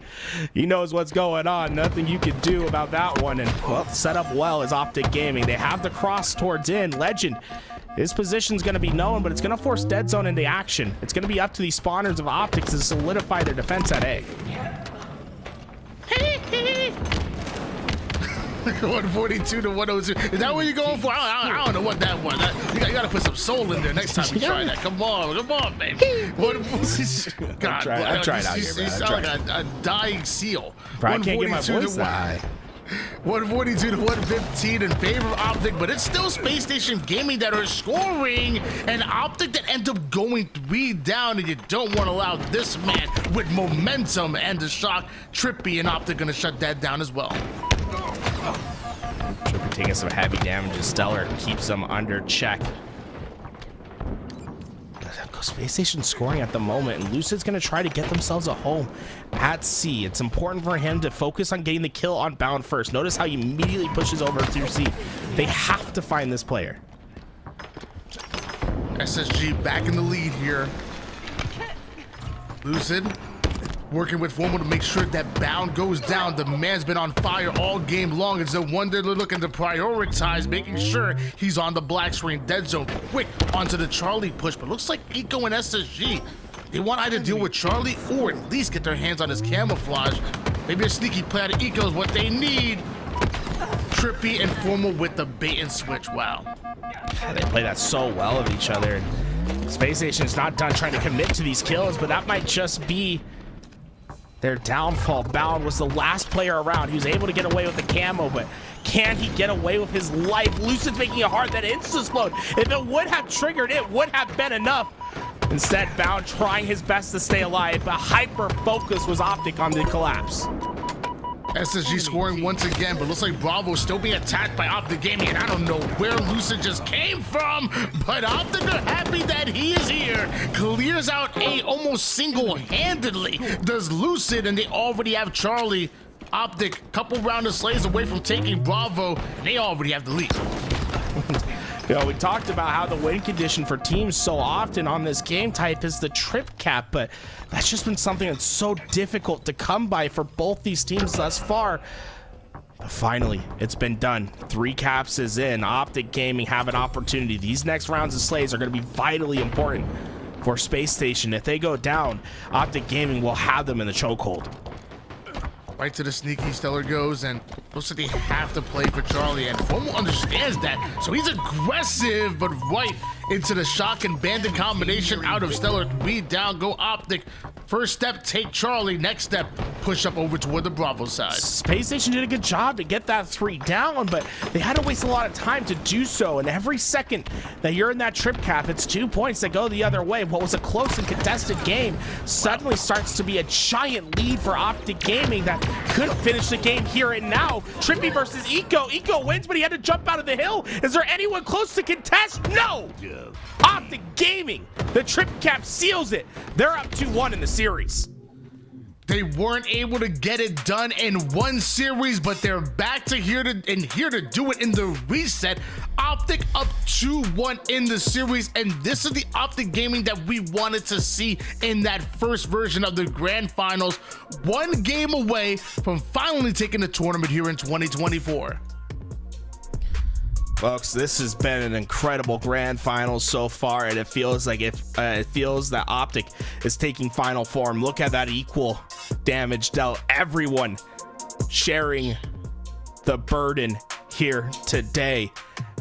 He knows what's going on. Nothing you can do about that one. And well, set up well is OpTic Gaming. They have the cross towards in. Legend, his position's going to be known, but it's going to force Dead Zone into action. It's going to be up to these spawners of OpTic to solidify their defense at A. 142 to 102. Is that what you're going for? I don't know what that was. You got to put some soul in there next time you try that. Come on, baby. God, I'm trying out here, man. You sound like a dying seal. I can't get my voice that high. 142 to 115 in favor of OpTic, but it's still Space Station Gaming that are scoring, and OpTic that end up going 3 down, and you don't want to allow this man with momentum and the shock. Trippy and OpTic going to shut that down as well. Trippy taking some heavy damage, and Stellar keeps them under check. Space Station scoring at the moment, and Lucid's going to try to get themselves a home at C. It's important for him to focus on getting the kill on Bound first. Notice how he immediately pushes over through C. They have to find this player. SSG back in the lead here. Lucid working with Formal to make sure that Bound goes down. The man's been on fire all game long. It's no wonder they're looking to prioritize making sure he's on the black screen. Dead Zone quick onto the Charlie push, but looks like Eco and SSG, they want either deal with Charlie or at least get their hands on his camouflage. Maybe a sneaky play out of Eco is what they need. Trippy and Formal with the bait and switch. Wow. They play that so well of each other. Space Station's not done trying to commit to these kills, but that might just be their downfall. Bound was the last player around. He was able to get away with the camo, but can he get away with his life? Lucid's making it hard. That insta-explode, if it would have triggered, it would have been enough. Instead, Bound trying his best to stay alive, but hyper-focus was OpTic on the collapse. SSG scoring once again, but looks like Bravo still being attacked by OpTic Gaming, and I don't know where Lucid just came from, but OpTic are happy that he is here. Clears out A almost single-handedly. Does Lucid, and they already have Charlie. OpTic, couple round of slays away from taking Bravo, and they already have the lead. You know, we talked about how the win condition for teams so often on this game type is the trip cap, but that's just been something that's so difficult to come by for both these teams thus far. But finally, it's been done. 3 caps is in. OpTic Gaming have an opportunity. These next rounds of slays are going to be vitally important for Space Station. If they go down, OpTic Gaming will have them in the chokehold. Right to the sneaky, Stellar goes, and looks like they have to play for Charlie, and Formal understands that, so he's aggressive, but right into the shock and bandit combination out of Stellar. 3 down, go OpTic. First step, take Charlie. Next step, push up over toward the Bravo side. Space Station did a good job to get that 3 down, but they had to waste a lot of time to do so. And every second that you're in that trip cap, it's 2 points that go the other way. What was a close and contested game suddenly starts to be a giant lead for OpTic Gaming that could finish the game here and now. Trippy versus Eco. Eco wins, but he had to jump out of the hill. Is there anyone close to contest? No! OpTic Gaming, the trip cap seals it. They're up 2-1 in the series. They weren't able to get it done in one series, but they're back to here to do it in the reset. OpTic up 2-1 in the series, and this is the OpTic Gaming that we wanted to see in that first version of the grand finals. 1 game away from finally taking the tournament here in 2024. Folks, this has been an incredible grand final so far, and it feels like it feels that OpTic is taking final form. Look at that equal damage dealt. Everyone sharing the burden here today.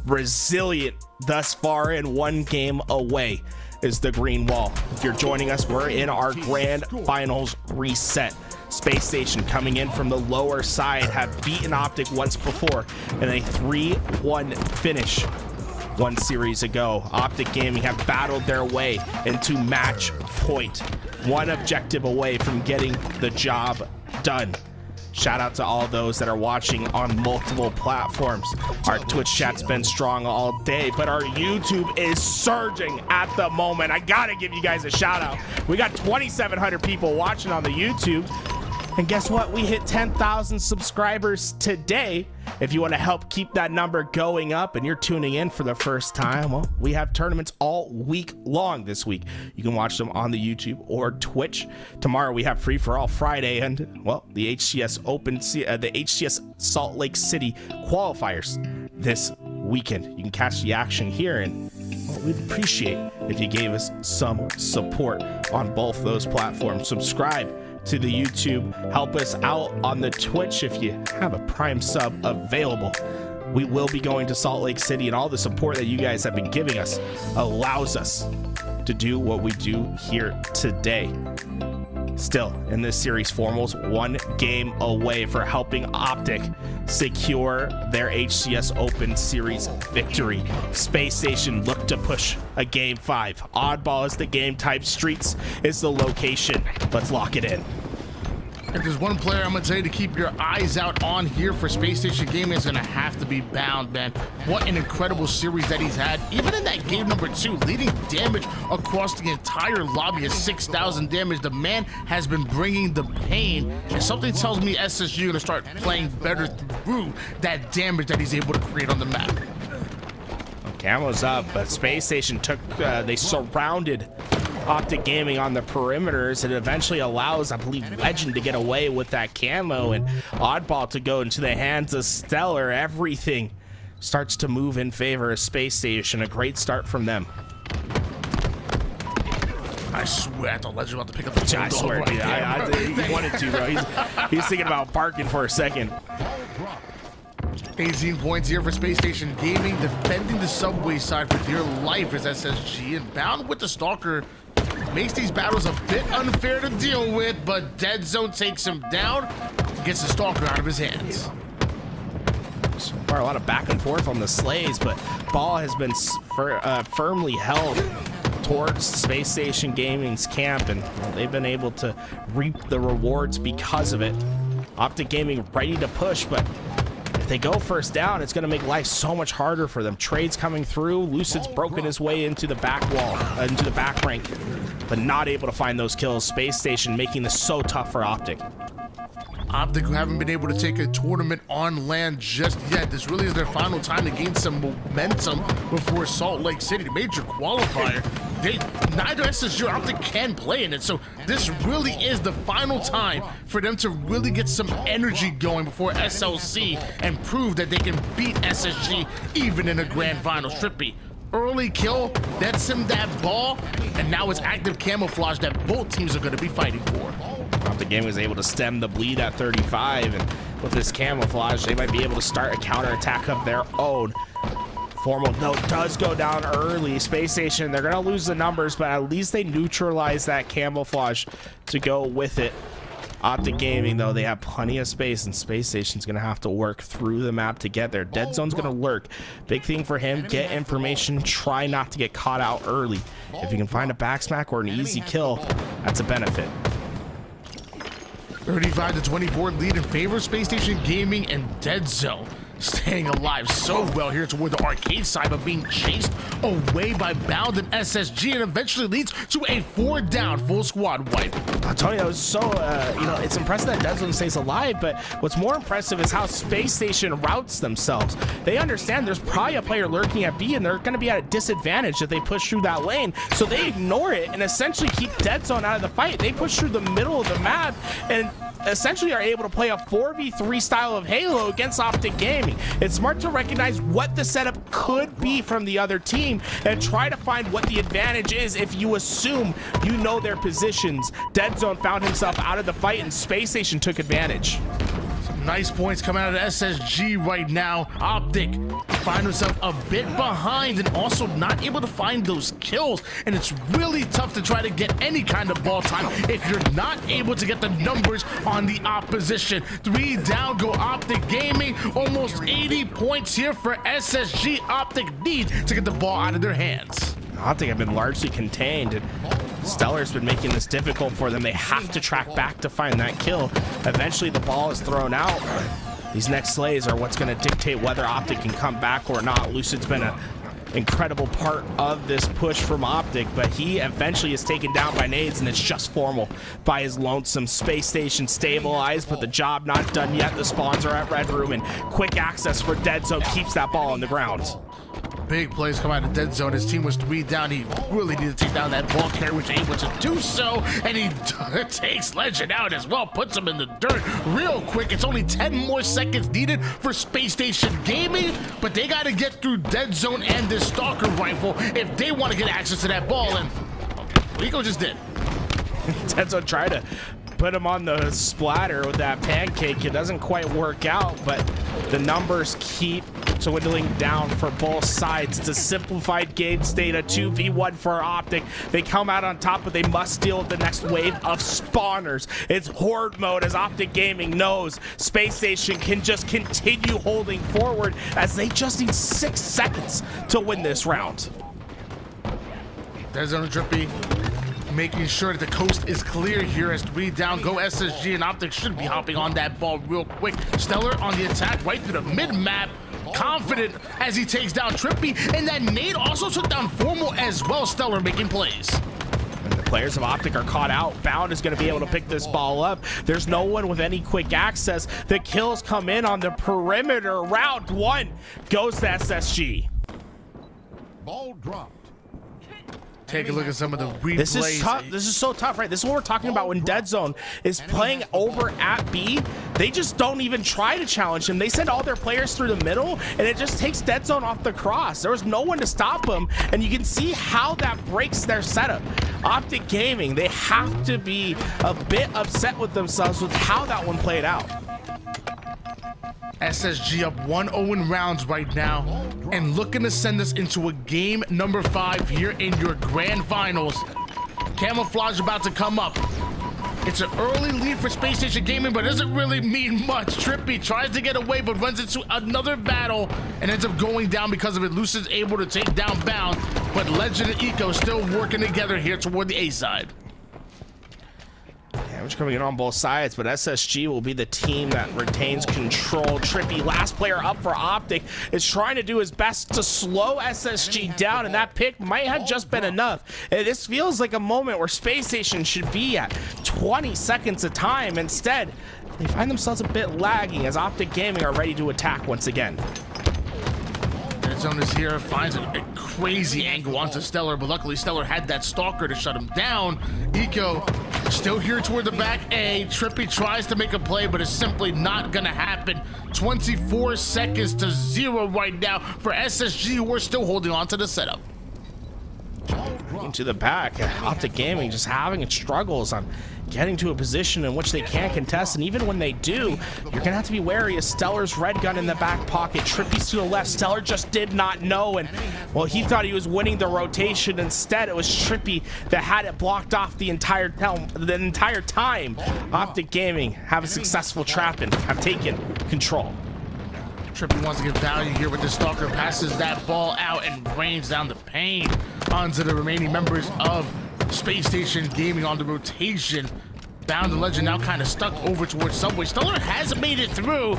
Resilient thus far, and 1 game away is the green wall. If you're joining us, we're in our grand finals reset. Space Station coming in from the lower side have beaten OpTic once before in a 3-1 finish 1 series ago. OpTic Gaming have battled their way into match point, 1 objective away from getting the job done. Shout out to all those that are watching on multiple platforms. Our Twitch chat's been strong all day, but our YouTube is surging at the moment. I gotta give you guys a shout out. We got 2,700 people watching on the YouTube. And guess what? We hit 10,000 subscribers today. If you want to help keep that number going up and you're tuning in for the first time, well, we have tournaments all week long this week. You can watch them on the YouTube or Twitch. Tomorrow we have Free for All Friday and, well, the HCS the HCS Salt Lake City qualifiers this weekend. You can catch the action here, and well, we'd appreciate if you gave us some support on both those platforms. Subscribe to the YouTube, help us out on the Twitch if you have a Prime sub available. We will be going to Salt Lake City, and all the support that you guys have been giving us allows us to do what we do here today. Still in this series, Formals 1 game away for helping OpTic secure their HCS Open Series victory. Space Station look to push a game 5. Oddball is the game type, Streets is the location. Let's lock it in. If there's one player I'm gonna tell you to keep your eyes out on here for Space Station Gaming, is gonna have to be Bound, man. What an incredible series that he's had. Even in that game number 2, leading damage across the entire lobby at 6,000 damage. The man has been bringing the pain, and something tells me SSG gonna start playing better through that damage that he's able to create on the map. Camo's up, but Space Station they surrounded OpTic Gaming on the perimeters, and it eventually allows, I believe, Legend to get away with that camo and Oddball to go into the hands of Stellar. Everything starts to move in favor of Space Station. A great start from them. I swear, I thought Legend was about to pick up the phone. I swear, dude, he wanted to, bro. He's thinking about barking for a second. 18 points here for Space Station Gaming, defending the subway side for dear life as SSG, and Bound with the Stalker makes these battles a bit unfair to deal with, but Dead Zone takes him down, gets the Stalker out of his hands. So far, a lot of back and forth on the slays, but ball has been firmly held towards Space Station Gaming's camp, and they've been able to reap the rewards because of it. OpTic Gaming ready to push, but if they go first down, it's going to make life so much harder for them. Trades coming through. Lucid's broken his way into the back wall, into the back rank, but not able to find those kills. Space Station making this so tough for OpTic. OpTic, who haven't been able to take a tournament on land just yet. This really is their final time to gain some momentum before Salt Lake City, the major qualifier. Neither SSG or OpTic can play in it, so this really is the final time for them to really get some energy going before SLC and prove that they can beat SSG even in a grand final. Trippy, early kill, that's him that ball, and now it's active camouflage that both teams are going to be fighting for. OpTic Gaming was able to stem the bleed at 35, and with this camouflage, they might be able to start a counterattack of their own. Formal note does go down early. Space Station, they're going to lose the numbers, but at least they neutralize that camouflage to go with it. OpTic Gaming, though, they have plenty of space, and Space Station's going to have to work through the map to get there. Dead Zone's going to lurk. Big thing for him, get information, try not to get caught out early. If you can find a backsmack or an easy kill, that's a benefit. 35-24 lead in favor of Space Station Gaming, and Dead Zone staying alive so well here toward the arcade side, but being chased away by Bound and SSG, and eventually leads to a 4-down full squad wipe. Antonio, so it's impressive that Dead Zone stays alive, but what's more impressive is how Space Station routes themselves. They understand there's probably a player lurking at B, and they're going to be at a disadvantage if they push through that lane, so they ignore it and essentially keep Dead Zone out of the fight. They push through the middle of the map and essentially are able to play a 4v3 style of Halo against OpTic Gaming. It's smart to recognize what the setup could be from the other team and try to find what the advantage is if you assume you know their positions. Dead Zone found himself out of the fight, and Space Station took advantage. Nice points coming out of SSG right now. OpTic find himself a bit behind and also not able to find those kills, and it's really tough to try to get any kind of ball time if you're not able to get the numbers on the opposition. 3 down go OpTic Gaming, almost 80 points here for SSG. OpTic need to get the ball out of their hands. OpTic have been largely contained, and Stellar's been making this difficult for them. They have to track back to find that kill. Eventually the ball is thrown out. These next slays are what's going to dictate whether OpTic can come back or not. Lucid's been an incredible part of this push from OpTic, but he eventually is taken down by nades, and it's just Formal by his lonesome. Space Station stabilized, but the job not done yet. The spawns are at Red Room, and quick access for Dead Zone keeps that ball on the ground. Big plays come out of Dead Zone. His team was 3 down. He really needed to take down that ball carrier, which able to do so, and he takes Legend out as well, puts him in the dirt real quick. It's only 10 more seconds needed for Space Station Gaming, but they got to get through Dead Zone and this Stalker rifle if they want to get access to that ball, and Rico just did. Dead Zone tried to put him on the splatter with that pancake. It doesn't quite work out, but the numbers keep dwindling down for both sides. It's a simplified game state, a 2v1 for OpTic. They come out on top, but they must deal with the next wave of spawners. It's horde mode, as OpTic Gaming knows Space Station can just continue holding forward, as they just need 6 seconds to win this round. Dead Zone and Drippy making sure that the coast is clear here as 3 down go SSG, and OpTic should be hopping on that ball real quick. Stellar on the attack right through the mid-map, confident as he takes down Trippy, and that nade also took down Formal as well. Stellar making plays. And the players of OpTic are caught out. Bound is going to be able to pick this ball up. There's no one with any quick access. The kills come in on the perimeter. Round 1 goes to SSG. Ball dropped. Take a look at some of the replays. This is tough. This is so tough, right? This is what we're talking about when Dead Zone is playing over at B. They just don't even try to challenge him. They send all their players through the middle, and it just takes Dead Zone off the cross. There was no one to stop him, and you can see how that breaks their setup. OpTic Gaming, they have to be a bit upset with themselves with how that one played out. SSG up 1-0 in rounds right now, and looking to send us into a game number 5 here in your grand finals. Camouflage about to come up. It's an early lead for Space Station Gaming, but it doesn't really mean much. Trippy tries to get away, but runs into another battle and ends up going down because of it. Lucid's able to take down Bound, but Legend and Eco still working together here toward the A side. Damage coming in on both sides, but SSG will be the team that retains control. Trippy, last player up for OpTic, is trying to do his best to slow SSG down, and that pick might have just been enough. And this feels like a moment where Space Station should be at 20 seconds of time. Instead, they find themselves a bit lagging as OpTic Gaming are ready to attack once again. Red Zone is here, finds a crazy angle onto Stellar, but luckily Stellar had that Stalker to shut him down. Eco still here toward the back A. Trippy tries to make a play, but it's simply not gonna happen. 24 seconds to 0 right now for SSG, who are still holding on to the setup. Into the back, OpTic Gaming just having its struggles on getting to a position in which they can't contest, and even when they do, you're gonna have to be wary of Stellar's red gun in the back pocket. Trippy's to the left. Stellar just did not know, and well, he thought he was winning the rotation. Instead, it was Trippy that had it blocked off the entire time. OpTic Gaming have a successful trap and have taken control. Trippy wants to get value here with the Stalker, passes that ball out and rains down the pain onto the remaining members of Space Station Gaming on the rotation. Bound the Legend now kind of stuck over towards Subway. Stellar hasn't made it through.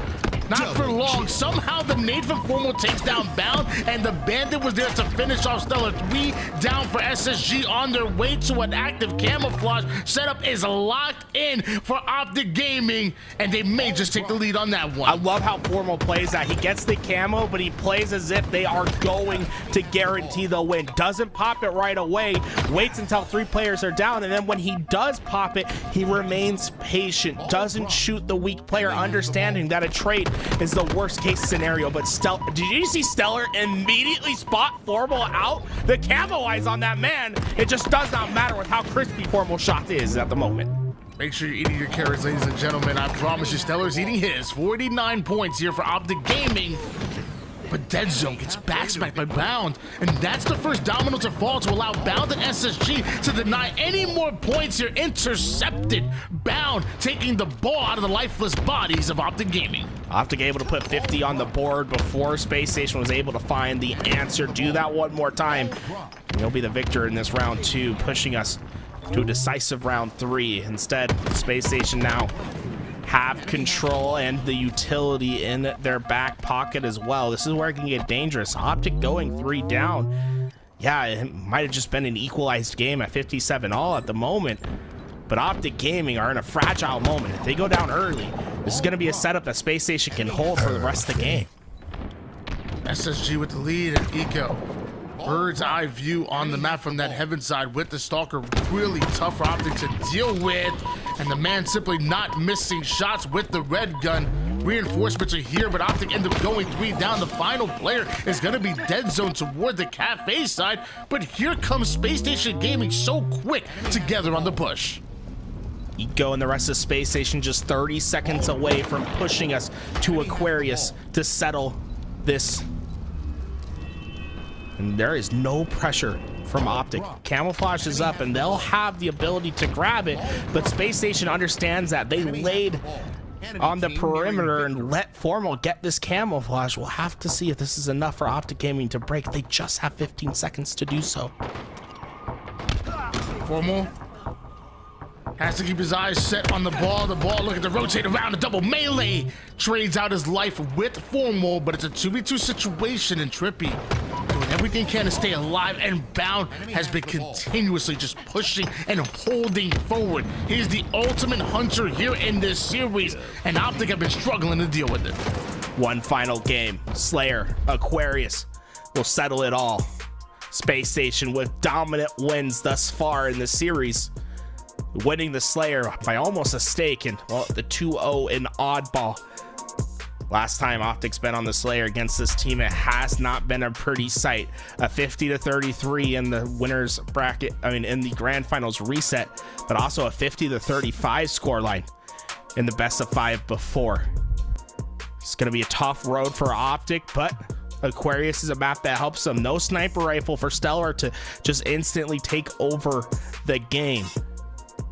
Not for long. Somehow the nade from Formal takes down Bound, and the Bandit was there to finish off Stellar. 3 down for SSG on their way to an active camouflage. Setup is locked in for OpTic Gaming, and they may just take the lead on that one. I love how Formal plays that. He gets the camo, but he plays as if they are going to guarantee the win. Doesn't pop it right away, waits until 3 players are down, and then when he does pop it, he remains patient, doesn't shoot the weak player, understanding that a trade is the worst case scenario. But did you see Stellar immediately spot Formal out? The camo eyes on that man. It just does not matter with how crispy Formal shot is at the moment. Make sure you're eating your carrots, ladies and gentlemen. I promise you, Stellar's eating his. 49 points here for OpTic Gaming. But Dead Zone gets backsmacked by Bound, and that's the first domino to fall to allow Bound and SSG to deny any more points here. Intercepted. Bound taking the ball out of the lifeless bodies of OpTic Gaming. OpTic able to put 50 on the board before Space Station was able to find the answer. Do that one more time, and he'll be the victor in this round 2, pushing us to a decisive round 3. Instead, Space Station now have control and the utility in their back pocket as well. This is where it can get dangerous. OpTic going 3 down. Yeah, it might have just been an equalized game at 57-all at the moment, but OpTic Gaming are in a fragile moment. If they go down early, this is going to be a setup that Space Station can hold for the rest of the game. SSG with the lead, and Eco bird's eye view on the map from that heaven side with the Stalker. Really tough for OpTic to deal with, and the man simply not missing shots with the red gun. Reinforcements are here, but OpTic end up going 3 down. The final player is going to be Dead Zone toward the cafe side, but here comes Space Station Gaming so quick together on the push. Eco and the rest of Space Station just 30 seconds away from pushing us to Aquarius to settle this. And there is no pressure from OpTic. Camouflage is up, and they'll have the ability to grab it, but Space Station understands that. They laid on the perimeter and let Formal get this camouflage. We'll have to see if this is enough for OpTic Gaming to break. They just have 15 seconds to do so. Formal has to keep his eyes set on the ball. The ball looking to rotate around. A double melee trades out his life with Formal, but it's a 2v2 situation, and Trippy doing everything he can to stay alive, and Bound has been continuously just pushing and holding forward. He's the ultimate hunter here in this series, and OpTic have been struggling to deal with it. One final game. Slayer, Aquarius will settle it all. Space Station with dominant wins thus far in the series, winning the Slayer by almost a stake, and well, the 2-0 in Oddball. Last time OpTic's been on the Slayer against this team, it has not been a pretty sight. A 50-33 in the winners bracket, in the grand finals reset, but also a 50-35 scoreline in the best of 5 before. It's going to be a tough road for OpTic, but Aquarius is a map that helps them. No sniper rifle for Stellar to just instantly take over the game.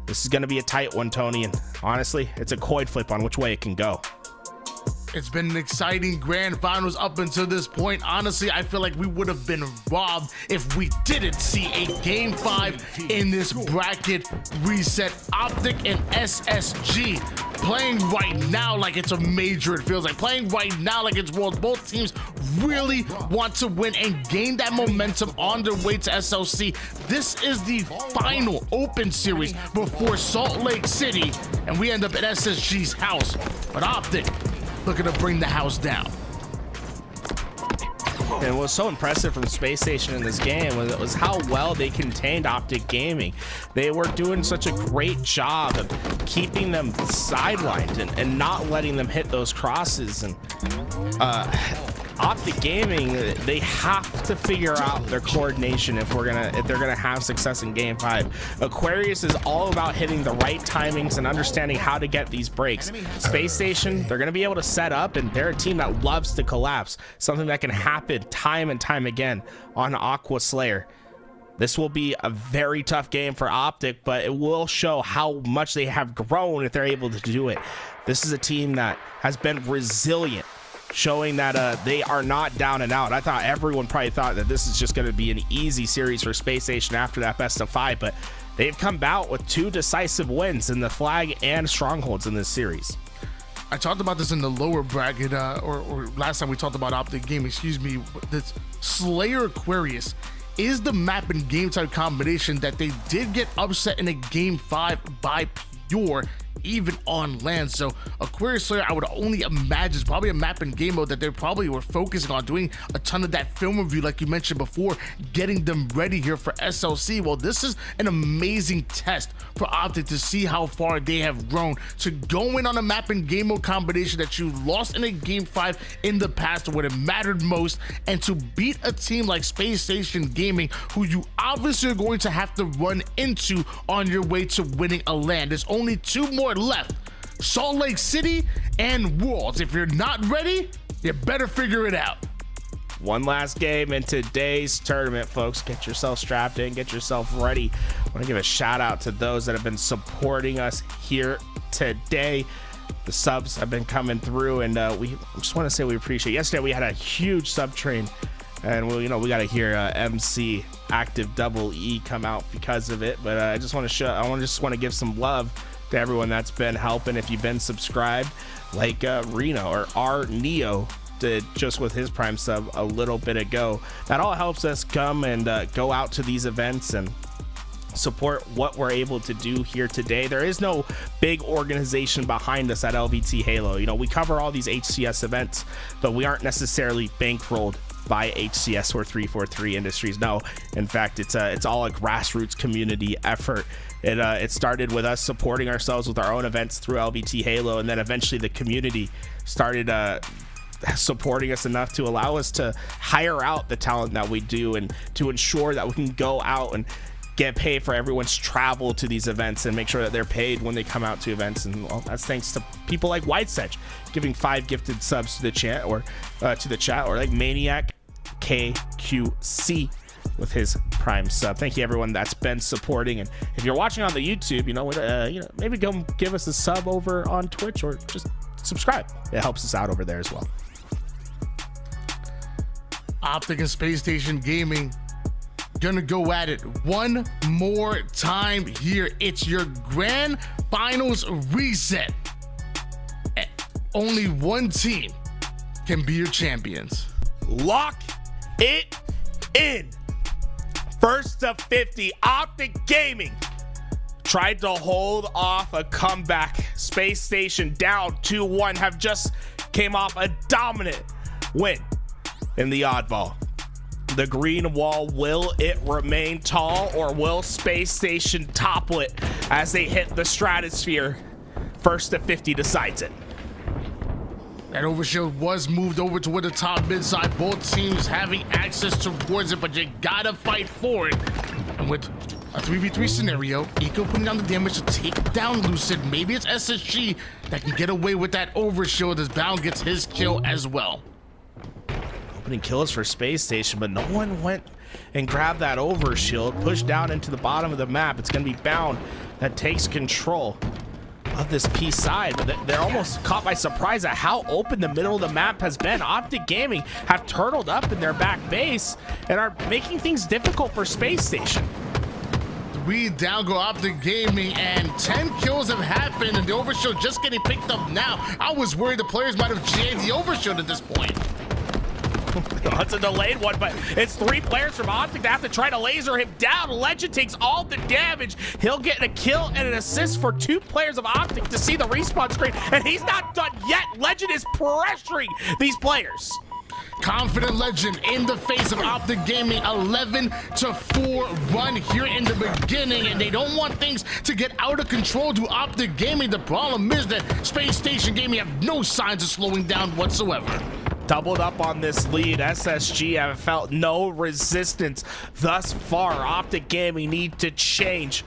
This is going to be a tight one, Tony, and honestly, it's a coin flip on which way it can go. It's been an exciting grand finals up until this point. Honestly, I feel like we would have been robbed if we didn't see a game 5 in this bracket reset. OpTic and SSG playing right now like it's a major. It feels like playing right now like it's world. Both teams really want to win and gain that momentum on their way to SLC. This is the final Open Series before Salt Lake City, and we end up at SSG's house. But OpTic looking to bring the house down. And what was so impressive from Space Station in this game was how well they contained OpTic Gaming. They were doing such a great job of keeping them sidelined and not letting them hit those crosses. And OpTic Gaming, they have to figure out their coordination if they're gonna have success in game 5. Aquarius is all about hitting the right timings and understanding how to get these breaks. Space Station, they're gonna be able to set up, and they're a team that loves to collapse, something that can happen time and time again on Aqua Slayer. This will be a very tough game for OpTic, but it will show how much they have grown if they're able to do it. This is a team that has been resilient, showing that they are not down and out. I thought everyone probably thought that this is just going to be an easy series for Space Station after that best of 5, but they've come out with 2 decisive wins in the Flag and Strongholds in this series. I talked about this in the lower bracket, or last time we talked about OpTic Game, excuse me. This Slayer Aquarius is the map and game type combination that they did get upset in a game 5 by Pure, even on land. So Aquarius Slayer, I would only imagine, is probably a map and game mode that they probably were focusing on, doing a ton of that film review like you mentioned before, getting them ready here for SLC. Well, this is an amazing test for OpTic to see how far they have grown, to go in on a map and game mode combination that you lost in a game 5 in the past when it mattered most, and to beat a team like Space Station Gaming, who you obviously are going to have to run into on your way to winning a land. There's only 2 more left: Salt Lake City and Worlds. If you're not ready, you better figure it out. One last game in today's tournament, folks. Get yourself strapped in, get yourself ready. I want to give a shout out to those that have been supporting us here today. The subs have been coming through, and we just want to say we appreciate it. Yesterday we had a huge sub train, and we got to hear MC Active Double E come out because of it. But I just want to give some love to everyone that's been helping. If you've been subscribed, like Reno or R Neo did just with his prime sub a little bit ago, that all helps us come and go out to these events and support what we're able to do here today. There is no big organization behind us at LVT Halo. We cover all these HCS events, but we aren't necessarily bankrolled by HCS or 343 Industries. No, in fact, it's all a grassroots community effort. It started with us supporting ourselves with our own events through LVT Halo, and then eventually the community started supporting us enough to allow us to hire out the talent that we do, and to ensure that we can go out and get paid for everyone's travel to these events and make sure that they're paid when they come out to events. And well, that's thanks to people like White Sedge giving 5 gifted subs to the chat, or like Maniac KQC with his prime sub. Thank you everyone that's been supporting, and if you're watching on the YouTube, maybe go give us a sub over on Twitch, or just subscribe. It helps us out over there as well. OpTic and Space Station Gaming gonna go at it one more time here. It's your grand finals reset. Only one team can be your champions. Lock it in. First to 50, OpTic Gaming tried to hold off a comeback. Space Station down 2-1 have just came off a dominant win in the Oddball. The green wall, will it remain tall, or will Space Station topple it as they hit the stratosphere? First to 50 decides it. That overshield was moved over to where the top mid side, both teams having access towards it, but you gotta fight for it. And with a 3v3 scenario, Eco putting down the damage to take down Lucid. Maybe it's SSG that can get away with that overshield as Bound gets his kill as well. Opening kills for Space Station, but no one went and grabbed that overshield. Pushed down into the bottom of the map. It's gonna be Bound that takes control of this P side, but they're almost caught by surprise at how open the middle of the map has been. OpTic Gaming have turtled up in their back base and are making things difficult for Space Station. 3 down go OpTic Gaming, and 10 kills have happened, and the overshield just getting picked up now. I was worried the players might have jammed the overshield at this point. It's a delayed one, but it's 3 players from OpTic that have to try to laser him down. Legend takes all the damage. He'll get a kill and an assist for 2 players of OpTic to see the respawn screen, and he's not done yet. Legend is pressuring these players. Confident Legend in the face of OpTic Gaming, 11-4 run here in the beginning, and they don't want things to get out of control to OpTic Gaming. The problem is that Space Station Gaming have no signs of slowing down whatsoever. Doubled up on this lead. SSG have felt no resistance thus far. OpTic Gaming need to change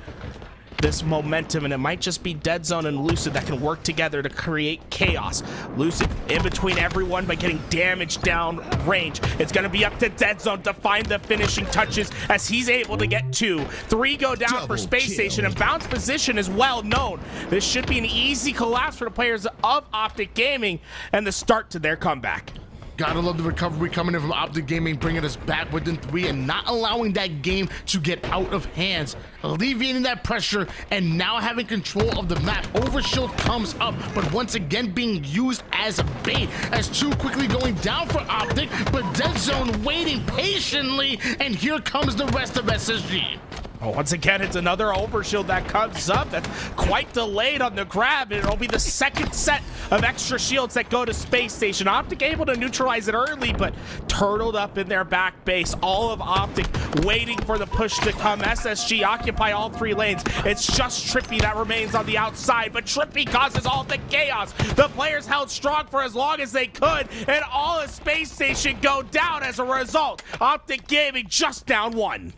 this momentum, and it might just be Dead Zone and Lucid that can work together to create chaos. Lucid in between everyone by getting damage down range. It's going to be up to Dead Zone to find the finishing touches as he's able to get 2. 3 go down for Space Station, and bounce position is well known. This should be an easy collapse for the players of OpTic Gaming and the start to their comeback. Gotta love the recovery coming in from OpTic Gaming, bringing us back within 3 and not allowing that game to get out of hands, alleviating that pressure and now having control of the map. Overshield comes up, but once again being used as a bait, as 2 quickly going down for OpTic, but Dead Zone waiting patiently, and here comes the rest of SSG. Oh, once again, it's another overshield that comes up. That's quite delayed on the grab, and it'll be the second set of extra shields that go to Space Station. OpTic able to neutralize it early, but turtled up in their back base. All of OpTic waiting for the push to come. SSG occupy all 3 lanes. It's just Trippy that remains on the outside, but Trippy causes all the chaos. The players held strong for as long as they could, and all of Space Station go down as a result. OpTic Gaming just down 1.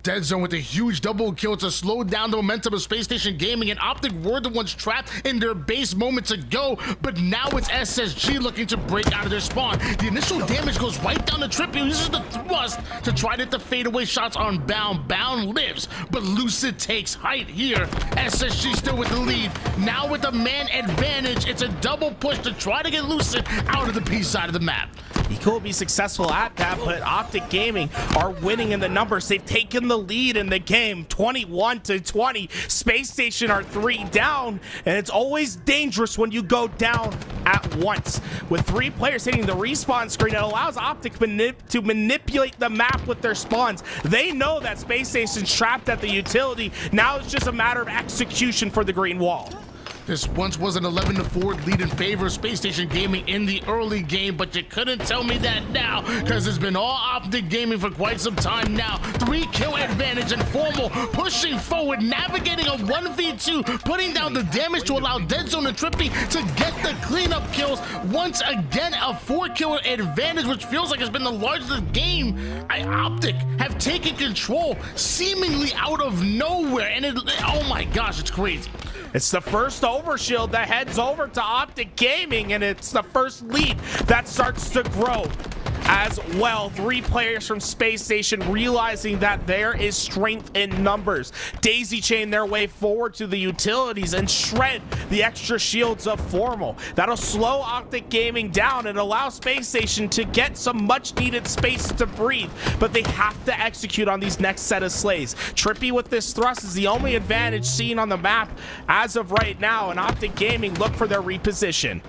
Dead Zone with a huge double kill to slow down the momentum of Space Station Gaming, and OpTic were the ones trapped in their base moments ago, but now it's SSG looking to break out of their spawn. The initial damage goes right down to Trippy, who uses the thrust to try to hit the fadeaway shots on Bound. Bound lives, but Lucid takes height here. SSG still with the lead. Now with the man advantage, it's a double push to try to get Lucid out of the P side of the map. He could be successful at that, but OpTic Gaming are winning in the numbers. They've taken the lead in the game, 21-20. Space Station are 3 down, and it's always dangerous when you go down at once. With 3 players hitting the respawn screen, it allows OpTic to manipulate the map with their spawns. They know that Space Station's trapped at the utility. Now it's just a matter of execution for the green wall. This once was an 11-4 lead in favor of Space Station Gaming in the early game, but you couldn't tell me that now, because it's been all OpTic Gaming for quite some time now. 3 kill advantage, and Formal pushing forward, navigating a 1v2, putting down the damage to allow Dead Zone and Trippy to get the cleanup kills. Once again, a 4 kill advantage, which feels like it's been the largest game. OpTic have taken control seemingly out of nowhere, and oh my gosh, it's crazy. It's the first overshield that heads over to OpTic Gaming, and it's the first lead that starts to grow as well. 3 players from Space Station realizing that there is strength in numbers. Daisy chain their way forward to the utilities and shred the extra shields of Formal. That'll slow OpTic Gaming down and allow Space Station to get some much needed space to breathe, but they have to execute on these next set of slays. Trippy with this thrust is the only advantage seen on the map as of right now, and OpTic Gaming look for their reposition.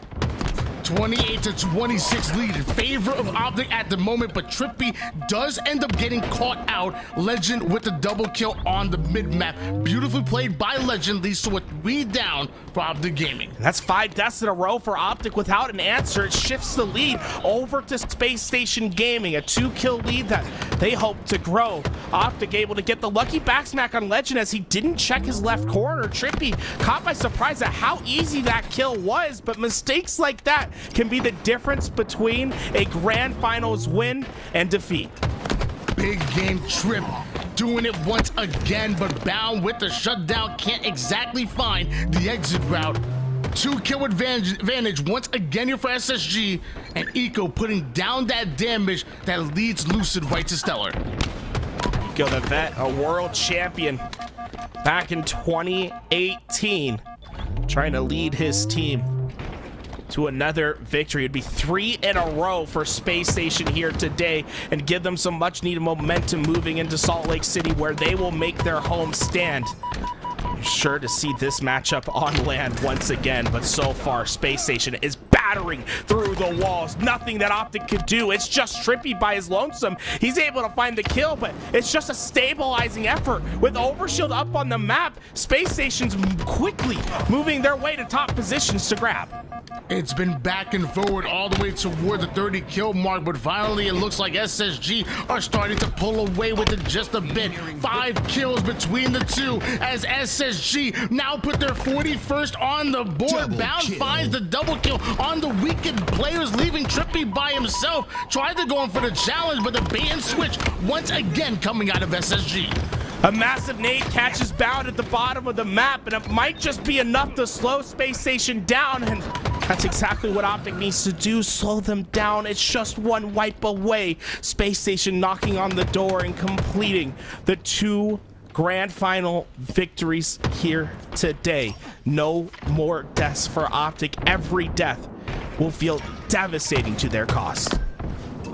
28-26 lead in favor of OpTic at the moment, but Trippy does end up getting caught out. Legend with the double kill on the mid-map. Beautifully played by Legend, leads to a 3 down for OpTic Gaming. That's 5 deaths in a row for OpTic without an answer. It shifts the lead over to Space Station Gaming, a 2-kill lead that they hope to grow. OpTic able to get the lucky backsmack on Legend as he didn't check his left corner. Trippy caught by surprise at how easy that kill was, but mistakes like that can be the difference between a grand finals win and defeat. Big game Trip doing it once again, but Bound with the shutdown can't exactly find the exit route. 2 kill advantage once again here for SSG, and Eco putting down that damage that leads Lucid right to Stellar. Eco the vet, a world champion back in 2018. trying to lead his team to another victory. It'd be 3 in a row for Space Station here today and give them some much needed momentum moving into Salt Lake City, where they will make their home stand. I'm sure to see this matchup on land once again, but so far Space Station is battering through the walls. Nothing that OpTic could do. It's just Trippy by his lonesome. He's able to find the kill, but it's just a stabilizing effort. With Overshield up on the map, Space Station's quickly moving their way to top positions to grab. It's been back and forward all the way toward the 30 kill mark, but finally it looks like SSG are starting to pull away with it just a bit. 5 kills between the two as SSG now put their 41st on the board. Bound finds the double kill on the weakened players, leaving Trippy by himself. Tried to go in for the challenge, but the bait and switch once again coming out of SSG. A massive nade catches Bound at the bottom of the map, and it might just be enough to slow Space Station down, and that's exactly what OpTic needs to do, slow them down. It's just one wipe away. Space Station knocking on the door and completing the 2 grand final victories here today. No more deaths for OpTic. Every death will feel devastating to their cost.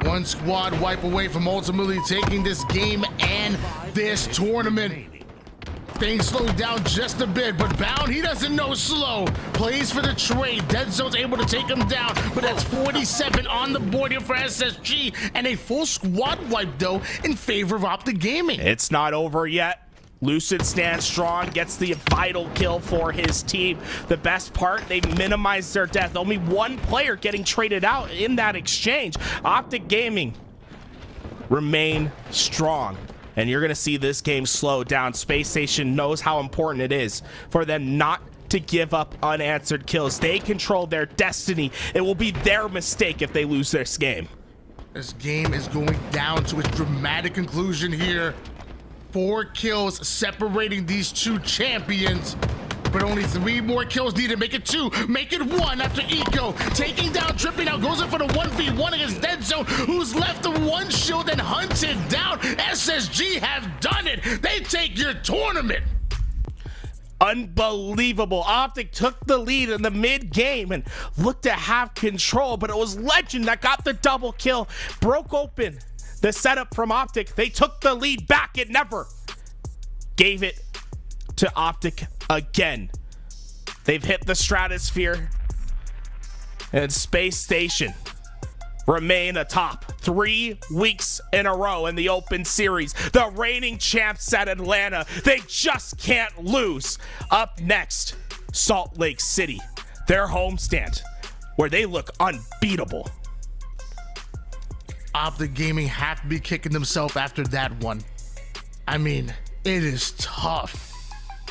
One squad wipe away from ultimately taking this game and this tournament. Things slowed down just a bit, but Bound, he doesn't know slow. Plays for the trade. Dead Zone's able to take him down, but that's 47 on the board here for SSG, and a full squad wipe, though, in favor of OpTic Gaming. It's not over yet. Lucid stands strong, gets the vital kill for his team. The best part, they minimize their death. Only one player getting traded out in that exchange. OpTic Gaming remain strong, and you're gonna see this game slow down. Space Station knows how important it is for them not to give up unanswered kills. They control their destiny. It will be their mistake if they lose this game. This game is going down to its dramatic conclusion here. 4 kills separating these two champions, but only 3 more kills needed. Make it 2, make it 1 after Eco taking down Trippy. Now goes in for the 1v1 against Dead Zone, who's left the 1 shield and hunted down. SSG have done it. They take your tournament. Unbelievable. OpTic took the lead in the mid game and looked to have control, but it was Legend that got the double kill, broke open the setup from OpTic. They took the lead back. It never gave it to OpTic again. They've hit the stratosphere, and Space Station remain atop 3 weeks in a row in the Open Series. The reigning champs at Atlanta. They just can't lose. Up next, Salt Lake City, their homestand, where they look unbeatable. OpTic Gaming have to be kicking themselves after that one. I mean, it is tough.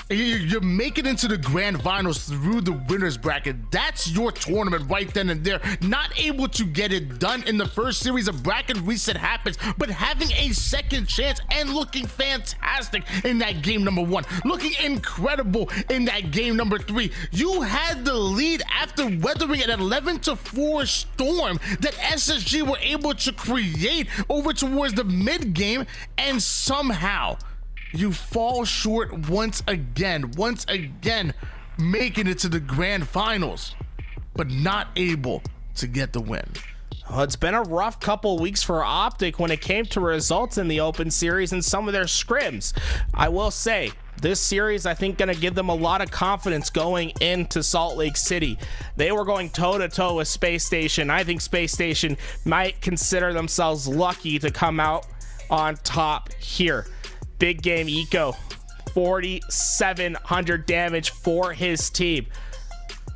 You're making into the grand finals through the winners bracket. That's your tournament right then and there. Not able to get it done in the first series of bracket reset happens, but having a second chance and looking fantastic in that game number 1, looking incredible in that game number 3. You had the lead after weathering an 11-4 storm that SSG were able to create over towards the mid game, and somehow you fall short once again, making it to the grand finals, but not able to get the win. Well, it's been a rough couple weeks for OpTic when it came to results in the Open Series and some of their scrims. I will say, this series, I think, going to give them a lot of confidence going into Salt Lake City. They were going toe-to-toe with Space Station. I think Space Station might consider themselves lucky to come out on top here. Big game Eco, 4,700 damage for his team.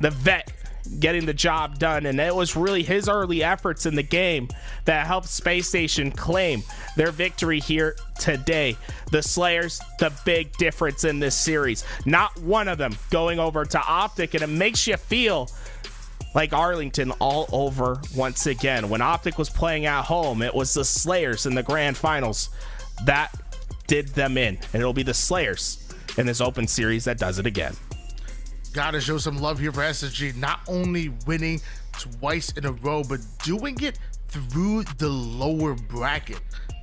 The vet getting the job done, and it was really his early efforts in the game that helped Space Station claim their victory here today. The Slayers, the big difference in this series. Not one of them going over to OpTic, and it makes you feel like Arlington all over once again. When OpTic was playing at home, it was the Slayers in the grand finals that did them in, and it'll be the Slayers in this Open Series that does it again. Gotta show some love here for SSG, not only winning twice in a row, but doing it through the lower bracket.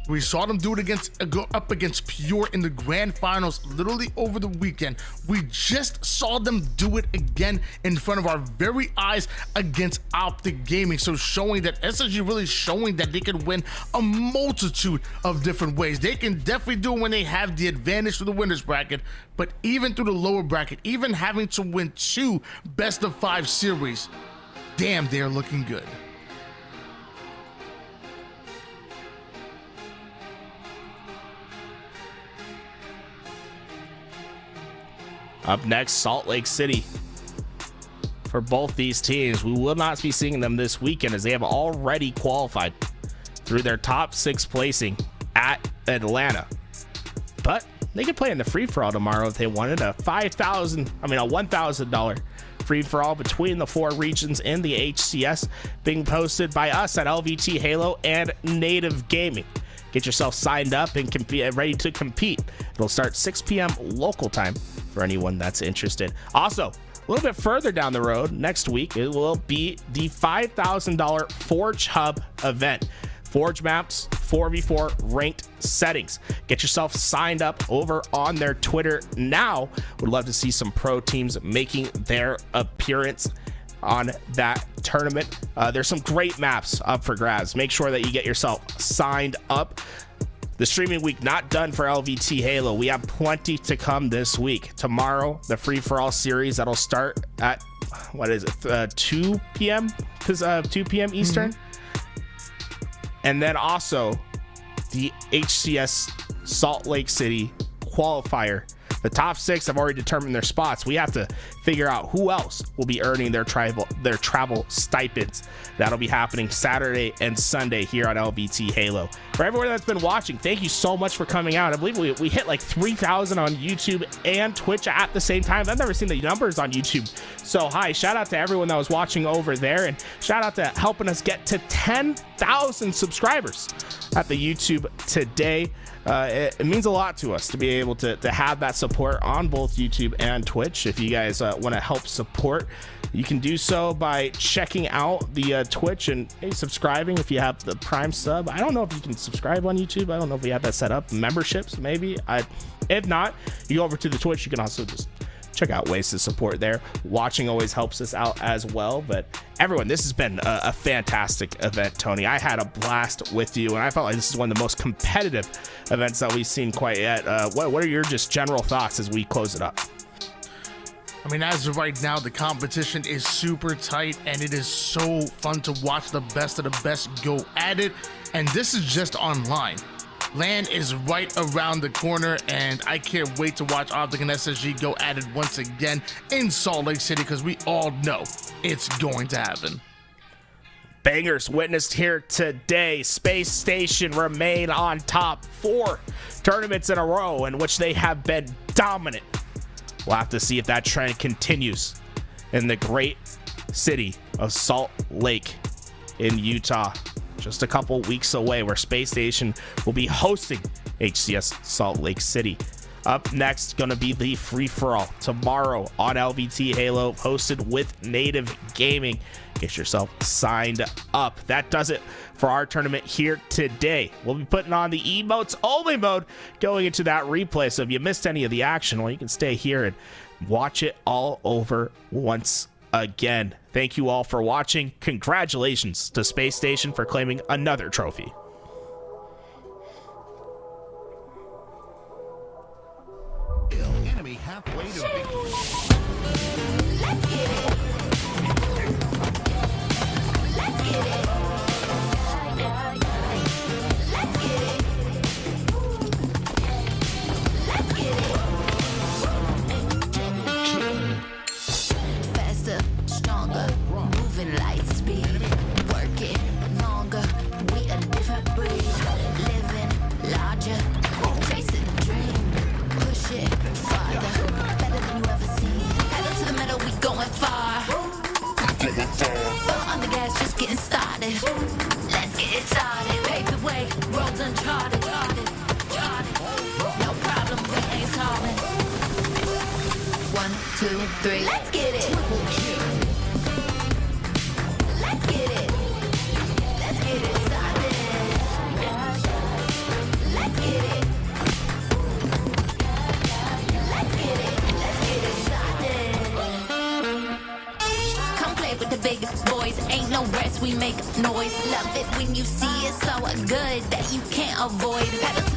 We saw them do it go up against Pure in the grand finals literally over the weekend. We just saw them do it again in front of our very eyes against OpTic Gaming. So showing that SSG really showing that they can win a multitude of different ways. They can definitely do it when they have the advantage to the winners bracket, but even through the lower bracket, even having to win 2 best-of-5 series, damn, they're looking good. Up next, Salt Lake City. For both these teams, we will not be seeing them this weekend as they have already qualified through their top 6 placing at Atlanta. But they could play in the free-for-all tomorrow if they wanted a $1,000 free-for-all between the 4 regions in the HCS, being posted by us at LVT Halo and Native Gaming. Get yourself signed up and ready to compete. It'll start 6 p.m. local time for anyone that's interested. Also, a little bit further down the road, next week, it will be the $5,000 Forge Hub event. Forge maps, 4v4 ranked settings. Get yourself signed up over on their Twitter now. Would love to see some pro teams making their appearance on that tournament. There's some great maps up for grabs. Make sure that you get yourself signed up. The streaming week not done for LVT Halo. We have plenty to come this week. Tomorrow, the free-for-all series that'll start at 2 p.m. 2 p.m. Eastern. And then also the HCS Salt Lake City qualifier. The top 6 have already determined their spots. We have to figure out who else will be earning their travel stipends. That'll be happening Saturday and Sunday here on LVT Halo. For everyone that's been watching, thank you so much for coming out. I believe we hit like 3,000 on YouTube and Twitch at the same time. I've never seen the numbers on YouTube. So hi, shout out to everyone that was watching over there, and shout out to helping us get to 10,000 subscribers at the YouTube today. It means a lot to us to be able to have that support on both YouTube and Twitch. If you guys want to help support, you can do so by checking out the Twitch and subscribing if you have the Prime sub. I don't know if you can subscribe on YouTube. I don't know if we have that set up. Memberships, maybe. If not, you go over to the Twitch. You can also just check out ways to support there. Watching always helps us out as well. But everyone, this has been a fantastic event, Tony. I had a blast with you, and I felt like this is one of the most competitive events that we've seen quite yet. What are your just general thoughts as we close it up? I mean, as of right now, the competition is super tight, and it is so fun to watch the best of the best go at it. And this is just online. LAN is right around the corner, and I can't wait to watch OpTic and SSG go at it once again in Salt Lake City, because we all know it's going to happen. Bangers witnessed here today. Space Station remain on top. 4 tournaments in a row in which they have been dominant. We'll have to see if that trend continues in the great city of Salt Lake in Utah. Just a couple weeks away, where Space Station will be hosting HCS Salt Lake City. Up next, going to be the free-for-all tomorrow on LVT Halo, hosted with Native Gaming. Get yourself signed up. That does it for our tournament here today. We'll be putting on the emotes only mode going into that replay. So if you missed any of the action, well, you can stay here and watch it all over once again. Thank you all for watching. Congratulations to Space Station for claiming another trophy. Enemy halfway to victory. Let's get it. Let's get it. Let's get it. Let's get it. Faster, stronger, moving light speed. Working longer, we a different breed. Living larger, chasing the dream. Push it farther, better than you ever seen. Pedal to the metal, we going far. Foot on the gas, just getting started. Let's get it started. Pave the way, roads uncharted. No problem, we ain't solving. 1, 2, 3, let's get it. Let's get it. Let's get it started. The big boys ain't no rest, we make noise. Love it when you see it so good that you can't avoid. Pedal